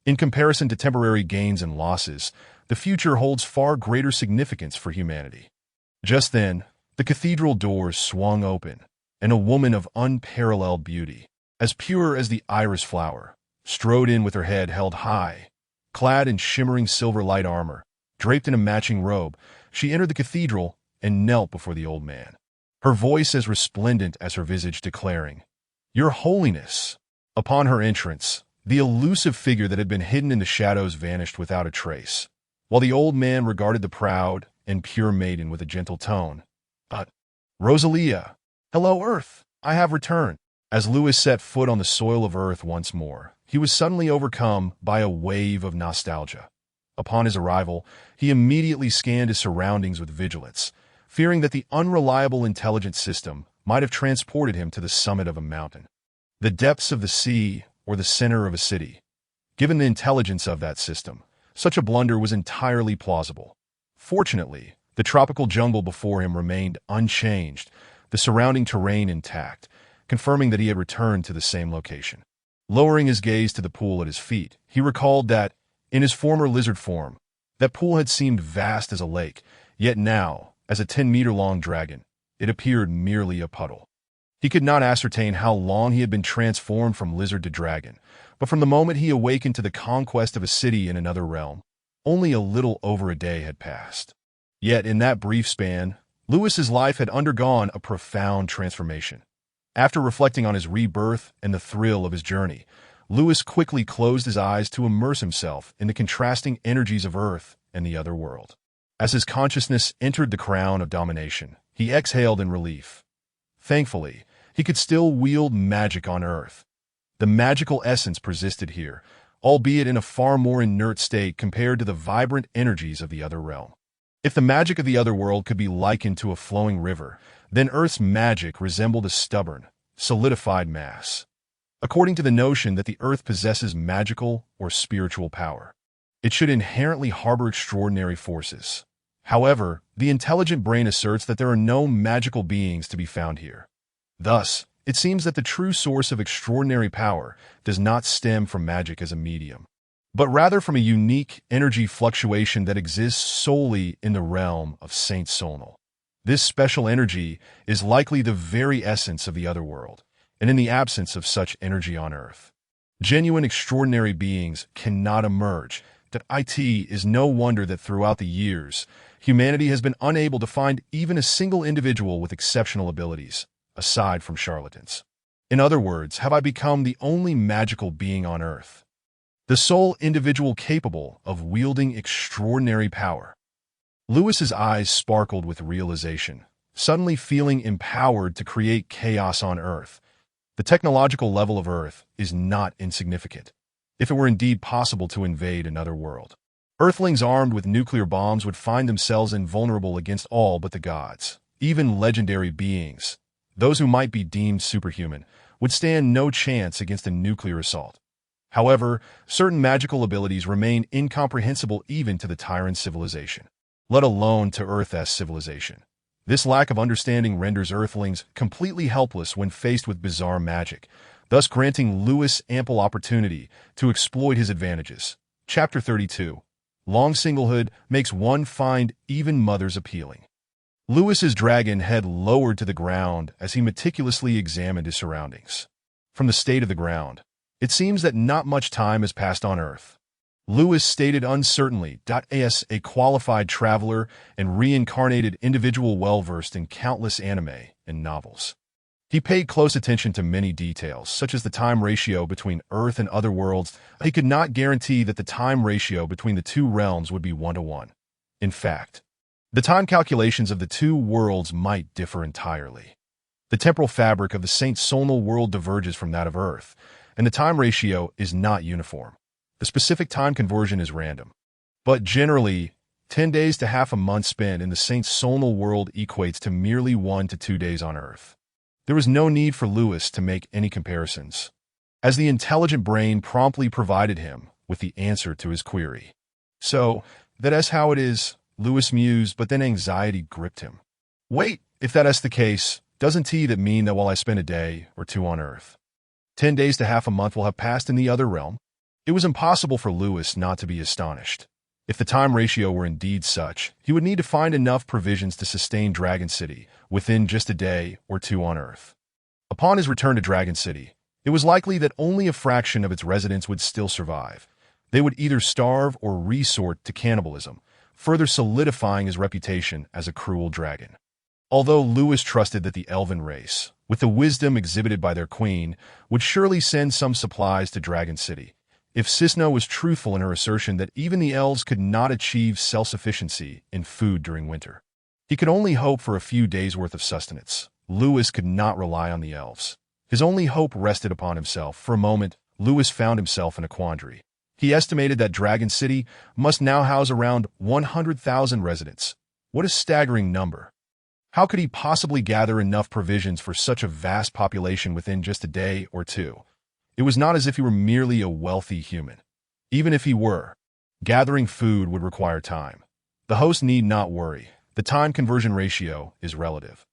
in comparison to temporary gains and losses, the future holds far greater significance for humanity. Just then, the cathedral doors swung open, and a woman of unparalleled beauty, as pure as the iris flower, strode in with her head held high. Clad in shimmering silver light armor, draped in a matching robe, she entered the cathedral and knelt before the old man, her voice as resplendent as her visage, declaring, "Your Holiness." Upon her entrance, the elusive figure that had been hidden in the shadows vanished without a trace, while the old man regarded the proud and pure maiden with a gentle tone. Rosalia, hello, Earth, I have returned." As Lewis set foot on the soil of Earth once more, he was suddenly overcome by a wave of nostalgia. Upon his arrival, he immediately scanned his surroundings with vigilance, fearing that the unreliable intelligence system might have transported him to the summit of a mountain, the depths of the sea, or the center of a city. Given the intelligence of that system, such a blunder was entirely plausible. Fortunately, the tropical jungle before him remained unchanged, the surrounding terrain intact, confirming that he had returned to the same location. Lowering his gaze to the pool at his feet, he recalled that, in his former lizard form, that pool had seemed vast as a lake, yet now, as a 10-meter-long dragon, it appeared merely a puddle. He could not ascertain how long he had been transformed from lizard to dragon, but from the moment he awakened to the conquest of a city in another realm, only a little over a day had passed. Yet in that brief span, Lewis's life had undergone a profound transformation. After reflecting on his rebirth and the thrill of his journey, Lewis quickly closed his eyes to immerse himself in the contrasting energies of Earth and the other world. As his consciousness entered the crown of domination, he exhaled in relief. Thankfully, he could still wield magic on Earth. The magical essence persisted here, albeit in a far more inert state compared to the vibrant energies of the other realm. If the magic of the other world could be likened to a flowing river, then Earth's magic resembled a stubborn, solidified mass. According to the notion that the Earth possesses magical or spiritual power, it should inherently harbor extraordinary forces. However, the intelligent brain asserts that there are no magical beings to be found here. Thus, it seems that the true source of extraordinary power does not stem from magic as a medium, but rather from a unique energy fluctuation that exists solely in the realm of Saint Solnal. This special energy is likely the very essence of the otherworld, and in the absence of such energy on Earth, genuine extraordinary beings cannot emerge. That it is no wonder that throughout the years, humanity has been unable to find even a single individual with exceptional abilities, aside from charlatans. In other words, have I become the only magical being on Earth, the sole individual capable of wielding extraordinary power? Lewis's eyes sparkled with realization, suddenly feeling empowered to create chaos on Earth. The technological level of Earth is not insignificant. If it were indeed possible to invade another world, Earthlings armed with nuclear bombs would find themselves invulnerable against all but the gods. Even legendary beings, those who might be deemed superhuman, would stand no chance against a nuclear assault. However, certain magical abilities remain incomprehensible even to the tyrant civilization, let alone to Earth's civilization. This lack of understanding renders Earthlings completely helpless when faced with bizarre magic, thus granting Lewis ample opportunity to exploit his advantages. Chapter 32. Long singlehood makes one find even mothers appealing. Lewis's dragon head lowered to the ground as he meticulously examined his surroundings. From the state of the ground, it seems that not much time has passed on Earth. Lewis stated uncertainly, as a qualified traveler and reincarnated individual well-versed in countless anime and novels. He paid close attention to many details, such as the time ratio between Earth and other worlds. He could not guarantee that the time ratio between the two realms would be 1-to-1. In fact, the time calculations of the two worlds might differ entirely. The temporal fabric of the Saint Solnal world diverges from that of Earth, and the time ratio is not uniform. The specific time conversion is random. But generally, 10 days to half a month spent in the Saint Solnal world equates to merely 1 to 2 days on Earth. There was no need for Lewis to make any comparisons, as the intelligent brain promptly provided him with the answer to his query. So, that's how it is, Lewis mused, but then anxiety gripped him. Wait, if that's the case, doesn't that mean that while I spend a day or two on Earth, 10 days to half a month will have passed in the other realm? It was impossible for Lewis not to be astonished. If the time ratio were indeed such, he would need to find enough provisions to sustain Dragon City within just a day or two on Earth. Upon his return to Dragon City, it was likely that only a fraction of its residents would still survive. They would either starve or resort to cannibalism, further solidifying his reputation as a cruel dragon. Although Lewis trusted that the elven race, with the wisdom exhibited by their queen, would surely send some supplies to Dragon City, if Cisno was truthful in her assertion that even the elves could not achieve self-sufficiency in food during winter, he could only hope for a few days' worth of sustenance. Lewis could not rely on the elves. His only hope rested upon himself. For a moment, Lewis found himself in a quandary. He estimated that Dragon City must now house around 100,000 residents. What a staggering number! How could he possibly gather enough provisions for such a vast population within just a day or two? It was not as if he were merely a wealthy human. Even if he were, gathering food would require time. The host need not worry. The time conversion ratio is relative.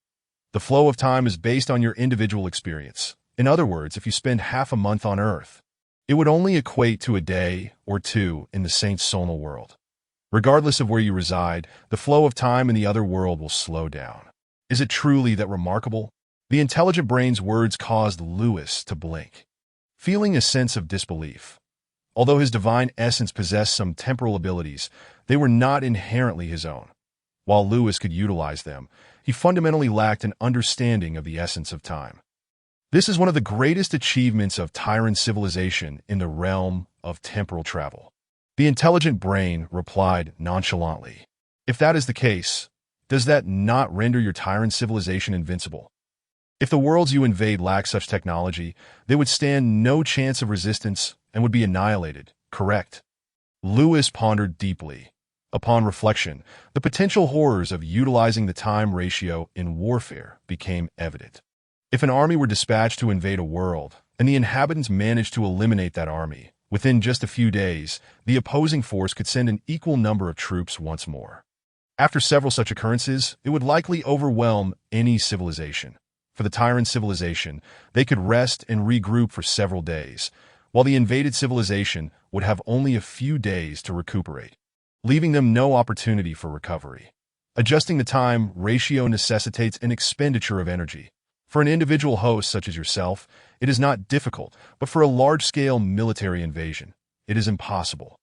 The flow of time is based on your individual experience. In other words, if you spend half a month on Earth, it would only equate to a day or two in the Saint Solnal world. Regardless of where you reside, the flow of time in the other world will slow down. Is it truly that remarkable? The intelligent brain's words caused Lewis to blink, feeling a sense of disbelief. Although his divine essence possessed some temporal abilities, they were not inherently his own. While Lewis could utilize them, he fundamentally lacked an understanding of the essence of time. This is one of the greatest achievements of tyrant civilization in the realm of temporal travel. The intelligent brain replied nonchalantly, "If that is the case, does that not render your tyrant civilization invincible? If the worlds you invade lack such technology, they would stand no chance of resistance and would be annihilated, correct?" Lewis pondered deeply. Upon reflection, the potential horrors of utilizing the time ratio in warfare became evident. If an army were dispatched to invade a world, and the inhabitants managed to eliminate that army, within just a few days, the opposing force could send an equal number of troops once more. After several such occurrences, it would likely overwhelm any civilization. For the tyrant civilization, they could rest and regroup for several days, while the invaded civilization would have only a few days to recuperate, leaving them no opportunity for recovery. Adjusting the time ratio necessitates an expenditure of energy. For an individual host such as yourself, it is not difficult, but for a large-scale military invasion, it is impossible.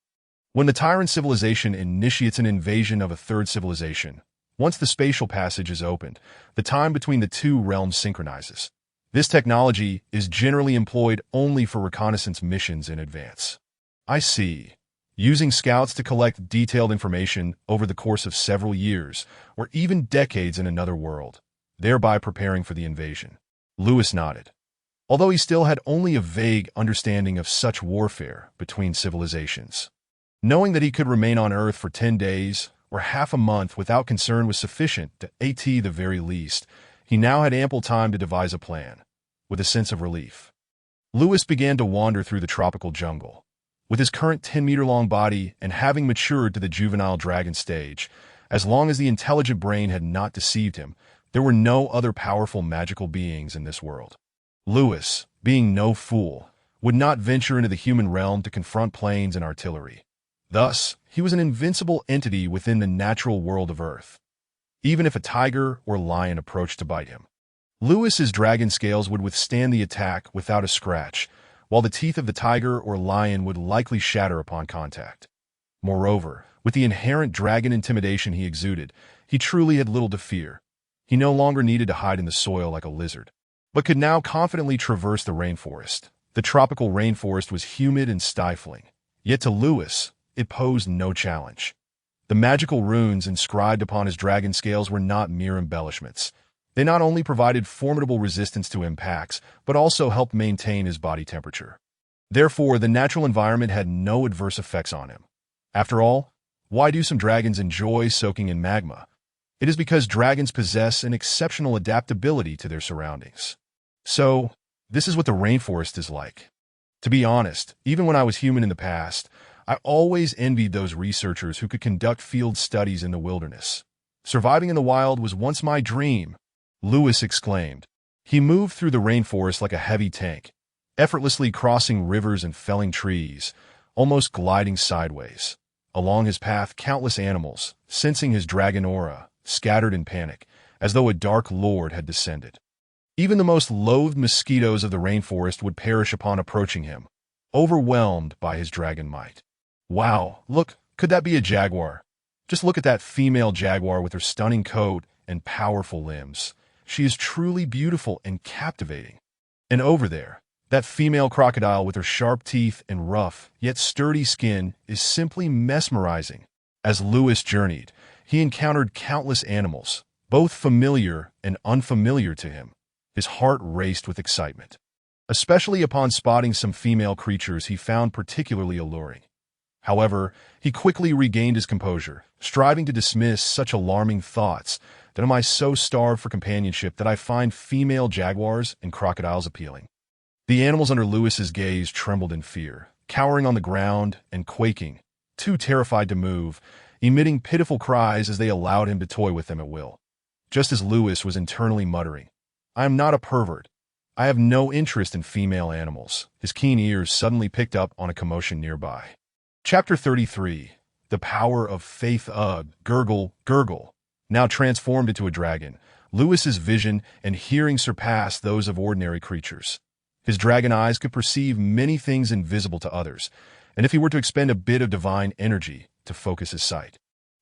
When the tyrant civilization initiates an invasion of a third civilization, once the spatial passage is opened, the time between the two realms synchronizes. This technology is generally employed only for reconnaissance missions in advance. I see. Using scouts to collect detailed information over the course of several years, or even decades in another world, thereby preparing for the invasion. Lewis nodded. Although he still had only a vague understanding of such warfare between civilizations. Knowing that he could remain on Earth for 10 days or half a month without concern was sufficient to at the very least. He now had ample time to devise a plan. With a sense of relief, Lewis began to wander through the tropical jungle. With his current 10-meter-long body and having matured to the juvenile dragon stage, as long as the intelligent brain had not deceived him, there were no other powerful magical beings in this world. Lewis, being no fool, would not venture into the human realm to confront planes and artillery. Thus, he was an invincible entity within the natural world of Earth. Even if a tiger or lion approached to bite him, Lewis's dragon scales would withstand the attack without a scratch, while the teeth of the tiger or lion would likely shatter upon contact. Moreover, with the inherent dragon intimidation he exuded, he truly had little to fear. He no longer needed to hide in the soil like a lizard, but could now confidently traverse the rainforest. The tropical rainforest was humid and stifling, yet to Lewis, it posed no challenge. The magical runes inscribed upon his dragon scales were not mere embellishments. They not only provided formidable resistance to impacts, but also helped maintain his body temperature. Therefore, the natural environment had no adverse effects on him. After all, why do some dragons enjoy soaking in magma? It is because dragons possess an exceptional adaptability to their surroundings. So, this is what the rainforest is like. To be honest, even when I was human in the past, I always envied those researchers who could conduct field studies in the wilderness. Surviving in the wild was once my dream, Lewis exclaimed. He moved through the rainforest like a heavy tank, effortlessly crossing rivers and felling trees, almost gliding sideways. Along his path, countless animals, sensing his dragon aura, scattered in panic, as though a dark lord had descended. Even the most loathed mosquitoes of the rainforest would perish upon approaching him, overwhelmed by his dragon might. Wow, look, could that be a jaguar? Just look at that female jaguar with her stunning coat and powerful limbs. She is truly beautiful and captivating. And over there, that female crocodile with her sharp teeth and rough, yet sturdy skin is simply mesmerizing. As Lewis journeyed, he encountered countless animals, both familiar and unfamiliar to him. His heart raced with excitement, especially upon spotting some female creatures he found particularly alluring. However, he quickly regained his composure, striving to dismiss such alarming thoughts. That am I so starved for companionship that I find female jaguars and crocodiles appealing? The animals under Lewis's gaze trembled in fear, cowering on the ground and quaking, too terrified to move, emitting pitiful cries as they allowed him to toy with them at will. Just as Lewis was internally muttering, "I am not a pervert. I have no interest in female animals," his keen ears suddenly picked up on a commotion nearby. Chapter 33. The Power of Faith. Gurgle, gurgle. Now transformed into a dragon, Lewis's vision and hearing surpassed those of ordinary creatures. His dragon eyes could perceive many things invisible to others, and if he were to expend a bit of divine energy to focus his sight,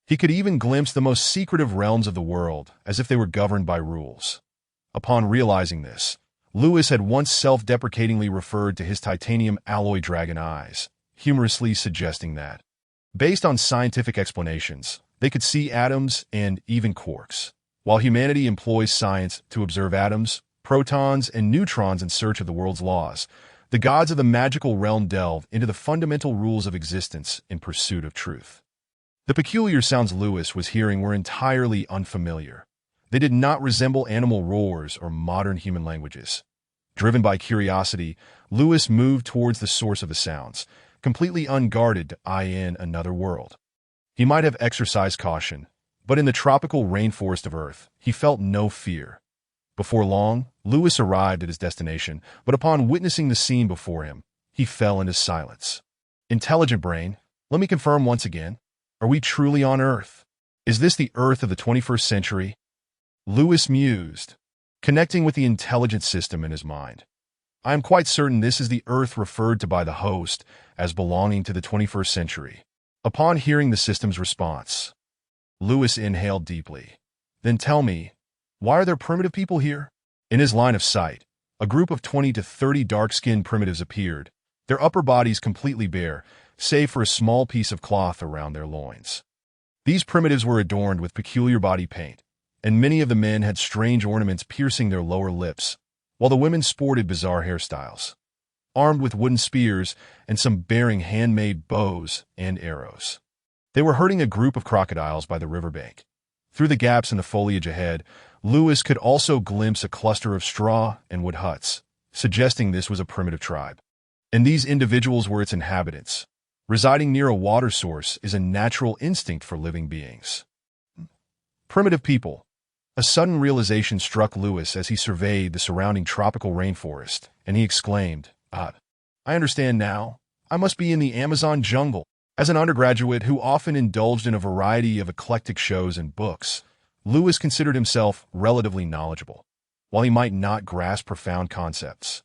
he could even glimpse the most secretive realms of the world as if they were governed by rules. Upon realizing this, Lewis had once self-deprecatingly referred to his titanium alloy dragon eyes, humorously suggesting that, based on scientific explanations, they could see atoms and even quarks. While humanity employs science to observe atoms, protons, and neutrons in search of the world's laws, the gods of the magical realm delve into the fundamental rules of existence in pursuit of truth. The peculiar sounds Lewis was hearing were entirely unfamiliar. They did not resemble animal roars or modern human languages. Driven by curiosity, Lewis moved towards the source of the sounds, completely unguarded to eye in another world. He might have exercised caution, but in the tropical rainforest of Earth, he felt no fear. Before long, Lewis arrived at his destination, but upon witnessing the scene before him, he fell into silence. Intelligent brain, let me confirm once again, are we truly on Earth? Is this the Earth of the 21st century? Lewis mused, connecting with the intelligent system in his mind. I am quite certain this is the Earth referred to by the host as belonging to the 21st century. Upon hearing the system's response, Lewis inhaled deeply. Then tell me, why are there primitive people here? In his line of sight, a group of 20 to 30 dark-skinned primitives appeared, their upper bodies completely bare, save for a small piece of cloth around their loins. These primitives were adorned with peculiar body paint, and many of the men had strange ornaments piercing their lower lips, while the women sported bizarre hairstyles, armed with wooden spears and some bearing handmade bows and arrows. They were herding a group of crocodiles by the riverbank. Through the gaps in the foliage ahead, Lewis could also glimpse a cluster of straw and wood huts, suggesting this was a primitive tribe. And these individuals were its inhabitants. Residing near a water source is a natural instinct for living beings. Primitive people. A sudden realization struck Lewis as he surveyed the surrounding tropical rainforest, and he exclaimed, I understand now. I must be in the Amazon jungle. As an undergraduate who often indulged in a variety of eclectic shows and books, Lewis considered himself relatively knowledgeable, while he might not grasp profound concepts.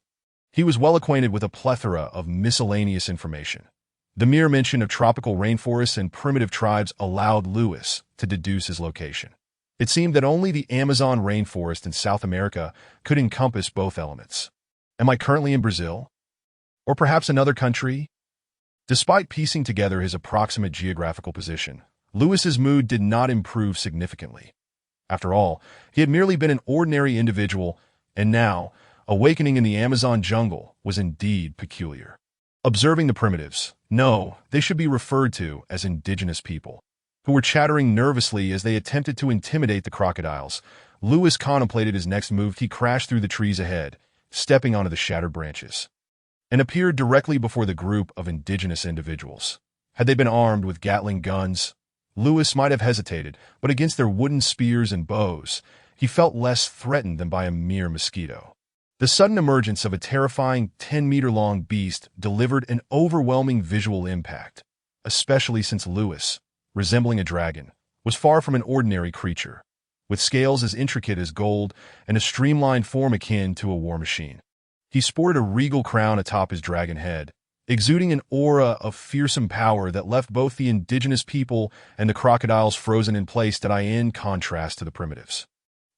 He was well acquainted with a plethora of miscellaneous information. The mere mention of tropical rainforests and primitive tribes allowed Lewis to deduce his location. It seemed that only the Amazon rainforest in South America could encompass both elements. Am I currently in Brazil? Or perhaps another country? Despite piecing together his approximate geographical position, Lewis's mood did not improve significantly. After all, he had merely been an ordinary individual, and now, awakening in the Amazon jungle was indeed peculiar. Observing the primitives, no, they should be referred to as indigenous people, who were chattering nervously as they attempted to intimidate the crocodiles, Lewis contemplated his next move. He crashed through the trees ahead, stepping onto the shattered branches, and appeared directly before the group of indigenous individuals. Had they been armed with Gatling guns, Lewis might have hesitated, but against their wooden spears and bows, he felt less threatened than by a mere mosquito. The sudden emergence of a terrifying 10-meter-long beast delivered an overwhelming visual impact, especially since Lewis, resembling a dragon, was far from an ordinary creature, with scales as intricate as gold and a streamlined form akin to a war machine. He sported a regal crown atop his dragon head, exuding an aura of fearsome power that left both the indigenous people and the crocodiles frozen in place, in contrast to the primitives.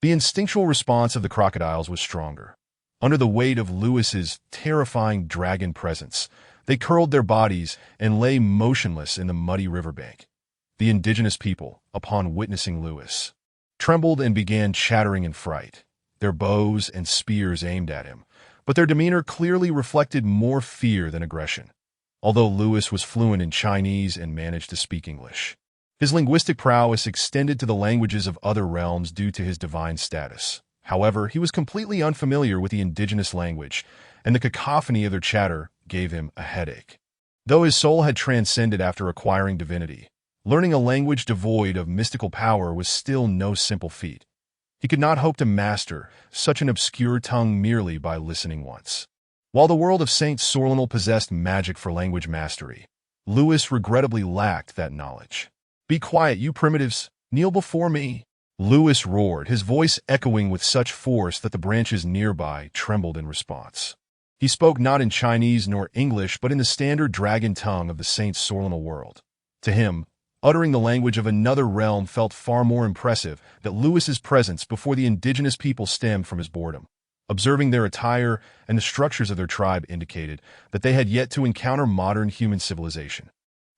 The instinctual response of the crocodiles was stronger. Under the weight of Lewis's terrifying dragon presence, they curled their bodies and lay motionless in the muddy riverbank. The indigenous people, upon witnessing Lewis, trembled and began chattering in fright, their bows and spears aimed at him, but their demeanor clearly reflected more fear than aggression. Although Lewis was fluent in Chinese and managed to speak English, his linguistic prowess extended to the languages of other realms due to his divine status. However, he was completely unfamiliar with the indigenous language, and the cacophony of their chatter gave him a headache. Though his soul had transcended after acquiring divinity, learning a language devoid of mystical power was still no simple feat. He could not hope to master such an obscure tongue merely by listening once. While the world of Saint Sorlinal possessed magic for language mastery, Lewis regrettably lacked that knowledge. "Be quiet, you primitives! Kneel before me!" Lewis roared, his voice echoing with such force that the branches nearby trembled in response. He spoke not in Chinese nor English, but in the standard dragon tongue of the Saint Sorlinal world. To him, uttering the language of another realm felt far more impressive. That Lewis's presence before the indigenous people stemmed from his boredom. Observing their attire and the structures of their tribe indicated that they had yet to encounter modern human civilization.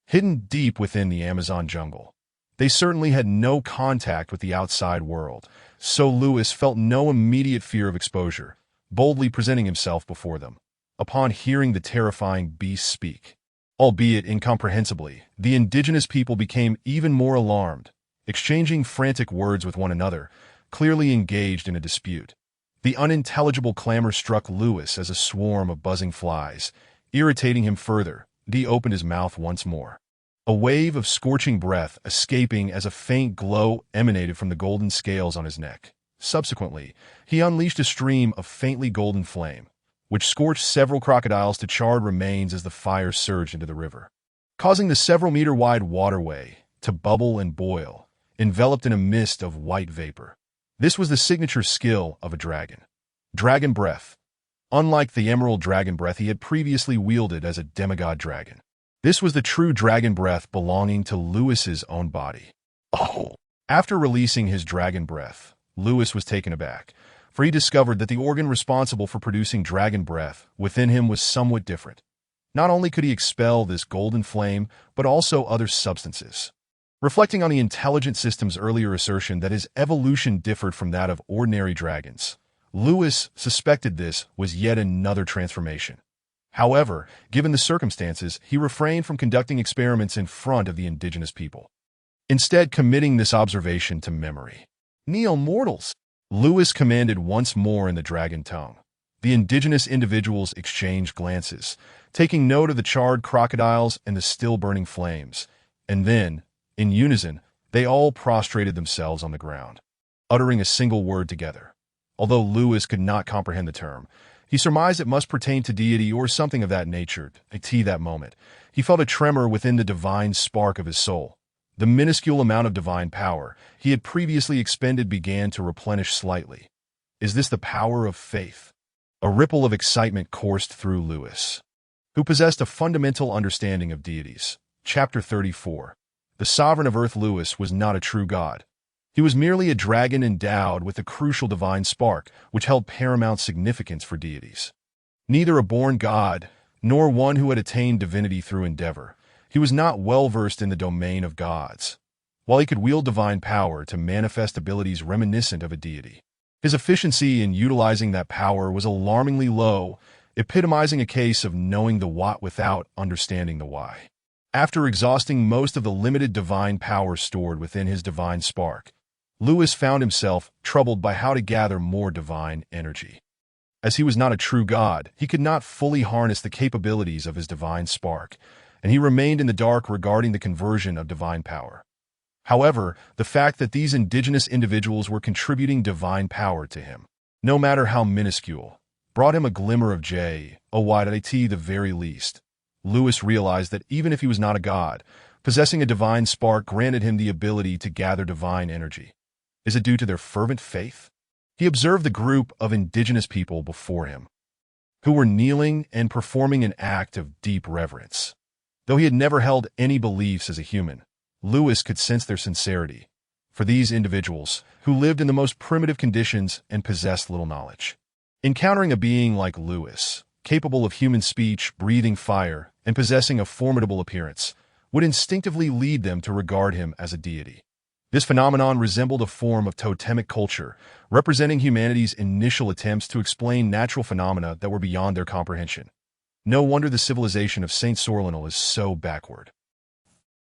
Hidden deep within the Amazon jungle, they certainly had no contact with the outside world, so Lewis felt no immediate fear of exposure, boldly presenting himself before them. Upon hearing the terrifying beast speak, albeit incomprehensibly, the indigenous people became even more alarmed, exchanging frantic words with one another, clearly engaged in a dispute. The unintelligible clamor struck Lewis as a swarm of buzzing flies, irritating him further. He opened his mouth once more, a wave of scorching breath escaping as a faint glow emanated from the golden scales on his neck. Subsequently, he unleashed a stream of faintly golden flame, which scorched several crocodiles to charred remains as the fire surged into the river, causing the several-meter-wide waterway to bubble and boil, enveloped in a mist of white vapor. This was the signature skill of a dragon. Dragon breath. Unlike the emerald dragon breath he had previously wielded as a demigod dragon, This was the true dragon breath belonging to Lewis's own body. Oh! After releasing his dragon breath, Lewis was taken aback, for he discovered that the organ responsible for producing dragon breath within him was somewhat different. Not only could he expel this golden flame, but also other substances. Reflecting on the intelligent system's earlier assertion that his evolution differed from that of ordinary dragons, Lewis suspected this was yet another transformation. However, given the circumstances, he refrained from conducting experiments in front of the indigenous people, instead committing this observation to memory. Neo-mortals! Lewis commanded once more in the dragon tongue. The indigenous individuals exchanged glances, taking note of the charred crocodiles and the still-burning flames, and then, in unison, they all prostrated themselves on the ground, uttering a single word together. Although Lewis could not comprehend the term, he surmised it must pertain to deity or something of that nature. At that moment, he felt a tremor within the divine spark of his soul. The minuscule amount of divine power he had previously expended began to replenish slightly. Is this the power of faith? A ripple of excitement coursed through Lewis, who possessed a fundamental understanding of deities. Chapter 34. The sovereign of earth. Lewis was not a true god. He was merely a dragon endowed with the crucial divine spark, which held paramount significance for deities. Neither a born god, nor one who had attained divinity through endeavor, he was not well-versed in the domain of gods. While he could wield divine power to manifest abilities reminiscent of a deity, his efficiency in utilizing that power was alarmingly low, epitomizing a case of knowing the what without understanding the why. After exhausting most of the limited divine power stored within his divine spark, Lewis found himself troubled by how to gather more divine energy. As he was not a true god, he could not fully harness the capabilities of his divine spark, and he remained in the dark regarding the conversion of divine power. However, the fact that these indigenous individuals were contributing divine power to him, no matter how minuscule, brought him a glimmer of joy, the very least. Lewis realized that even if he was not a god, possessing a divine spark granted him the ability to gather divine energy. Is it due to their fervent faith? He observed the group of indigenous people before him, who were kneeling and performing an act of deep reverence. Though he had never held any beliefs as a human, Lewis could sense their sincerity. For these individuals, who lived in the most primitive conditions and possessed little knowledge, encountering a being like Lewis, capable of human speech, breathing fire, and possessing a formidable appearance, would instinctively lead them to regard him as a deity. This phenomenon resembled a form of totemic culture, representing humanity's initial attempts to explain natural phenomena that were beyond their comprehension. No wonder the civilization of St. Sorlinal is so backward.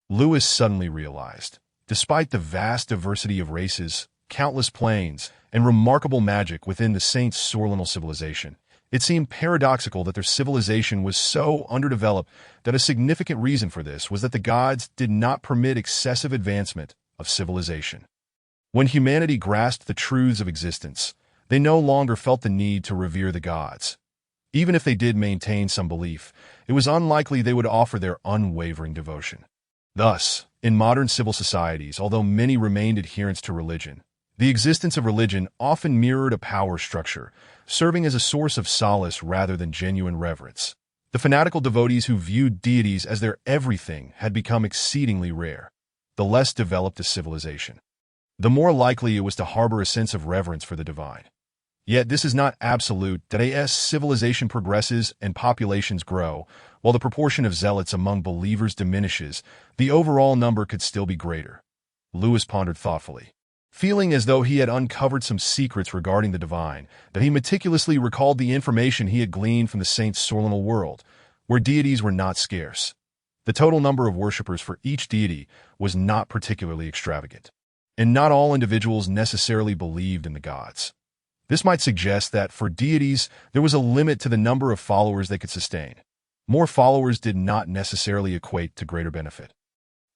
Lewis suddenly realized, despite the vast diversity of races, countless planes, and remarkable magic within the St. Sorlinal civilization, it seemed paradoxical that their civilization was so underdeveloped that a significant reason for this was that the gods did not permit excessive advancement of civilization. When humanity grasped the truths of existence, they no longer felt the need to revere the gods. Even if they did maintain some belief, it was unlikely they would offer their unwavering devotion. Thus, in modern civil societies, although many remained adherents to religion, the existence of religion often mirrored a power structure, serving as a source of solace rather than genuine reverence. The fanatical devotees who viewed deities as their everything had become exceedingly rare. The less developed a civilization, the more likely it was to harbor a sense of reverence for the divine. Yet this is not absolute. That as civilization progresses and populations grow, while the proportion of zealots among believers diminishes, the overall number could still be greater. Lewis pondered thoughtfully, feeling as though he had uncovered some secrets regarding the divine, that he meticulously recalled the information he had gleaned from the St. Sorlinal world, where deities were not scarce. The total number of worshippers for each deity was not particularly extravagant, and not all individuals necessarily believed in the gods. This might suggest that, for deities, there was a limit to the number of followers they could sustain. More followers did not necessarily equate to greater benefit.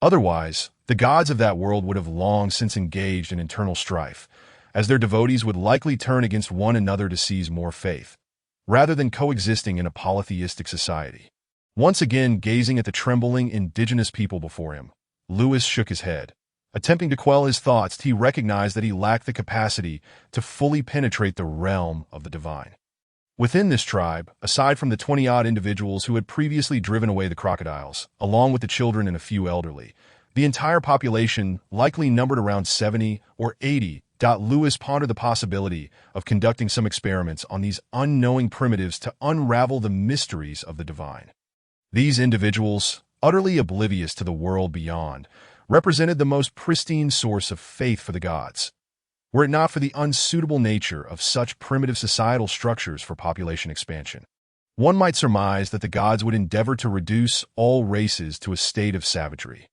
Otherwise, the gods of that world would have long since engaged in internal strife, as their devotees would likely turn against one another to seize more faith, rather than coexisting in a polytheistic society. Once again gazing at the trembling indigenous people before him, Lewis shook his head. Attempting to quell his thoughts, he recognized that he lacked the capacity to fully penetrate the realm of the divine. Within this tribe, aside from the 20-odd individuals who had previously driven away the crocodiles, along with the children and a few elderly, the entire population likely numbered around 70 or 80. Lewis pondered the possibility of conducting some experiments on these unknowing primitives to unravel the mysteries of the divine. These individuals, utterly oblivious to the world beyond, represented the most pristine source of faith for the gods, were it not for the unsuitable nature of such primitive societal structures for population expansion. One might surmise that the gods would endeavor to reduce all races to a state of savagery.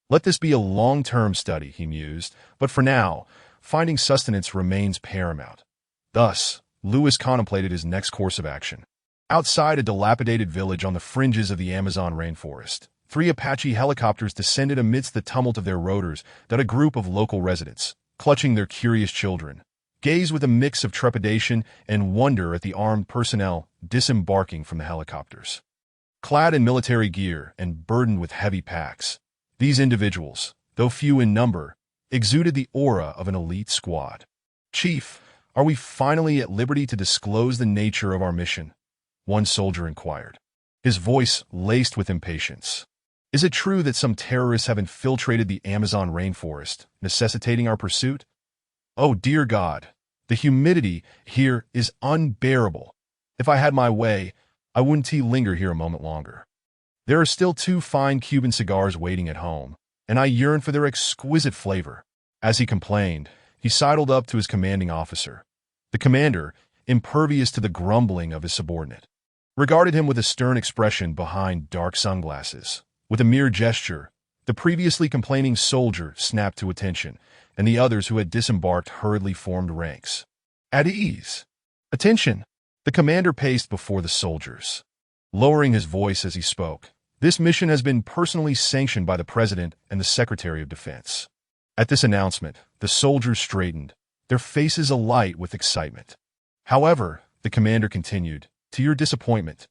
Let this be a long-term study, he mused, but for now, finding sustenance remains paramount. Thus, Lewis contemplated his next course of action. Outside a dilapidated village on the fringes of the Amazon rainforest, 3 Apache helicopters descended amidst the tumult of their rotors that a group of local residents, clutching their curious children, gazed with a mix of trepidation and wonder at the armed personnel disembarking from the helicopters. Clad in military gear and burdened with heavy packs, these individuals, though few in number, exuded the aura of an elite squad. "Chief, are we finally at liberty to disclose the nature of our mission?" one soldier inquired, his voice laced with impatience. "Is it true that some terrorists have infiltrated the Amazon rainforest, necessitating our pursuit? Oh, dear God, the humidity here is unbearable. If I had my way, I wouldn't linger here a moment longer. There are still 2 fine Cuban cigars waiting at home, and I yearn for their exquisite flavor." As he complained, he sidled up to his commanding officer. The commander, impervious to the grumbling of his subordinate, regarded him with a stern expression behind dark sunglasses. With a mere gesture, the previously complaining soldier snapped to attention, and the others who had disembarked hurriedly formed ranks. "At ease! Attention!" The commander paced before the soldiers, lowering his voice as he spoke. "This mission has been personally sanctioned by the President and the Secretary of Defense." At this announcement, the soldiers straightened, their faces alight with excitement. "However," the commander continued, "to your disappointment,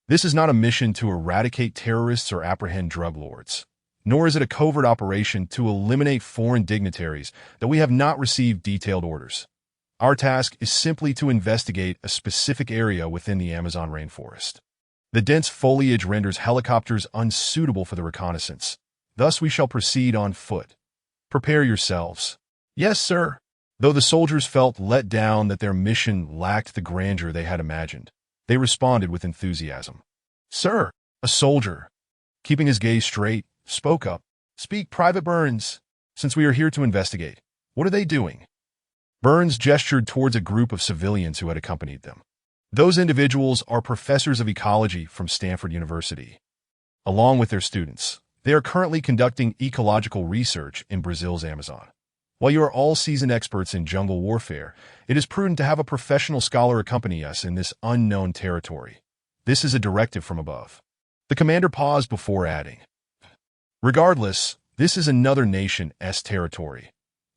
this is not a mission to eradicate terrorists or apprehend drug lords, nor is it a covert operation to eliminate foreign dignitaries that we have not received detailed orders. Our task is simply to investigate a specific area within the Amazon rainforest. The dense foliage renders helicopters unsuitable for the reconnaissance. Thus we shall proceed on foot. Prepare yourselves." "Yes, sir." Though the soldiers felt let down that their mission lacked the grandeur they had imagined, they responded with enthusiasm. "Sir," a soldier, keeping his gaze straight, spoke up. "Speak, Private Burns. Since we are here to investigate, what are they doing?" Burns gestured towards a group of civilians who had accompanied them. "Those individuals are professors of ecology from Stanford University. Along with their students, they are currently conducting ecological research in Brazil's Amazon. While you are all seasoned experts in jungle warfare, it is prudent to have a professional scholar accompany us in this unknown territory. This is a directive from above." The commander paused before adding, "Regardless, this is another nation's territory.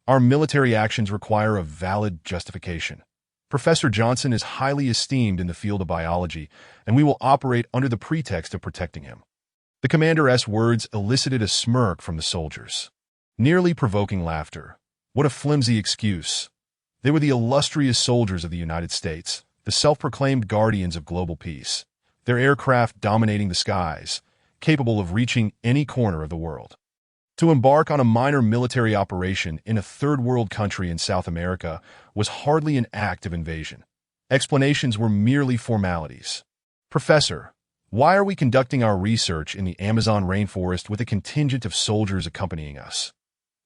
Our military actions require a valid justification. Professor Johnson is highly esteemed in the field of biology, and we will operate under the pretext of protecting him." The commander's words elicited a smirk from the soldiers, nearly provoking laughter. What a flimsy excuse. They were the illustrious soldiers of the United States, the self-proclaimed guardians of global peace, their aircraft dominating the skies, capable of reaching any corner of the world. To embark on a minor military operation in a third-world country in South America was hardly an act of invasion. Explanations were merely formalities. "Professor, why are we conducting our research in the Amazon rainforest with a contingent of soldiers accompanying us?"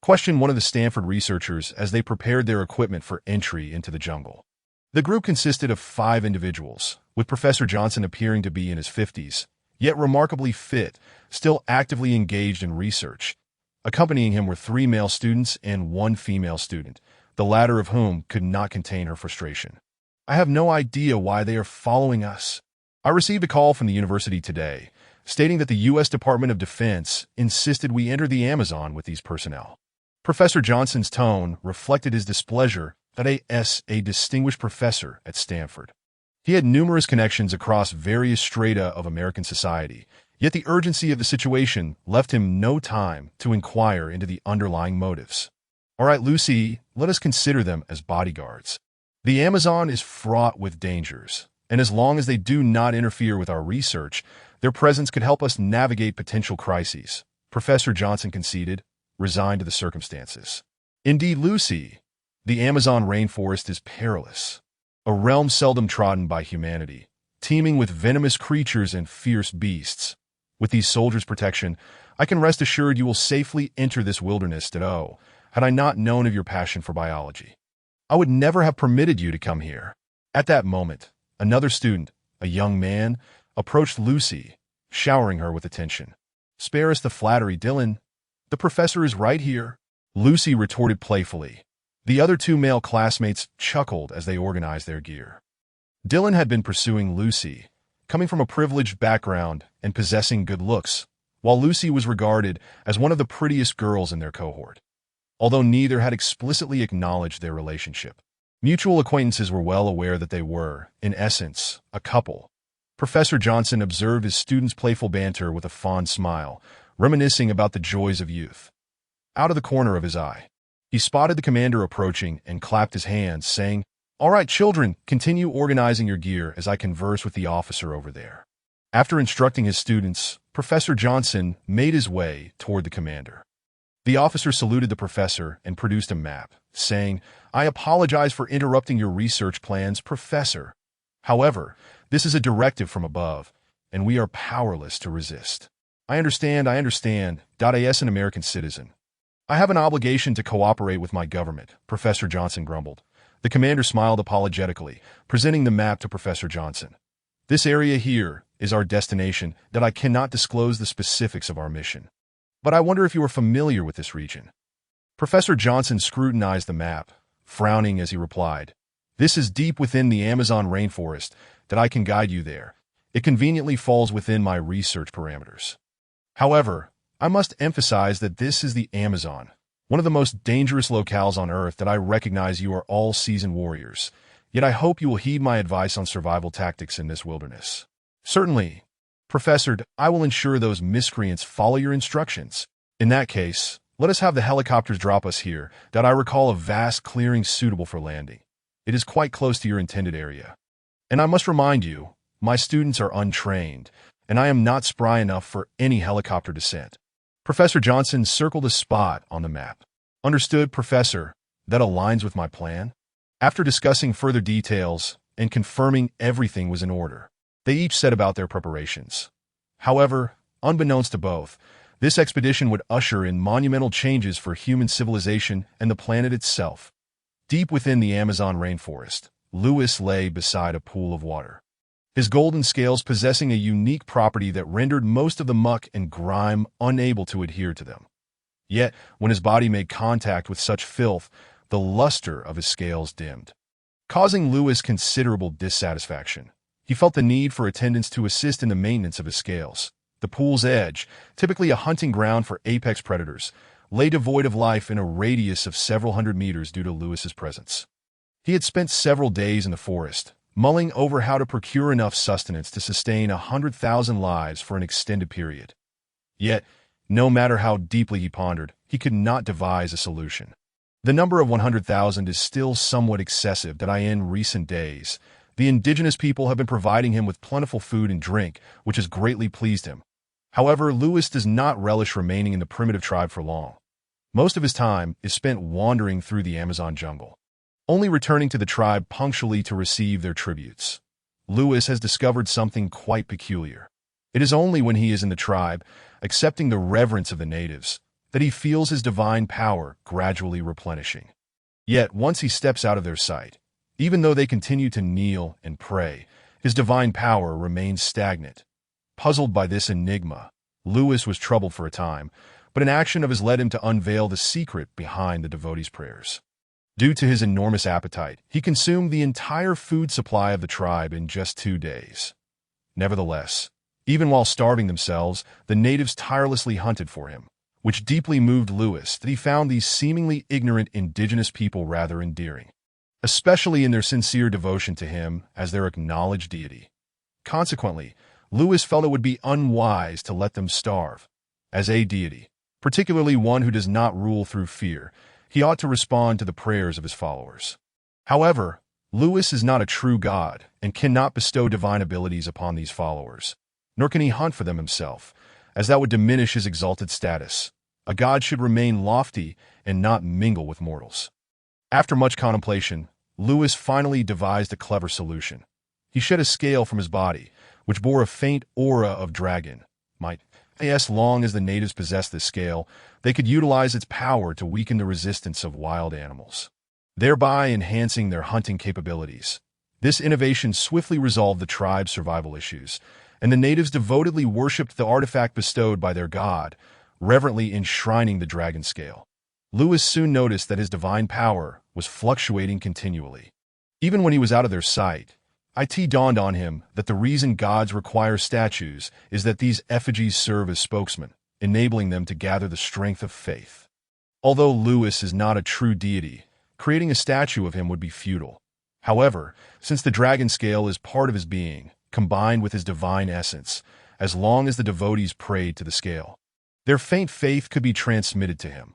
questioned one of the Stanford researchers as they prepared their equipment for entry into the jungle. The group consisted of 5 individuals, with Professor Johnson appearing to be in his 50s, yet remarkably fit, still actively engaged in research. Accompanying him were 3 male students and 1 female student, the latter of whom could not contain her frustration. "I have no idea why they are following us. I received a call from the university today, stating that the U.S. Department of Defense insisted we enter the Amazon with these personnel." Professor Johnson's tone reflected his displeasure that a distinguished professor at Stanford. He had numerous connections across various strata of American society, yet the urgency of the situation left him no time to inquire into the underlying motives. "All right, Lucy, let us consider them as bodyguards. The Amazon is fraught with dangers. and as long as they do not interfere with our research, their presence could help us navigate potential crises, Professor Johnson conceded, resigned to the circumstances. Indeed, Lucy, the Amazon rainforest is peerless, a realm seldom trodden by humanity, teeming with venomous creatures and fierce beasts. With these soldiers' protection, I can rest assured you will safely enter this wilderness that, oh, had I not known of your passion for biology, I would never have permitted you to come here. At that moment, another student, a young man, approached Lucy, showering her with attention. "Spare us the flattery, Dylan. The professor is right here," Lucy retorted playfully. The other two male classmates chuckled as they organized their gear. Dylan had been pursuing Lucy, coming from a privileged background and possessing good looks, while Lucy was regarded as one of the prettiest girls in their cohort. Although neither had explicitly acknowledged their relationship, mutual acquaintances were well aware that they were, in essence, a couple. Professor Johnson observed his students' playful banter with a fond smile, reminiscing about the joys of youth. Out of the corner of his eye, he spotted the commander approaching and clapped his hands, saying, "All right, children, continue organizing your gear as I converse with the officer over there." After instructing his students, Professor Johnson made his way toward the commander. The officer saluted the professor and produced a map, saying, "I apologize for interrupting your research plans, Professor. However, this is a directive from above, and we are powerless to resist." I understand. As an American citizen, I have an obligation to cooperate with my government," Professor Johnson grumbled. The commander smiled apologetically, presenting the map to Professor Johnson. "This area here is our destination, that I cannot disclose the specifics of our mission. But I wonder if you are familiar with this region." Professor Johnson scrutinized the map, frowning as he replied, "This is deep within the Amazon rainforest, that I can guide you there. It conveniently falls within my research parameters. However, I must emphasize that this is the Amazon, one of the most dangerous locales on Earth, that I recognize you are all seasoned warriors. Yet I hope you will heed my advice on survival tactics in this wilderness." "Certainly, Professor, I will ensure those miscreants follow your instructions. In that case, let us have the helicopters drop us here, that I recall a vast clearing suitable for landing. It is quite close to your intended area. And I must remind you, my students are untrained, and I am not spry enough for any helicopter descent." Professor Johnson circled a spot on the map. "Understood, Professor. That aligns with my plan." After discussing further details and confirming everything was in order, they each set about their preparations. However, unbeknownst to both, this expedition would usher in monumental changes for human civilization and the planet itself. Deep within the Amazon rainforest, Lewis lay beside a pool of water, his golden scales possessing a unique property that rendered most of the muck and grime unable to adhere to them. Yet, when his body made contact with such filth, the luster of his scales dimmed, causing Lewis considerable dissatisfaction. He felt the need for attendants to assist in the maintenance of his scales. The pool's edge, typically a hunting ground for apex predators, lay devoid of life in a radius of several hundred meters due to Lewis's presence. He had spent several days in the forest, mulling over how to procure enough sustenance to sustain 100,000 lives for an extended period. Yet, no matter how deeply he pondered, he could not devise a solution. The number of 100,000 is still somewhat excessive, that in recent days, the indigenous people have been providing him with plentiful food and drink, which has greatly pleased him. However, Lewis does not relish remaining in the primitive tribe for long. Most of his time is spent wandering through the Amazon jungle, only returning to the tribe punctually to receive their tributes. Lewis has discovered something quite peculiar. It is only when he is in the tribe, accepting the reverence of the natives, that he feels his divine power gradually replenishing. Yet, once he steps out of their sight, even though they continue to kneel and pray, his divine power remains stagnant. Puzzled by this enigma, Lewis was troubled for a time, but an action of his led him to unveil the secret behind the devotees' prayers. Due to his enormous appetite, he consumed the entire food supply of the tribe in just 2 days. Nevertheless, even while starving themselves, the natives tirelessly hunted for him, which deeply moved Lewis that he found these seemingly ignorant indigenous people rather endearing, especially in their sincere devotion to him as their acknowledged deity. Consequently, Lewis felt it would be unwise to let them starve. As a deity, particularly one who does not rule through fear, he ought to respond to the prayers of his followers. However, Lewis is not a true god and cannot bestow divine abilities upon these followers, nor can he hunt for them himself, as that would diminish his exalted status. A god should remain lofty and not mingle with mortals. After much contemplation, Lewis finally devised a clever solution. He shed a scale from his body, which bore a faint aura of dragon might. As long as the natives possessed this scale, they could utilize its power to weaken the resistance of wild animals, thereby enhancing their hunting capabilities. This innovation swiftly resolved the tribe's survival issues, and the natives devotedly worshipped the artifact bestowed by their god, reverently enshrining the dragon scale. Lewis soon noticed that his divine power was fluctuating continually. Even when he was out of their sight, it dawned on him that the reason gods require statues is that these effigies serve as spokesmen, enabling them to gather the strength of faith. Although Lewis is not a true deity, creating a statue of him would be futile. However, since the dragon scale is part of his being, combined with his divine essence, as long as the devotees prayed to the scale, their faint faith could be transmitted to him.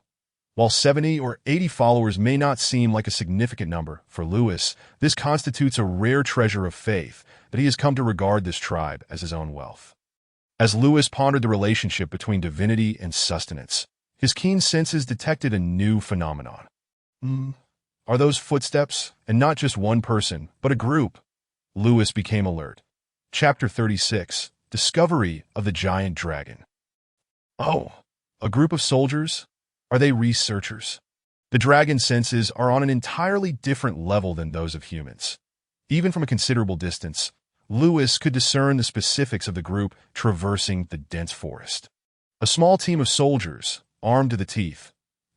While 70 or 80 followers may not seem like a significant number, for Lewis, this constitutes a rare treasure of faith that he has come to regard this tribe as his own wealth. As Lewis pondered the relationship between divinity and sustenance, his keen senses detected a new phenomenon. Are those footsteps, and not just one person, but a group? Lewis became alert. Chapter 36, Discovery of the Giant Dragon. Oh, a group of soldiers? Are they researchers? The dragon senses are on an entirely different level than those of humans. Even from a considerable distance, Lewis could discern the specifics of the group traversing the dense forest. A small team of soldiers, armed to the teeth,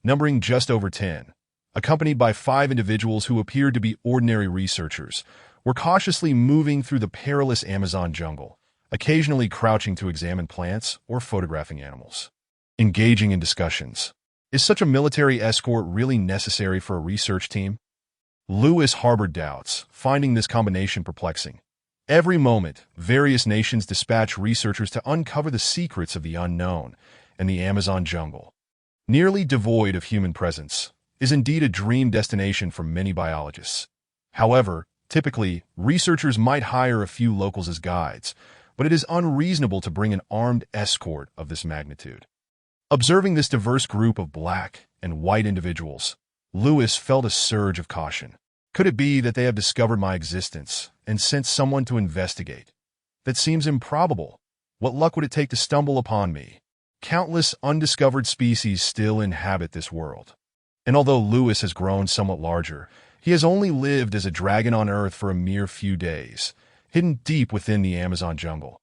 numbering just over 10, accompanied by 5 individuals who appeared to be ordinary researchers, were cautiously moving through the perilous Amazon jungle, occasionally crouching to examine plants or photographing animals. Engaging in discussions. Is such a military escort really necessary for a research team? Lewis harbored doubts, finding this combination perplexing. Every moment, various nations dispatch researchers to uncover the secrets of the unknown, and the Amazon jungle, nearly devoid of human presence, is indeed a dream destination for many biologists. However, typically, researchers might hire a few locals as guides, but it is unreasonable to bring an armed escort of this magnitude. Observing this diverse group of black and white individuals, Lewis felt a surge of caution. Could it be that they have discovered my existence and sent someone to investigate? That seems improbable. What luck would it take to stumble upon me? Countless undiscovered species still inhabit this world. And although Lewis has grown somewhat larger, he has only lived as a dragon on Earth for a mere few days, hidden deep within the Amazon jungle.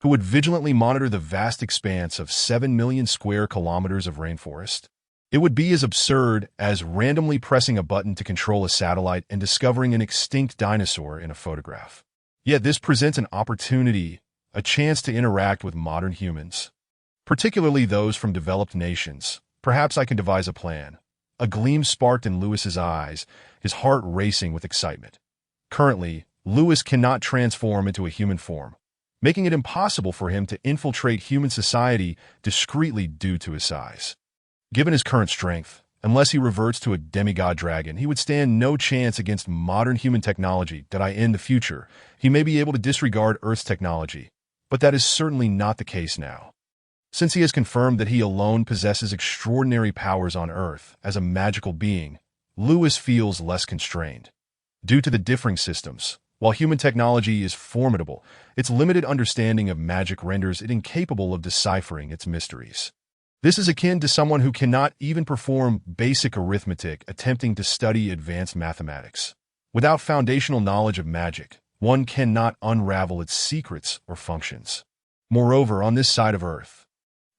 Who would vigilantly monitor the vast expanse of 7 million square kilometers of rainforest? It would be as absurd as randomly pressing a button to control a satellite and discovering an extinct dinosaur in a photograph. Yet this presents an opportunity, a chance to interact with modern humans, particularly those from developed nations. Perhaps I can devise a plan. A gleam sparked in Lewis's eyes, his heart racing with excitement. Currently, Lewis cannot transform into a human form, making it impossible for him to infiltrate human society discreetly due to his size. Given his current strength, unless he reverts to a demigod dragon, he would stand no chance against modern human technology. In the future, he may be able to disregard Earth's technology, but that is certainly not the case now. Since he has confirmed that he alone possesses extraordinary powers on Earth as a magical being, Lewis feels less constrained. Due to the differing systems, while human technology is formidable, its limited understanding of magic renders it incapable of deciphering its mysteries. This is akin to someone who cannot even perform basic arithmetic attempting to study advanced mathematics. Without foundational knowledge of magic, one cannot unravel its secrets or functions. Moreover, on this side of Earth,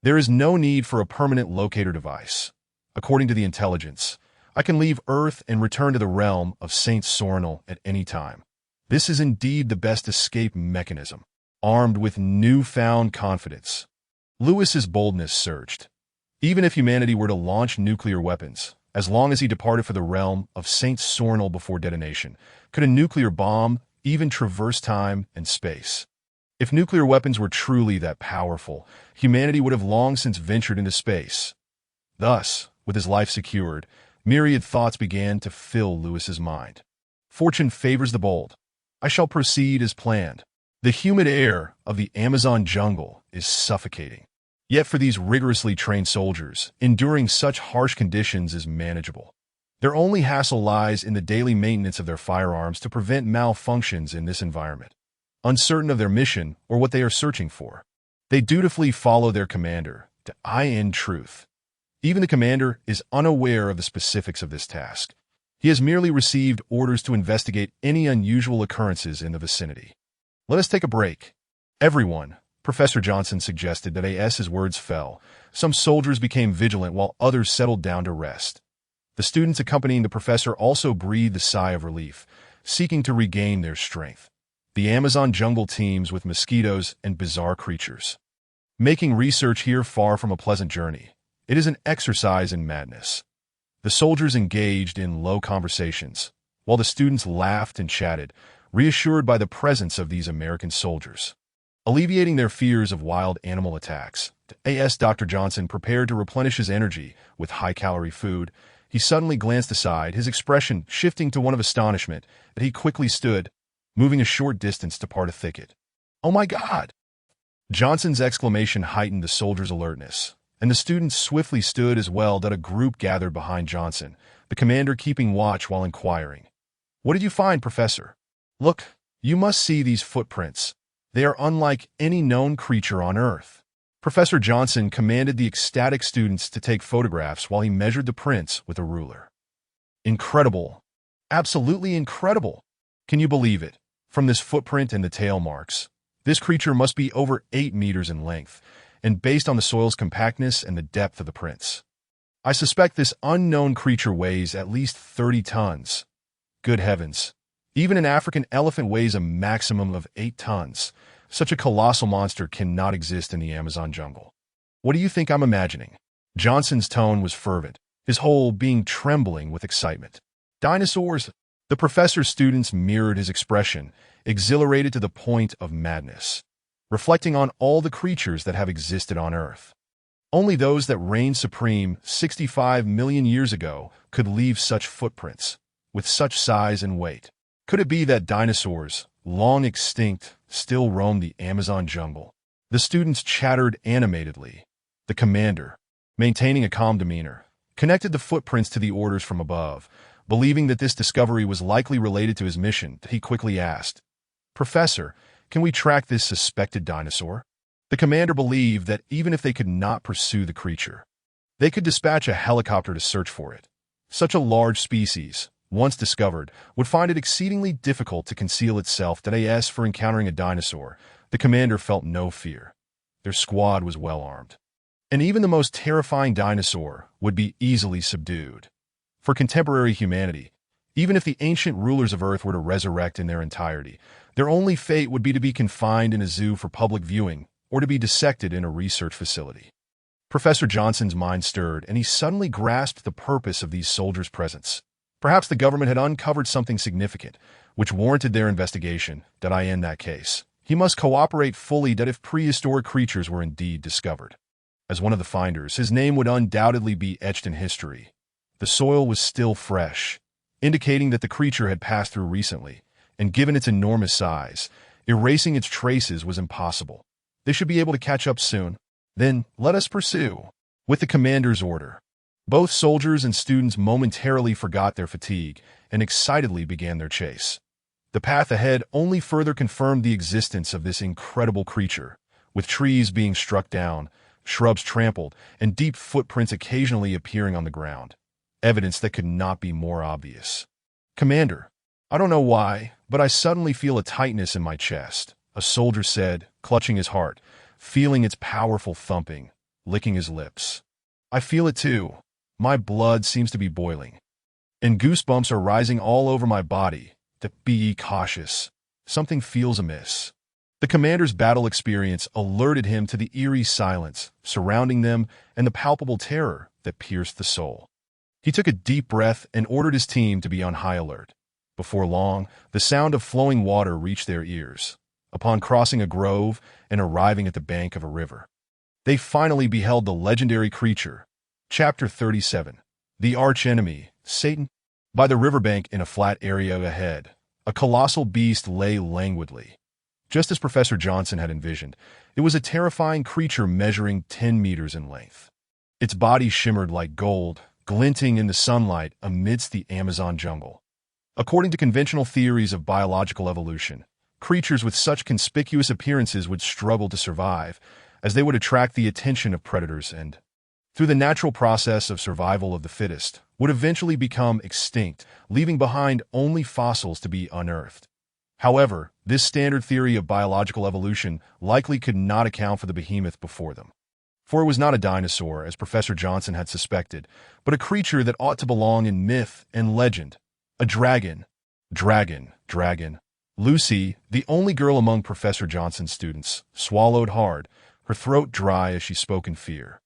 there is no need for a permanent locator device. According to the intelligence, I can leave Earth and return to the realm of Saint Sornal at any time. This is indeed the best escape mechanism. Armed with newfound confidence, Lewis's boldness surged. Even if humanity were to launch nuclear weapons, as long as he departed for the realm of Saint Sornal before detonation, could a nuclear bomb even traverse time and space? If nuclear weapons were truly that powerful, humanity would have long since ventured into space. Thus, with his life secured, myriad thoughts began to fill Lewis's mind. Fortune favors the bold. I shall proceed as planned. The humid air of the Amazon jungle is suffocating. Yet for these rigorously trained soldiers, enduring such harsh conditions is manageable. Their only hassle lies in the daily maintenance of their firearms to prevent malfunctions in this environment. Uncertain of their mission or what they are searching for, they dutifully follow their commander to in truth. Even the commander is unaware of the specifics of this task. He has merely received orders to investigate any unusual occurrences in the vicinity. Let us take a break. Everyone, Professor Johnson suggested that as his words fell, some soldiers became vigilant while others settled down to rest. The students accompanying the professor also breathed a sigh of relief, seeking to regain their strength. The Amazon jungle teems with mosquitoes and bizarre creatures, making research here far from a pleasant journey. It is an exercise in madness. The soldiers engaged in low conversations, while the students laughed and chatted, reassured by the presence of these American soldiers. Alleviating their fears of wild animal attacks, Dr. Johnson prepared to replenish his energy with high-calorie food. He suddenly glanced aside, his expression shifting to one of astonishment, that he quickly stood, moving a short distance to part a thicket. "Oh my God!" Johnson's exclamation heightened the soldiers' alertness, and the students swiftly stood as well. That a group gathered behind Johnson, the commander keeping watch while inquiring. "What did you find, Professor?" "Look, you must see these footprints. They are unlike any known creature on Earth." Professor Johnson commanded the ecstatic students to take photographs while he measured the prints with a ruler. "Incredible. Absolutely incredible. Can you believe it? From this footprint and the tail marks, this creature must be over 8 meters in length, and based on the soil's compactness and the depth of the prints, I suspect this unknown creature weighs at least 30 tons. Good heavens. Even an African elephant weighs a maximum of 8 tons. Such a colossal monster cannot exist in the Amazon jungle. What do you think I'm imagining?" Johnson's tone was fervent, his whole being trembling with excitement. "Dinosaurs!" The professor's students mirrored his expression, exhilarated to the point of madness, reflecting on all the creatures that have existed on Earth. Only those that reigned supreme 65 million years ago could leave such footprints, with such size and weight. Could it be that dinosaurs, long extinct, still roam the Amazon jungle? The students chattered animatedly. The commander, maintaining a calm demeanor, connected the footprints to the orders from above. Believing that this discovery was likely related to his mission, he quickly asked, "Professor, can we track this suspected dinosaur?" The commander believed that even if they could not pursue the creature, they could dispatch a helicopter to search for it. Such a large species, once discovered, would find it exceedingly difficult to conceal itself. As for encountering a dinosaur, the commander felt no fear. Their squad was well armed, and even the most terrifying dinosaur would be easily subdued. For contemporary humanity, even if the ancient rulers of Earth were to resurrect in their entirety, their only fate would be to be confined in a zoo for public viewing or to be dissected in a research facility. Professor Johnson's mind stirred, and he suddenly grasped the purpose of these soldiers' presence. Perhaps the government had uncovered something significant, which warranted their investigation. In that case, he must cooperate fully. If prehistoric creatures were indeed discovered, as one of the finders, his name would undoubtedly be etched in history. The soil was still fresh, indicating that the creature had passed through recently, and given its enormous size, erasing its traces was impossible. They should be able to catch up soon. "Then, let us pursue." With the commander's order, both soldiers and students momentarily forgot their fatigue and excitedly began their chase. The path ahead only further confirmed the existence of this incredible creature, with trees being struck down, shrubs trampled, and deep footprints occasionally appearing on the ground. Evidence that could not be more obvious. "Commander, I don't know why, but I suddenly feel a tightness in my chest," a soldier said, clutching his heart, feeling its powerful thumping, licking his lips. "I feel it too. My blood seems to be boiling, and goosebumps are rising all over my body. Be cautious. Something feels amiss." The commander's battle experience alerted him to the eerie silence surrounding them and the palpable terror that pierced the soul. He took a deep breath and ordered his team to be on high alert. Before long, the sound of flowing water reached their ears. Upon crossing a grove and arriving at the bank of a river, they finally beheld the legendary creature. Chapter 37. The Archenemy, Satan. By the riverbank in a flat area ahead, a colossal beast lay languidly. Just as Professor Johnson had envisioned, it was a terrifying creature measuring 10 meters in length. Its body shimmered like gold, glinting in the sunlight amidst the Amazon jungle. According to conventional theories of biological evolution, creatures with such conspicuous appearances would struggle to survive, as they would attract the attention of predators and, through the natural process of survival of the fittest, would eventually become extinct, leaving behind only fossils to be unearthed. However, this standard theory of biological evolution likely could not account for the behemoth before them. For it was not a dinosaur, as Professor Johnson had suspected, but a creature that ought to belong in myth and legend. A dragon. Dragon. Lucy, the only girl among Professor Johnson's students, swallowed hard, her throat dry as she spoke in fear.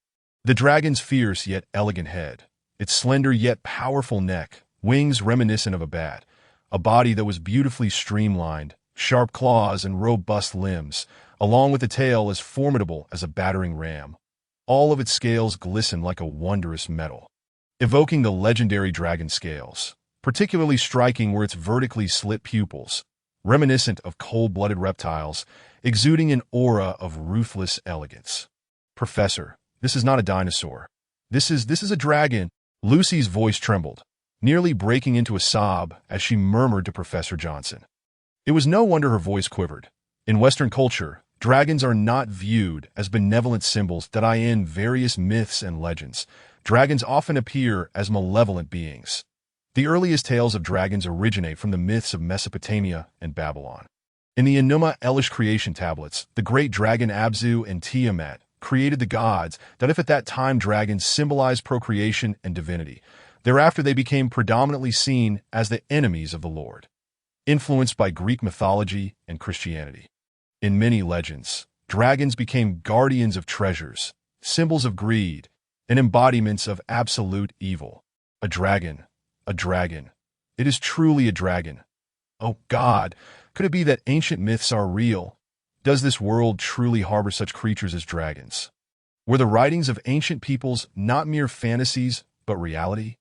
The dragon's fierce yet elegant head, its slender yet powerful neck, wings reminiscent of a bat, a body that was beautifully streamlined, sharp claws and robust limbs, along with a tail as formidable as a battering ram. All of its scales glistened like a wondrous metal, evoking the legendary dragon scales. Particularly striking were its vertically slit pupils, reminiscent of cold-blooded reptiles, exuding an aura of ruthless elegance. Professor, this is not a dinosaur. This is a dragon. Lucy's voice trembled, nearly breaking into a sob as she murmured to Professor Johnson. It was no wonder her voice quivered. In Western culture, dragons are not viewed as benevolent symbols that eye in various myths and legends. Dragons often appear as malevolent beings. The earliest tales of dragons originate from the myths of Mesopotamia and Babylon. In the Enuma Elish creation tablets, the great dragon Abzu and Tiamat created the gods that if at that time dragons symbolized procreation and divinity, thereafter they became predominantly seen as the enemies of the Lord, influenced by Greek mythology and Christianity. In many legends, dragons became guardians of treasures, symbols of greed, and embodiments of absolute evil. A dragon. It is truly a dragon. Oh God, could it be that ancient myths are real? Does this world truly harbor such creatures as dragons? Were the writings of ancient peoples not mere fantasies, but reality?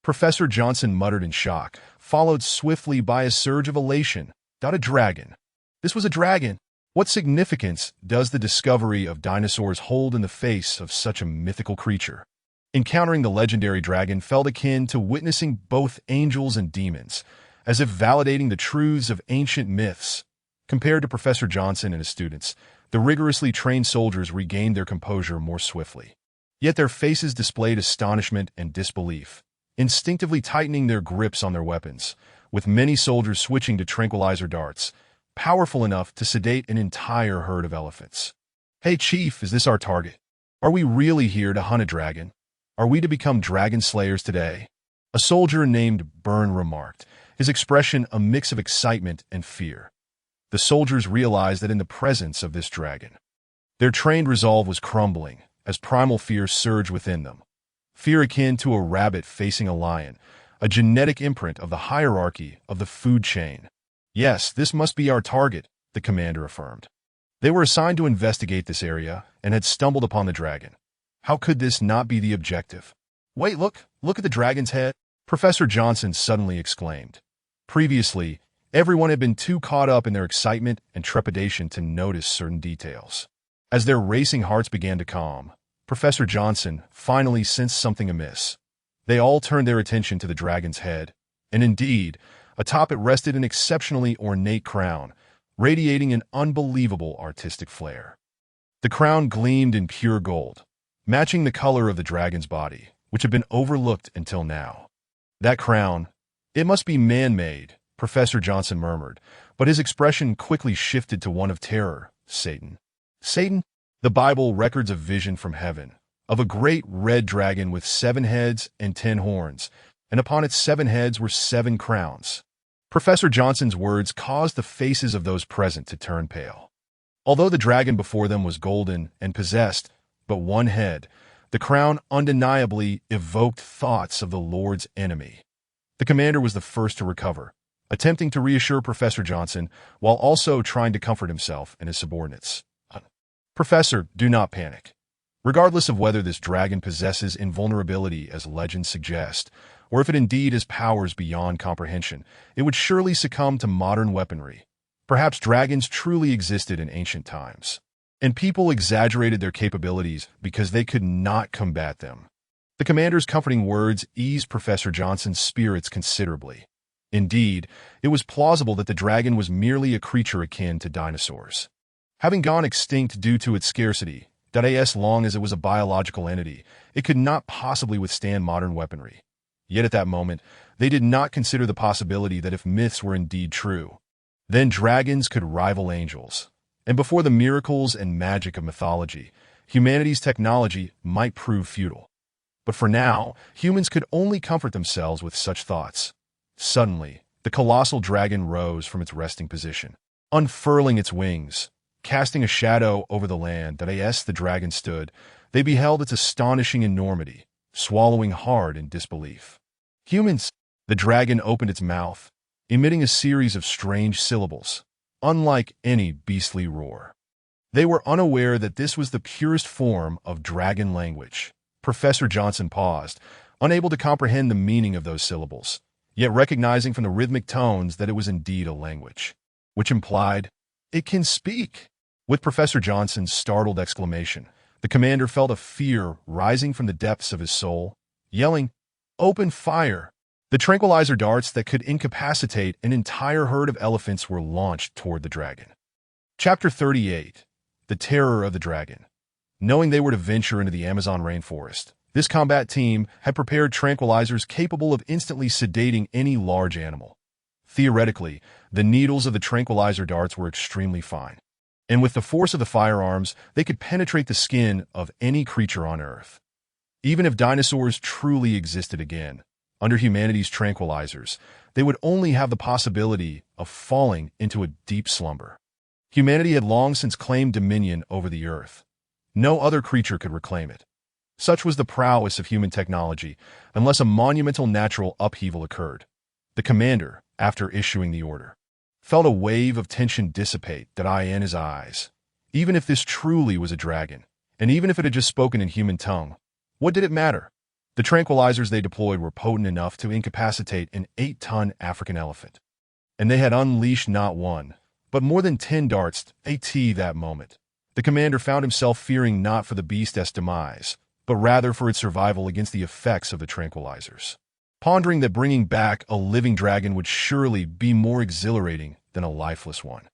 Professor Johnson muttered in shock, followed swiftly by a surge of elation. A dragon. This was a dragon. What significance does the discovery of dinosaurs hold in the face of such a mythical creature? Encountering the legendary dragon felt akin to witnessing both angels and demons, as if validating the truths of ancient myths. Compared to Professor Johnson and his students, the rigorously trained soldiers regained their composure more swiftly. Yet their faces displayed astonishment and disbelief, instinctively tightening their grips on their weapons, with many soldiers switching to tranquilizer darts, powerful enough to sedate an entire herd of elephants. Hey, Chief, is this our target? Are we really here to hunt a dragon? Are we to become dragon slayers today? A soldier named Byrne remarked, his expression a mix of excitement and fear. The soldiers realized that in the presence of this dragon, their trained resolve was crumbling as primal fear surged within them. Fear akin to a rabbit facing a lion, a genetic imprint of the hierarchy of the food chain. Yes, this must be our target, the commander affirmed. They were assigned to investigate this area and had stumbled upon the dragon. How could this not be the objective? Wait, look at the dragon's head, Professor Johnson suddenly exclaimed. Previously, everyone had been too caught up in their excitement and trepidation to notice certain details. As their racing hearts began to calm, Professor Johnson finally sensed something amiss. They all turned their attention to the dragon's head, and indeed, atop it rested an exceptionally ornate crown, radiating an unbelievable artistic flair. The crown gleamed in pure gold, matching the color of the dragon's body, which had been overlooked until now. That crown, it must be man-made, Professor Johnson murmured, but his expression quickly shifted to one of terror. Satan? The Bible records a vision from heaven, of a great red dragon with 7 heads and 10 horns, and upon its 7 heads were 7 crowns. Professor Johnson's words caused the faces of those present to turn pale. Although the dragon before them was golden and possessed but one head, the crown undeniably evoked thoughts of the Lord's enemy. The commander was the first to recover, attempting to reassure Professor Johnson while also trying to comfort himself and his subordinates. Professor, do not panic. Regardless of whether this dragon possesses invulnerability as legends suggest, or if it indeed has powers beyond comprehension, it would surely succumb to modern weaponry. Perhaps dragons truly existed in ancient times, and people exaggerated their capabilities because they could not combat them. The commander's comforting words eased Professor Johnson's spirits considerably. Indeed, it was plausible that the dragon was merely a creature akin to dinosaurs, having gone extinct due to its scarcity. As long as it was a biological entity, it could not possibly withstand modern weaponry. Yet at that moment, they did not consider the possibility that if myths were indeed true, then dragons could rival angels. And before the miracles and magic of mythology, humanity's technology might prove futile. But for now, humans could only comfort themselves with such thoughts. Suddenly, the colossal dragon rose from its resting position, unfurling its wings, casting a shadow over the land. As the dragon stood, they beheld its astonishing enormity, swallowing hard in disbelief. Humans! The dragon opened its mouth, emitting a series of strange syllables, unlike any beastly roar. They were unaware that this was the purest form of dragon language. Professor Johnson paused, unable to comprehend the meaning of those syllables, yet recognizing from the rhythmic tones that it was indeed a language, which implied, "It can speak." With Professor Johnson's startled exclamation, the commander felt a fear rising from the depths of his soul, yelling, "Open fire!" The tranquilizer darts that could incapacitate an entire herd of elephants were launched toward the dragon. Chapter 38. The Terror of the Dragon. Knowing they were to venture into the Amazon rainforest, this combat team had prepared tranquilizers capable of instantly sedating any large animal. Theoretically, the needles of the tranquilizer darts were extremely fine, and with the force of the firearms, they could penetrate the skin of any creature on Earth. Even if dinosaurs truly existed again, under humanity's tranquilizers, they would only have the possibility of falling into a deep slumber. Humanity had long since claimed dominion over the Earth. No other creature could reclaim it. Such was the prowess of human technology, unless a monumental natural upheaval occurred. The commander, after issuing the order, felt a wave of tension dissipate in his eyes. Even if this truly was a dragon, and even if it had just spoken in human tongue, what did it matter? The tranquilizers they deployed were potent enough to incapacitate an 8-ton African elephant. And they had unleashed not one, but more than 10 darts that moment. The commander found himself fearing not for the beast's demise, but rather for its survival against the effects of the tranquilizers, pondering that bringing back a living dragon would surely be more exhilarating than a lifeless one.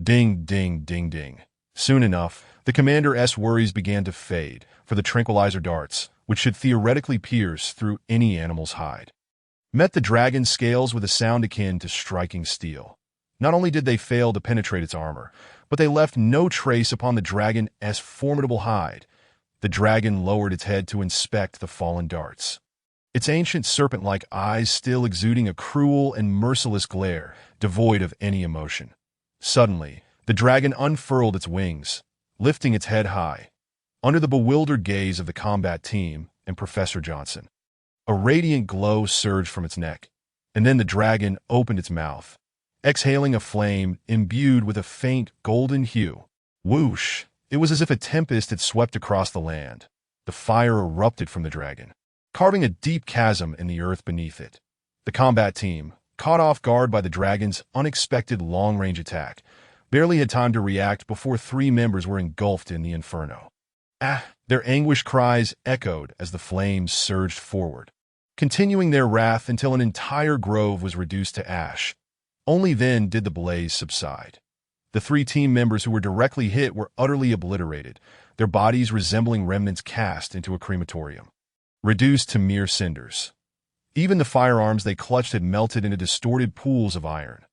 Ding, ding, ding, ding. Soon enough, the commander's worries began to fade, for the tranquilizer darts, which should theoretically pierce through any animal's hide, met the dragon's scales with a sound akin to striking steel. Not only did they fail to penetrate its armor, but they left no trace upon the dragon's formidable hide. The dragon lowered its head to inspect the fallen darts, its ancient serpent-like eyes still exuding a cruel and merciless glare, devoid of any emotion. Suddenly, the dragon unfurled its wings, lifting its head high, under the bewildered gaze of the combat team and Professor Johnson. A radiant glow surged from its neck, and then the dragon opened its mouth, exhaling a flame imbued with a faint golden hue. Whoosh! It was as if a tempest had swept across the land. The fire erupted from the dragon, carving a deep chasm in the earth beneath it. The combat team, caught off guard by the dragon's unexpected long-range attack, barely had time to react before 3 members were engulfed in the inferno. Their anguished cries echoed as the flames surged forward, continuing their wrath until an entire grove was reduced to ash. Only then did the blaze subside. The 3 team members who were directly hit were utterly obliterated, their bodies resembling remnants cast into a crematorium, reduced to mere cinders. Even the firearms they clutched had melted into distorted pools of iron.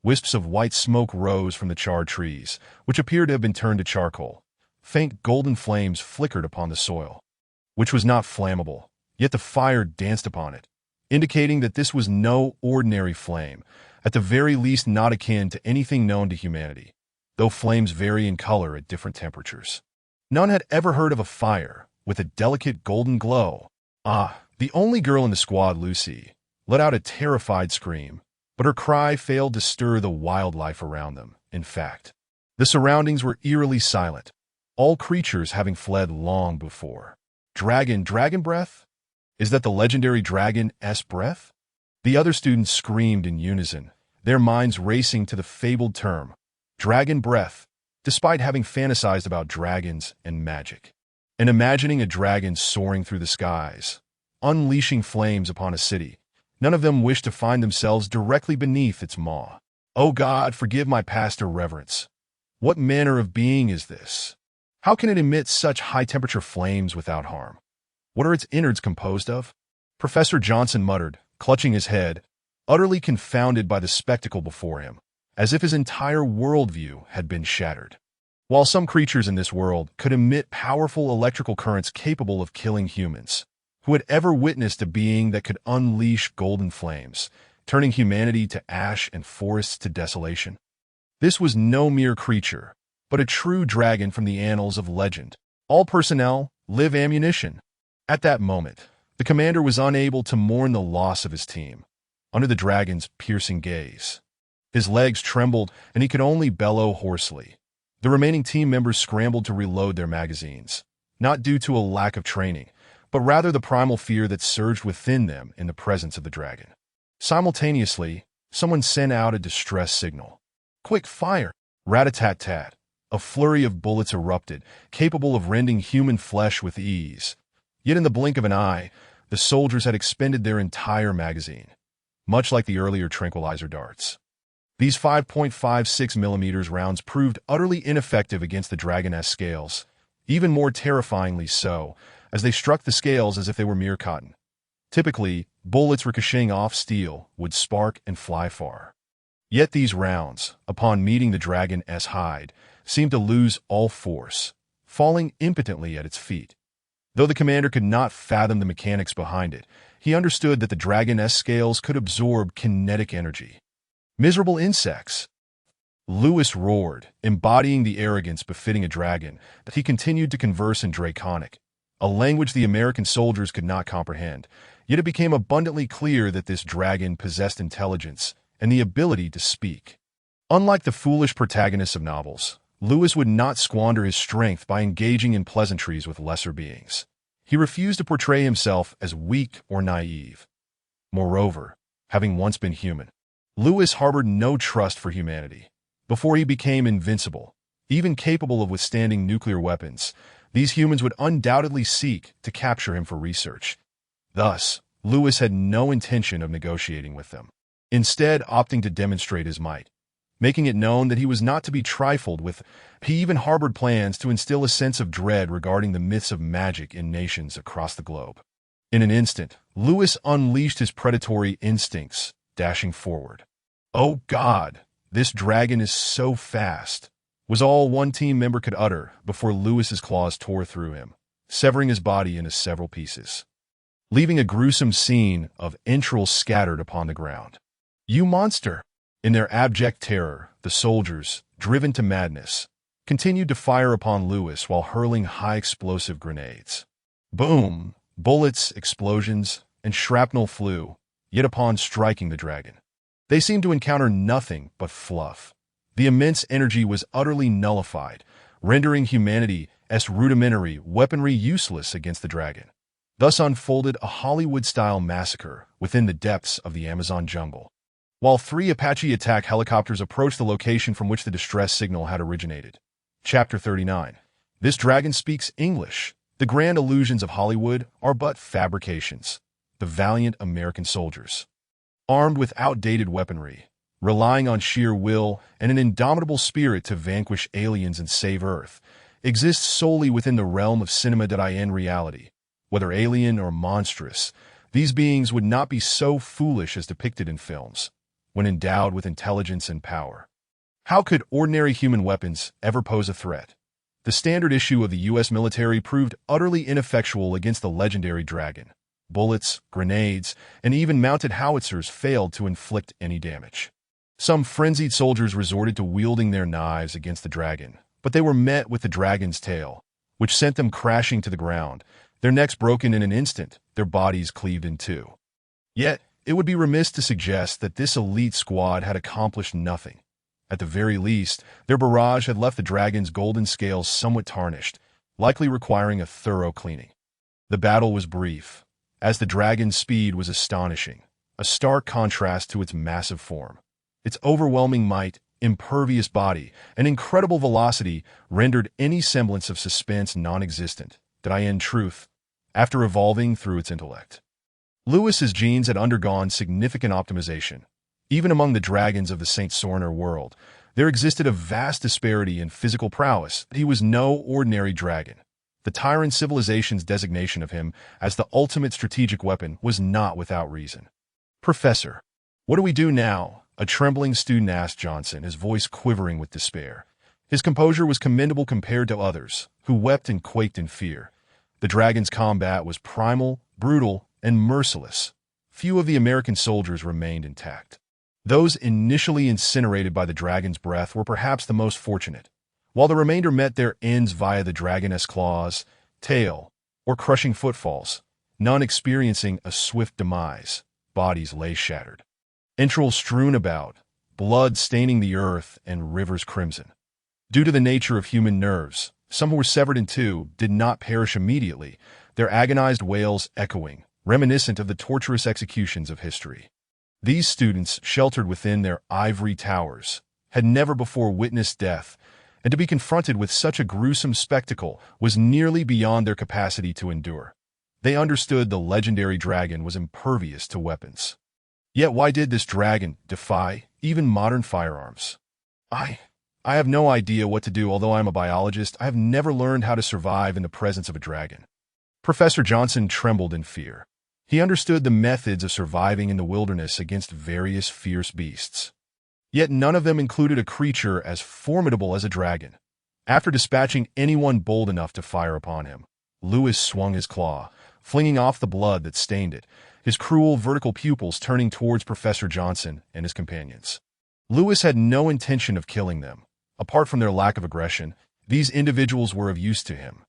Wisps of white smoke rose from the charred trees, which appeared to have been turned to charcoal. Faint golden flames flickered upon the soil, which was not flammable, yet the fire danced upon it, indicating that this was no ordinary flame, at the very least not akin to anything known to humanity, though flames vary in color at different temperatures. None had ever heard of a fire with a delicate golden glow. The only girl in the squad, Lucy, let out a terrified scream, but her cry failed to stir the wildlife around them. In fact, the surroundings were eerily silent, all creatures having fled long before. Dragon breath? Is that the legendary dragon's breath? The other students screamed in unison, their minds racing to the fabled term, dragon breath, despite having fantasized about dragons and magic. And imagining a dragon soaring through the skies, unleashing flames upon a city, none of them wished to find themselves directly beneath its maw. Oh God, forgive my past irreverence. What manner of being is this? How can it emit such high-temperature flames without harm? What are its innards composed of? Professor Johnson muttered, clutching his head, utterly confounded by the spectacle before him, as if his entire worldview had been shattered. While some creatures in this world could emit powerful electrical currents capable of killing humans, who had ever witnessed a being that could unleash golden flames, turning humanity to ash and forests to desolation? This was no mere creature, but a true dragon from the annals of legend. All personnel, live ammunition. At that moment, the commander was unable to mourn the loss of his team, under the dragon's piercing gaze. His legs trembled, and he could only bellow hoarsely. The remaining team members scrambled to reload their magazines, not due to a lack of training, but rather the primal fear that surged within them in the presence of the dragon. Simultaneously, someone sent out a distress signal. Quick fire! Rat-a-tat-tat. A flurry of bullets erupted, capable of rending human flesh with ease. Yet in the blink of an eye, the soldiers had expended their entire magazine, much like the earlier tranquilizer darts. These 5.56 millimeters rounds proved utterly ineffective against the dragon's scales, even more terrifyingly so, as they struck the scales as if they were mere cotton. Typically, bullets ricocheting off steel would spark and fly far. Yet these rounds, upon meeting the dragon's hide, seemed to lose all force, falling impotently at its feet. Though the commander could not fathom the mechanics behind it, he understood that the dragon's scales could absorb kinetic energy. Miserable insects! Lewis roared, embodying the arrogance befitting a dragon, that he continued to converse in Draconic, a language the American soldiers could not comprehend, yet it became abundantly clear that this dragon possessed intelligence and the ability to speak. Unlike the foolish protagonists of novels, Lewis would not squander his strength by engaging in pleasantries with lesser beings. He refused to portray himself as weak or naive. Moreover, having once been human, Lewis harbored no trust for humanity. Before he became invincible, even capable of withstanding nuclear weapons, these humans would undoubtedly seek to capture him for research. Thus, Lewis had no intention of negotiating with them, instead opting to demonstrate his might. Making it known that he was not to be trifled with, he even harbored plans to instill a sense of dread regarding the myths of magic in nations across the globe. In an instant, Lewis unleashed his predatory instincts, dashing forward. "Oh God, this dragon is so fast," was all one team member could utter before Lewis's claws tore through him, severing his body into several pieces, leaving a gruesome scene of entrails scattered upon the ground. "You monster!" In their abject terror, the soldiers, driven to madness, continued to fire upon Lewis while hurling high-explosive grenades. Boom! Bullets, explosions, and shrapnel flew, yet upon striking the dragon, they seemed to encounter nothing but fluff. The immense energy was utterly nullified, rendering humanity's rudimentary weaponry useless against the dragon. Thus unfolded a Hollywood-style massacre within the depths of the Amazon jungle. While 3 Apache attack helicopters approached the location from which the distress signal had originated. Chapter 39. This dragon speaks English. The grand illusions of Hollywood are but fabrications. The valiant American soldiers, armed with outdated weaponry, relying on sheer will and an indomitable spirit to vanquish aliens and save Earth, exist solely within the realm of cinema.in reality. Whether alien or monstrous, these beings would not be so foolish as depicted in films, when endowed with intelligence and power. How could ordinary human weapons ever pose a threat? The standard issue of the U.S. military proved utterly ineffectual against the legendary dragon. Bullets, grenades, and even mounted howitzers failed to inflict any damage. Some frenzied soldiers resorted to wielding their knives against the dragon, but they were met with the dragon's tail, which sent them crashing to the ground, their necks broken in an instant, their bodies cleaved in two. Yet, it would be remiss to suggest that this elite squad had accomplished nothing. At the very least, their barrage had left the dragon's golden scales somewhat tarnished, likely requiring a thorough cleaning. The battle was brief. as the dragon's speed was astonishing, a stark contrast to its massive form. Its overwhelming might, impervious body, and incredible velocity rendered any semblance of suspense non-existent, in truth, after evolving through its intellect. Lewis's genes had undergone significant optimization. Even among the dragons of the St. Sorner world, there existed a vast disparity in physical prowess. He was no ordinary dragon. The tyrant civilization's designation of him as the ultimate strategic weapon was not without reason. "Professor, what do we do now?" a trembling student asked Johnson, his voice quivering with despair. His composure was commendable compared to others, who wept and quaked in fear. The dragon's combat was primal, brutal, and merciless. Few of the American soldiers remained intact. Those initially incinerated by the dragon's breath were perhaps the most fortunate, while the remainder met their ends via the dragoness claws, tail, or crushing footfalls, none experiencing a swift demise. Bodies lay shattered, entrails strewn about, blood staining the earth and rivers crimson. Due to the nature of human nerves, some who were severed in two did not perish immediately, their agonized wails echoing, reminiscent of the torturous executions of history. These students, sheltered within their ivory towers, had never before witnessed death, and to be confronted with such a gruesome spectacle was nearly beyond their capacity to endure. They understood the legendary dragon was impervious to weapons. Yet why did this dragon defy even modern firearms? I have no idea what to do. Although I am a biologist, I have never learned how to survive in the presence of a dragon. Professor Johnson trembled in fear. He understood the methods of surviving in the wilderness against various fierce beasts. Yet none of them included a creature as formidable as a dragon. After dispatching anyone bold enough to fire upon him, Lewis swung his claw, flinging off the blood that stained it, his cruel vertical pupils turning towards Professor Johnson and his companions. Lewis had no intention of killing them. Apart from their lack of aggression, these individuals were of use to him.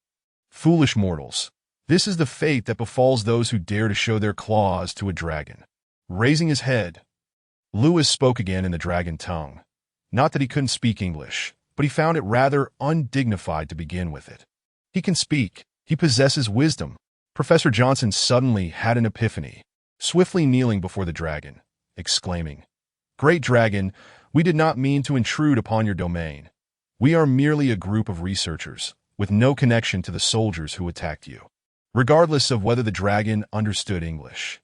Foolish mortals. This is the fate that befalls those who dare to show their claws to a dragon. Raising his head, Lewis spoke again in the dragon tongue. Not that he couldn't speak English, but he found it rather undignified to begin with it. He can speak. He possesses wisdom. Professor Johnson suddenly had an epiphany, swiftly kneeling before the dragon, exclaiming, "Great dragon, we did not mean to intrude upon your domain. We are merely a group of researchers, with no connection to the soldiers who attacked you." Regardless of whether the dragon understood English,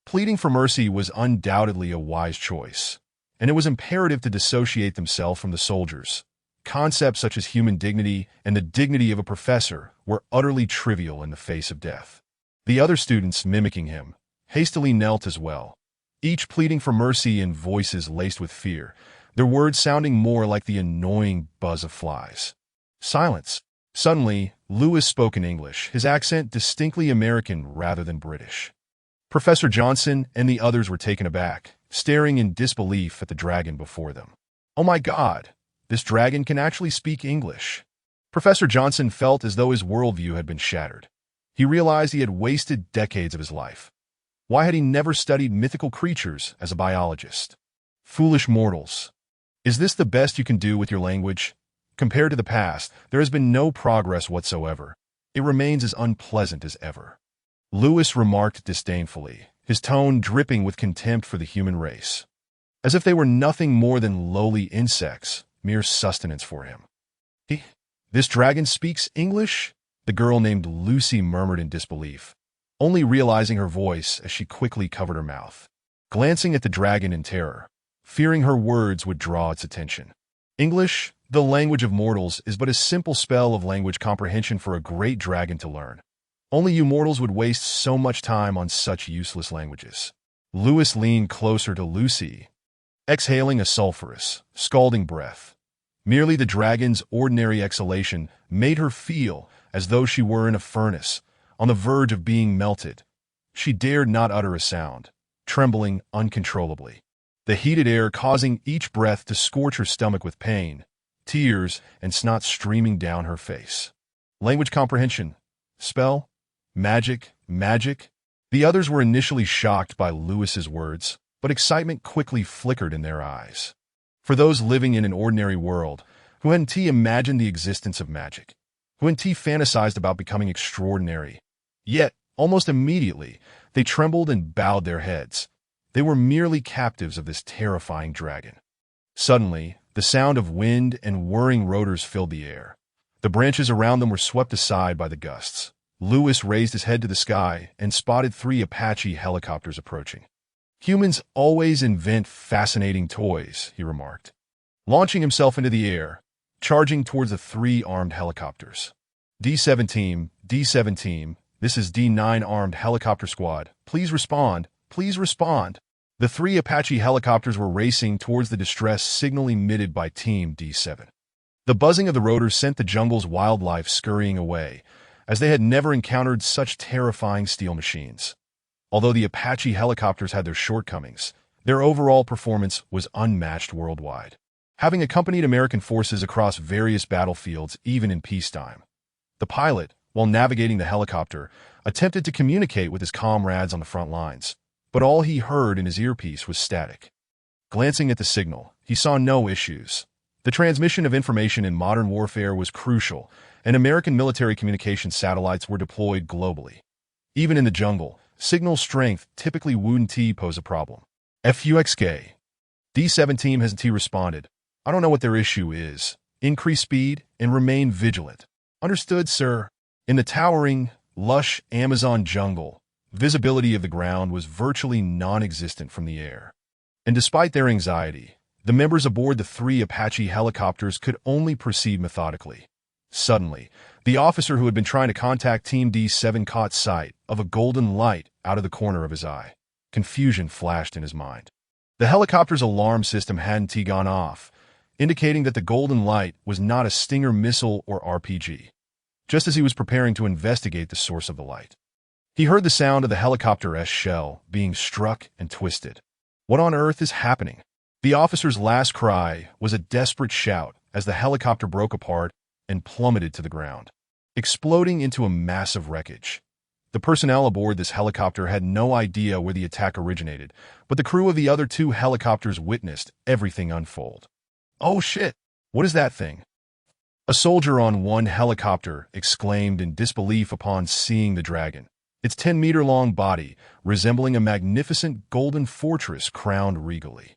pleading for mercy was undoubtedly a wise choice, and it was imperative to dissociate themselves from the soldiers. Concepts such as human dignity and the dignity of a professor were utterly trivial in the face of death. The other students, mimicking him, hastily knelt as well, each pleading for mercy in voices laced with fear, their words sounding more like the annoying buzz of flies. Silence. Suddenly, Lewis spoke in English, his accent distinctly American rather than British. Professor Johnson and the others were taken aback, staring in disbelief at the dragon before them. "Oh my God! This dragon can actually speak English." Professor Johnson felt as though his worldview had been shattered. He realized he had wasted decades of his life. Why had he never studied mythical creatures as a biologist? Foolish mortals. Is this the best you can do with your language? Compared to the past, there has been no progress whatsoever. It remains as unpleasant as ever. Lewis remarked disdainfully, his tone dripping with contempt for the human race. As if they were nothing more than lowly insects, mere sustenance for him. This dragon speaks English?" the girl named Lucy murmured in disbelief, only realizing her voice as she quickly covered her mouth, glancing at the dragon in terror, fearing her words would draw its attention. English, the language of mortals, is but a simple spell of language comprehension for a great dragon to learn. Only you mortals would waste so much time on such useless languages. Lewis leaned closer to Lucy, exhaling a sulphurous, scalding breath. Merely the dragon's ordinary exhalation made her feel as though she were in a furnace, on the verge of being melted. She dared not utter a sound, trembling uncontrollably, the heated air causing each breath to scorch her stomach with pain, tears and snot streaming down her face. Language comprehension. Spell? Magic? The others were initially shocked by Lewis's words, but excitement quickly flickered in their eyes. For those living in an ordinary world, who hadn't imagined the existence of magic, who hadn't fantasized about becoming extraordinary, yet, almost immediately, They trembled and bowed their heads. They were merely captives of this terrifying dragon. Suddenly, the sound of wind and whirring rotors filled the air. The branches around them were swept aside by the gusts. Lewis raised his head to the sky and spotted 3 Apache helicopters approaching. "Humans always invent fascinating toys," he remarked, launching himself into the air, charging towards the 3 armed helicopters. D7 team, this is D9 armed helicopter squad. Please respond, please respond. The 3 Apache helicopters were racing towards the distress signal emitted by Team D7. The buzzing of the rotors sent the jungle's wildlife scurrying away, as they had never encountered such terrifying steel machines. Although the Apache helicopters had their shortcomings, their overall performance was unmatched worldwide, having accompanied American forces across various battlefields even in peacetime. The pilot, while navigating the helicopter, attempted to communicate with his comrades on the front lines, but all he heard in his earpiece was static. Glancing at the signal, he saw no issues. The transmission of information in modern warfare was crucial, and American military communication satellites were deployed globally. Even in the jungle, signal strength typically wouldn't pose a problem. FUXK. D7 team has responded. "I don't know what their issue is. Increase speed and remain vigilant." "Understood, sir." In the towering, lush Amazon jungle, visibility of the ground was virtually non-existent from the air. And despite their anxiety, the members aboard the 3 Apache helicopters could only proceed methodically. Suddenly, the officer who had been trying to contact Team D7 caught sight of a golden light out of the corner of his eye. Confusion flashed in his mind. The helicopter's alarm system hadn't gone off, indicating that the golden light was not a Stinger missile or RPG. Just as he was preparing to investigate the source of the light, he heard the sound of the helicopter's shell being struck and twisted. What on earth is happening? The officer's last cry was a desperate shout as the helicopter broke apart and plummeted to the ground, exploding into a massive wreckage. The personnel aboard this helicopter had no idea where the attack originated, but the crew of the other 2 helicopters witnessed everything unfold. "Oh shit! What is that thing?" A soldier on one helicopter exclaimed in disbelief upon seeing the dragon, its 10-meter-long body resembling a magnificent golden fortress crowned regally.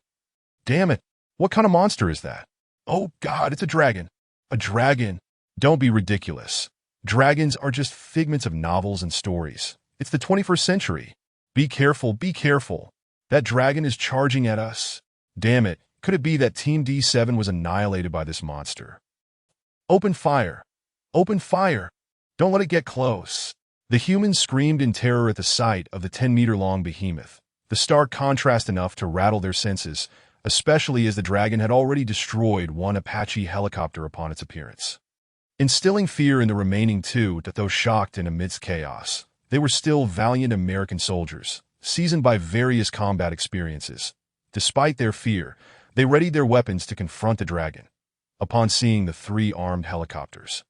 "Damn it! What kind of monster is that?" "Oh God, it's a dragon!" "A dragon? Don't be ridiculous. Dragons are just figments of novels and stories. It's the 21st century. Be careful, be careful. That dragon is charging at us. Damn it, could it be that Team D7 was annihilated by this monster?" "Open fire! Open fire! Don't let it get close." The humans screamed in terror at the sight of the 10-meter-long behemoth, the stark contrast enough to rattle their senses, especially as the dragon had already destroyed 1 Apache helicopter upon its appearance. Instilling fear in the remaining 2, though shocked and amidst chaos, they were still valiant American soldiers, seasoned by various combat experiences. Despite their fear, they readied their weapons to confront the dragon. Upon seeing the 3 armed helicopters,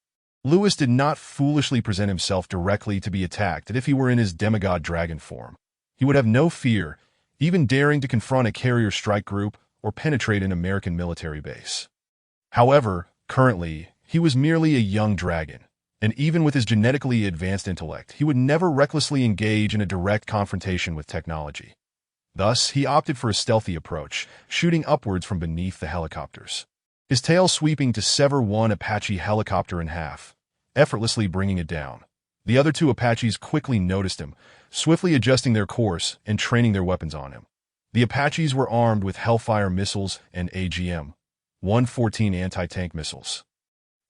Lewis did not foolishly present himself directly to be attacked as if he were in his demigod dragon form. He would have no fear, even daring to confront a carrier strike group or penetrate an American military base. However, currently, he was merely a young dragon, and even with his genetically advanced intellect, he would never recklessly engage in a direct confrontation with technology. Thus, he opted for a stealthy approach, shooting upwards from beneath the helicopters, his tail sweeping to sever 1 Apache helicopter in half, effortlessly bringing it down. The other 2 Apaches quickly noticed him, swiftly adjusting their course and training their weapons on him. The Apaches were armed with Hellfire missiles and AGM-114 anti-tank missiles.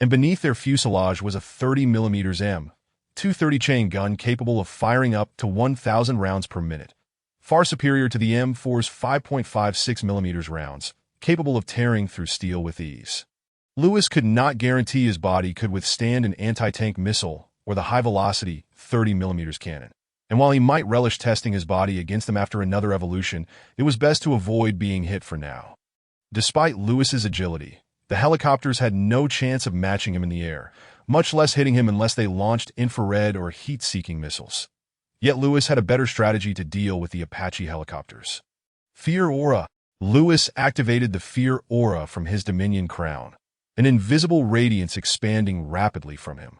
And beneath their fuselage was a 30mm M230 chain gun capable of firing up to 1,000 rounds per minute, far superior to the M4's 5.56mm rounds, capable of tearing through steel with ease. Lewis could not guarantee his body could withstand an anti-tank missile or the high-velocity 30mm cannon, and while he might relish testing his body against them after another evolution, it was best to avoid being hit for now. Despite Lewis's agility, the helicopters had no chance of matching him in the air, much less hitting him unless they launched infrared or heat-seeking missiles. Yet Lewis had a better strategy to deal with the Apache helicopters. Fear Aura. Lewis activated the Fear Aura from his Dominion crown, an invisible radiance expanding rapidly from him.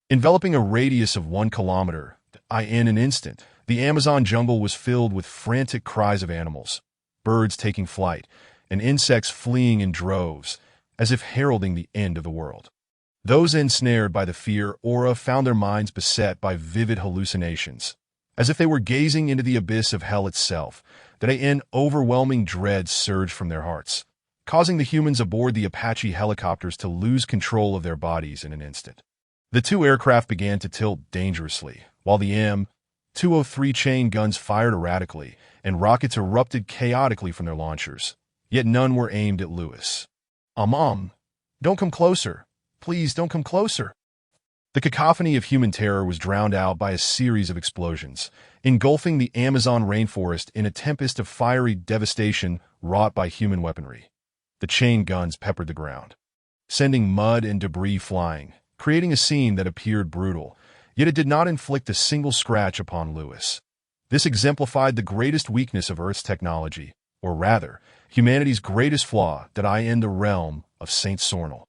Enveloping a radius of 1 kilometer, in an instant, The Amazon jungle was filled with frantic cries of animals, birds taking flight, and insects fleeing in droves, as if heralding the end of the world. Those ensnared by the fear aura found their minds beset by vivid hallucinations, as if they were gazing into the abyss of hell itself. That an overwhelming dread surged from their hearts, causing the humans aboard the Apache helicopters to lose control of their bodies in an instant. The two aircraft began to tilt dangerously, while the M203 chain guns fired erratically, and rockets erupted chaotically from their launchers. Yet none were aimed at Lewis. Don't come closer. Please don't come closer." The cacophony of human terror was drowned out by a series of explosions, engulfing the Amazon rainforest in a tempest of fiery devastation wrought by human weaponry. The chain guns peppered the ground, sending mud and debris flying, creating a scene that appeared brutal, yet it did not inflict a single scratch upon Lewis. This exemplified the greatest weakness of Earth's technology, or rather, humanity's greatest flaw, that in the realm of Saint Sornel.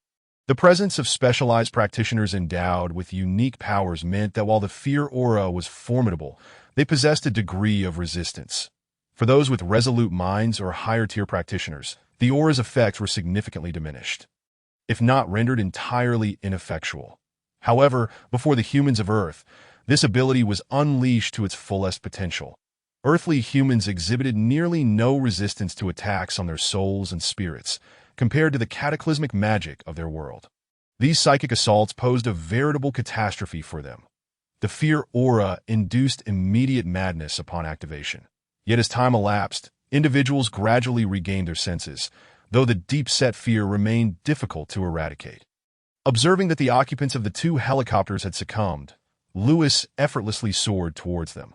The presence of specialized practitioners endowed with unique powers meant that while the fear aura was formidable, they possessed a degree of resistance. For those with resolute minds or higher-tier practitioners, the aura's effects were significantly diminished, if not rendered entirely ineffectual. However, before the humans of Earth, this ability was unleashed to its fullest potential. Earthly humans exhibited nearly no resistance to attacks on their souls and spirits, compared to the cataclysmic magic of their world. These psychic assaults posed a veritable catastrophe for them. The fear aura induced immediate madness upon activation. Yet as time elapsed, individuals gradually regained their senses, though the deep-set fear remained difficult to eradicate. Observing that the occupants of the two helicopters had succumbed, Lewis effortlessly soared towards them.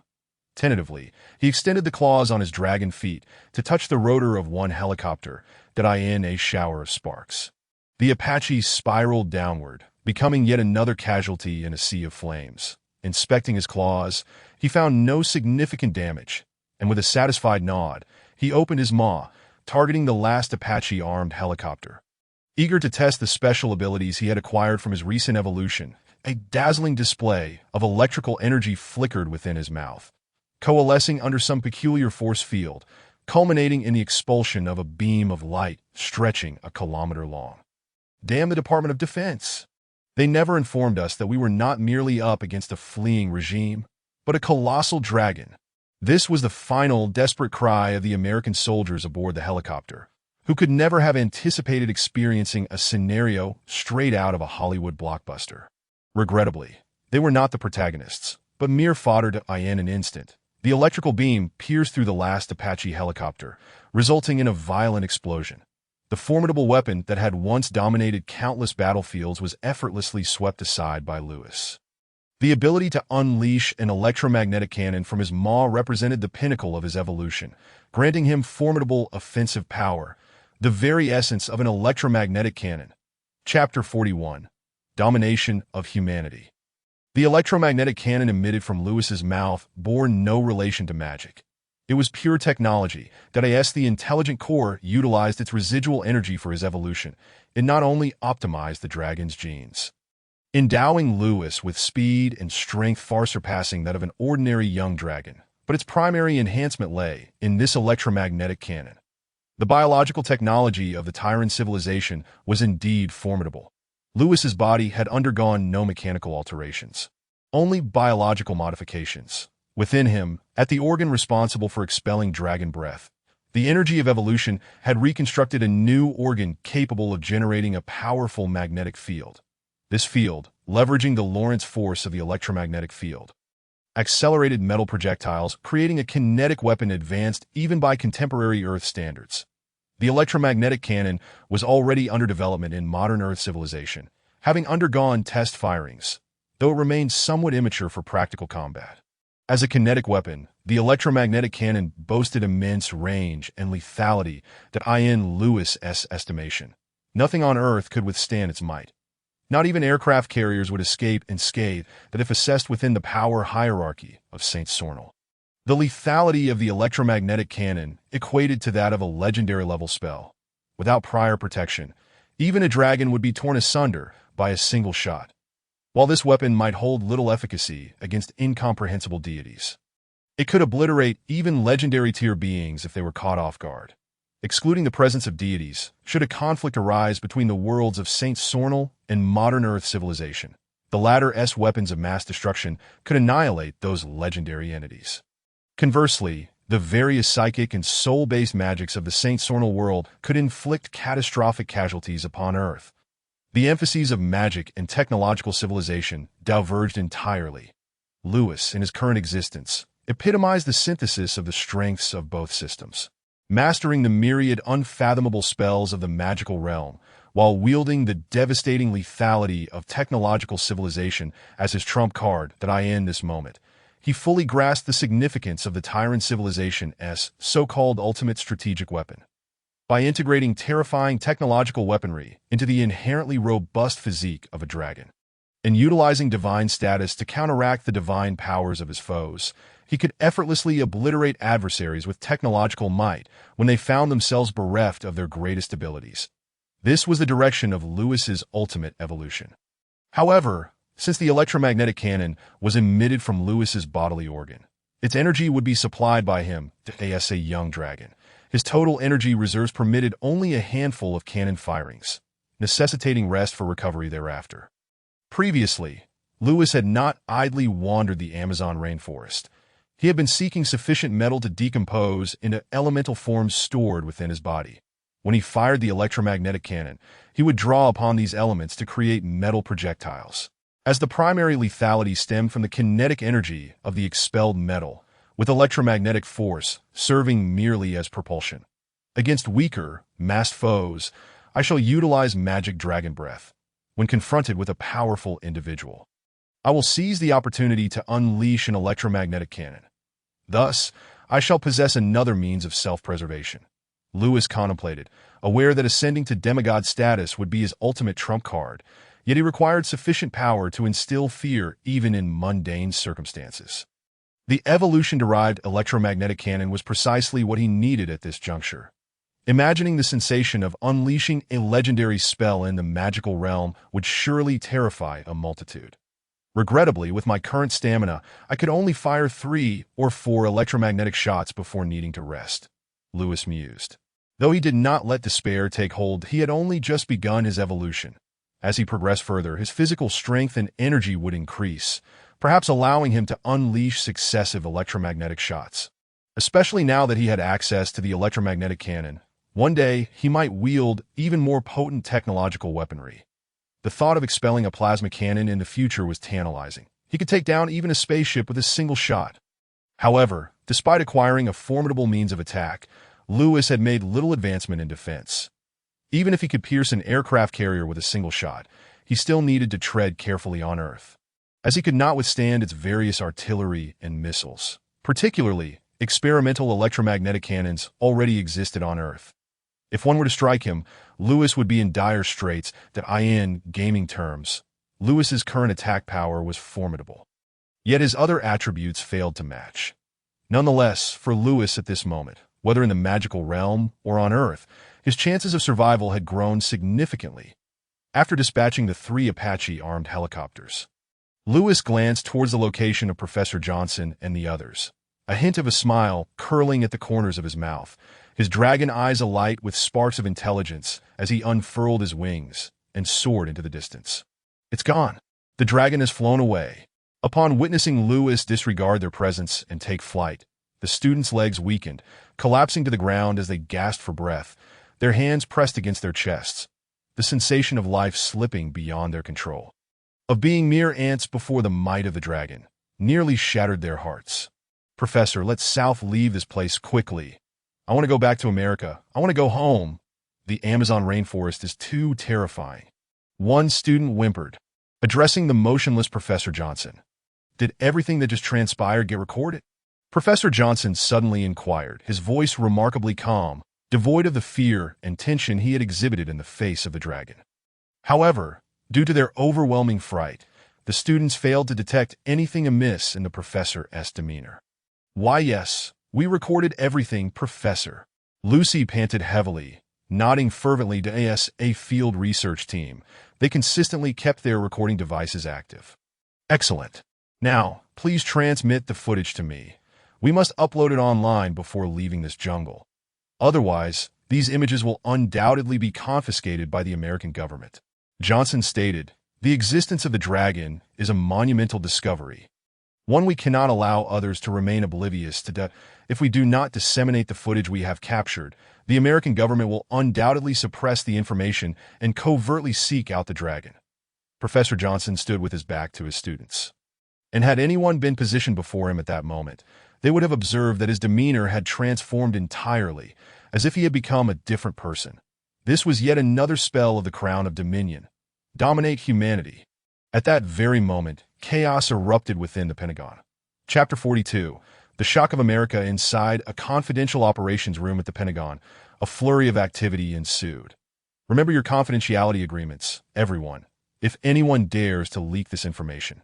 Tentatively, he extended the claws on his dragon feet to touch the rotor of one helicopter, in a shower of sparks. The Apache spiraled downward, becoming yet another casualty in a sea of flames. Inspecting his claws, he found no significant damage, and with a satisfied nod, he opened his maw, targeting the last Apache-armed helicopter. Eager to test the special abilities he had acquired from his recent evolution, a dazzling display of electrical energy flickered within his mouth, coalescing under some peculiar force field, culminating in the expulsion of a beam of light stretching a kilometer long. Damn the Department of Defense! They never informed us that we were not merely up against a fleeing regime, but a colossal dragon. This was the final, desperate cry of the American soldiers aboard the helicopter, who could never have anticipated experiencing a scenario straight out of a Hollywood blockbuster. Regrettably, they were not the protagonists, but mere fodder in an instant. The electrical beam pierced through the last Apache helicopter, resulting in a violent explosion. The formidable weapon that had once dominated countless battlefields was effortlessly swept aside by Lewis. The ability to unleash an electromagnetic cannon from his maw represented the pinnacle of his evolution, granting him formidable offensive power, the very essence of an electromagnetic cannon. Chapter 41. Domination of Humanity. The electromagnetic cannon emitted from Lewis's mouth bore no relation to magic. It was pure technology. The intelligent core utilized its residual energy for his evolution. It not only optimized the dragon's genes, endowing Lewis with speed and strength far surpassing that of an ordinary young dragon, but its primary enhancement lay in this electromagnetic cannon. The biological technology of the Tyrant civilization was indeed formidable. Lewis's body had undergone no mechanical alterations, only biological modifications. Within him, at the organ responsible for expelling dragon breath, the energy of evolution had reconstructed a new organ capable of generating a powerful magnetic field. This field, leveraging the Lorentz force of the electromagnetic field, accelerated metal projectiles, creating a kinetic weapon advanced even by contemporary Earth standards. The electromagnetic cannon was already under development in modern Earth civilization, having undergone test firings, though it remained somewhat immature for practical combat. As a kinetic weapon, the electromagnetic cannon boasted immense range and lethality that in Lewis's estimation, nothing on Earth could withstand its might. Not even aircraft carriers would escape unscathed that if assessed within the power hierarchy of Saint Sornel. The lethality of the electromagnetic cannon equated to that of a legendary-level spell. Without prior protection, even a dragon would be torn asunder by a single shot. While this weapon might hold little efficacy against incomprehensible deities, It could obliterate even legendary tier beings if they were caught off guard. Excluding the presence of deities, should a conflict arise between the worlds of Saint Sornal and modern Earth civilization, the latter's weapons of mass destruction could annihilate those legendary entities. Conversely, the various psychic and soul-based magics of the Saint Sornal world could inflict catastrophic casualties upon Earth. The emphases of magic and technological civilization diverged entirely. Lewis, in his current existence, epitomized the synthesis of the strengths of both systems, mastering the myriad unfathomable spells of the magical realm, while wielding the devastating lethality of technological civilization as his trump card that I in this moment. He fully grasped the significance of the tyrant civilization's so-called ultimate strategic weapon. By integrating terrifying technological weaponry into the inherently robust physique of a dragon, and utilizing divine status to counteract the divine powers of his foes, he could effortlessly obliterate adversaries with technological might when they found themselves bereft of their greatest abilities. This was the direction of Lewis's ultimate evolution. However, since the electromagnetic cannon was emitted from Lewis's bodily organ, its energy would be supplied by him, as a young dragon. His total energy reserves permitted only a handful of cannon firings, necessitating rest for recovery thereafter. Previously, Lewis had not idly wandered the Amazon rainforest. He had been seeking sufficient metal to decompose into elemental forms stored within his body. When he fired the electromagnetic cannon, he would draw upon these elements to create metal projectiles. As the primary lethality stemmed from the kinetic energy of the expelled metal, with electromagnetic force serving merely as propulsion. Against weaker, massed foes, I shall utilize magic dragon breath. When confronted with a powerful individual, I will seize the opportunity to unleash an electromagnetic cannon. Thus, I shall possess another means of self-preservation. Lewis contemplated, aware that ascending to demigod status would be his ultimate trump card, yet he required sufficient power to instill fear even in mundane circumstances. The evolution-derived electromagnetic cannon was precisely what he needed at this juncture. Imagining the sensation of unleashing a legendary spell in the magical realm would surely terrify a multitude. Regrettably, with my current stamina, I could only fire 3 or 4 electromagnetic shots before needing to rest, Lewis mused. Though he did not let despair take hold, he had only just begun his evolution. As he progressed further, his physical strength and energy would increase, perhaps allowing him to unleash successive electromagnetic shots. Especially now that he had access to the electromagnetic cannon, one day he might wield even more potent technological weaponry. The thought of expelling a plasma cannon in the future was tantalizing. He could take down even a spaceship with a single shot. However, despite acquiring a formidable means of attack, Lewis had made little advancement in defense. Even if he could pierce an aircraft carrier with a single shot, he still needed to tread carefully on Earth, as he could not withstand its various artillery and missiles. Particularly, experimental electromagnetic cannons already existed on Earth. If one were to strike him, Lewis would be in dire straits that in gaming terms. Lewis's current attack power was formidable. Yet his other attributes failed to match. Nonetheless, for Lewis at this moment, whether in the magical realm or on Earth, his chances of survival had grown significantly. After dispatching the 3 Apache-armed helicopters, Lewis glanced towards the location of Professor Johnson and the others, a hint of a smile curling at the corners of his mouth, his dragon eyes alight with sparks of intelligence as he unfurled his wings and soared into the distance. It's gone. The dragon has flown away. Upon witnessing Lewis disregard their presence and take flight, the students' legs weakened, collapsing to the ground as they gasped for breath, their hands pressed against their chests, the sensation of life slipping beyond their control, of being mere ants before the might of the dragon, nearly shattered their hearts. Professor, let's South leave this place quickly. I want to go back to America. I want to go home. The Amazon rainforest is too terrifying. One student whimpered, addressing the motionless Professor Johnson. Did everything that just transpired get recorded? Professor Johnson suddenly inquired, his voice remarkably calm, devoid of the fear and tension he had exhibited in the face of the dragon. However, due to their overwhelming fright, the students failed to detect anything amiss in the professor's demeanor. Why, yes, we recorded everything, Professor. Lucy panted heavily, nodding fervently to a field research team. They consistently kept their recording devices active. Excellent. Now, please transmit the footage to me. We must upload it online before leaving this jungle. Otherwise, these images will undoubtedly be confiscated by the American government. Johnson stated, "The existence of the dragon is a monumental discovery, one we cannot allow others to remain oblivious to. If we do not disseminate the footage we have captured, the American government will undoubtedly suppress the information and covertly seek out the dragon." Professor Johnson stood with his back to his students. And had anyone been positioned before him at that moment, they would have observed that his demeanor had transformed entirely, as if he had become a different person. This was yet another spell of the crown of dominion. Dominate humanity. At that very moment, chaos erupted within the Pentagon. Chapter 42. The Shock of America. Inside a confidential operations room at the Pentagon, a flurry of activity ensued. Remember your confidentiality agreements, everyone. If anyone dares to leak this information,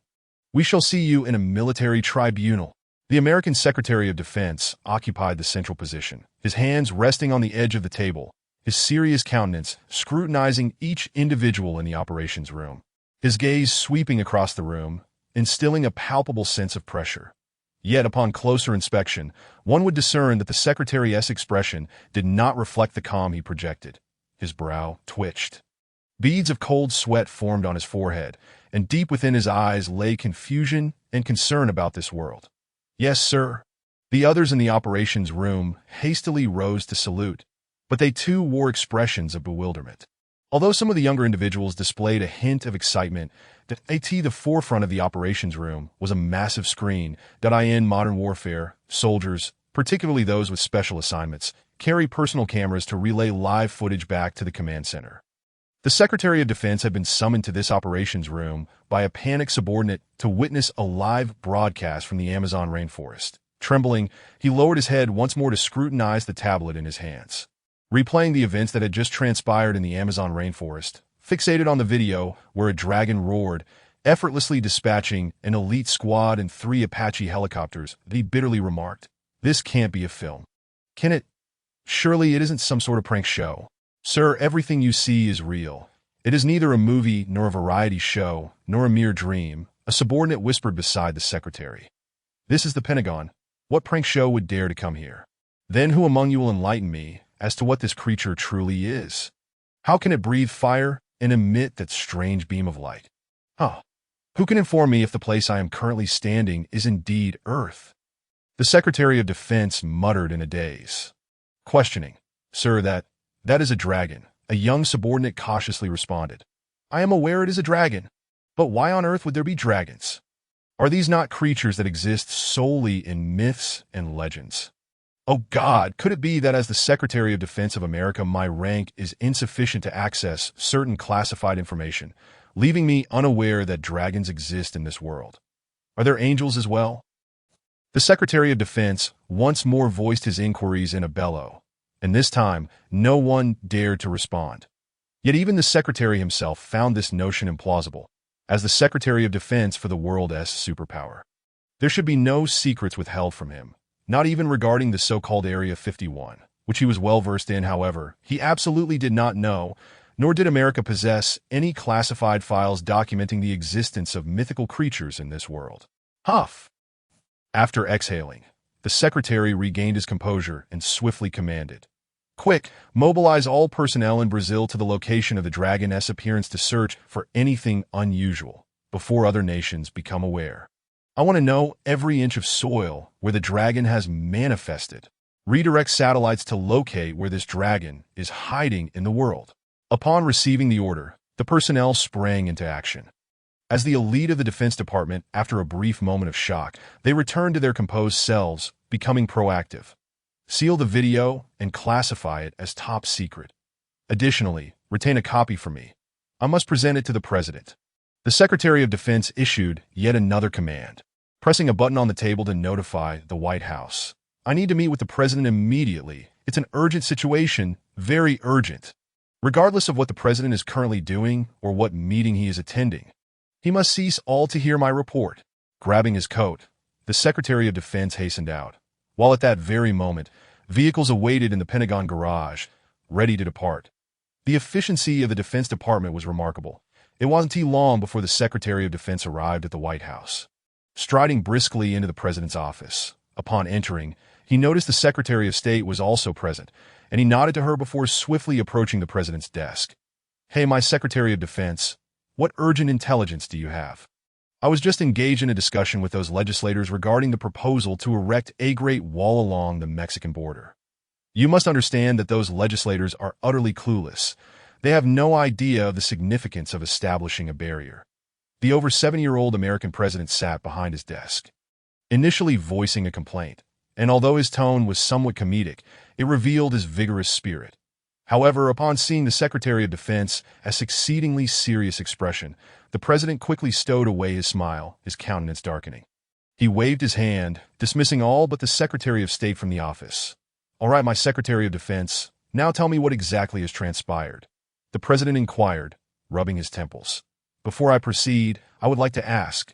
we shall see you in a military tribunal. The American Secretary of Defense occupied the central position, his hands resting on the edge of the table, his serious countenance scrutinizing each individual in the operations room, his gaze sweeping across the room, instilling a palpable sense of pressure. Yet upon closer inspection, one would discern that the Secretary's expression did not reflect the calm he projected. His brow twitched. Beads of cold sweat formed on his forehead, and deep within his eyes lay confusion and concern about this world. "Yes, sir." The others in the operations room hastily rose to salute, but they too wore expressions of bewilderment. Although some of the younger individuals displayed a hint of excitement, at the forefront of the operations room was a massive screen. In modern warfare, soldiers, particularly those with special assignments, carry personal cameras to relay live footage back to the command center. The Secretary of Defense had been summoned to this operations room by a panicked subordinate to witness a live broadcast from the Amazon rainforest. Trembling, he lowered his head once more to scrutinize the tablet in his hands. Replaying the events that had just transpired in the Amazon rainforest, fixated on the video where a dragon roared, effortlessly dispatching an elite squad and 3 Apache helicopters, he bitterly remarked, "This can't be a film. Can it? Surely it isn't some sort of prank show. Sir, everything you see is real. It is neither a movie nor a variety show, nor a mere dream," a subordinate whispered beside the secretary. "This is the Pentagon. What prank show would dare to come here? Then who among you will enlighten me as to what this creature truly is? How can it breathe fire and emit that strange beam of light? Who can inform me if the place I am currently standing is indeed Earth?" The Secretary of Defense muttered in a daze. Questioning, "Sir, that is a dragon," a young subordinate cautiously responded. "I am aware it is a dragon, but why on earth would there be dragons? Are these not creatures that exist solely in myths and legends? Oh God, could it be that as the Secretary of Defense of America, my rank is insufficient to access certain classified information, leaving me unaware that dragons exist in this world? Are there angels as well?" The Secretary of Defense once more voiced his inquiries in a bellow, and this time no one dared to respond. Yet even the Secretary himself found this notion implausible, as the Secretary of Defense for the world's superpower. There should be no secrets withheld from him, not even regarding the so-called Area 51, which he was well versed in. However, he absolutely did not know, nor did America possess, any classified files documenting the existence of mythical creatures in this world. Huff! After exhaling, the Secretary regained his composure and swiftly commanded, "Quick, mobilize all personnel in Brazil to the location of the dragon's appearance to search for anything unusual before other nations become aware. I want to know every inch of soil where the dragon has manifested. Redirect satellites to locate where this dragon is hiding in the world." Upon receiving the order, the personnel sprang into action. As the elite of the Defense Department, after a brief moment of shock, they returned to their composed selves, becoming proactive. Seal the video and classify it as top secret. Additionally, retain a copy for me. I must present it to the President. The Secretary of Defense issued yet another command, pressing a button on the table to notify the White House. "I need to meet with the President immediately. It's an urgent situation, very urgent. Regardless of what the President is currently doing or what meeting he is attending, he must cease all to hear my report." Grabbing his coat, the Secretary of Defense hastened out, while at that very moment, vehicles awaited in the Pentagon garage, ready to depart. The efficiency of the Defense Department was remarkable. It wasn't too long before the Secretary of Defense arrived at the White House. Striding briskly into the President's office, Upon entering, he noticed the Secretary of State was also present, and he nodded to her before swiftly approaching the president's desk. "Hey, my Secretary of Defense, what urgent intelligence do you have?" "I was just engaged in a discussion with those legislators regarding the proposal to erect a great wall along the Mexican border. You must understand that those legislators are utterly clueless. They have no idea of the significance of establishing a barrier." The over 70-year-old American president sat behind his desk, initially voicing a complaint, and although his tone was somewhat comedic, it revealed his vigorous spirit. However, upon seeing the Secretary of Defense as exceedingly serious expression, the president quickly stowed away his smile, his countenance darkening. He waved his hand, dismissing all but the Secretary of State from the office. "All right, my Secretary of Defense, now tell me what exactly has transpired," the president inquired, rubbing his temples. "Before I proceed, I would like to ask,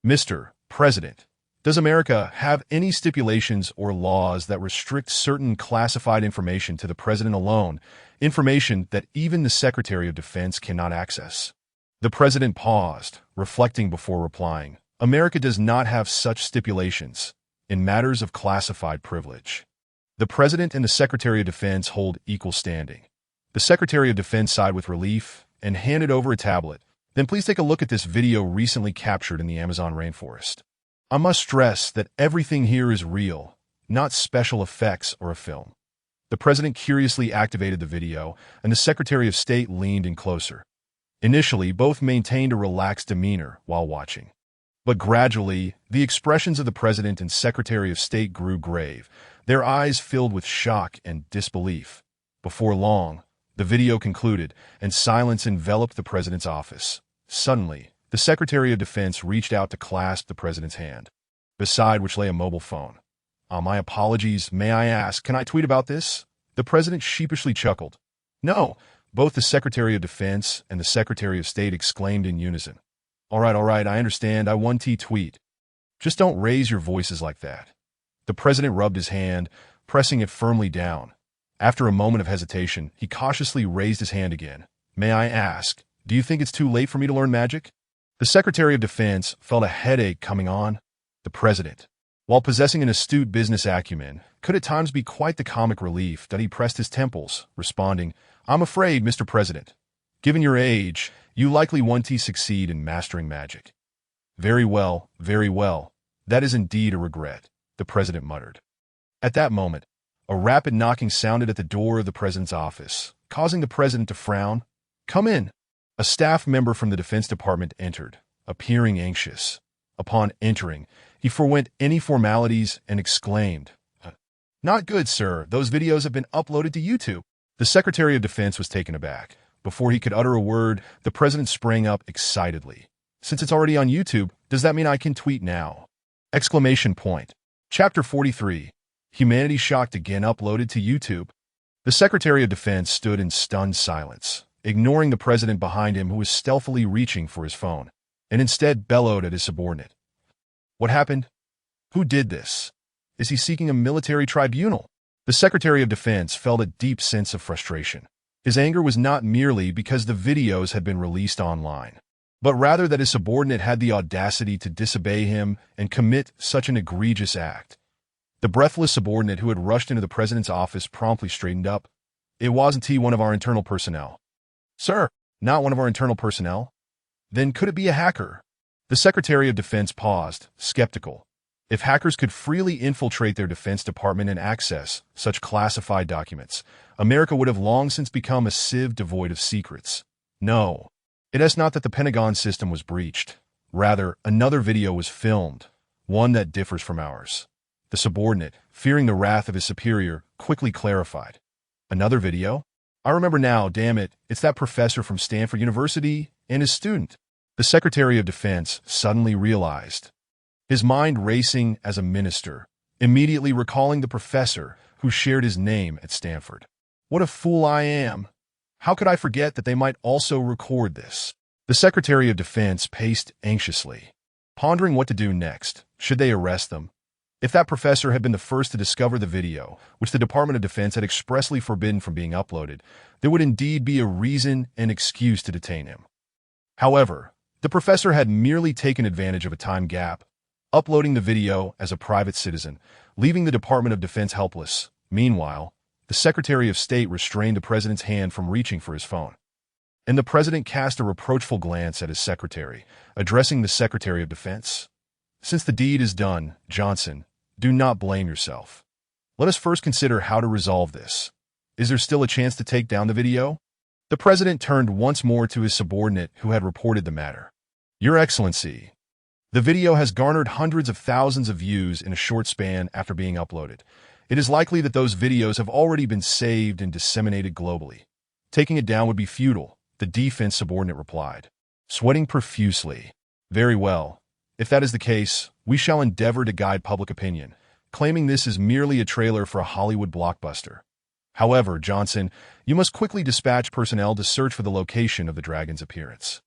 Mr. President, does America have any stipulations or laws that restrict certain classified information to the president alone, information that even the Secretary of Defense cannot access?" The president paused, reflecting before replying. "America does not have such stipulations in matters of classified privilege." The president and the Secretary of Defense hold equal standing. The Secretary of Defense sighed with relief and handed over a tablet. "Then please take a look at this video recently captured in the Amazon rainforest. I must stress that everything here is real, not special effects or a film." The president curiously activated the video, and the Secretary of State leaned in closer. Initially, both maintained a relaxed demeanor while watching. But gradually, the expressions of the president and Secretary of State grew grave, their eyes filled with shock and disbelief. Before long, the video concluded, and silence enveloped the president's office. Suddenly, the Secretary of Defense reached out to clasp the president's hand, beside which lay a mobile phone. My apologies, may I ask, can I tweet about this?" The president sheepishly chuckled. "No," both the Secretary of Defense and the Secretary of State exclaimed in unison. All right, I understand, I want to tweet. Just don't raise your voices like that." The president rubbed his hand, pressing it firmly down. After a moment of hesitation, he cautiously raised his hand again. "May I ask, do you think it's too late for me to learn magic?" The Secretary of Defense felt a headache coming on. The president, while possessing an astute business acumen, could at times be quite the comic relief that he pressed his temples, responding, "I'm afraid, Mr. President, given your age, you likely want to succeed in mastering magic." Very well. That is indeed a regret," the president muttered. At that moment, a rapid knocking sounded at the door of the president's office, causing the president to frown. "Come in." A staff member from the Defense Department entered, appearing anxious. Upon entering, he forwent any formalities and exclaimed, "Not good, sir. Those videos have been uploaded to YouTube." The Secretary of Defense was taken aback. Before he could utter a word, the president sprang up excitedly. "Since it's already on YouTube, does that mean I can tweet now?" Exclamation point. Chapter 43. Humanity Shocked Again uploaded to YouTube. The Secretary of Defense stood in stunned silence, ignoring the president behind him who was stealthily reaching for his phone, and instead bellowed at his subordinate. "What happened? Who did this? Is he seeking a military tribunal?" The Secretary of Defense felt a deep sense of frustration. His anger was not merely because the videos had been released online, but rather that his subordinate had the audacity to disobey him and commit such an egregious act. The breathless subordinate who had rushed into the president's office promptly straightened up. "It wasn't he, one of our internal personnel." "Sir, not one of our internal personnel? Then could it be a hacker?" The Secretary of Defense paused, skeptical. If hackers could freely infiltrate their Defense Department and access such classified documents, America would have long since become a sieve devoid of secrets. No, it is not that the Pentagon system was breached. Rather, another video was filmed, one that differs from ours. The subordinate, fearing the wrath of his superior, quickly clarified. "Another video? I remember now, damn it, it's that professor from Stanford University and his student." The Secretary of Defense suddenly realized, his mind racing as a minister, immediately recalling the professor who shared his name at Stanford. "What a fool I am! How could I forget that they might also record this?" The Secretary of Defense paced anxiously, pondering what to do next. Should they arrest them? If that professor had been the first to discover the video, which the Department of Defense had expressly forbidden from being uploaded, there would indeed be a reason and excuse to detain him. However, the professor had merely taken advantage of a time gap. uploading the video as a private citizen, leaving the Department of Defense helpless. Meanwhile, the Secretary of State restrained the president's hand from reaching for his phone. And the president cast a reproachful glance at his secretary, addressing the Secretary of Defense. Since the deed is done, Johnson, do not blame yourself. Let us first consider how to resolve this. Is there still a chance to take down the video? The president turned once more to his subordinate who had reported the matter. Your Excellency, the video has garnered hundreds of thousands of views in a short span after being uploaded. It is likely that those videos have already been saved and disseminated globally. Taking it down would be futile, the defense subordinate replied, sweating profusely. Very well. If that is the case, we shall endeavor to guide public opinion, claiming this is merely a trailer for a Hollywood blockbuster. However, Johnson, you must quickly dispatch personnel to search for the location of the dragon's appearance.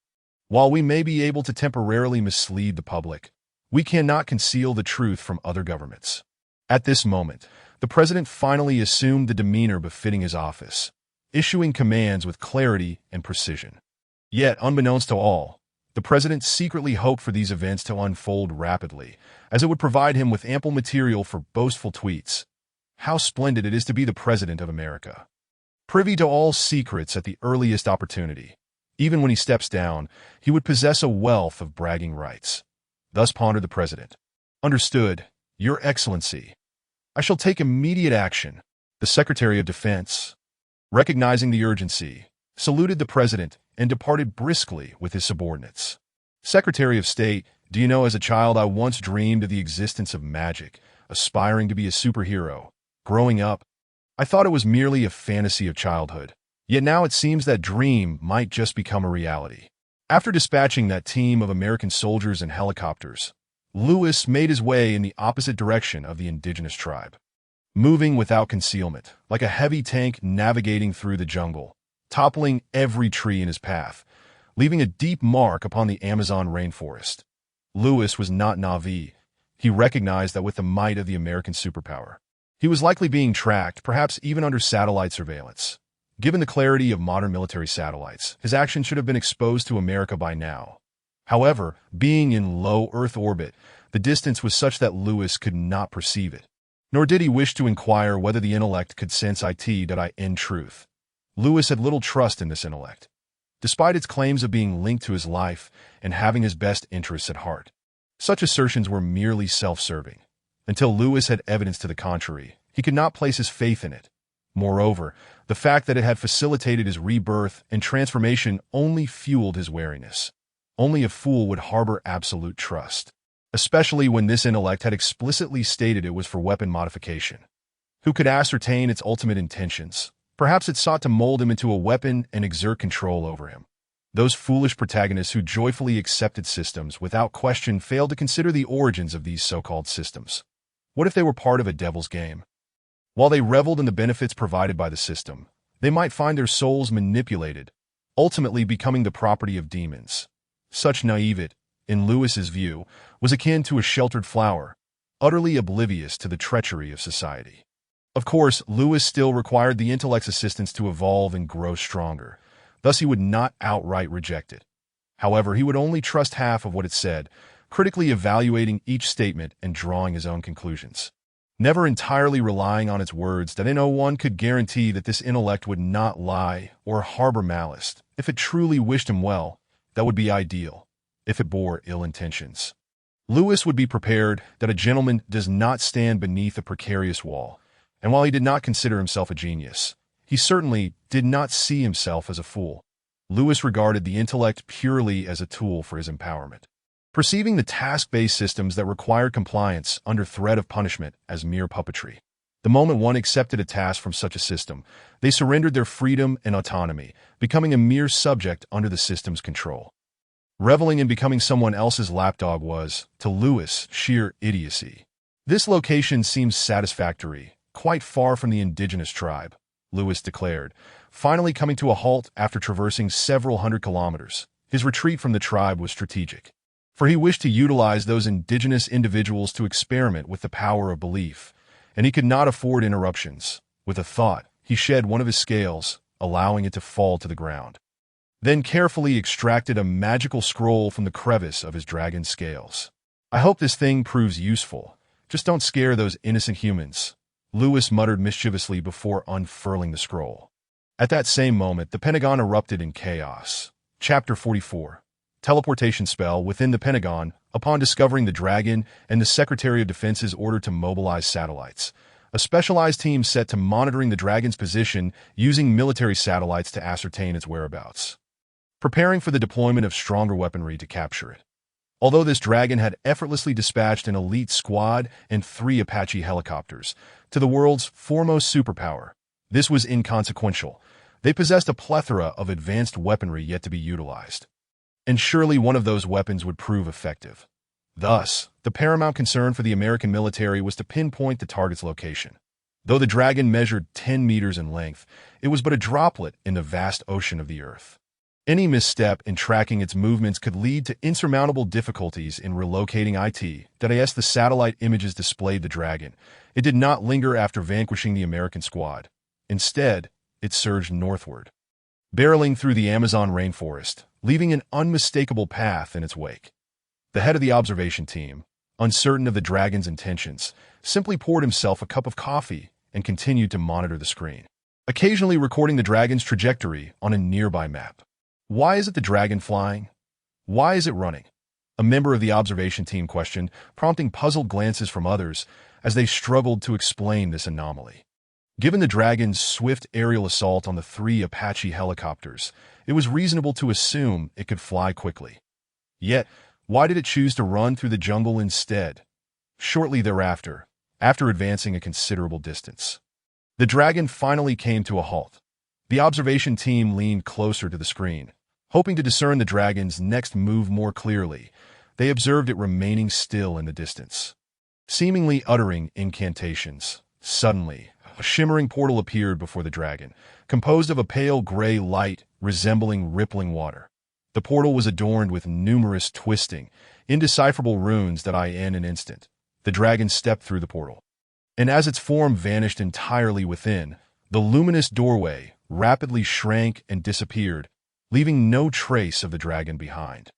While we may be able to temporarily mislead the public, we cannot conceal the truth from other governments. At this moment, the president finally assumed the demeanor befitting his office, issuing commands with clarity and precision. Yet, unbeknownst to all, the president secretly hoped for these events to unfold rapidly, as it would provide him with ample material for boastful tweets. How splendid it is to be the President of America. Privy to all secrets at the earliest opportunity. Even when he steps down, he would possess a wealth of bragging rights. Thus pondered the president. Understood, Your Excellency. I shall take immediate action. The Secretary of Defense, recognizing the urgency, saluted the president and departed briskly with his subordinates. Secretary of State, do you know, as a child I once dreamed of the existence of magic, aspiring to be a superhero. Growing up, I thought it was merely a fantasy of childhood. Yet now it seems that dream might just become a reality. After dispatching that team of American soldiers and helicopters, Lewis made his way in the opposite direction of the indigenous tribe, moving without concealment, like a heavy tank navigating through the jungle, toppling every tree in his path, leaving a deep mark upon the Amazon rainforest. Lewis was not naive. He recognized that with the might of the American superpower, he was likely being tracked, perhaps even under satellite surveillance. Given the clarity of modern military satellites, his action should have been exposed to America by now. However, being in low Earth orbit, the distance was such that Lewis could not perceive it. Nor did he wish to inquire whether the intellect could sense in truth. Lewis had little trust in this intellect, despite its claims of being linked to his life and having his best interests at heart. Such assertions were merely self-serving. Until Lewis had evidence to the contrary, he could not place his faith in it. Moreover, the fact that it had facilitated his rebirth and transformation only fueled his wariness. Only a fool would harbor absolute trust, especially when this intellect had explicitly stated it was for weapon modification. Who could ascertain its ultimate intentions? Perhaps it sought to mold him into a weapon and exert control over him. Those foolish protagonists who joyfully accepted systems without question failed to consider the origins of these so-called systems. What if they were part of a devil's game? While they reveled in the benefits provided by the system, they might find their souls manipulated, ultimately becoming the property of demons. Such naivete, in Lewis's view, was akin to a sheltered flower, utterly oblivious to the treachery of society. Of course, Lewis still required the intellect's assistance to evolve and grow stronger. Thus, he would not outright reject it. However, he would only trust half of what it said, critically evaluating each statement and drawing his own conclusions. Never entirely relying on its words, that no one could guarantee that this intellect would not lie or harbor malice. If it truly wished him well, that would be ideal. If it bore ill intentions, Lewis would be prepared that a gentleman does not stand beneath a precarious wall, and while he did not consider himself a genius, he certainly did not see himself as a fool. Lewis regarded the intellect purely as a tool for his empowerment, perceiving the task-based systems that required compliance under threat of punishment as mere puppetry. The moment one accepted a task from such a system, they surrendered their freedom and autonomy, becoming a mere subject under the system's control. Reveling in becoming someone else's lapdog was, to Lewis, sheer idiocy. This location seems satisfactory, quite far from the indigenous tribe, Lewis declared, finally coming to a halt after traversing several hundred kilometers. His retreat from the tribe was strategic, for he wished to utilize those indigenous individuals to experiment with the power of belief, and he could not afford interruptions. With a thought, he shed one of his scales, allowing it to fall to the ground, then carefully extracted a magical scroll from the crevice of his dragon's scales. I hope this thing proves useful. Just don't scare those innocent humans, Lewis muttered mischievously before unfurling the scroll. At that same moment, the Pentagon erupted in chaos. Chapter 44. Teleportation spell within the Pentagon. Upon discovering the dragon and the Secretary of Defense's order to mobilize satellites, a specialized team set to monitoring the dragon's position using military satellites to ascertain its whereabouts, preparing for the deployment of stronger weaponry to capture it. Although this dragon had effortlessly dispatched an elite squad and 3 Apache helicopters to the world's foremost superpower, this was inconsequential. They possessed a plethora of advanced weaponry yet to be utilized, and surely one of those weapons would prove effective. Thus, the paramount concern for the American military was to pinpoint the target's location. Though the dragon measured 10 meters in length, it was but a droplet in the vast ocean of the Earth. Any misstep in tracking its movements could lead to insurmountable difficulties in relocating it. The satellite images displayed the dragon. It did not linger after vanquishing the American squad. Instead, it surged northward, barreling through the Amazon rainforest, leaving an unmistakable path in its wake. The head of the observation team, uncertain of the dragon's intentions, simply poured himself a cup of coffee and continued to monitor the screen, occasionally recording the dragon's trajectory on a nearby map. Why is it the dragon flying? Why is it running? A member of the observation team questioned, prompting puzzled glances from others as they struggled to explain this anomaly. Given the dragon's swift aerial assault on the 3 Apache helicopters, it was reasonable to assume it could fly quickly. Yet, why did it choose to run through the jungle instead? Shortly thereafter, after advancing a considerable distance, the dragon finally came to a halt. The observation team leaned closer to the screen, hoping to discern the dragon's next move more clearly. They observed it remaining still in the distance, seemingly uttering incantations. Suddenly, a shimmering portal appeared before the dragon, composed of a pale gray light resembling rippling water. The portal was adorned with numerous twisting, indecipherable runes that in an instant. The dragon stepped through the portal, and as its form vanished entirely within, the luminous doorway rapidly shrank and disappeared, leaving no trace of the dragon behind.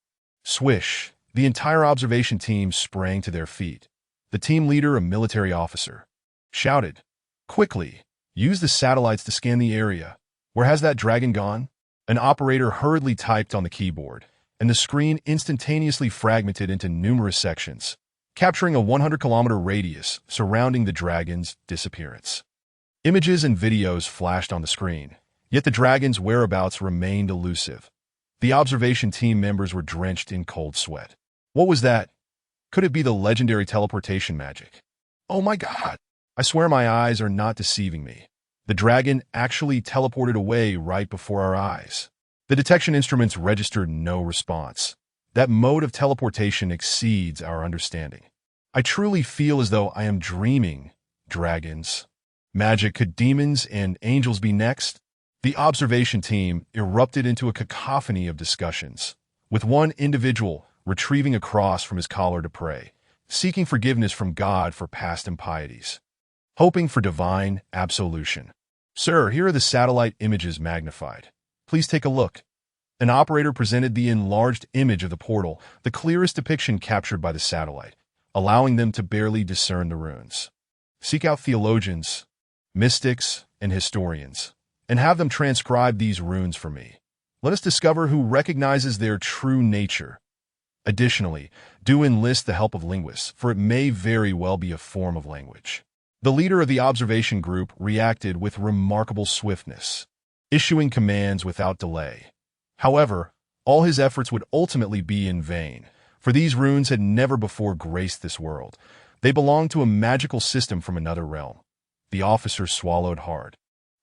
Swish! The entire observation team sprang to their feet. The team leader, a military officer, shouted, "Quickly! Use the satellites to scan the area. Where has that dragon gone?" An operator hurriedly typed on the keyboard, and the screen instantaneously fragmented into numerous sections, capturing a 100-kilometer radius surrounding the dragon's disappearance. Images and videos flashed on the screen, yet the dragon's whereabouts remained elusive. The observation team members were drenched in cold sweat. What was that? Could it be the legendary teleportation magic? Oh my God! I swear my eyes are not deceiving me. The dragon actually teleported away right before our eyes. The detection instruments registered no response. That mode of teleportation exceeds our understanding. I truly feel as though I am dreaming. Dragons. Magic, could demons and angels be next? The observation team erupted into a cacophony of discussions, with one individual retrieving a cross from his collar to pray, seeking forgiveness from God for past impieties, hoping for divine absolution. "Sir, here are the satellite images magnified. Please take a look." An operator presented the enlarged image of the portal, the clearest depiction captured by the satellite, allowing them to barely discern the runes. "Seek out theologians, mystics, and historians, and have them transcribe these runes for me. Let us discover who recognizes their true nature. Additionally, do enlist the help of linguists, for it may very well be a form of language." The leader of the observation group reacted with remarkable swiftness, issuing commands without delay. However, all his efforts would ultimately be in vain, for these runes had never before graced this world. They belonged to a magical system from another realm. The officer swallowed hard,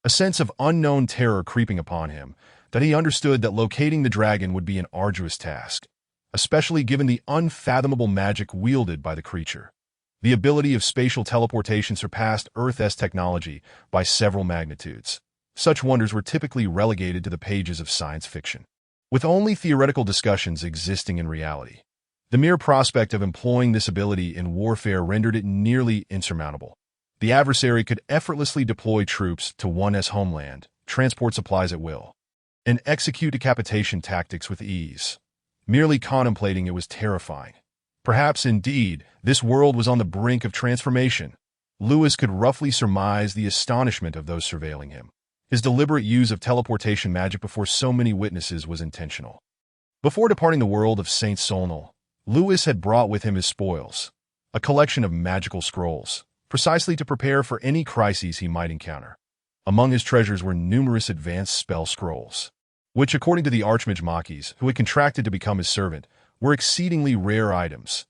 a sense of unknown terror creeping upon him, that he understood that locating the dragon would be an arduous task, especially given the unfathomable magic wielded by the creature. The ability of spatial teleportation surpassed Earth's technology by several magnitudes. Such wonders were typically relegated to the pages of science fiction, with only theoretical discussions existing in reality. The mere prospect of employing this ability in warfare rendered it nearly insurmountable. The adversary could effortlessly deploy troops to one's homeland, transport supplies at will, and execute decapitation tactics with ease. Merely contemplating it was terrifying. Perhaps, indeed, this world was on the brink of transformation. Lewis could roughly surmise the astonishment of those surveilling him. His deliberate use of teleportation magic before so many witnesses was intentional. Before departing the world of Saint Solnal, Lewis had brought with him his spoils, a collection of magical scrolls, precisely to prepare for any crises he might encounter. Among his treasures were numerous advanced spell scrolls, which, according to the Archmage Machis, who had contracted to become his servant, were exceedingly rare items.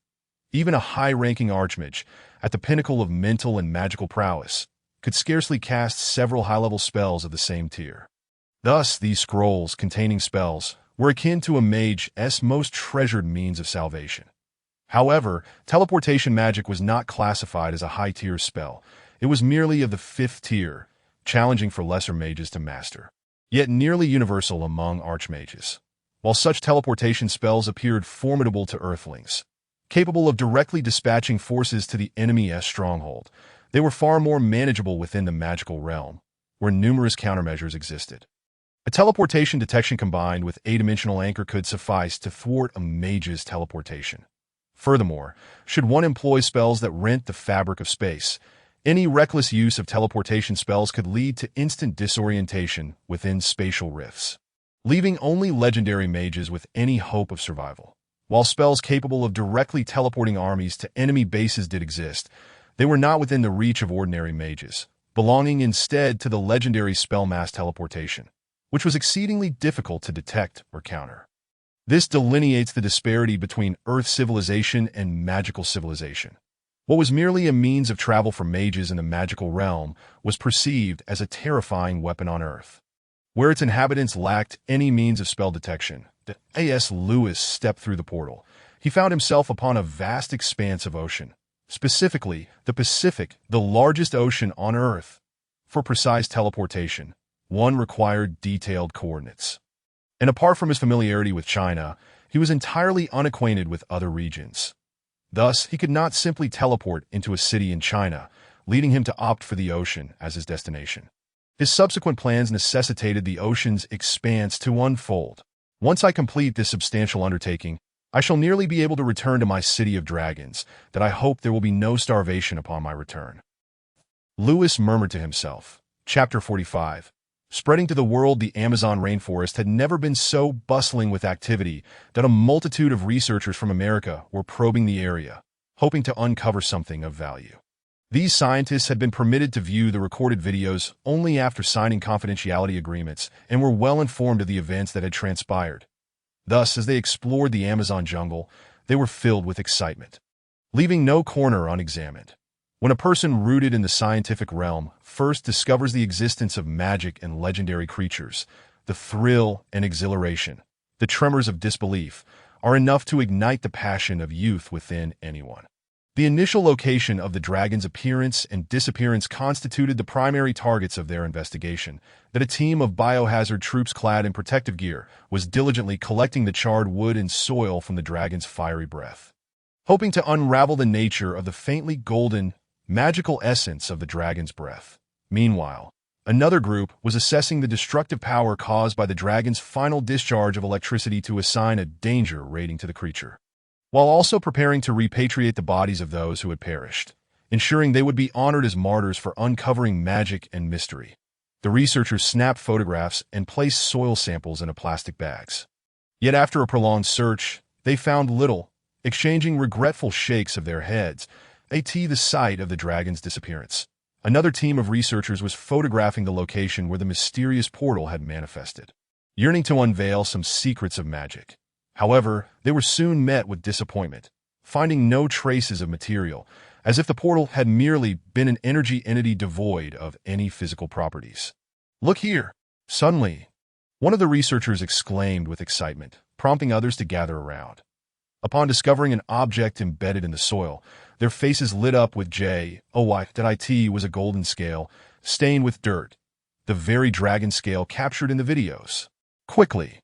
Even a high-ranking Archmage, at the pinnacle of mental and magical prowess, could scarcely cast several high-level spells of the same tier. Thus, these scrolls, containing spells, were akin to a mage's most treasured means of salvation. However, teleportation magic was not classified as a high-tier spell. It was merely of the 5th tier, challenging for lesser mages to master, yet nearly universal among archmages. While such teleportation spells appeared formidable to earthlings, capable of directly dispatching forces to the enemy's stronghold, they were far more manageable within the magical realm, where numerous countermeasures existed. A teleportation detection combined with a dimensional anchor could suffice to thwart a mage's teleportation. Furthermore, should one employ spells that rent the fabric of space, any reckless use of teleportation spells could lead to instant disorientation within spatial rifts, leaving only legendary mages with any hope of survival. While spells capable of directly teleporting armies to enemy bases did exist, they were not within the reach of ordinary mages, belonging instead to the legendary spell mass teleportation, which was exceedingly difficult to detect or counter. This delineates the disparity between Earth civilization and magical civilization. What was merely a means of travel for mages in the magical realm was perceived as a terrifying weapon on Earth, where its inhabitants lacked any means of spell detection. As Lewis stepped through the portal, he found himself upon a vast expanse of ocean, specifically the Pacific, the largest ocean on Earth. For precise teleportation, one required detailed coordinates. And apart from his familiarity with China, he was entirely unacquainted with other regions. Thus, he could not simply teleport into a city in China, leading him to opt for the ocean as his destination. His subsequent plans necessitated the ocean's expanse to unfold. Once I complete this substantial undertaking, I shall nearly be able to return to my city of dragons, that I hope there will be no starvation upon my return. Lewis murmured to himself. Chapter 45. Spreading to the world, the Amazon rainforest had never been so bustling with activity that a multitude of researchers from America were probing the area, hoping to uncover something of value. These scientists had been permitted to view the recorded videos only after signing confidentiality agreements and were well informed of the events that had transpired. Thus, as they explored the Amazon jungle, they were filled with excitement, leaving no corner unexamined. When a person rooted in the scientific realm first discovers the existence of magic and legendary creatures, the thrill and exhilaration, the tremors of disbelief, are enough to ignite the passion of youth within anyone. The initial location of the dragon's appearance and disappearance constituted the primary targets of their investigation. That a team of biohazard troops clad in protective gear was diligently collecting the charred wood and soil from the dragon's fiery breath, hoping to unravel the nature of the faintly golden, magical essence of the dragon's breath. Meanwhile, another group was assessing the destructive power caused by the dragon's final discharge of electricity to assign a danger rating to the creature, while also preparing to repatriate the bodies of those who had perished, ensuring they would be honored as martyrs for uncovering magic and mystery. The researchers snapped photographs and placed soil samples in plastic bags. Yet after a prolonged search, they found little, exchanging regretful shakes of their heads at the sight of the dragon's disappearance. Another team of researchers was photographing the location where the mysterious portal had manifested, yearning to unveil some secrets of magic. However, they were soon met with disappointment, finding no traces of material, as if the portal had merely been an energy entity devoid of any physical properties. "Look here!" Suddenly, one of the researchers exclaimed with excitement, prompting others to gather around. Upon discovering an object embedded in the soil, their faces lit up with joy. It was a golden scale, stained with dirt, the very dragon scale captured in the videos. "Quickly!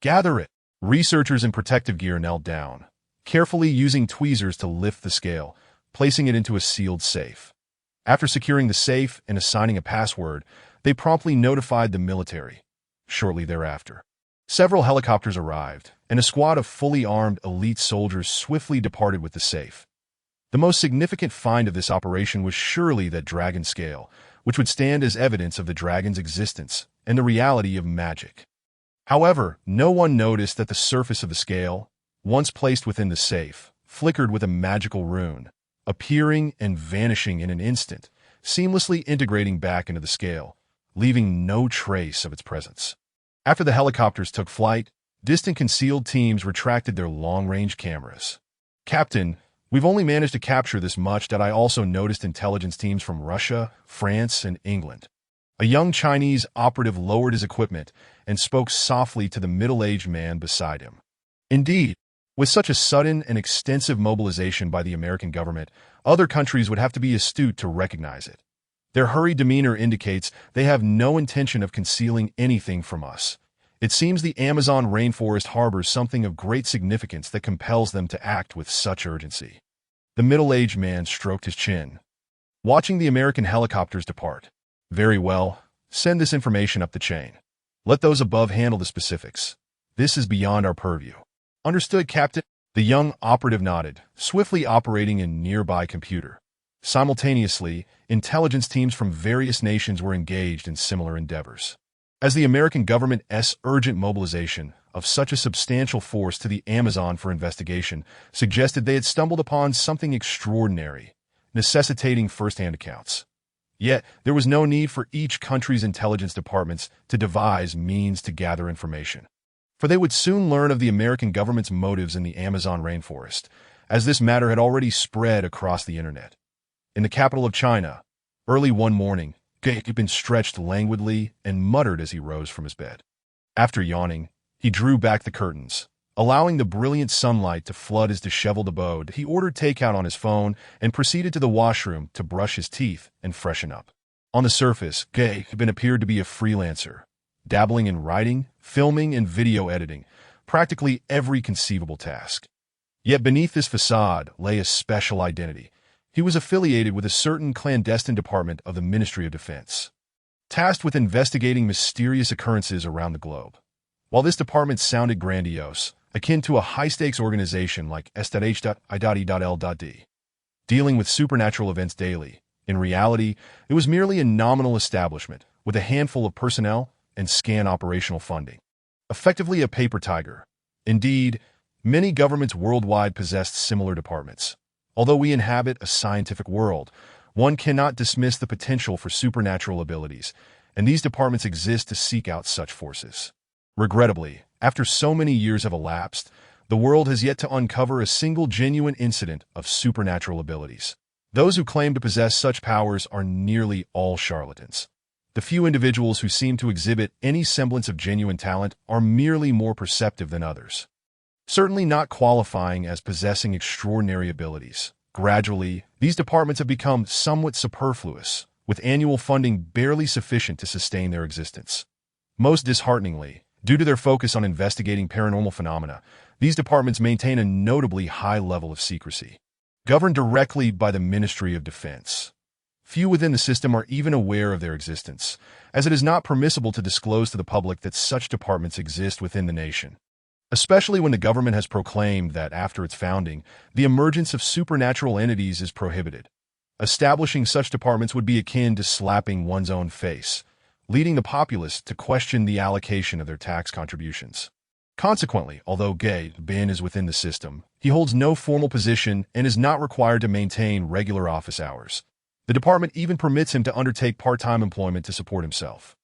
Gather it!" Researchers in protective gear knelt down, carefully using tweezers to lift the scale, placing it into a sealed safe. After securing the safe and assigning a password, they promptly notified the military. Shortly thereafter, Several helicopters arrived, and a squad of fully armed elite soldiers swiftly departed with the safe. The most significant find of this operation was surely that dragon scale, which would stand as evidence of the dragon's existence and the reality of magic. However, no one noticed that the surface of the scale, once placed within the safe, flickered with a magical rune, appearing and vanishing in an instant, seamlessly integrating back into the scale, leaving no trace of its presence. After the helicopters took flight, distant concealed teams retracted their long-range cameras. "Captain, we've only managed to capture this much that I also noticed intelligence teams from Russia, France, and England." A young Chinese operative lowered his equipment and spoke softly to the middle-aged man beside him. Indeed, with such a sudden and extensive mobilization by the American government, other countries would have to be astute to recognize it. Their hurried demeanor indicates they have no intention of concealing anything from us. It seems the Amazon rainforest harbors something of great significance that compels them to act with such urgency. The middle-aged man stroked his chin, watching the American helicopters depart. "Very well. Send this information up the chain. Let those above handle the specifics. This is beyond our purview." "Understood, Captain." The young operative nodded, swiftly operating a nearby computer. Simultaneously, intelligence teams from various nations were engaged in similar endeavors. As the American government's urgent mobilization of such a substantial force to the Amazon for investigation suggested they had stumbled upon something extraordinary, necessitating first-hand accounts. Yet, there was no need for each country's intelligence departments to devise means to gather information, for they would soon learn of the American government's motives in the Amazon rainforest, as this matter had already spread across the internet. In the capital of China, early one morning, Gay had been stretched languidly and muttered as he rose from his bed. After yawning, he drew back the curtains, allowing the brilliant sunlight to flood his disheveled abode. He ordered takeout on his phone and proceeded to the washroom to brush his teeth and freshen up. On the surface, Gay appeared to be a freelancer, dabbling in writing, filming, and video editing, practically every conceivable task. Yet beneath this facade lay a special identity. He was affiliated with a certain clandestine department of the Ministry of Defense, tasked with investigating mysterious occurrences around the globe. While this department sounded grandiose, akin to a high-stakes organization like SH.I.L.D, dealing with supernatural events daily, in reality, it was merely a nominal establishment with a handful of personnel and scant operational funding. Effectively a paper tiger. Indeed, many governments worldwide possessed similar departments. Although we inhabit a scientific world, one cannot dismiss the potential for supernatural abilities, and these departments exist to seek out such forces. Regrettably, after so many years have elapsed, the world has yet to uncover a single genuine incident of supernatural abilities. Those who claim to possess such powers are nearly all charlatans. The few individuals who seem to exhibit any semblance of genuine talent are merely more perceptive than others, certainly not qualifying as possessing extraordinary abilities. Gradually, these departments have become somewhat superfluous, with annual funding barely sufficient to sustain their existence. Most dishearteningly, due to their focus on investigating paranormal phenomena, these departments maintain a notably high level of secrecy. Governed directly by the Ministry of Defense, few within the system are even aware of their existence, as it is not permissible to disclose to the public that such departments exist within the nation, especially when the government has proclaimed that after its founding, the emergence of supernatural entities is prohibited. Establishing such departments would be akin to slapping one's own face, leading the populace to question the allocation of their tax contributions. Consequently, although Gay Bin is within the system, he holds no formal position and is not required to maintain regular office hours. The department even permits him to undertake part-time employment to support himself.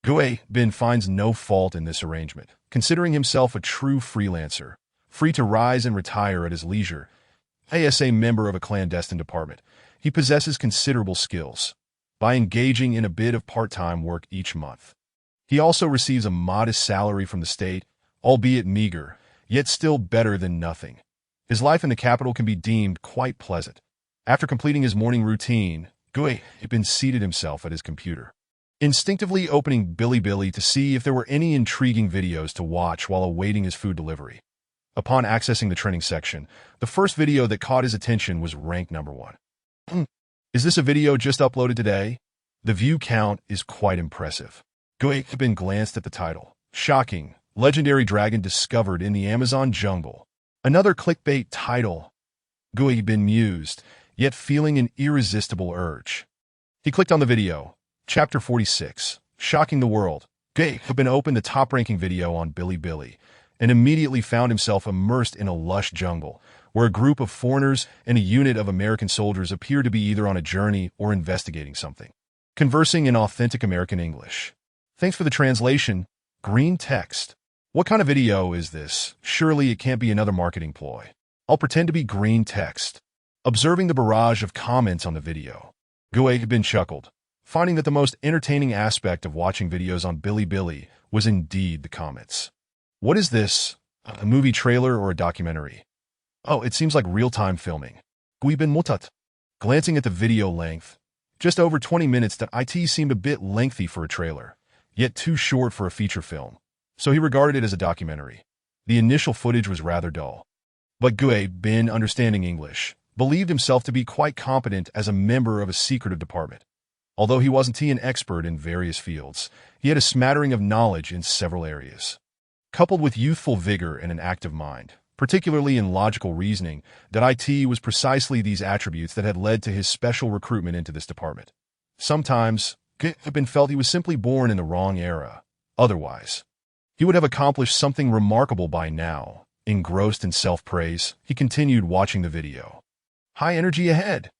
Gay Bin finds no fault in this arrangement, considering himself a true freelancer, free to rise and retire at his leisure. As a member of a clandestine department, he possesses considerable skills by engaging in a bit of part-time work each month. He also receives a modest salary from the state, albeit meager, yet still better than nothing. His life in the capital can be deemed quite pleasant. After completing his morning routine, Gui had been seated himself at his computer, instinctively opening Bilibili to see if there were any intriguing videos to watch while awaiting his food delivery. Upon accessing the trending section, the first video that caught his attention was ranked number 1. Is this a video just uploaded today? The view count is quite impressive. Gui had been glanced at the title. Shocking, Legendary dragon discovered in the Amazon jungle. Another clickbait title. Gui been mused, yet feeling an irresistible urge. He clicked on the video. Chapter 46. Shocking the world. Gui had been opened the top-ranking video on Bilibili and immediately found himself immersed in a lush jungle, where a group of foreigners and a unit of American soldiers appeared to be either on a journey or investigating something, conversing in authentic American English. Thanks for the translation. Green text. What kind of video is this? Surely it can't be another marketing ploy. I'll pretend to be green text. Observing the barrage of comments on the video, Gui had been chuckled, finding that the most entertaining aspect of watching videos on Bilibili was indeed the comments. What is this? A movie trailer or a documentary? Oh, it seems like real-time filming. Gui bin mutat. Glancing at the video length, just over 20 minutes, that it seemed a bit lengthy for a trailer, yet too short for a feature film, so he regarded it as a documentary. The initial footage was rather dull. But Gui bin, understanding English, believed himself to be quite competent as a member of a secretive department. Although he wasn't an expert in various fields, he had a smattering of knowledge in several areas. Coupled with youthful vigor and an active mind, particularly in logical reasoning, that it was precisely these attributes that had led to his special recruitment into this department. Sometimes, Gui bin felt he was simply born in the wrong era. Otherwise, he would have accomplished something remarkable by now. Engrossed in self-praise, he continued watching the video. High energy ahead.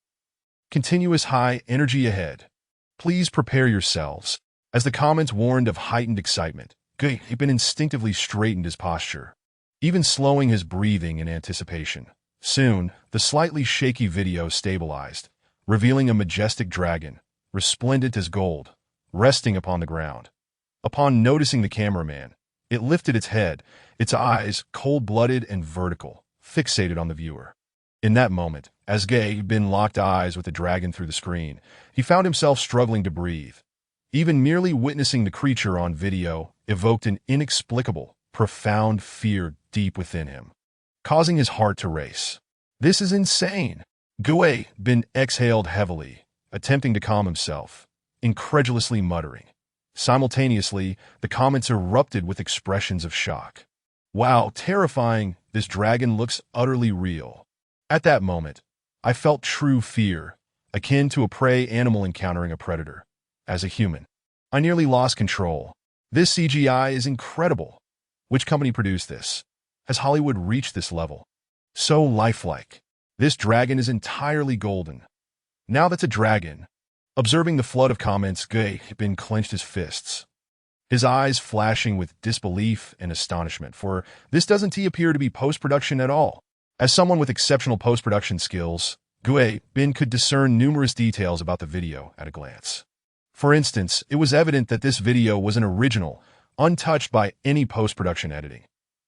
Continuous high energy ahead. Please prepare yourselves. As the comments warned of heightened excitement, Gui had been instinctively straightened his posture, even slowing his breathing in anticipation. Soon, the slightly shaky video stabilized, revealing a majestic dragon, resplendent as gold, resting upon the ground. Upon noticing the cameraman, it lifted its head, its eyes, cold-blooded and vertical, fixated on the viewer. In that moment, as Gui bin locked eyes with the dragon through the screen, he found himself struggling to breathe. Even merely witnessing the creature on video evoked an inexplicable, profound fear deep within him, causing his heart to race. This is insane. Gui bin exhaled heavily, attempting to calm himself, incredulously muttering. Simultaneously, the comments erupted with expressions of shock. Wow, terrifying, this dragon looks utterly real. At that moment, I felt true fear, akin to a prey animal encountering a predator. As a human, I nearly lost control. This CGI is incredible. Which company produced this? Has Hollywood reached this level? So lifelike. This dragon is entirely golden. Now that's a dragon. Observing the flood of comments, Gui bin clenched his fists, his eyes flashing with disbelief and astonishment, for this doesn't appear to be post-production at all. As someone with exceptional post-production skills, Gui bin could discern numerous details about the video at a glance. For instance, it was evident that this video was an original, untouched by any post-production editing.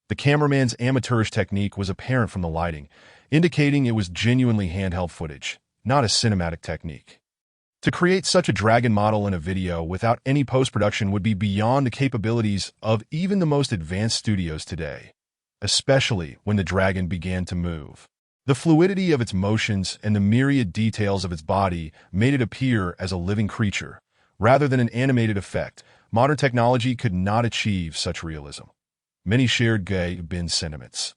The cameraman's amateurish technique was apparent from the lighting, indicating it was genuinely handheld footage, not a cinematic technique. To create such a dragon model in a video without any post-production would be beyond the capabilities of even the most advanced studios today, especially when the dragon began to move. The fluidity of its motions and the myriad details of its body made it appear as a living creature, rather than an animated effect. Modern technology could not achieve such realism. Many shared Gui bin's sentiments.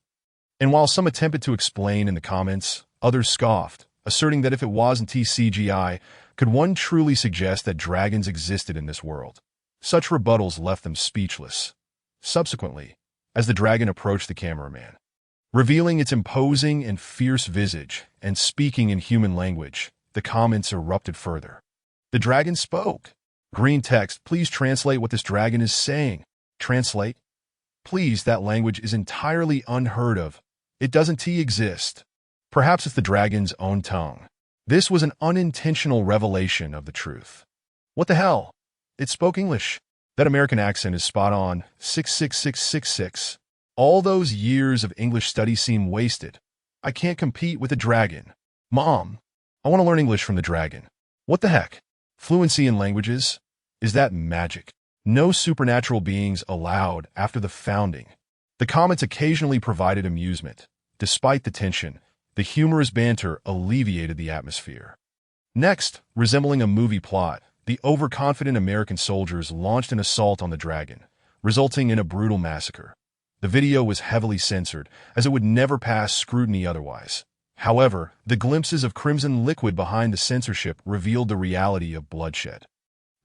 And while some attempted to explain in the comments, others scoffed, asserting that if it wasn't CGI, could one truly suggest that dragons existed in this world? Such rebuttals left them speechless. Subsequently, as the dragon approached the cameraman, revealing its imposing and fierce visage and speaking in human language, the comments erupted further. The dragon spoke. Green text, please translate what this dragon is saying. Translate? Please, that language is entirely unheard of. It doesn't exist. Perhaps it's the dragon's own tongue. This was an unintentional revelation of the truth. What the hell? It spoke English. That American accent is spot on. 66666. All those years of English study seem wasted. I can't compete with a dragon. Mom, I want to learn English from the dragon. What the heck? Fluency in languages? Is that magic? No supernatural beings allowed after the founding. The comments occasionally provided amusement. Despite the tension, the humorous banter alleviated the atmosphere. Next, resembling a movie plot, the overconfident American soldiers launched an assault on the dragon, resulting in a brutal massacre. The video was heavily censored, as it would never pass scrutiny otherwise. However, the glimpses of crimson liquid behind the censorship revealed the reality of bloodshed.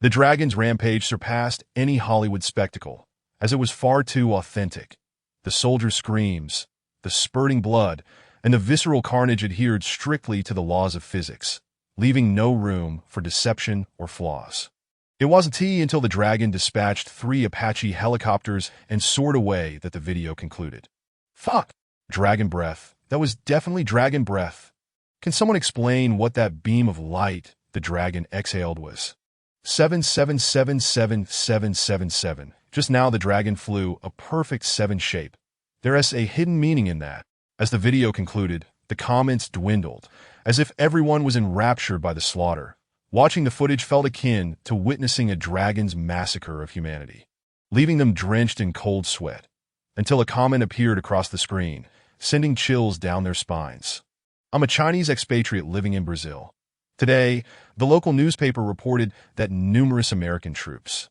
The dragon's rampage surpassed any Hollywood spectacle, as it was far too authentic. The soldier screams, the spurting blood, and the visceral carnage adhered strictly to the laws of physics, leaving no room for deception or flaws. It wasn't until the dragon dispatched 3 Apache helicopters and soared away that the video concluded. Fuck! Dragon breath. That was definitely dragon breath. Can someone explain what that beam of light the dragon exhaled was? 7777777. Just now the dragon flew a perfect 7 shape. There is a hidden meaning in that. As the video concluded, the comments dwindled, as if everyone was enraptured by the slaughter. Watching the footage felt akin to witnessing a dragon's massacre of humanity, leaving them drenched in cold sweat, until a comment appeared across the screen, sending chills down their spines. I'm a Chinese expatriate living in Brazil. Today, the local newspaper reported that numerous American troops,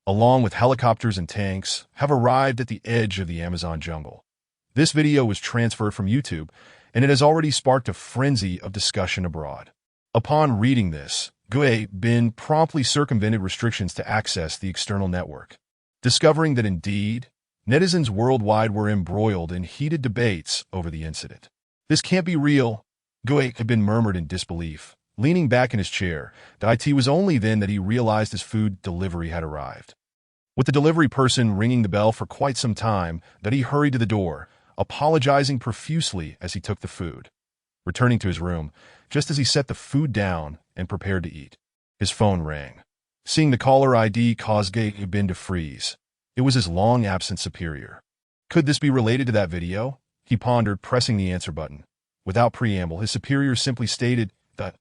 along with helicopters and tanks, have arrived at the edge of the Amazon jungle. This video was transferred from YouTube, and it has already sparked a frenzy of discussion abroad. Upon reading this, Gui Bin promptly circumvented restrictions to access the external network, discovering that indeed, netizens worldwide were embroiled in heated debates over the incident. This can't be real, Gui Bin murmured in disbelief, leaning back in his chair. It was only then that he realized his food delivery had arrived. With the delivery person ringing the bell for quite some time, that he hurried to the door, apologizing profusely as he took the food. Returning to his room, just as he set the food down and prepared to eat, his phone rang. Seeing the caller ID caused Gui Bin to freeze. It was his long-absent superior. Could this be related to that video? He pondered, pressing the answer button. Without preamble, his superior simply stated that,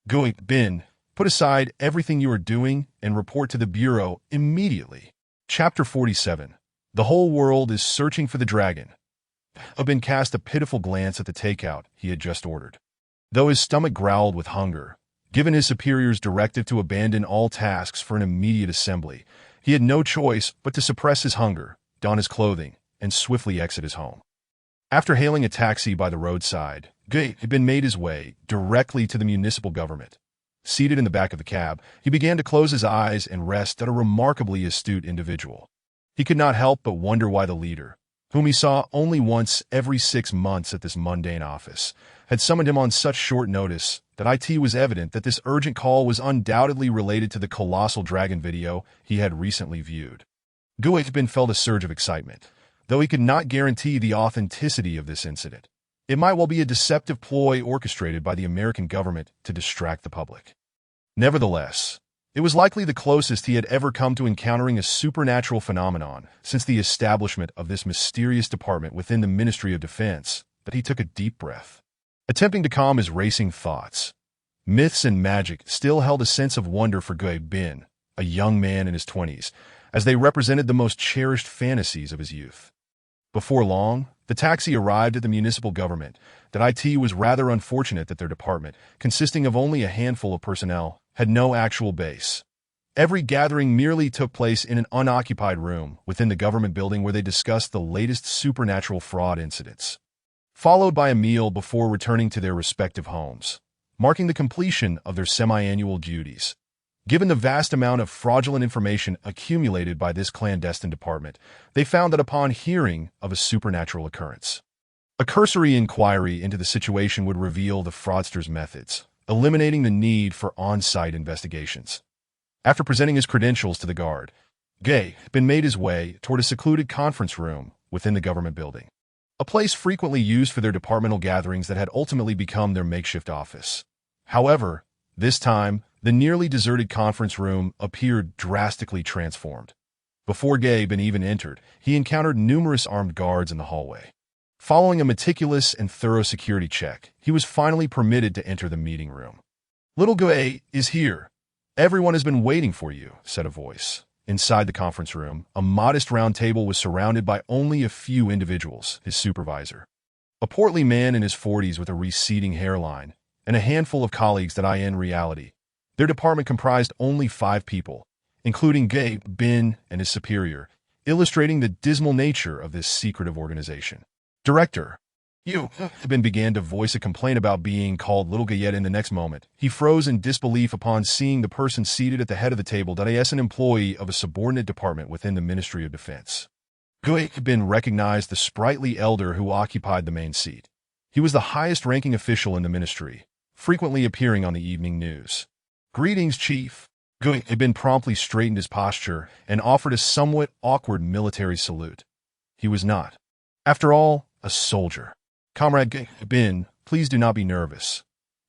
Gui Bin, put aside everything you are doing and report to the Bureau immediately. Chapter 47. The whole world is searching for the dragon. Bin cast a pitiful glance at the takeout he had just ordered. Though his stomach growled with hunger, given his superior's directive to abandon all tasks for an immediate assembly, he had no choice but to suppress his hunger, don his clothing, and swiftly exit his home. After hailing a taxi by the roadside, Gui had been made his way directly to the municipal government. Seated in the back of the cab, he began to close his eyes and rest at a remarkably astute individual. He could not help but wonder why the leader, whom he saw only once every 6 months at this mundane office, had summoned him on such short notice. That it was evident that this urgent call was undoubtedly related to the colossal dragon video he had recently viewed. Gui Bin felt a surge of excitement, though he could not guarantee the authenticity of this incident. It might well be a deceptive ploy orchestrated by the American government to distract the public. Nevertheless, it was likely the closest he had ever come to encountering a supernatural phenomenon since the establishment of this mysterious department within the Ministry of Defense, that he took a deep breath. Attempting to calm his racing thoughts, myths and magic still held a sense of wonder for Gui Bin, a young man in his 20s, as they represented the most cherished fantasies of his youth. Before long, the taxi arrived at the municipal government. It was rather unfortunate that their department, consisting of only a handful of personnel, had no actual base. Every gathering merely took place in an unoccupied room within the government building where they discussed the latest supernatural fraud incidents, followed by a meal before returning to their respective homes, marking the completion of their semi-annual duties. Given the vast amount of fraudulent information accumulated by this clandestine department, they found that upon hearing of a supernatural occurrence, a cursory inquiry into the situation would reveal the fraudster's methods, eliminating the need for on-site investigations. After presenting his credentials to the guard, Gui Bin made his way toward a secluded conference room within the government building, a place frequently used for their departmental gatherings that had ultimately become their makeshift office. However, this time, the nearly deserted conference room appeared drastically transformed. Before Gui Bin even entered, he encountered numerous armed guards in the hallway. Following a meticulous and thorough security check, he was finally permitted to enter the meeting room. "Little Gui is here. Everyone has been waiting for you," said a voice. Inside the conference room, a modest round table was surrounded by only a few individuals, his supervisor, a portly man in his 40s with a receding hairline, and a handful of colleagues that in reality, their department comprised only 5 people, including Gui Bin and his superior. illustrating the dismal nature of this secretive organization. Director, you began to voice a complaint about being called little Gayet. In the next moment, he froze in disbelief upon seeing the person seated at the head of the table as an employee of a subordinate department within the Ministry of Defense. Gayet recognized the sprightly elder who occupied the main seat. He was the highest-ranking official in the ministry, frequently appearing on the evening news. Greetings, Chief. Gayet promptly straightened his posture and offered a somewhat awkward military salute. He was not, after all, a soldier. Comrade Gayet, please do not be nervous.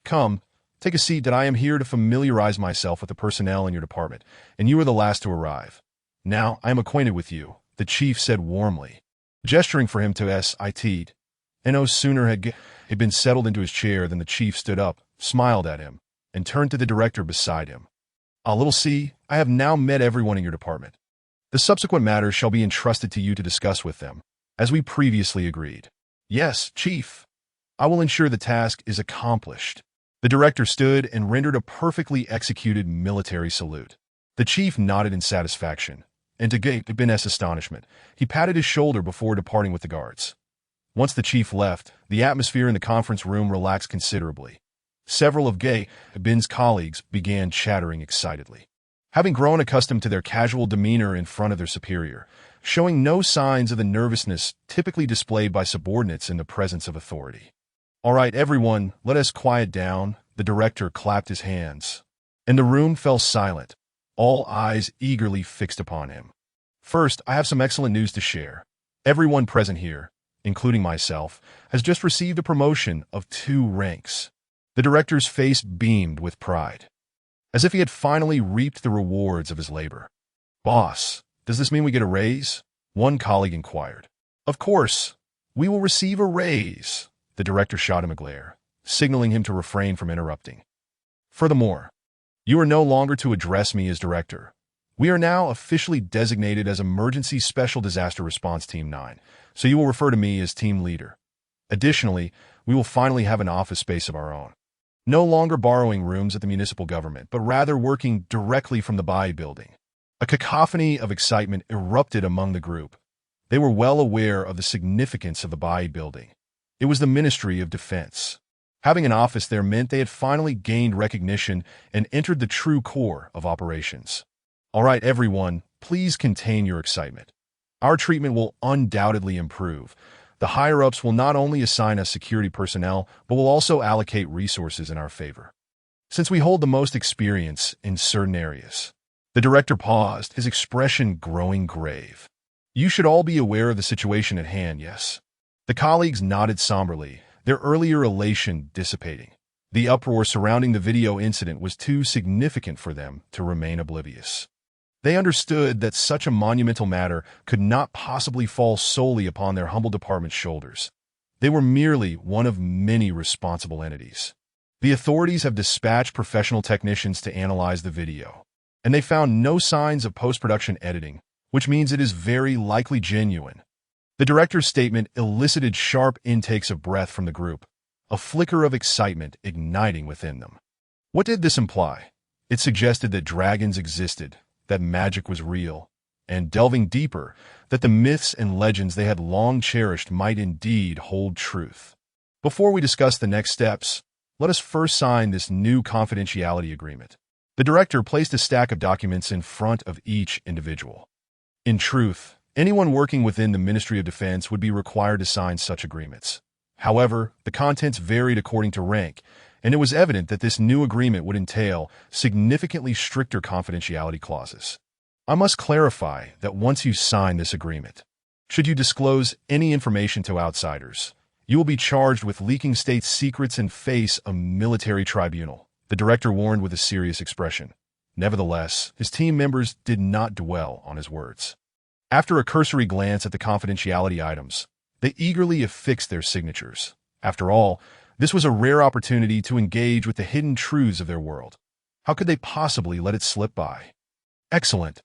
Come, take a seat. I am here to familiarize myself with the personnel in your department, and you are the last to arrive. Now, I am acquainted with you, the chief said warmly, gesturing for him to sit. And no sooner had Gayet been settled into his chair than the chief stood up, smiled at him, and turned to the director beside him. Little C, I have now met everyone in your department. The subsequent matters shall be entrusted to you to discuss with them, as we previously agreed. Yes, Chief. I will ensure the task is accomplished. The director stood and rendered a perfectly executed military salute. The chief nodded in satisfaction, and to Gayet's astonishment, he patted his shoulder before departing with the guards. Once the chief left, the atmosphere in the conference room relaxed considerably. Several of Gayet's colleagues began chattering excitedly. Having grown accustomed to their casual demeanor in front of their superior, showing no signs of the nervousness typically displayed by subordinates in the presence of authority. All right, everyone, let us quiet down. The director clapped his hands, and the room fell silent, all eyes eagerly fixed upon him. First, I have some excellent news to share. Everyone present here, including myself, has just received a promotion of 2 ranks. The director's face beamed with pride, as if he had finally reaped the rewards of his labor. Boss, does this mean we get a raise? One colleague inquired. Of course, we will receive a raise. The director shot him a glare, signaling him to refrain from interrupting. Furthermore, you are no longer to address me as director. We are now officially designated as Emergency Special Disaster Response Team 9, so you will refer to me as team leader. Additionally, we will finally have an office space of our own. No longer borrowing rooms at the municipal government, but rather working directly from the BAI building. A cacophony of excitement erupted among the group. They were well aware of the significance of the BAI building. It was the Ministry of Defense. Having an office there meant they had finally gained recognition and entered the true core of operations. All right, everyone, please contain your excitement. Our treatment will undoubtedly improve. The higher-ups will not only assign us security personnel, but will also allocate resources in our favor. Since we hold the most experience in certain areas. The director paused, his expression growing grave. You should all be aware of the situation at hand, yes? The colleagues nodded somberly, their earlier elation dissipating. The uproar surrounding the video incident was too significant for them to remain oblivious. They understood that such a monumental matter could not possibly fall solely upon their humble department's shoulders. They were merely one of many responsible entities. The authorities have dispatched professional technicians to analyze the video, and they found no signs of post-production editing, which means it is very likely genuine. The director's statement elicited sharp intakes of breath from the group, a flicker of excitement igniting within them. What did this imply? It suggested that dragons existed, that magic was real, and delving deeper, that the myths and legends they had long cherished might indeed hold truth. Before we discuss the next steps, let us first sign this new confidentiality agreement. The director placed a stack of documents in front of each individual. In truth, anyone working within the Ministry of Defense would be required to sign such agreements. However, the contents varied according to rank, and it was evident that this new agreement would entail significantly stricter confidentiality clauses. I must clarify that once you sign this agreement, should you disclose any information to outsiders, you will be charged with leaking state secrets and face a military tribunal, the director warned with a serious expression. Nevertheless, his team members did not dwell on his words. After a cursory glance at the confidentiality items, they eagerly affixed their signatures. After all, this was a rare opportunity to engage with the hidden truths of their world. How could they possibly let it slip by? Excellent.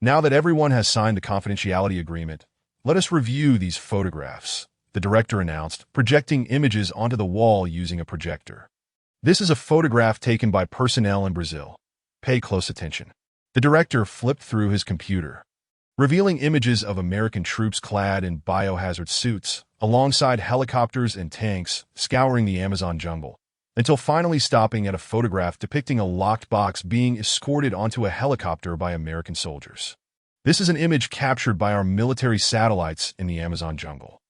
Now that everyone has signed the confidentiality agreement, let us review these photographs, the director announced, projecting images onto the wall using a projector. This is a photograph taken by personnel in Brazil. Pay close attention. The director flipped through his computer, revealing images of American troops clad in biohazard suits, alongside helicopters and tanks scouring the Amazon jungle, until finally stopping at a photograph depicting a locked box being escorted onto a helicopter by American soldiers. This is an image captured by our military satellites in the Amazon jungle.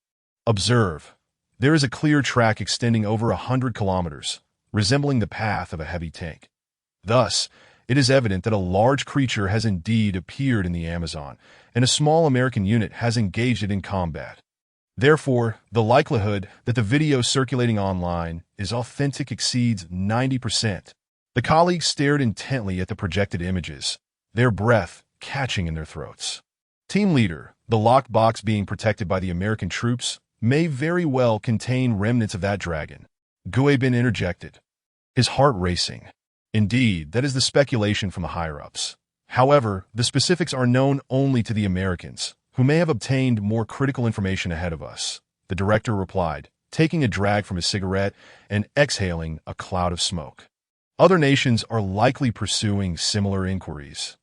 Observe. There is a clear track extending over 100 kilometers, resembling the path of a heavy tank. Thus, it is evident that a large creature has indeed appeared in the Amazon, and a small American unit has engaged it in combat. Therefore, the likelihood that the video circulating online is authentic exceeds 90%. The colleagues stared intently at the projected images, their breath catching in their throats. Team leader, the locked box being protected by the American troops, may very well contain remnants of that dragon. Guebin interjected, his heart racing. Indeed, that is the speculation from the higher-ups. However, the specifics are known only to the Americans, who may have obtained more critical information ahead of us, the director replied, taking a drag from his cigarette and exhaling a cloud of smoke. Other nations are likely pursuing similar inquiries.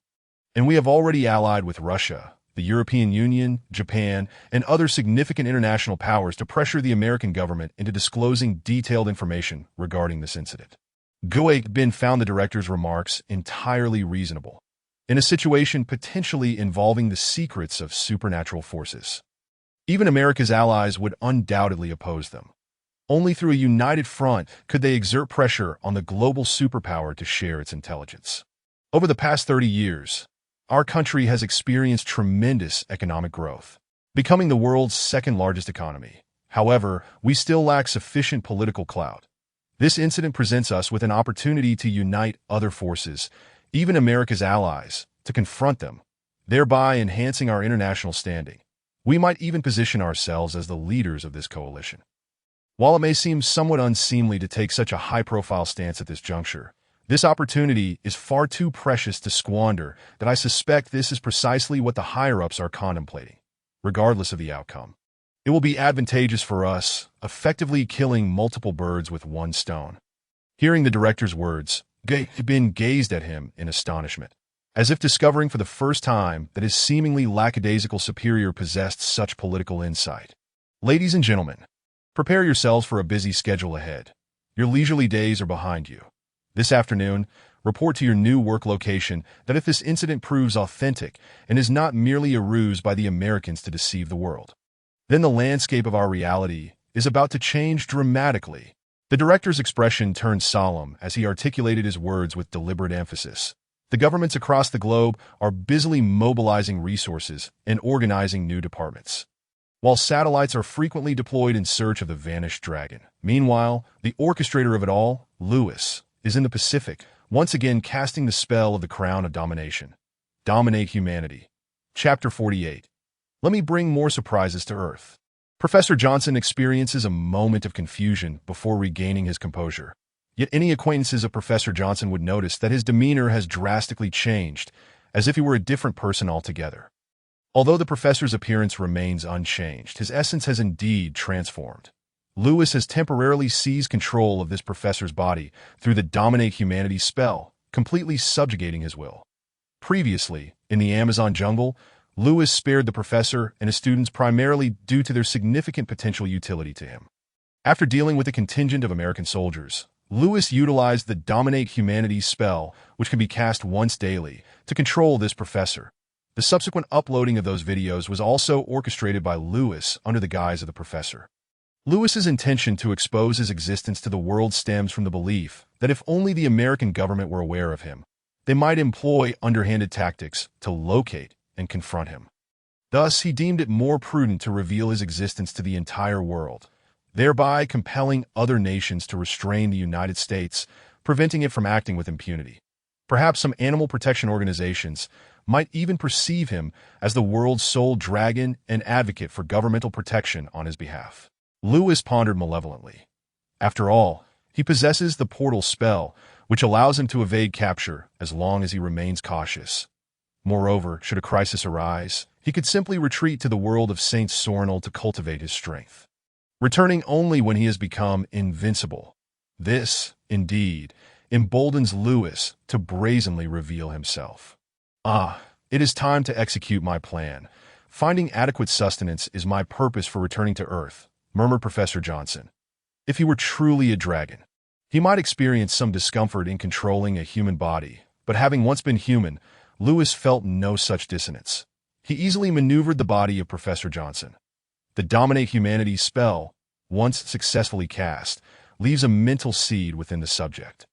And we have already allied with Russia, the European Union, Japan, and other significant international powers to pressure the American government into disclosing detailed information regarding this incident. Guebin found the director's remarks entirely reasonable, in a situation potentially involving the secrets of supernatural forces. Even America's allies would undoubtedly oppose them. Only through a united front could they exert pressure on the global superpower to share its intelligence. Over the past 30 years, our country has experienced tremendous economic growth, becoming the world's second-largest economy. However, we still lack sufficient political clout. This incident presents us with an opportunity to unite other forces, even America's allies, to confront them, thereby enhancing our international standing. We might even position ourselves as the leaders of this coalition. While it may seem somewhat unseemly to take such a high-profile stance at this juncture, this opportunity is far too precious to squander that I suspect this is precisely what the higher-ups are contemplating, regardless of the outcome. It will be advantageous for us, effectively killing multiple birds with one stone. Hearing the director's words, Guebin gazed at him in astonishment, as if discovering for the first time that his seemingly lackadaisical superior possessed such political insight. Ladies and gentlemen, prepare yourselves for a busy schedule ahead. Your leisurely days are behind you. This afternoon, report to your new work location that if this incident proves authentic and is not merely a ruse by the Americans to deceive the world, then the landscape of our reality is about to change dramatically. The director's expression turned solemn as he articulated his words with deliberate emphasis. The governments across the globe are busily mobilizing resources and organizing new departments, while satellites are frequently deployed in search of the vanished dragon. Meanwhile, the orchestrator of it all, Lewis, is in the Pacific, once again casting the spell of the crown of domination. Dominate humanity. Chapter 48. Let me bring more surprises to Earth. Professor Johnson experiences a moment of confusion before regaining his composure. Yet any acquaintances of Professor Johnson would notice that his demeanor has drastically changed, as if he were a different person altogether. Although the professor's appearance remains unchanged, his essence has indeed transformed. Lewis has temporarily seized control of this professor's body through the Dominate Humanity spell, completely subjugating his will. Previously, in the Amazon jungle, Lewis spared the professor and his students primarily due to their significant potential utility to him. After dealing with a contingent of American soldiers, Lewis utilized the Dominate Humanity spell, which can be cast once daily, to control this professor. The subsequent uploading of those videos was also orchestrated by Lewis under the guise of the professor. Lewis's intention to expose his existence to the world stems from the belief that if only the American government were aware of him, they might employ underhanded tactics to locate and confront him. Thus, he deemed it more prudent to reveal his existence to the entire world, thereby compelling other nations to restrain the United States, preventing it from acting with impunity. Perhaps some animal protection organizations might even perceive him as the world's sole dragon and advocate for governmental protection on his behalf. Lewis pondered malevolently. After all, he possesses the portal spell, which allows him to evade capture as long as he remains cautious. Moreover, should a crisis arise, he could simply retreat to the world of Saint Sornal to cultivate his strength, returning only when he has become invincible. This, indeed, emboldens Lewis to brazenly reveal himself. Ah, It is time to execute my plan. Finding adequate sustenance is my purpose for returning to Earth, murmured Professor Johnson. If he were truly a dragon, he might experience some discomfort in controlling a human body, but having once been human, Lewis felt no such dissonance. He easily maneuvered the body of Professor Johnson. The Dominate Humanity spell, once successfully cast, leaves a mental seed within the subject,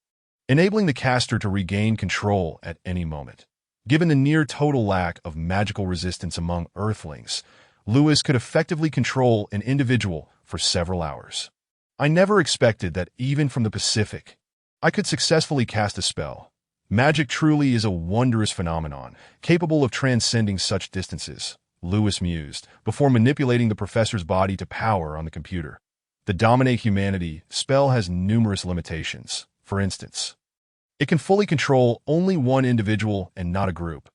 enabling the caster to regain control at any moment. Given the near-total lack of magical resistance among Earthlings, Lewis could effectively control an individual for several hours. I never expected that even from the Pacific, I could successfully cast a spell. Magic truly is a wondrous phenomenon, capable of transcending such distances, Lewis mused, before manipulating the professor's body to power on the computer. The Dominate Humanity spell has numerous limitations. For instance, it can fully control only one individual and not a group.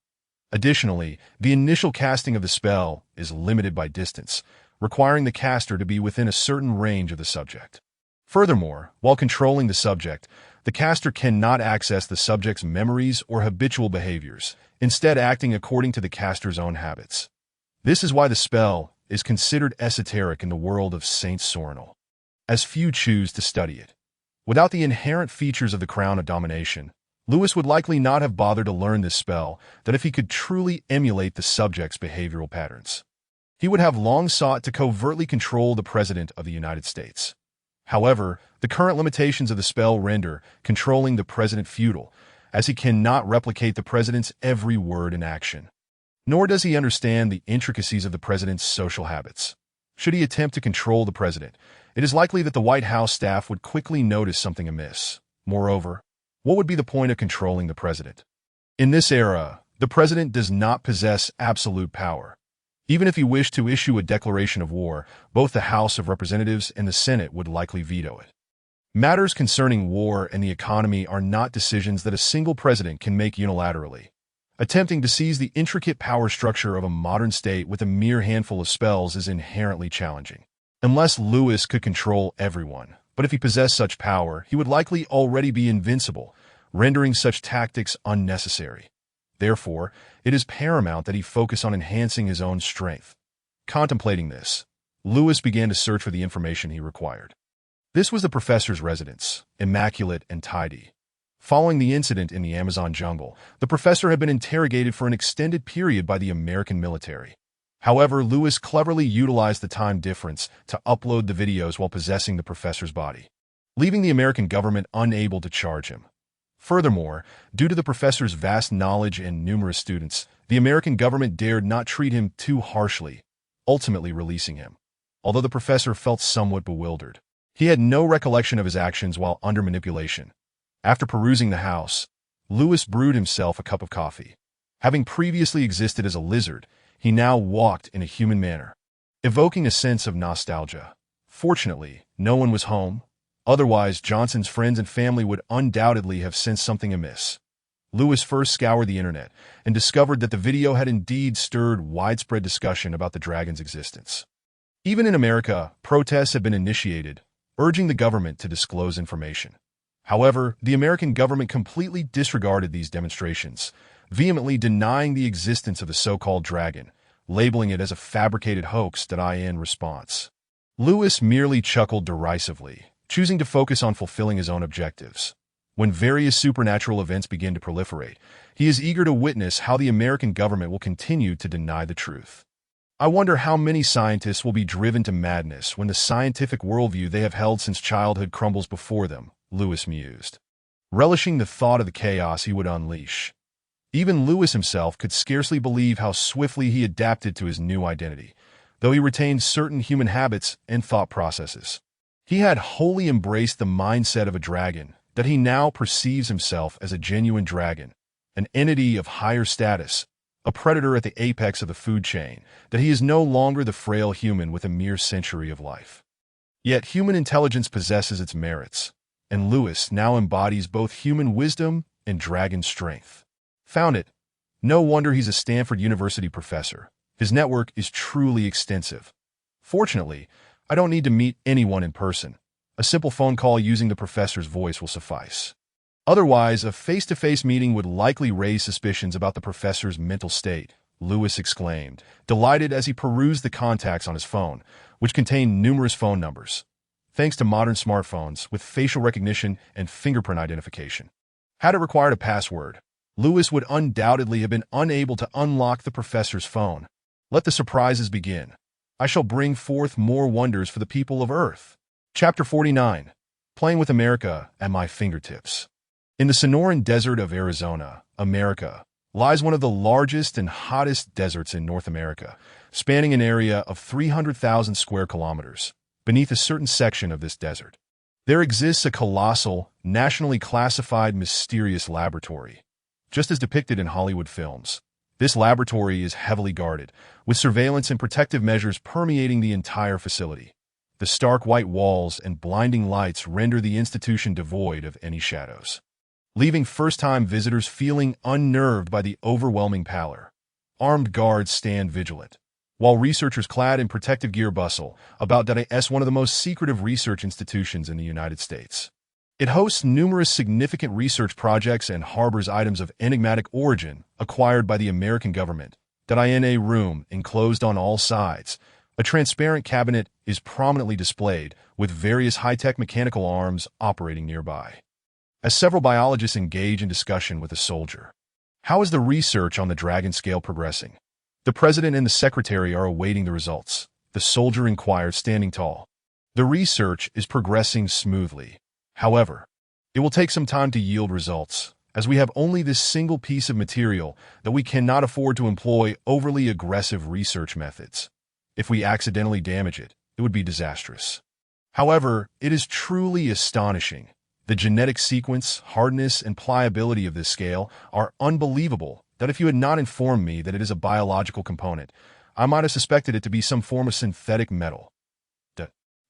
Additionally, the initial casting of the spell is limited by distance, requiring the caster to be within a certain range of the subject. Furthermore, while controlling the subject, the caster cannot access the subject's memories or habitual behaviors, instead acting according to the caster's own habits. This is why the spell is considered esoteric in the world of Saint Sornal, as few choose to study it. Without the inherent features of the Crown of Domination, Lewis would likely not have bothered to learn this spell, that if he could truly emulate the subject's behavioral patterns, he would have long sought to covertly control the President of the United States. However, the current limitations of the spell render controlling the President futile, as he cannot replicate the President's every word and action. Nor does he understand the intricacies of the President's social habits. Should he attempt to control the President, it is likely that the White House staff would quickly notice something amiss. Moreover, what would be the point of controlling the President? In this era, the President does not possess absolute power. Even if he wished to issue a declaration of war, both the House of Representatives and the Senate would likely veto it. Matters concerning war and the economy are not decisions that a single president can make unilaterally. Attempting to seize the intricate power structure of a modern state with a mere handful of spells is inherently challenging. Unless Lewis could control everyone, but if he possessed such power, he would likely already be invincible, rendering such tactics unnecessary. Therefore, it is paramount that he focus on enhancing his own strength. Contemplating this, Lewis began to search for the information he required. This was the professor's residence, immaculate and tidy. Following the incident in the Amazon jungle, the professor had been interrogated for an extended period by the American military. However, Lewis cleverly utilized the time difference to upload the videos while possessing the professor's body, leaving the American government unable to charge him. Furthermore, due to the professor's vast knowledge and numerous students, the American government dared not treat him too harshly, ultimately releasing him. Although the professor felt somewhat bewildered, he had no recollection of his actions while under manipulation. After perusing the house, Lewis brewed himself a cup of coffee. Having previously existed as a lizard, he now walked in a human manner, evoking a sense of nostalgia. Fortunately, no one was home. Otherwise, Johnson's friends and family would undoubtedly have sensed something amiss. Lewis first scoured the internet and discovered that the video had indeed stirred widespread discussion about the dragon's existence. Even in America, protests had been initiated, urging the government to disclose information. However, the American government completely disregarded these demonstrations, vehemently denying the existence of the so-called dragon, labeling it as a fabricated hoax. In response, Lewis merely chuckled derisively, choosing to focus on fulfilling his own objectives. When various supernatural events begin to proliferate, he is eager to witness how the American government will continue to deny the truth. I wonder how many scientists will be driven to madness when the scientific worldview they have held since childhood crumbles before them, Lewis mused, relishing the thought of the chaos he would unleash. Even Lewis himself could scarcely believe how swiftly he adapted to his new identity, though he retained certain human habits and thought processes. He had wholly embraced the mindset of a dragon, that he now perceives himself as a genuine dragon, an entity of higher status, a predator at the apex of the food chain, that he is no longer the frail human with a mere century of life. Yet human intelligence possesses its merits, and Lewis now embodies both human wisdom and dragon strength. Found it. No wonder he's a Stanford University professor. His network is truly extensive. Fortunately, I don't need to meet anyone in person. A simple phone call using the professor's voice will suffice. Otherwise, a face-to-face meeting would likely raise suspicions about the professor's mental state, Lewis exclaimed, delighted as he perused the contacts on his phone, which contained numerous phone numbers. Thanks to modern smartphones with facial recognition and fingerprint identification. Had it required a password, Lewis would undoubtedly have been unable to unlock the professor's phone. Let the surprises begin. I shall bring forth more wonders for the people of Earth. Chapter 49. Playing with America at my fingertips. In the Sonoran Desert of Arizona, America, lies one of the largest and hottest deserts in North America, spanning an area of 300,000 square kilometers. Beneath a certain section of this desert, there exists a colossal, nationally classified mysterious laboratory. Just as depicted in Hollywood films, this laboratory is heavily guarded, with surveillance and protective measures permeating the entire facility. The stark white walls and blinding lights render the institution devoid of any shadows, leaving first-time visitors feeling unnerved by the overwhelming pallor. Armed guards stand vigilant, while researchers clad in protective gear bustle about one of the most secretive research institutions in the United States. It hosts numerous significant research projects and harbors items of enigmatic origin acquired by the American government. In a room enclosed on all sides, a transparent cabinet is prominently displayed, with various high-tech mechanical arms operating nearby. As several biologists engage in discussion with a soldier, how is the research on the dragon scale progressing? The president and the secretary are awaiting the results. The soldier inquired, standing tall. The research is progressing smoothly. However, it will take some time to yield results, as we have only this single piece of material that we cannot afford to employ overly aggressive research methods. If we accidentally damage it, it would be disastrous. However, it is truly astonishing. The genetic sequence, hardness, and pliability of this scale are unbelievable that if you had not informed me that it is a biological component, I might have suspected it to be some form of synthetic metal.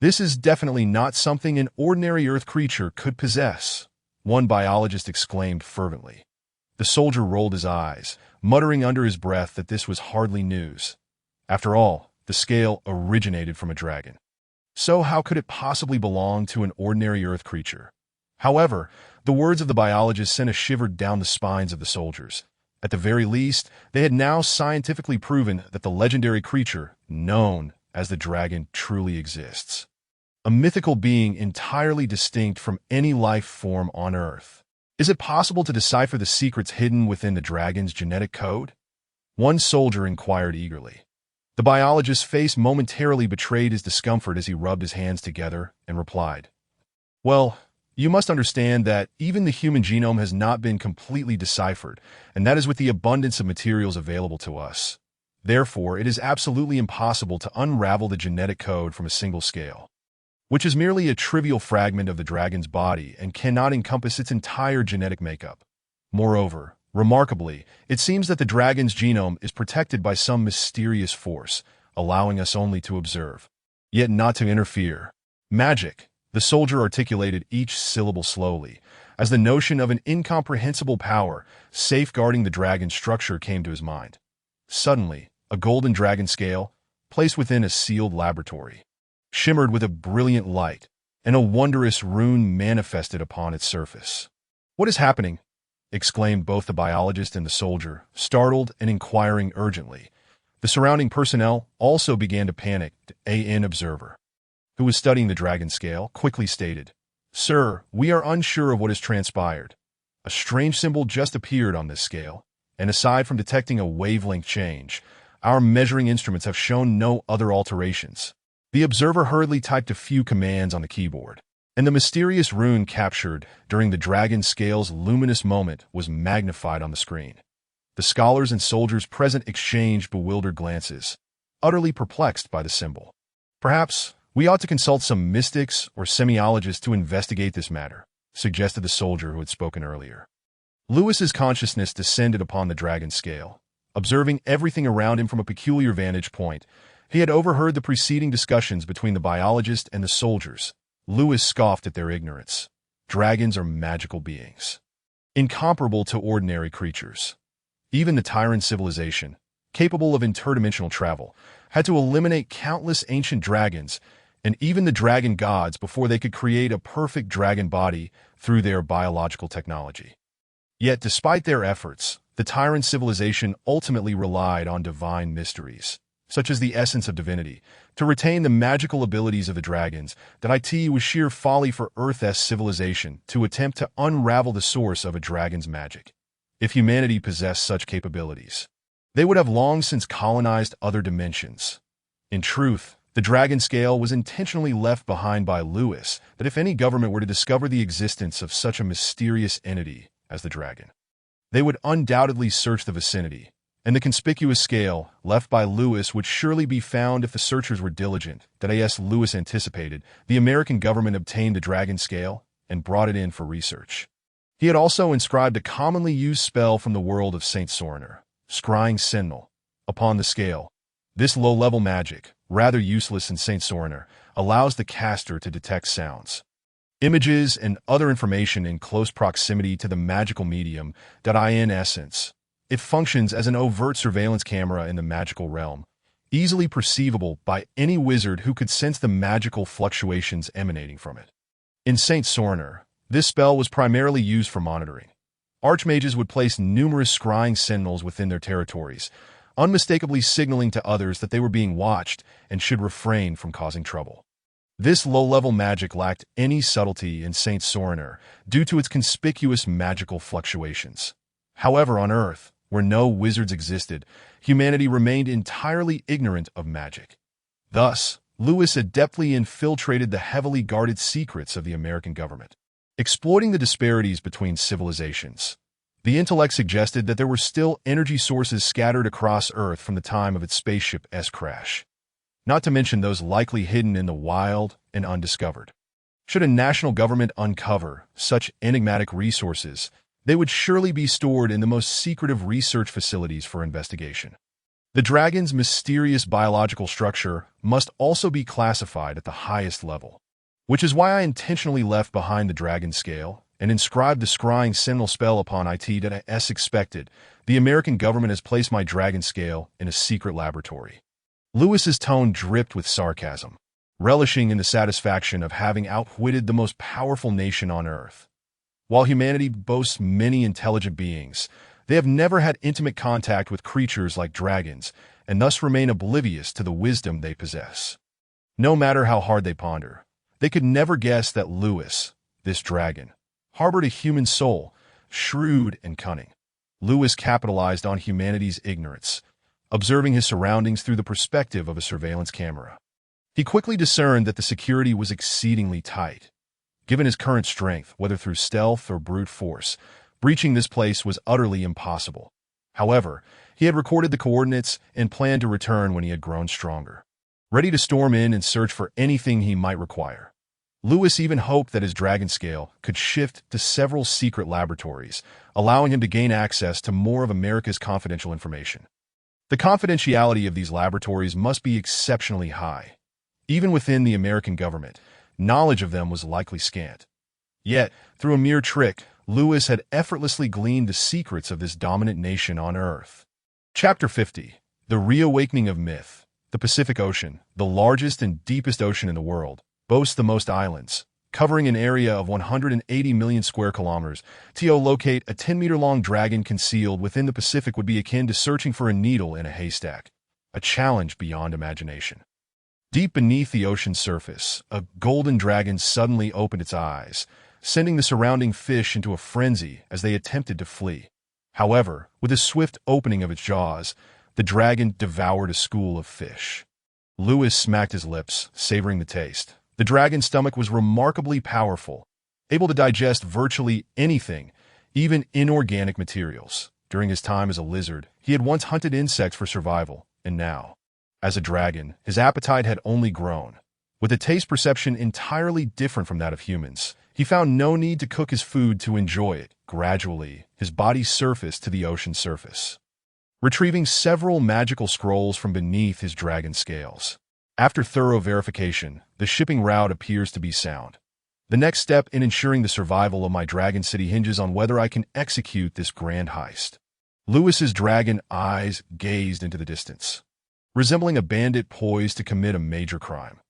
This is definitely not something an ordinary Earth creature could possess, one biologist exclaimed fervently. The soldier rolled his eyes, muttering under his breath that this was hardly news. After all, the scale originated from a dragon. So how could it possibly belong to an ordinary Earth creature? However, the words of the biologist sent a shiver down the spines of the soldiers. At the very least, they had now scientifically proven that the legendary creature, known as the dragon, truly exists. A mythical being entirely distinct from any life form on Earth. Is it possible to decipher the secrets hidden within the dragon's genetic code? One soldier inquired eagerly. The biologist's face momentarily betrayed his discomfort as he rubbed his hands together and replied, "Well, you must understand that even the human genome has not been completely deciphered, and that is with the abundance of materials available to us. Therefore, it is absolutely impossible to unravel the genetic code from a single scale, which is merely a trivial fragment of the dragon's body and cannot encompass its entire genetic makeup. Moreover, remarkably, it seems that the dragon's genome is protected by some mysterious force, allowing us only to observe, yet not to interfere. Magic." The soldier articulated each syllable slowly, as the notion of an incomprehensible power safeguarding the dragon's structure came to his mind. Suddenly, a golden dragon scale, placed within a sealed laboratory, shimmered with a brilliant light, and a wondrous rune manifested upon its surface. "What is happening?" exclaimed both the biologist and the soldier, startled and inquiring urgently. The surrounding personnel also began to panic. An observer, who was studying the dragon scale, quickly stated, "Sir, we are unsure of what has transpired. A strange symbol just appeared on this scale, and aside from detecting a wavelength change, our measuring instruments have shown no other alterations." The observer hurriedly typed a few commands on the keyboard, and the mysterious rune captured during the dragon scale's luminous moment was magnified on the screen. The scholars and soldiers present exchanged bewildered glances, utterly perplexed by the symbol. "Perhaps we ought to consult some mystics or semiologists to investigate this matter," suggested the soldier who had spoken earlier. Lewis's consciousness descended upon the dragon scale. Observing everything around him from a peculiar vantage point, he had overheard the preceding discussions between the biologist and the soldiers. Lewis scoffed at their ignorance. Dragons are magical beings, incomparable to ordinary creatures. Even the Tyrant civilization, capable of interdimensional travel, had to eliminate countless ancient dragons and even the dragon gods before they could create a perfect dragon body through their biological technology. Yet, despite their efforts, the tyrant civilization ultimately relied on divine mysteries, such as the essence of divinity, to retain the magical abilities of the dragons. That it was sheer folly for Earth's civilization to attempt to unravel the source of a dragon's magic. If humanity possessed such capabilities, they would have long since colonized other dimensions. In truth, the dragon scale was intentionally left behind by Lewis, that if any government were to discover the existence of such a mysterious entity as the dragon, they would undoubtedly search the vicinity, and the conspicuous scale left by Lewis would surely be found if the searchers were diligent. That as Lewis anticipated, the American government obtained the dragon scale and brought it in for research. He had also inscribed a commonly used spell from the world of St. Sorner, scrying sentinel, upon the scale. This low-level magic, rather useless in St. Sorner, allows the caster to detect sounds, images, and other information in close proximity to the magical medium. In essence, it functions as an overt surveillance camera in the magical realm, easily perceivable by any wizard who could sense the magical fluctuations emanating from it. In St. Sorner, this spell was primarily used for monitoring. Archmages would place numerous scrying sentinels within their territories, unmistakably signaling to others that they were being watched and should refrain from causing trouble. This low-level magic lacked any subtlety in St. Sorner due to its conspicuous magical fluctuations. However, on Earth, where no wizards existed, humanity remained entirely ignorant of magic. Thus, Lewis adeptly infiltrated the heavily guarded secrets of the American government. Exploiting the disparities between civilizations, the intellect suggested that there were still energy sources scattered across Earth from the time of its spaceship's crash, not to mention those likely hidden in the wild and undiscovered. Should a national government uncover such enigmatic resources, they would surely be stored in the most secretive research facilities for investigation. The dragon's mysterious biological structure must also be classified at the highest level, which is why I intentionally left behind the dragon scale and inscribed the scrying sentinel spell upon it. As expected, the American government has placed my dragon scale in a secret laboratory. Lewis's tone dripped with sarcasm, relishing in the satisfaction of having outwitted the most powerful nation on Earth. While humanity boasts many intelligent beings, they have never had intimate contact with creatures like dragons, and thus remain oblivious to the wisdom they possess. No matter how hard they ponder, they could never guess that Lewis, this dragon, harbored a human soul, shrewd and cunning. Lewis capitalized on humanity's ignorance, observing his surroundings through the perspective of a surveillance camera. He quickly discerned that the security was exceedingly tight. Given his current strength, whether through stealth or brute force, breaching this place was utterly impossible. However, he had recorded the coordinates and planned to return when he had grown stronger, ready to storm in and search for anything he might require. Lewis even hoped that his dragon scale could shift to several secret laboratories, allowing him to gain access to more of America's confidential information. The confidentiality of these laboratories must be exceptionally high. Even within the American government, knowledge of them was likely scant. Yet, through a mere trick, Lewis had effortlessly gleaned the secrets of this dominant nation on Earth. Chapter 50. The Reawakening of Myth. The Pacific Ocean, the largest and deepest ocean in the world, boasts the most islands, covering an area of 180 million square kilometers. To locate a 10-meter-long dragon concealed within the Pacific would be akin to searching for a needle in a haystack, a challenge beyond imagination. Deep beneath the ocean's surface, a golden dragon suddenly opened its eyes, sending the surrounding fish into a frenzy as they attempted to flee. However, with a swift opening of its jaws, the dragon devoured a school of fish. Lewis smacked his lips, savoring the taste. The dragon's stomach was remarkably powerful, able to digest virtually anything, even inorganic materials. During his time as a lizard, he had once hunted insects for survival, and now, as a dragon, his appetite had only grown. With a taste perception entirely different from that of humans, he found no need to cook his food to enjoy it. Gradually, his body surfaced to the ocean's surface, retrieving several magical scrolls from beneath his dragon scales. After thorough verification, the shipping route appears to be sound. The next step in ensuring the survival of my dragon city hinges on whether I can execute this grand heist. Lewis's dragon eyes gazed into the distance, resembling a bandit poised to commit a major crime.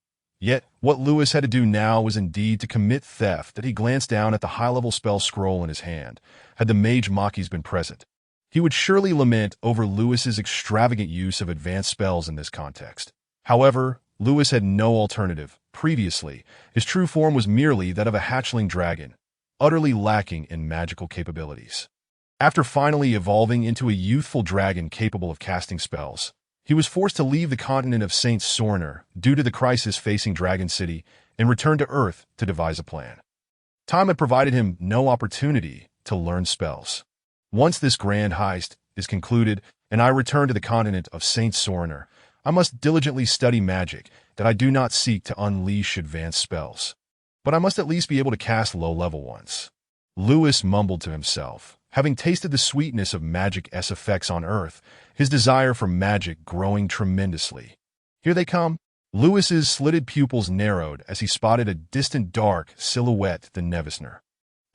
Yet, what Lewis had to do now was indeed to commit theft that he glanced down at the high-level spell scroll in his hand. Had the mage Maquis been present, he would surely lament over Lewis's extravagant use of advanced spells in this context. However, Lewis had no alternative. Previously, his true form was merely that of a hatchling dragon, utterly lacking in magical capabilities. After finally evolving into a youthful dragon capable of casting spells, he was forced to leave the continent of Saint Sorner due to the crisis facing Dragon City and return to Earth to devise a plan. Time had provided him no opportunity to learn spells. Once this grand heist is concluded and I return to the continent of Saint Sorner, I must diligently study magic that I do not seek to unleash advanced spells. But I must at least be able to cast low-level ones. Lewis mumbled to himself. Having tasted the sweetness of magic's effects on Earth, his desire for magic growing tremendously. Here they come. Lewis's slitted pupils narrowed as he spotted a distant dark silhouette, the Nevisner.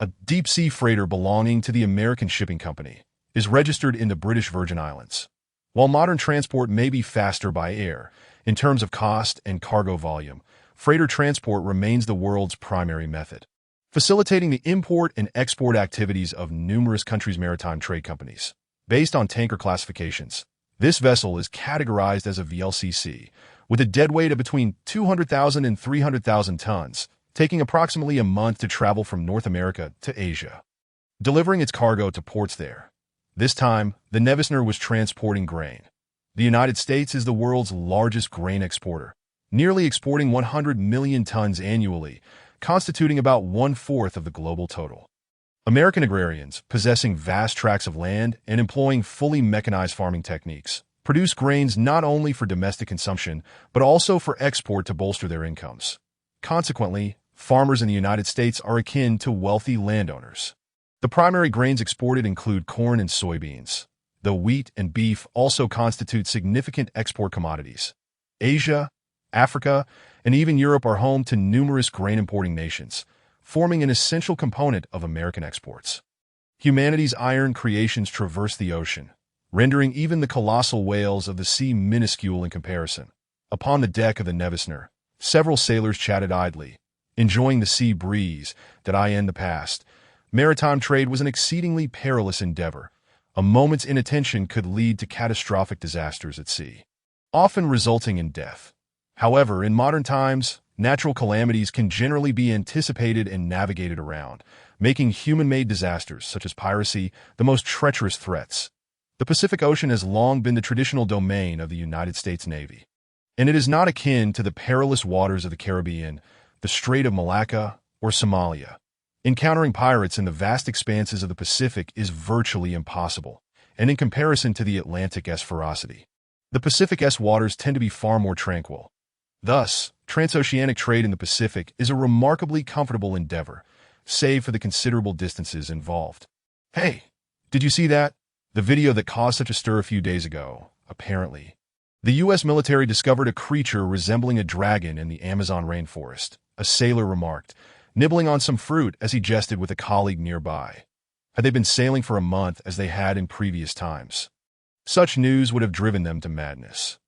A deep-sea freighter belonging to the American Shipping Company is registered in the British Virgin Islands. While modern transport may be faster by air, in terms of cost and cargo volume, freighter transport remains the world's primary method, facilitating the import and export activities of numerous countries' maritime trade companies. Based on tanker classifications, this vessel is categorized as a VLCC, with a deadweight of between 200,000 and 300,000 tons, taking approximately a month to travel from North America to Asia, delivering its cargo to ports there. This time, the Nevisner was transporting grain. The United States is the world's largest grain exporter, nearly exporting 100 million tons annually, constituting about one-fourth of the global total. American agrarians, possessing vast tracts of land and employing fully mechanized farming techniques, produce grains not only for domestic consumption, but also for export to bolster their incomes. Consequently, farmers in the United States are akin to wealthy landowners. The primary grains exported include corn and soybeans, though wheat and beef also constitute significant export commodities. Asia, Africa, and even Europe are home to numerous grain-importing nations, forming an essential component of American exports. Humanity's iron creations traverse the ocean, rendering even the colossal whales of the sea minuscule in comparison. Upon the deck of the Nevisner, several sailors chatted idly, enjoying the sea breeze that in the past. Maritime trade was an exceedingly perilous endeavor. A moment's inattention could lead to catastrophic disasters at sea, often resulting in death. However, in modern times, natural calamities can generally be anticipated and navigated around, making human-made disasters, such as piracy, the most treacherous threats. The Pacific Ocean has long been the traditional domain of the United States Navy, and it is not akin to the perilous waters of the Caribbean, the Strait of Malacca, or Somalia. Encountering pirates in the vast expanses of the Pacific is virtually impossible, and in comparison to the Atlantic's ferocity, the Pacific's waters tend to be far more tranquil. Thus, transoceanic trade in the Pacific is a remarkably comfortable endeavor, save for the considerable distances involved. Hey, did you see that? The video that caused such a stir a few days ago, apparently. The U.S. military discovered a creature resembling a dragon in the Amazon rainforest, a sailor remarked, nibbling on some fruit as he jested with a colleague nearby. Had they been sailing for a month as they had in previous times, such news would have driven them to madness.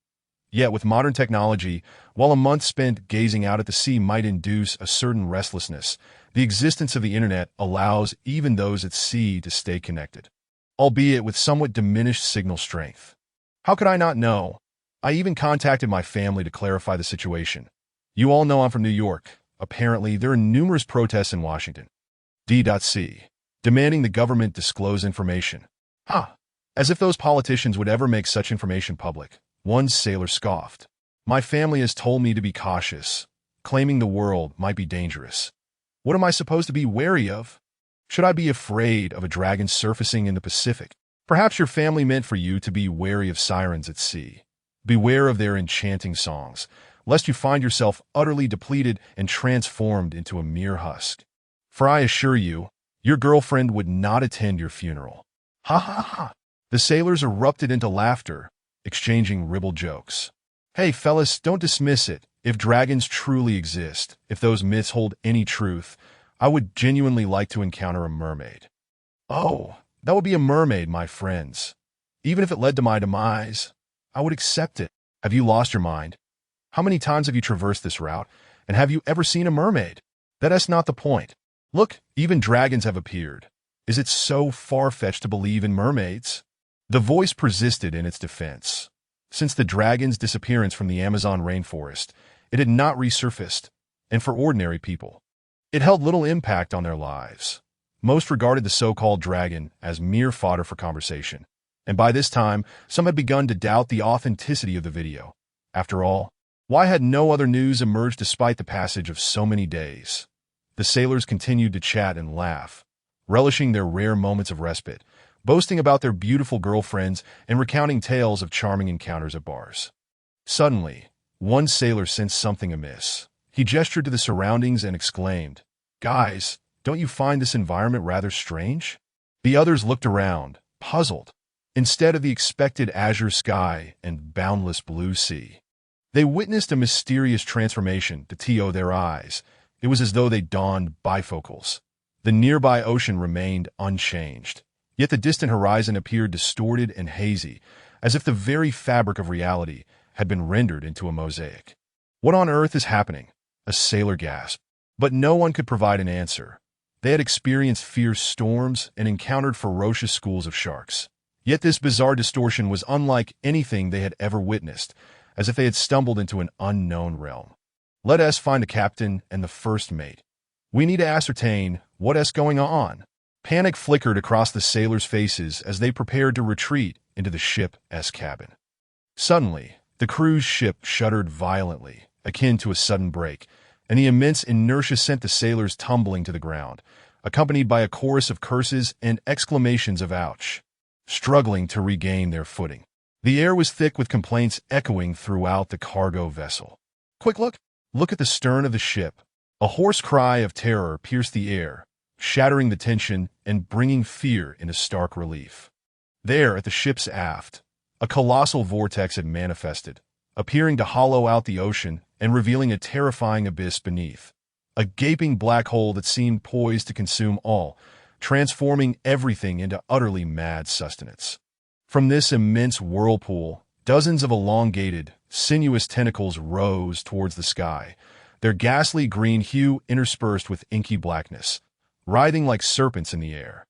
Yet with modern technology, while a month spent gazing out at the sea might induce a certain restlessness, the existence of the internet allows even those at sea to stay connected, albeit with somewhat diminished signal strength. How could I not know? I even contacted my family to clarify the situation. You all know I'm from New York. Apparently, there are numerous protests in Washington, D.C., demanding the government disclose information. As if those politicians would ever make such information public, one sailor scoffed. My family has told me to be cautious, claiming the world might be dangerous. What am I supposed to be wary of? Should I be afraid of a dragon surfacing in the Pacific? Perhaps your family meant for you to be wary of sirens at sea. Beware of their enchanting songs, lest you find yourself utterly depleted and transformed into a mere husk. For I assure you, your girlfriend would not attend your funeral. Ha ha ha! The sailors erupted into laughter, exchanging ribald jokes. Hey fellas, don't dismiss it. If dragons truly exist, if those myths hold any truth, I would genuinely like to encounter a mermaid. Oh, that would be a mermaid, my friends. Even if it led to my demise, I would accept it. Have you lost your mind? How many times have you traversed this route? And have you ever seen a mermaid? That's not the point. Look, even dragons have appeared. Is it so far-fetched to believe in mermaids? The voice persisted in its defense. Since the dragon's disappearance from the Amazon rainforest, it had not resurfaced, and for ordinary people, it held little impact on their lives. Most regarded the so-called dragon as mere fodder for conversation, and by this time, some had begun to doubt the authenticity of the video. After all, why had no other news emerged despite the passage of so many days? The sailors continued to chat and laugh, relishing their rare moments of respite, boasting about their beautiful girlfriends and recounting tales of charming encounters at bars. Suddenly, one sailor sensed something amiss. He gestured to the surroundings and exclaimed, "Guys, don't you find this environment rather strange?" The others looked around, puzzled. Instead of the expected azure sky and boundless blue sea, they witnessed a mysterious transformation to their eyes. It was as though they donned bifocals. The nearby ocean remained unchanged, yet the distant horizon appeared distorted and hazy, as if the very fabric of reality had been rendered into a mosaic. "What on earth is happening?" a sailor gasped. But no one could provide an answer. They had experienced fierce storms and encountered ferocious schools of sharks. Yet this bizarre distortion was unlike anything they had ever witnessed, as if they had stumbled into an unknown realm. "Let us find the captain and the first mate. We need to ascertain what's going on." Panic flickered across the sailors' faces as they prepared to retreat into the ship's cabin. Suddenly, the cruise ship shuddered violently, akin to a sudden break, and the immense inertia sent the sailors tumbling to the ground, accompanied by a chorus of curses and exclamations of ouch. Struggling to regain their footing, the air was thick with complaints echoing throughout the cargo vessel. "Quick look at the stern of the ship." A hoarse cry of terror pierced the air, shattering the tension and bringing fear into stark relief. There, at the ship's aft, a colossal vortex had manifested, appearing to hollow out the ocean and revealing a terrifying abyss beneath. A gaping black hole that seemed poised to consume all, transforming everything into utterly mad sustenance. From this immense whirlpool, dozens of elongated, sinuous tentacles rose towards the sky, their ghastly green hue interspersed with inky blackness, writhing like serpents in the air.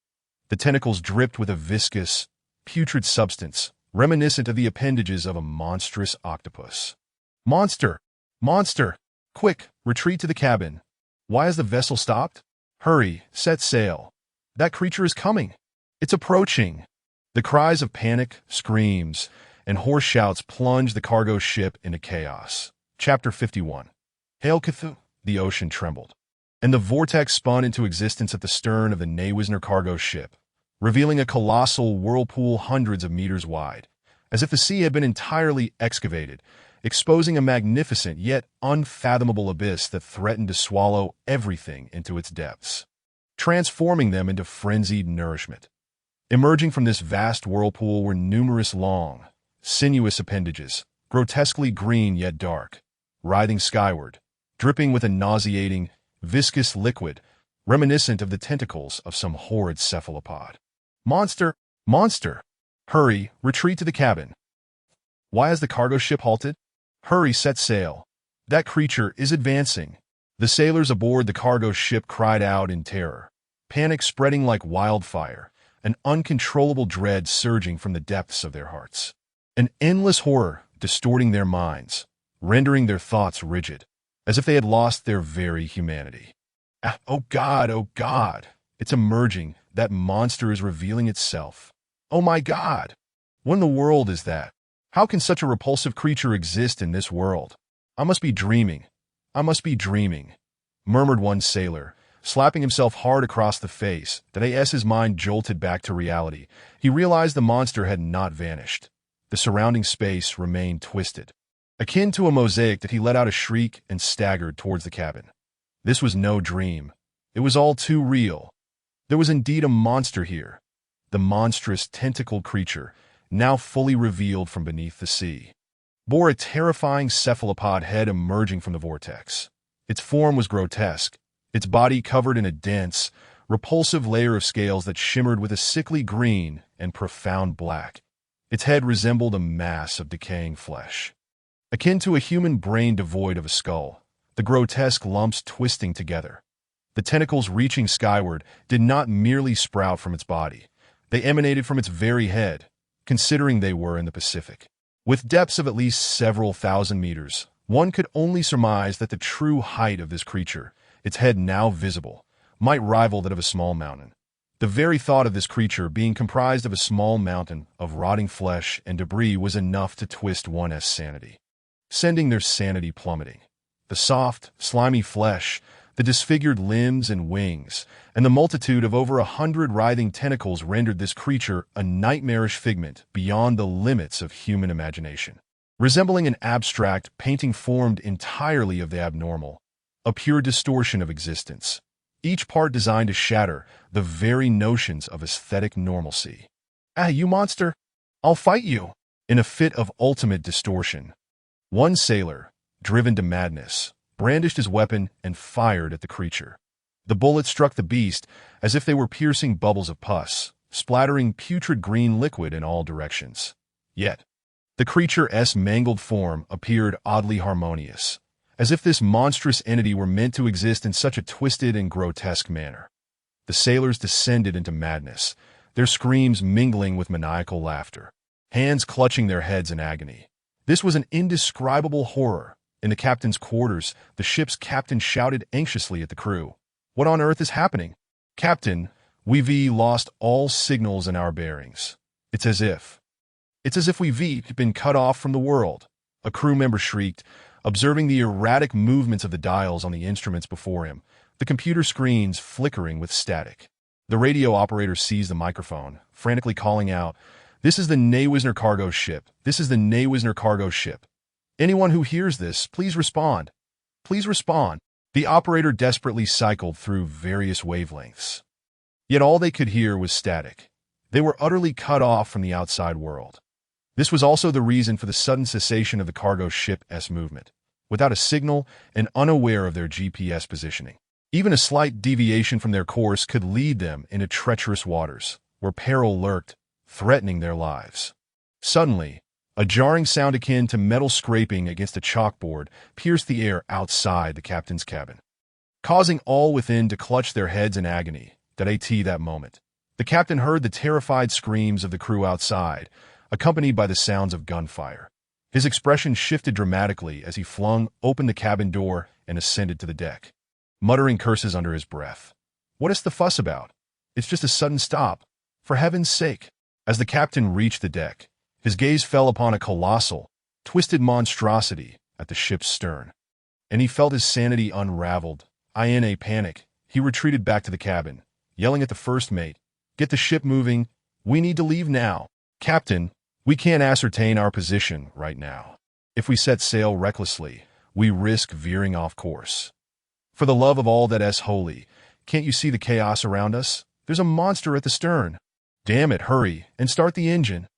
The tentacles dripped with a viscous, putrid substance, reminiscent of the appendages of a monstrous octopus. "Monster! Monster! Quick, retreat to the cabin." "Why has the vessel stopped?" "Hurry, set sail. That creature is coming. It's approaching." The cries of panic, screams, and hoarse shouts plunged the cargo ship into chaos. Chapter 51. Hail Cthulhu! The ocean trembled, and the vortex spun into existence at the stern of the Newisner cargo ship, revealing a colossal whirlpool hundreds of meters wide, as if the sea had been entirely excavated, exposing a magnificent yet unfathomable abyss that threatened to swallow everything into its depths, transforming them into frenzied nourishment. Emerging from this vast whirlpool were numerous long, sinuous appendages, grotesquely green yet dark, writhing skyward, dripping with a nauseating, viscous liquid reminiscent of the tentacles of some horrid cephalopod. "Monster! Monster! Hurry, retreat to the cabin." "Why has the cargo ship halted?" "Hurry, set sail. That creature is advancing." The sailors aboard the cargo ship cried out in terror, panic spreading like wildfire, an uncontrollable dread surging from the depths of their hearts. An endless horror distorting their minds, rendering their thoughts rigid, as if they had lost their very humanity. Oh God, it's emerging. That monster is revealing itself. Oh my God, what in the world is that? How can such a repulsive creature exist in this world? I must be dreaming, murmured one sailor, slapping himself hard across the face. As his mind jolted back to reality, he realized the monster had not vanished. The surrounding space remained twisted, akin to a mosaic. That he let out a shriek and staggered towards the cabin. This was no dream. It was all too real. There was indeed a monster here. The monstrous tentacled creature, now fully revealed from beneath the sea, bore a terrifying cephalopod head emerging from the vortex. Its form was grotesque, its body covered in a dense, repulsive layer of scales that shimmered with a sickly green and profound black. Its head resembled a mass of decaying flesh. Akin to a human brain devoid of a skull, the grotesque lumps twisting together. The tentacles reaching skyward did not merely sprout from its body. They emanated from its very head, considering they were in the Pacific. With depths of at least several thousand meters, one could only surmise that the true height of this creature, its head now visible, might rival that of a small mountain. The very thought of this creature being comprised of a small mountain of rotting flesh and debris was enough to twist one's sanity, sending their sanity plummeting. The soft, slimy flesh, the disfigured limbs and wings, and the multitude of over 100 writhing tentacles rendered this creature a nightmarish figment beyond the limits of human imagination. Resembling an abstract painting formed entirely of the abnormal, a pure distortion of existence, each part designed to shatter the very notions of aesthetic normalcy. "Ah, you monster! I'll fight you!" In a fit of ultimate distortion, one sailor, driven to madness, brandished his weapon and fired at the creature. The bullet struck the beast as if they were piercing bubbles of pus, splattering putrid green liquid in all directions. Yet, the creature's mangled form appeared oddly harmonious, as if this monstrous entity were meant to exist in such a twisted and grotesque manner. The sailors descended into madness, their screams mingling with maniacal laughter, hands clutching their heads in agony. This was an indescribable horror. In the captain's quarters, the ship's captain shouted anxiously at the crew. "What on earth is happening?" "Captain, we've lost all signals in our bearings. It's as if we've been cut off from the world," a crew member shrieked, observing the erratic movements of the dials on the instruments before him, the computer screens flickering with static. The radio operator seized the microphone, frantically calling out, "This is the Newisner cargo ship. This is the Newisner cargo ship. Anyone who hears this, please respond. Please respond." The operator desperately cycled through various wavelengths. Yet all they could hear was static. They were utterly cut off from the outside world. This was also the reason for the sudden cessation of the cargo ship's movement, without a signal and unaware of their GPS positioning. Even a slight deviation from their course could lead them into treacherous waters, where peril lurked, threatening their lives. Suddenly, a jarring sound akin to metal scraping against a chalkboard pierced the air outside the captain's cabin, causing all within to clutch their heads in agony. That moment, the captain heard the terrified screams of the crew outside, accompanied by the sounds of gunfire. His expression shifted dramatically as he flung open the cabin door and ascended to the deck, muttering curses under his breath. "What is the fuss about? It's just a sudden stop. For heaven's sake!" As the captain reached the deck, his gaze fell upon a colossal, twisted monstrosity at the ship's stern, and he felt his sanity unraveled. In a panic, he retreated back to the cabin, yelling at the first mate, "Get the ship moving. We need to leave now." "Captain, we can't ascertain our position right now. If we set sail recklessly, we risk veering off course. For the love of all that is holy, can't you see the chaos around us? There's a monster at the stern. Damn it, hurry and start the engine."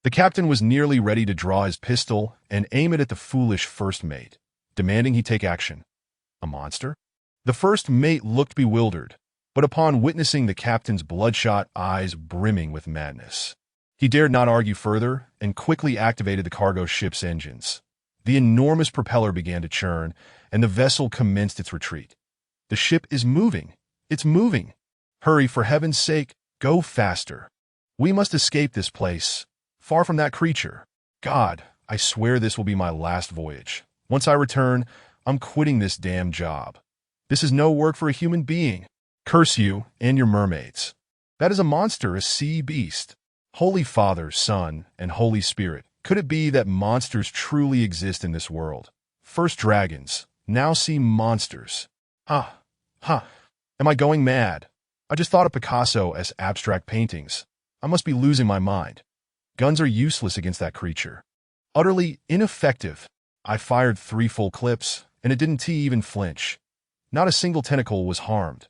The captain was nearly ready to draw his pistol and aim it at the foolish first mate, demanding he take action. A monster? The first mate looked bewildered, but upon witnessing the captain's bloodshot eyes brimming with madness, he dared not argue further and quickly activated the cargo ship's engines. The enormous propeller began to churn, and the vessel commenced its retreat. "The ship is moving. It's moving. Hurry, for heaven's sake, go faster. We must escape this place, far from that creature. God, I swear this will be my last voyage. Once I return, I'm quitting this damn job. This is no work for a human being. Curse you and your mermaids. That is a monster, a sea beast. Holy Father, Son, and Holy Spirit, could it be that monsters truly exist in this world? First dragons, now sea monsters. Am I going mad? I just thought of Picasso as abstract paintings. I must be losing my mind. Guns are useless against that creature. Utterly ineffective. I fired 3 full clips, and it didn't even flinch. Not a single tentacle was harmed.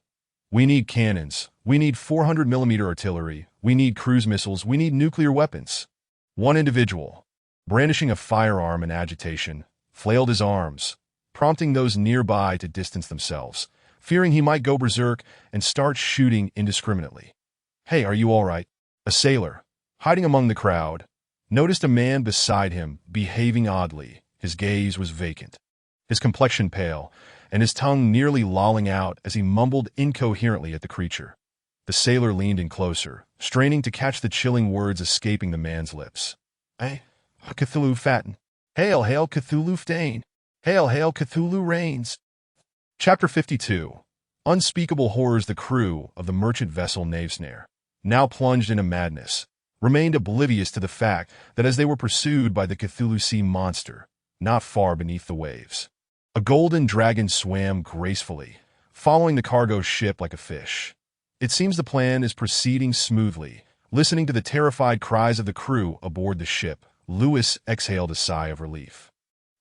We need cannons. We need 400mm artillery. We need cruise missiles. We need nuclear weapons. One individual, brandishing a firearm in agitation, flailed his arms, prompting those nearby to distance themselves, fearing he might go berserk and start shooting indiscriminately. "Hey, are you all right?" A sailor, hiding among the crowd, noticed a man beside him behaving oddly. His gaze was vacant. his complexion pale, and his tongue nearly lolling out as he mumbled incoherently at the creature. The sailor leaned in closer, straining to catch the chilling words escaping the man's lips. Cthulhu fatten. Hail, hail, Cthulhu Fdane. Hail, hail, Cthulhu reigns. Chapter 52. Unspeakable horrors. The crew of the merchant vessel Knavesnare, now plunged into madness, remained oblivious to the fact that as they were pursued by the Cthulhu sea monster, not far beneath the waves, a golden dragon swam gracefully, following the cargo ship like a fish. It seems the plan is proceeding smoothly. Listening to the terrified cries of the crew aboard the ship, Lewis exhaled a sigh of relief,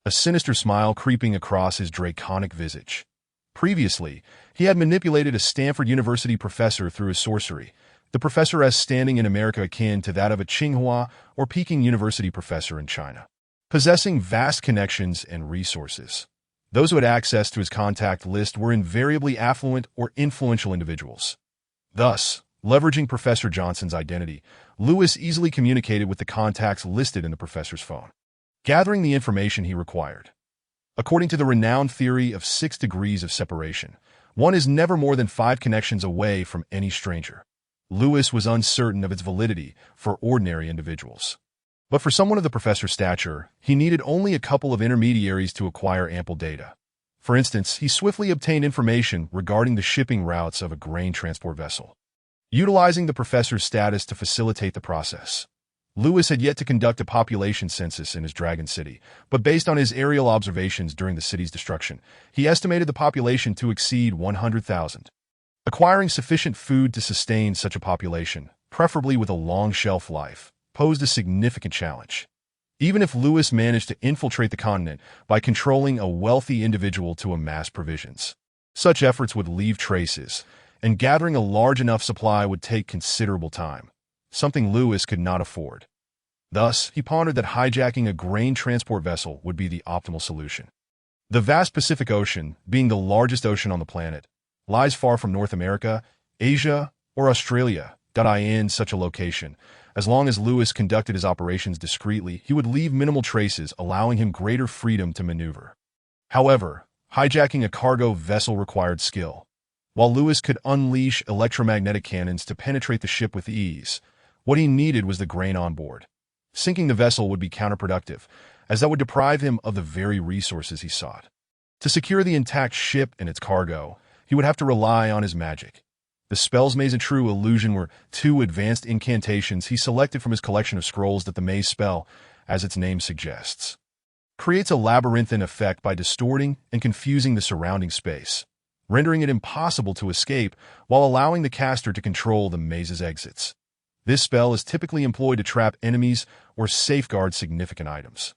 a sinister smile creeping across his draconic visage. Previously, he had manipulated a Stanford University professor through his sorcery, the professor's standing in America akin to that of a Tsinghua or Peking University professor in China, possessing vast connections and resources. Those who had access to his contact list were invariably affluent or influential individuals. Thus, leveraging Professor Johnson's identity, Lewis easily communicated with the contacts listed in the professor's phone, gathering the information he required. According to the renowned theory of 6 degrees of separation, one is never more than 5 connections away from any stranger. Lewis was uncertain of its validity for ordinary individuals. But for someone of the professor's stature, he needed only a couple of intermediaries to acquire ample data. For instance, he swiftly obtained information regarding the shipping routes of a grain transport vessel, utilizing the professor's status to facilitate the process. Lewis had yet to conduct a population census in his Dragon City, but based on his aerial observations during the city's destruction, he estimated the population to exceed 100,000. Acquiring sufficient food to sustain such a population, preferably with a long shelf life, posed a significant challenge. Even if Lewis managed to infiltrate the continent by controlling a wealthy individual to amass provisions, such efforts would leave traces, and gathering a large enough supply would take considerable time, something Lewis could not afford. Thus, he pondered that hijacking a grain transport vessel would be the optimal solution. The vast Pacific Ocean, being the largest ocean on the planet, lies far from North America, Asia, or Australia. In such a location, as long as Lewis conducted his operations discreetly, he would leave minimal traces, allowing him greater freedom to maneuver. However, hijacking a cargo vessel required skill. While Lewis could unleash electromagnetic cannons to penetrate the ship with ease, what he needed was the grain on board. Sinking the vessel would be counterproductive, as that would deprive him of the very resources he sought. To secure the intact ship and its cargo, he would have to rely on his magic. The spell's Maze and True Illusion were 2 advanced incantations he selected from his collection of scrolls that the Maze spell, as its name suggests, creates a labyrinthine effect by distorting and confusing the surrounding space, rendering it impossible to escape while allowing the caster to control the maze's exits. This spell is typically employed to trap enemies or safeguard significant items,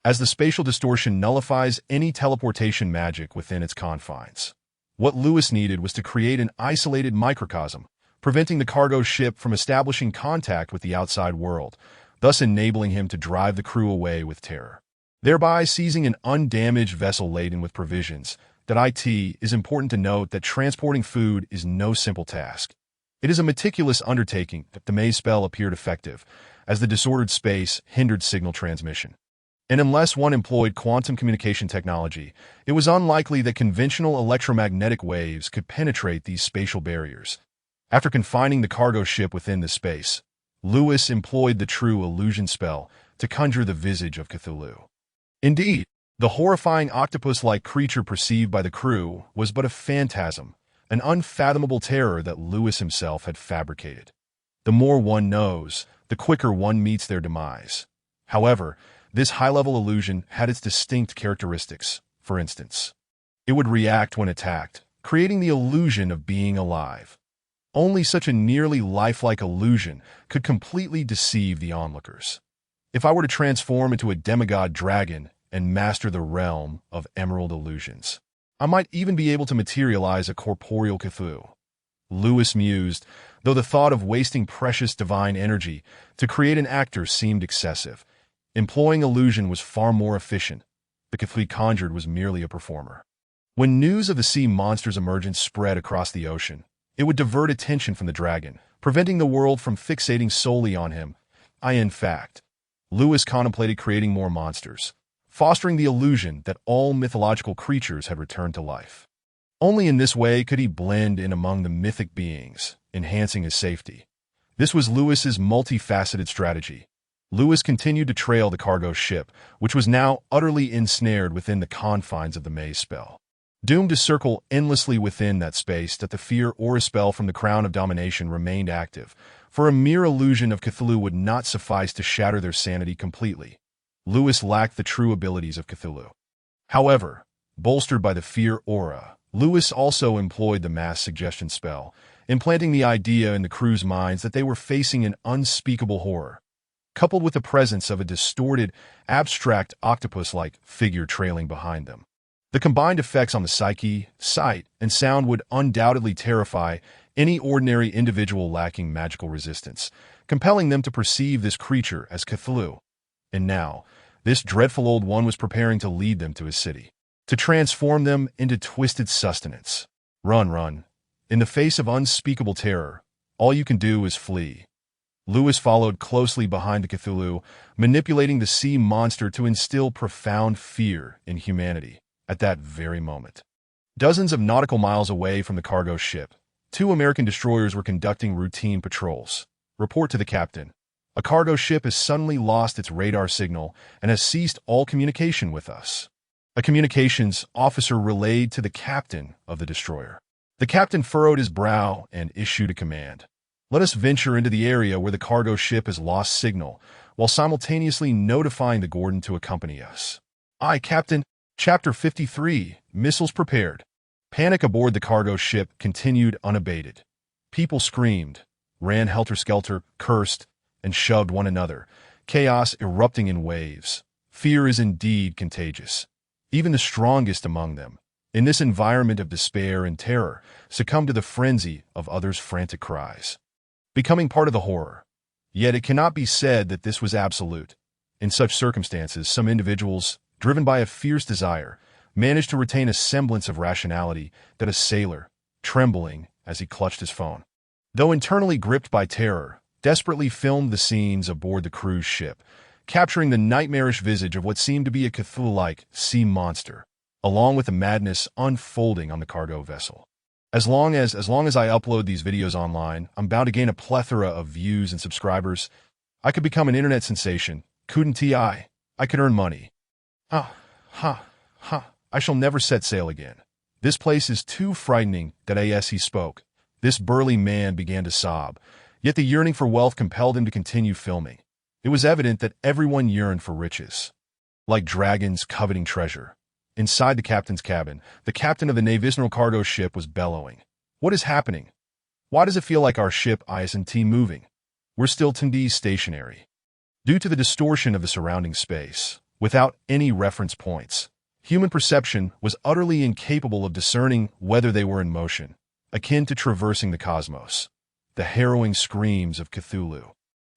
as the spatial distortion nullifies any teleportation magic within its confines. What Lewis needed was to create an isolated microcosm, preventing the cargo ship from establishing contact with the outside world, thus enabling him to drive the crew away with terror, thereby seizing an undamaged vessel laden with provisions. It is important to note that transporting food is no simple task. It is a meticulous undertaking. The maze spell appeared effective, as the disordered space hindered signal transmission. And unless one employed quantum communication technology, it was unlikely that conventional electromagnetic waves could penetrate these spatial barriers. After confining the cargo ship within this space, Lewis employed the True Illusion spell to conjure the visage of Cthulhu. Indeed, the horrifying octopus-like creature perceived by the crew was but a phantasm, an unfathomable terror that Lewis himself had fabricated. The more one knows, the quicker one meets their demise. However, this high-level illusion had its distinct characteristics. For instance, it would react when attacked, creating the illusion of being alive. Only such a nearly lifelike illusion could completely deceive the onlookers. If I were to transform into a demigod dragon and master the realm of emerald illusions, I might even be able to materialize a corporeal Cthulhu. Lewis mused, though the thought of wasting precious divine energy to create an actor seemed excessive. Employing illusion was far more efficient. The Cthulhu conjured was merely a performer. When news of the sea monster's emergence spread across the ocean, it would divert attention from the dragon, preventing the world from fixating solely on him. In fact, Lewis contemplated creating more monsters, fostering the illusion that all mythological creatures had returned to life. Only in this way could he blend in among the mythic beings, enhancing his safety. This was Lewis's multifaceted strategy. Lewis continued to trail the cargo ship, which was now utterly ensnared within the confines of the maze spell. Doomed to circle endlessly within that space that the fear aura spell from the Crown of Domination remained active, for a mere illusion of Cthulhu would not suffice to shatter their sanity completely. Lewis lacked the true abilities of Cthulhu. However, bolstered by the fear aura, Lewis also employed the mass suggestion spell, implanting the idea in the crew's minds that they were facing an unspeakable horror, coupled with the presence of a distorted, abstract octopus-like figure trailing behind them. The combined effects on the psyche, sight, and sound would undoubtedly terrify any ordinary individual lacking magical resistance, compelling them to perceive this creature as Cthulhu. And now, this dreadful old one was preparing to lead them to his city, to transform them into twisted sustenance. Run, run. In the face of unspeakable terror, all you can do is flee. Lewis followed closely behind the Cthulhu, manipulating the sea monster to instill profound fear in humanity. At that very moment, dozens of nautical miles away from the cargo ship, 2 American destroyers were conducting routine patrols. Report to the captain. A cargo ship has suddenly lost its radar signal and has ceased all communication with us. A communications officer relayed to the captain of the destroyer. The captain furrowed his brow and issued a command. Let us venture into the area where the cargo ship has lost signal, while simultaneously notifying the Gordon to accompany us. Aye, Captain. Chapter 53, Missiles Prepared. Panic aboard the cargo ship continued unabated. People screamed, ran helter-skelter, cursed, and shoved one another, chaos erupting in waves. Fear is indeed contagious. Even the strongest among them, in this environment of despair and terror, succumbed to the frenzy of others' frantic cries, becoming part of the horror. Yet it cannot be said that this was absolute. In such circumstances, some individuals, driven by a fierce desire, managed to retain a semblance of rationality that a sailor, trembling as he clutched his phone, though internally gripped by terror, desperately filmed the scenes aboard the cruise ship, capturing the nightmarish visage of what seemed to be a Cthulhu-like sea monster, along with the madness unfolding on the cargo vessel. As long as I upload these videos online, I'm bound to gain a plethora of views and subscribers. I could become an internet sensation, couldn't I? I could earn money. I shall never set sail again. This place is too frightening that as he spoke, this burly man began to sob, yet the yearning for wealth compelled him to continue filming. It was evident that everyone yearned for riches, like dragons coveting treasure. Inside the captain's cabin, the captain of the navigational cargo ship was bellowing. What is happening? Why does it feel like our ship isn't moving? We're still stationary. Due to the distortion of the surrounding space, without any reference points, human perception was utterly incapable of discerning whether they were in motion, akin to traversing the cosmos. The harrowing screams of Cthulhu,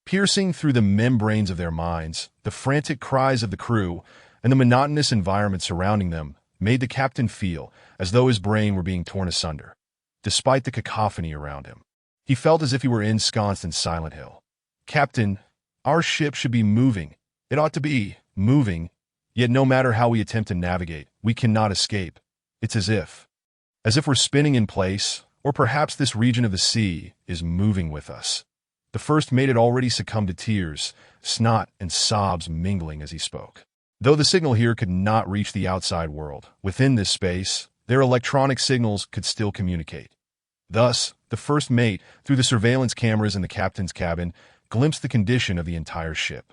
piercing through the membranes of their minds, the frantic cries of the crew, and the monotonous environment surrounding them made the captain feel as though his brain were being torn asunder. Despite the cacophony around him, he felt as if he were ensconced in Silent Hill. Captain, our ship should be moving. It ought to be moving, yet no matter how we attempt to navigate, we cannot escape. It's as if we're spinning in place, or perhaps this region of the sea is moving with us. The first mate had already succumbed to tears, snot and sobs mingling as he spoke. Though the signal here could not reach the outside world, within this space, their electronic signals could still communicate. Thus, the first mate, through the surveillance cameras in the captain's cabin, glimpsed the condition of the entire ship.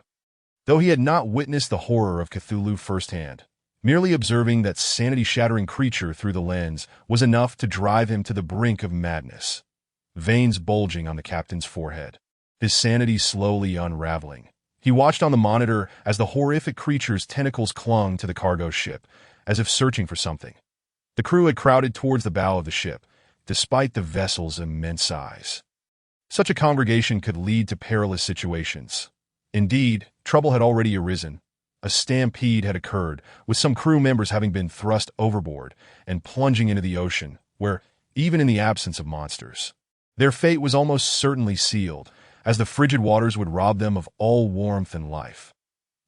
Though he had not witnessed the horror of Cthulhu firsthand, merely observing that sanity-shattering creature through the lens was enough to drive him to the brink of madness. Veins bulging on the captain's forehead, his sanity slowly unraveling. He watched on the monitor as the horrific creature's tentacles clung to the cargo ship, as if searching for something. The crew had crowded towards the bow of the ship, despite the vessel's immense size. Such a congregation could lead to perilous situations. Indeed, trouble had already arisen. A stampede had occurred, with some crew members having been thrust overboard and plunging into the ocean, where, even in the absence of monsters, their fate was almost certainly sealed, as the frigid waters would rob them of all warmth and life.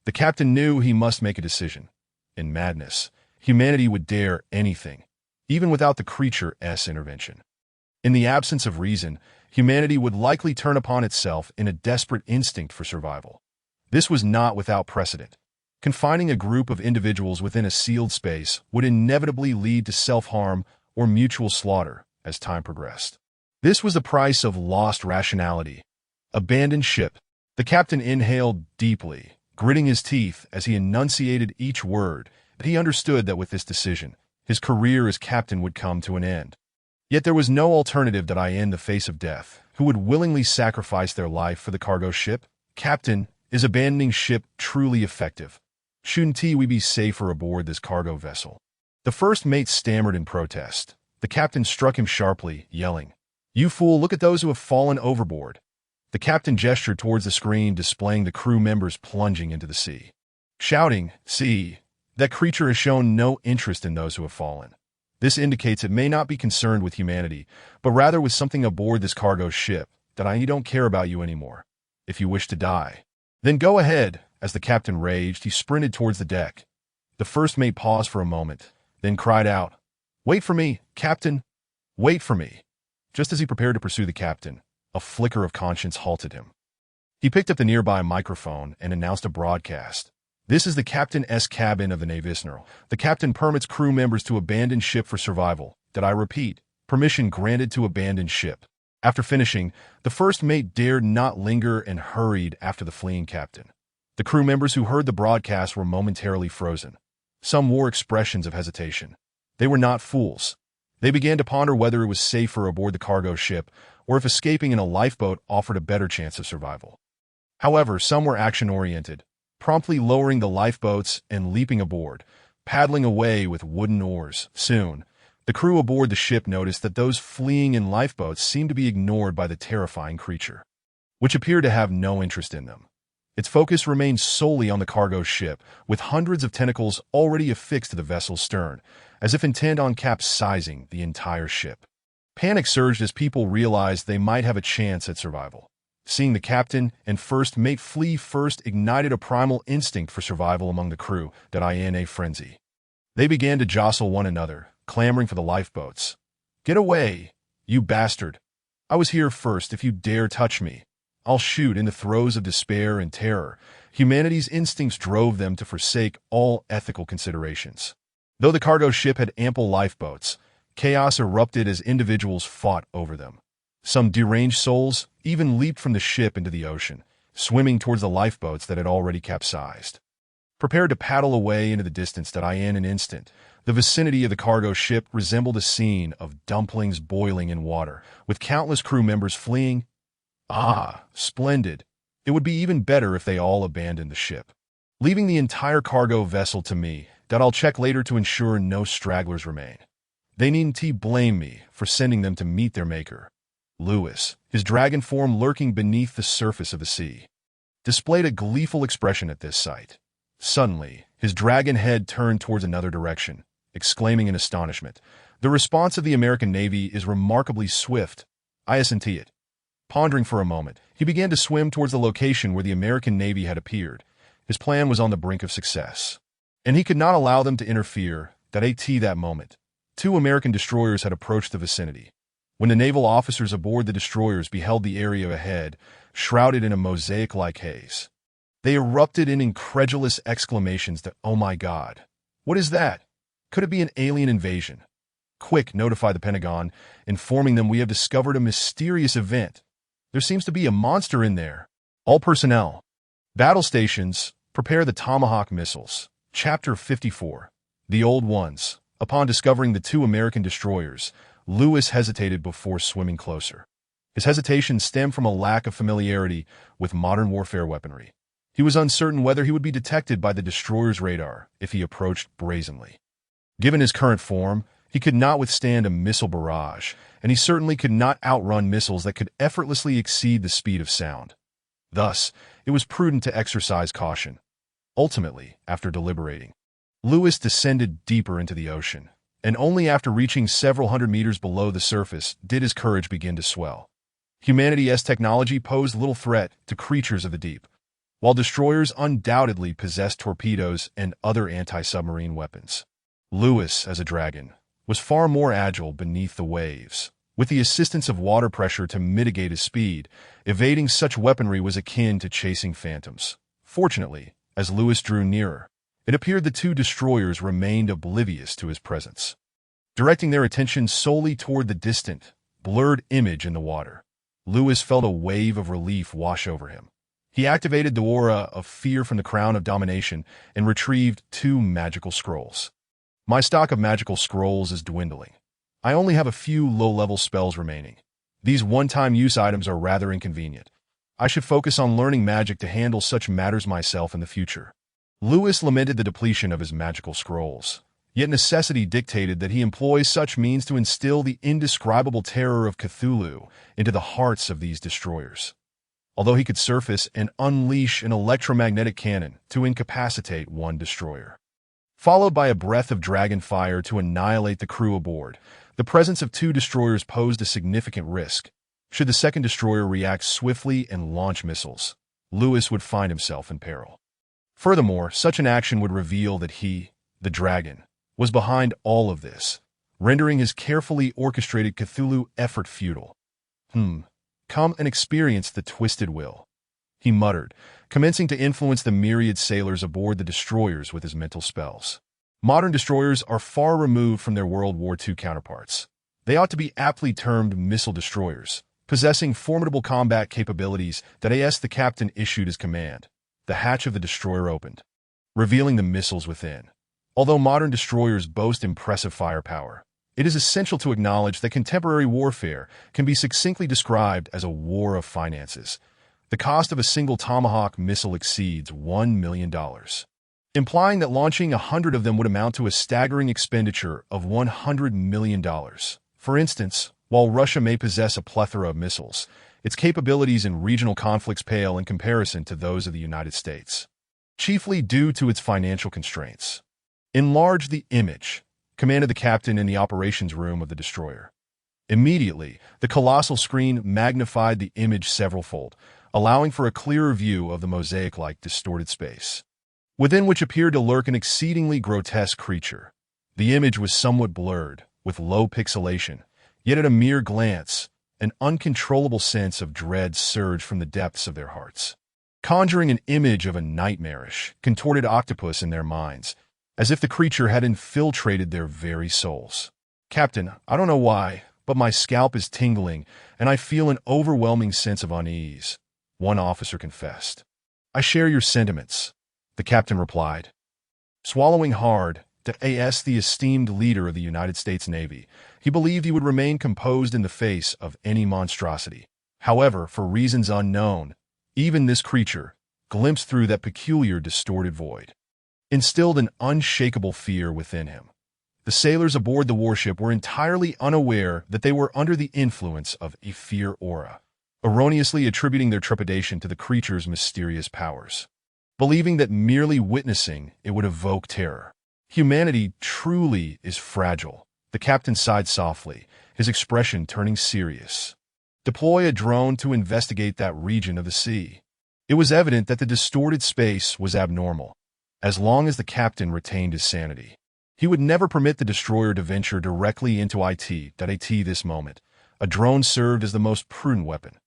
The captain knew he must make a decision. In madness, humanity would dare anything, even without the creature's intervention. In the absence of reason, humanity would likely turn upon itself in a desperate instinct for survival. This was not without precedent. Confining a group of individuals within a sealed space would inevitably lead to self-harm or mutual slaughter as time progressed. This was the price of lost rationality. Abandoned ship. The captain inhaled deeply, gritting his teeth as he enunciated each word. He understood that with this decision, his career as captain would come to an end. Yet there was no alternative that in the face of death, who would willingly sacrifice their life for the cargo ship. Captain, is abandoning ship truly effective? Shouldn't we be safer aboard this cargo vessel? The first mate stammered in protest. The captain struck him sharply, yelling, "You fool, look at those who have fallen overboard." The captain gestured towards the screen displaying the crew members plunging into the sea. Shouting, "See, that creature has shown no interest in those who have fallen. This indicates it may not be concerned with humanity, but rather with something aboard this cargo ship, that I don't care about you anymore. If you wish to die, then go ahead." As the captain raged, he sprinted towards the deck. The first mate paused for a moment, then cried out, "Wait for me, Captain! Wait for me!" Just as he prepared to pursue the captain, a flicker of conscience halted him. He picked up the nearby microphone and announced a broadcast. "This is the captain's cabin of the Navisneral. The captain permits crew members to abandon ship for survival. Did I repeat? Permission granted to abandon ship." After finishing, the first mate dared not linger and hurried after the fleeing captain. The crew members who heard the broadcast were momentarily frozen. Some wore expressions of hesitation. They were not fools. They began to ponder whether it was safer aboard the cargo ship or if escaping in a lifeboat offered a better chance of survival. However, some were action-oriented, promptly lowering the lifeboats and leaping aboard, paddling away with wooden oars. Soon, the crew aboard the ship noticed that those fleeing in lifeboats seemed to be ignored by the terrifying creature, which appeared to have no interest in them. Its focus remained solely on the cargo ship, with hundreds of tentacles already affixed to the vessel's stern, as if intent on capsizing the entire ship. Panic surged as people realized they might have a chance at survival. Seeing the captain and first mate flee first ignited a primal instinct for survival among the crew, that in a frenzy. They began to jostle one another, clamoring for the lifeboats. "Get away, you bastard! I was here first. If you dare touch me, I'll shoot." In the throes of despair and terror, humanity's instincts drove them to forsake all ethical considerations. Though the cargo ship had ample lifeboats, chaos erupted as individuals fought over them. Some deranged souls even leaped from the ship into the ocean, swimming towards the lifeboats that had already capsized. Prepared to paddle away into the distance, that in an instant, the vicinity of the cargo ship resembled a scene of dumplings boiling in water, with countless crew members fleeing. Ah, splendid. It would be even better if they all abandoned the ship, leaving the entire cargo vessel to me, that I'll check later to ensure no stragglers remain. They needn't blame me for sending them to meet their maker. Lewis, his dragon form lurking beneath the surface of the sea, displayed a gleeful expression at this sight. Suddenly, his dragon head turned towards another direction, exclaiming in astonishment, "The response of the American Navy is remarkably swift. I assent it." Pondering for a moment, he began to swim towards the location where the American Navy had appeared. His plan was on the brink of success, and he could not allow them to interfere. That moment, 2 American destroyers had approached the vicinity. When the naval officers aboard the destroyers beheld the area ahead, shrouded in a mosaic-like haze, they erupted in incredulous exclamations that, "Oh my God! What is that? Could it be an alien invasion? Quick, notify the Pentagon, informing them we have discovered a mysterious event. There seems to be a monster in there. All personnel, battle stations, prepare the Tomahawk missiles." Chapter 54. The Old Ones. Upon discovering the 2 American destroyers, Lewis hesitated before swimming closer. His hesitation stemmed from a lack of familiarity with modern warfare weaponry. He was uncertain whether he would be detected by the destroyer's radar if he approached brazenly. Given his current form, he could not withstand a missile barrage, and he certainly could not outrun missiles that could effortlessly exceed the speed of sound. Thus, it was prudent to exercise caution. Ultimately, after deliberating, Lewis descended deeper into the ocean, and only after reaching several hundred meters below the surface did his courage begin to swell. Humanity's technology posed little threat to creatures of the deep. while destroyers undoubtedly possessed torpedoes and other anti-submarine weapons. Lewis, as a dragon, was far more agile beneath the waves. With the assistance of water pressure to mitigate his speed, evading such weaponry was akin to chasing phantoms. Fortunately, as Lewis drew nearer, it appeared the two destroyers remained oblivious to his presence, directing their attention solely toward the distant, blurred image in the water. Lewis felt a wave of relief wash over him. He activated the aura of fear from the crown of domination and retrieved 2 magical scrolls. My stock of magical scrolls is dwindling. I only have a few low-level spells remaining. These one-time use items are rather inconvenient. I should focus on learning magic to handle such matters myself in the future. Lewis lamented the depletion of his magical scrolls, yet necessity dictated that he employ such means to instill the indescribable terror of Cthulhu into the hearts of these destroyers. Although he could surface and unleash an electromagnetic cannon to incapacitate one destroyer, followed by a breath of dragon fire to annihilate the crew aboard, the presence of 2 destroyers posed a significant risk. Should the second destroyer react swiftly and launch missiles, Lewis would find himself in peril. Furthermore, such an action would reveal that he, the dragon, was behind all of this, rendering his carefully orchestrated Cthulhu effort futile. Come and experience the twisted will, he muttered, commencing to influence the myriad sailors aboard the destroyers with his mental spells. Modern destroyers are far removed from their World War II counterparts. They ought to be aptly termed missile destroyers, possessing formidable combat capabilities that the captain issued his command. The hatch of the destroyer opened, revealing the missiles within. Although modern destroyers boast impressive firepower, it is essential to acknowledge that contemporary warfare can be succinctly described as a war of finances. The cost of a single Tomahawk missile exceeds $1 million, implying that launching 100 of them would amount to a staggering expenditure of $100 million. For instance, while Russia may possess a plethora of missiles, its capabilities in regional conflicts pale in comparison to those of the United States, chiefly due to its financial constraints. Enlarge the image, commanded the captain in the operations room of the destroyer. Immediately, the colossal screen magnified the image severalfold, allowing for a clearer view of the mosaic-like distorted space, within which appeared to lurk an exceedingly grotesque creature. The image was somewhat blurred, with low pixelation, yet at a mere glance, an uncontrollable sense of dread surged from the depths of their hearts, conjuring an image of a nightmarish, contorted octopus in their minds, as if the creature had infiltrated their very souls. Captain, I don't know why, but my scalp is tingling, and I feel an overwhelming sense of unease, one officer confessed. I share your sentiments, the captain replied. Swallowing hard, the esteemed leader of the United States Navy, he believed he would remain composed in the face of any monstrosity. However, for reasons unknown, even this creature, glimpsed through that peculiar distorted void, instilled an unshakable fear within him. The sailors aboard the warship were entirely unaware that they were under the influence of a fear aura, erroneously attributing their trepidation to the creature's mysterious powers, believing that merely witnessing it would evoke terror. Humanity truly is fragile. The captain sighed softly, his expression turning serious. Deploy a drone to investigate that region of the sea. It was evident that the distorted space was abnormal. As long as the captain retained his sanity, he would never permit the destroyer to venture directly into this moment. A drone served as the most prudent weapon.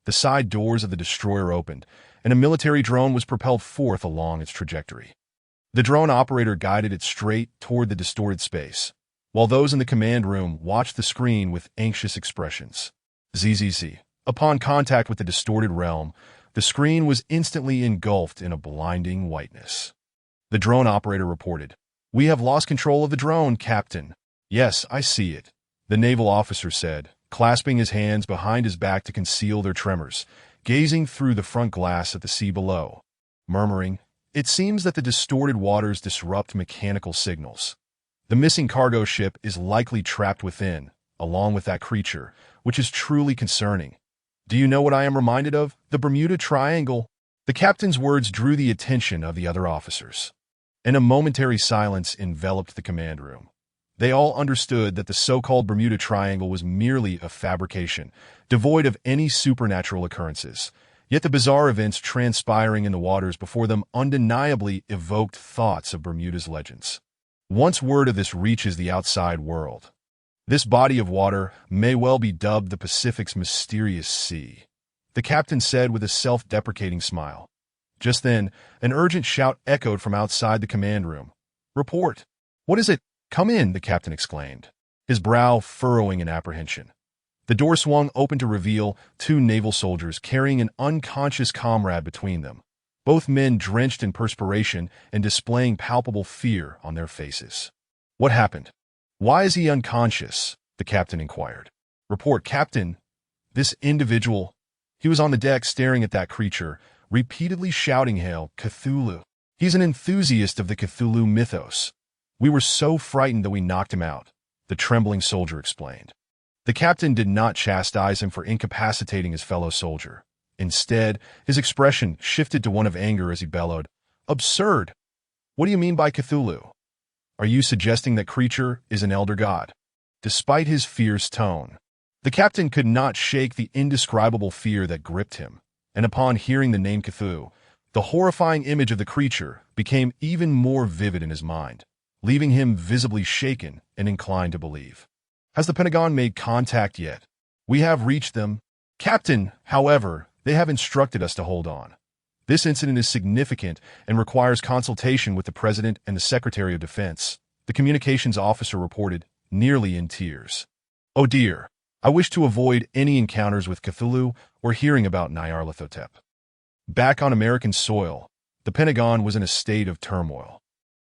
The side doors of the destroyer opened, and a military drone was propelled forth along its trajectory. The drone operator guided it straight toward the distorted space, while those in the command room watched the screen with anxious expressions. ZZZ. Upon contact with the distorted realm, the screen was instantly engulfed in a blinding whiteness. The drone operator reported, "We have lost control of the drone, Captain." "Yes, I see it," the naval officer said, clasping his hands behind his back to conceal their tremors, gazing through the front glass at the sea below, murmuring, "It seems that the distorted waters disrupt mechanical signals. The missing cargo ship is likely trapped within, along with that creature, which is truly concerning. Do you know what I am reminded of? The Bermuda Triangle." The captain's words drew the attention of the other officers, and a momentary silence enveloped the command room. They all understood that the so-called Bermuda Triangle was merely a fabrication, devoid of any supernatural occurrences. Yet the bizarre events transpiring in the waters before them undeniably evoked thoughts of Bermuda's legends. Once word of this reaches the outside world, this body of water may well be dubbed the Pacific's mysterious sea, the captain said with a self-deprecating smile. Just then, an urgent shout echoed from outside the command room. "Report!" "What is it? Come in," the captain exclaimed, his brow furrowing in apprehension. The door swung open to reveal two naval soldiers carrying an unconscious comrade between them, both men drenched in perspiration and displaying palpable fear on their faces. "What happened? Why is he unconscious?" the captain inquired. "Report, Captain. This individual—" He was on the deck staring at that creature, repeatedly shouting, "Hail, Cthulhu! He's an enthusiast of the Cthulhu mythos. We were so frightened that we knocked him out," the trembling soldier explained. The captain did not chastise him for incapacitating his fellow soldier. Instead, his expression shifted to one of anger as he bellowed, "Absurd! What do you mean by Cthulhu? Are you suggesting that creature is an elder god?" Despite his fierce tone, the captain could not shake the indescribable fear that gripped him, and upon hearing the name Cthulhu, the horrifying image of the creature became even more vivid in his mind, leaving him visibly shaken and inclined to believe. "Has the Pentagon made contact yet?" "We have reached them, Captain. However, they have instructed us to hold on. This incident is significant and requires consultation with the President and the Secretary of Defense," the communications officer reported, nearly in tears. "Oh dear. I wish to avoid any encounters with Cthulhu or hearing about Nyarlathotep." Back on American soil, the Pentagon was in a state of turmoil.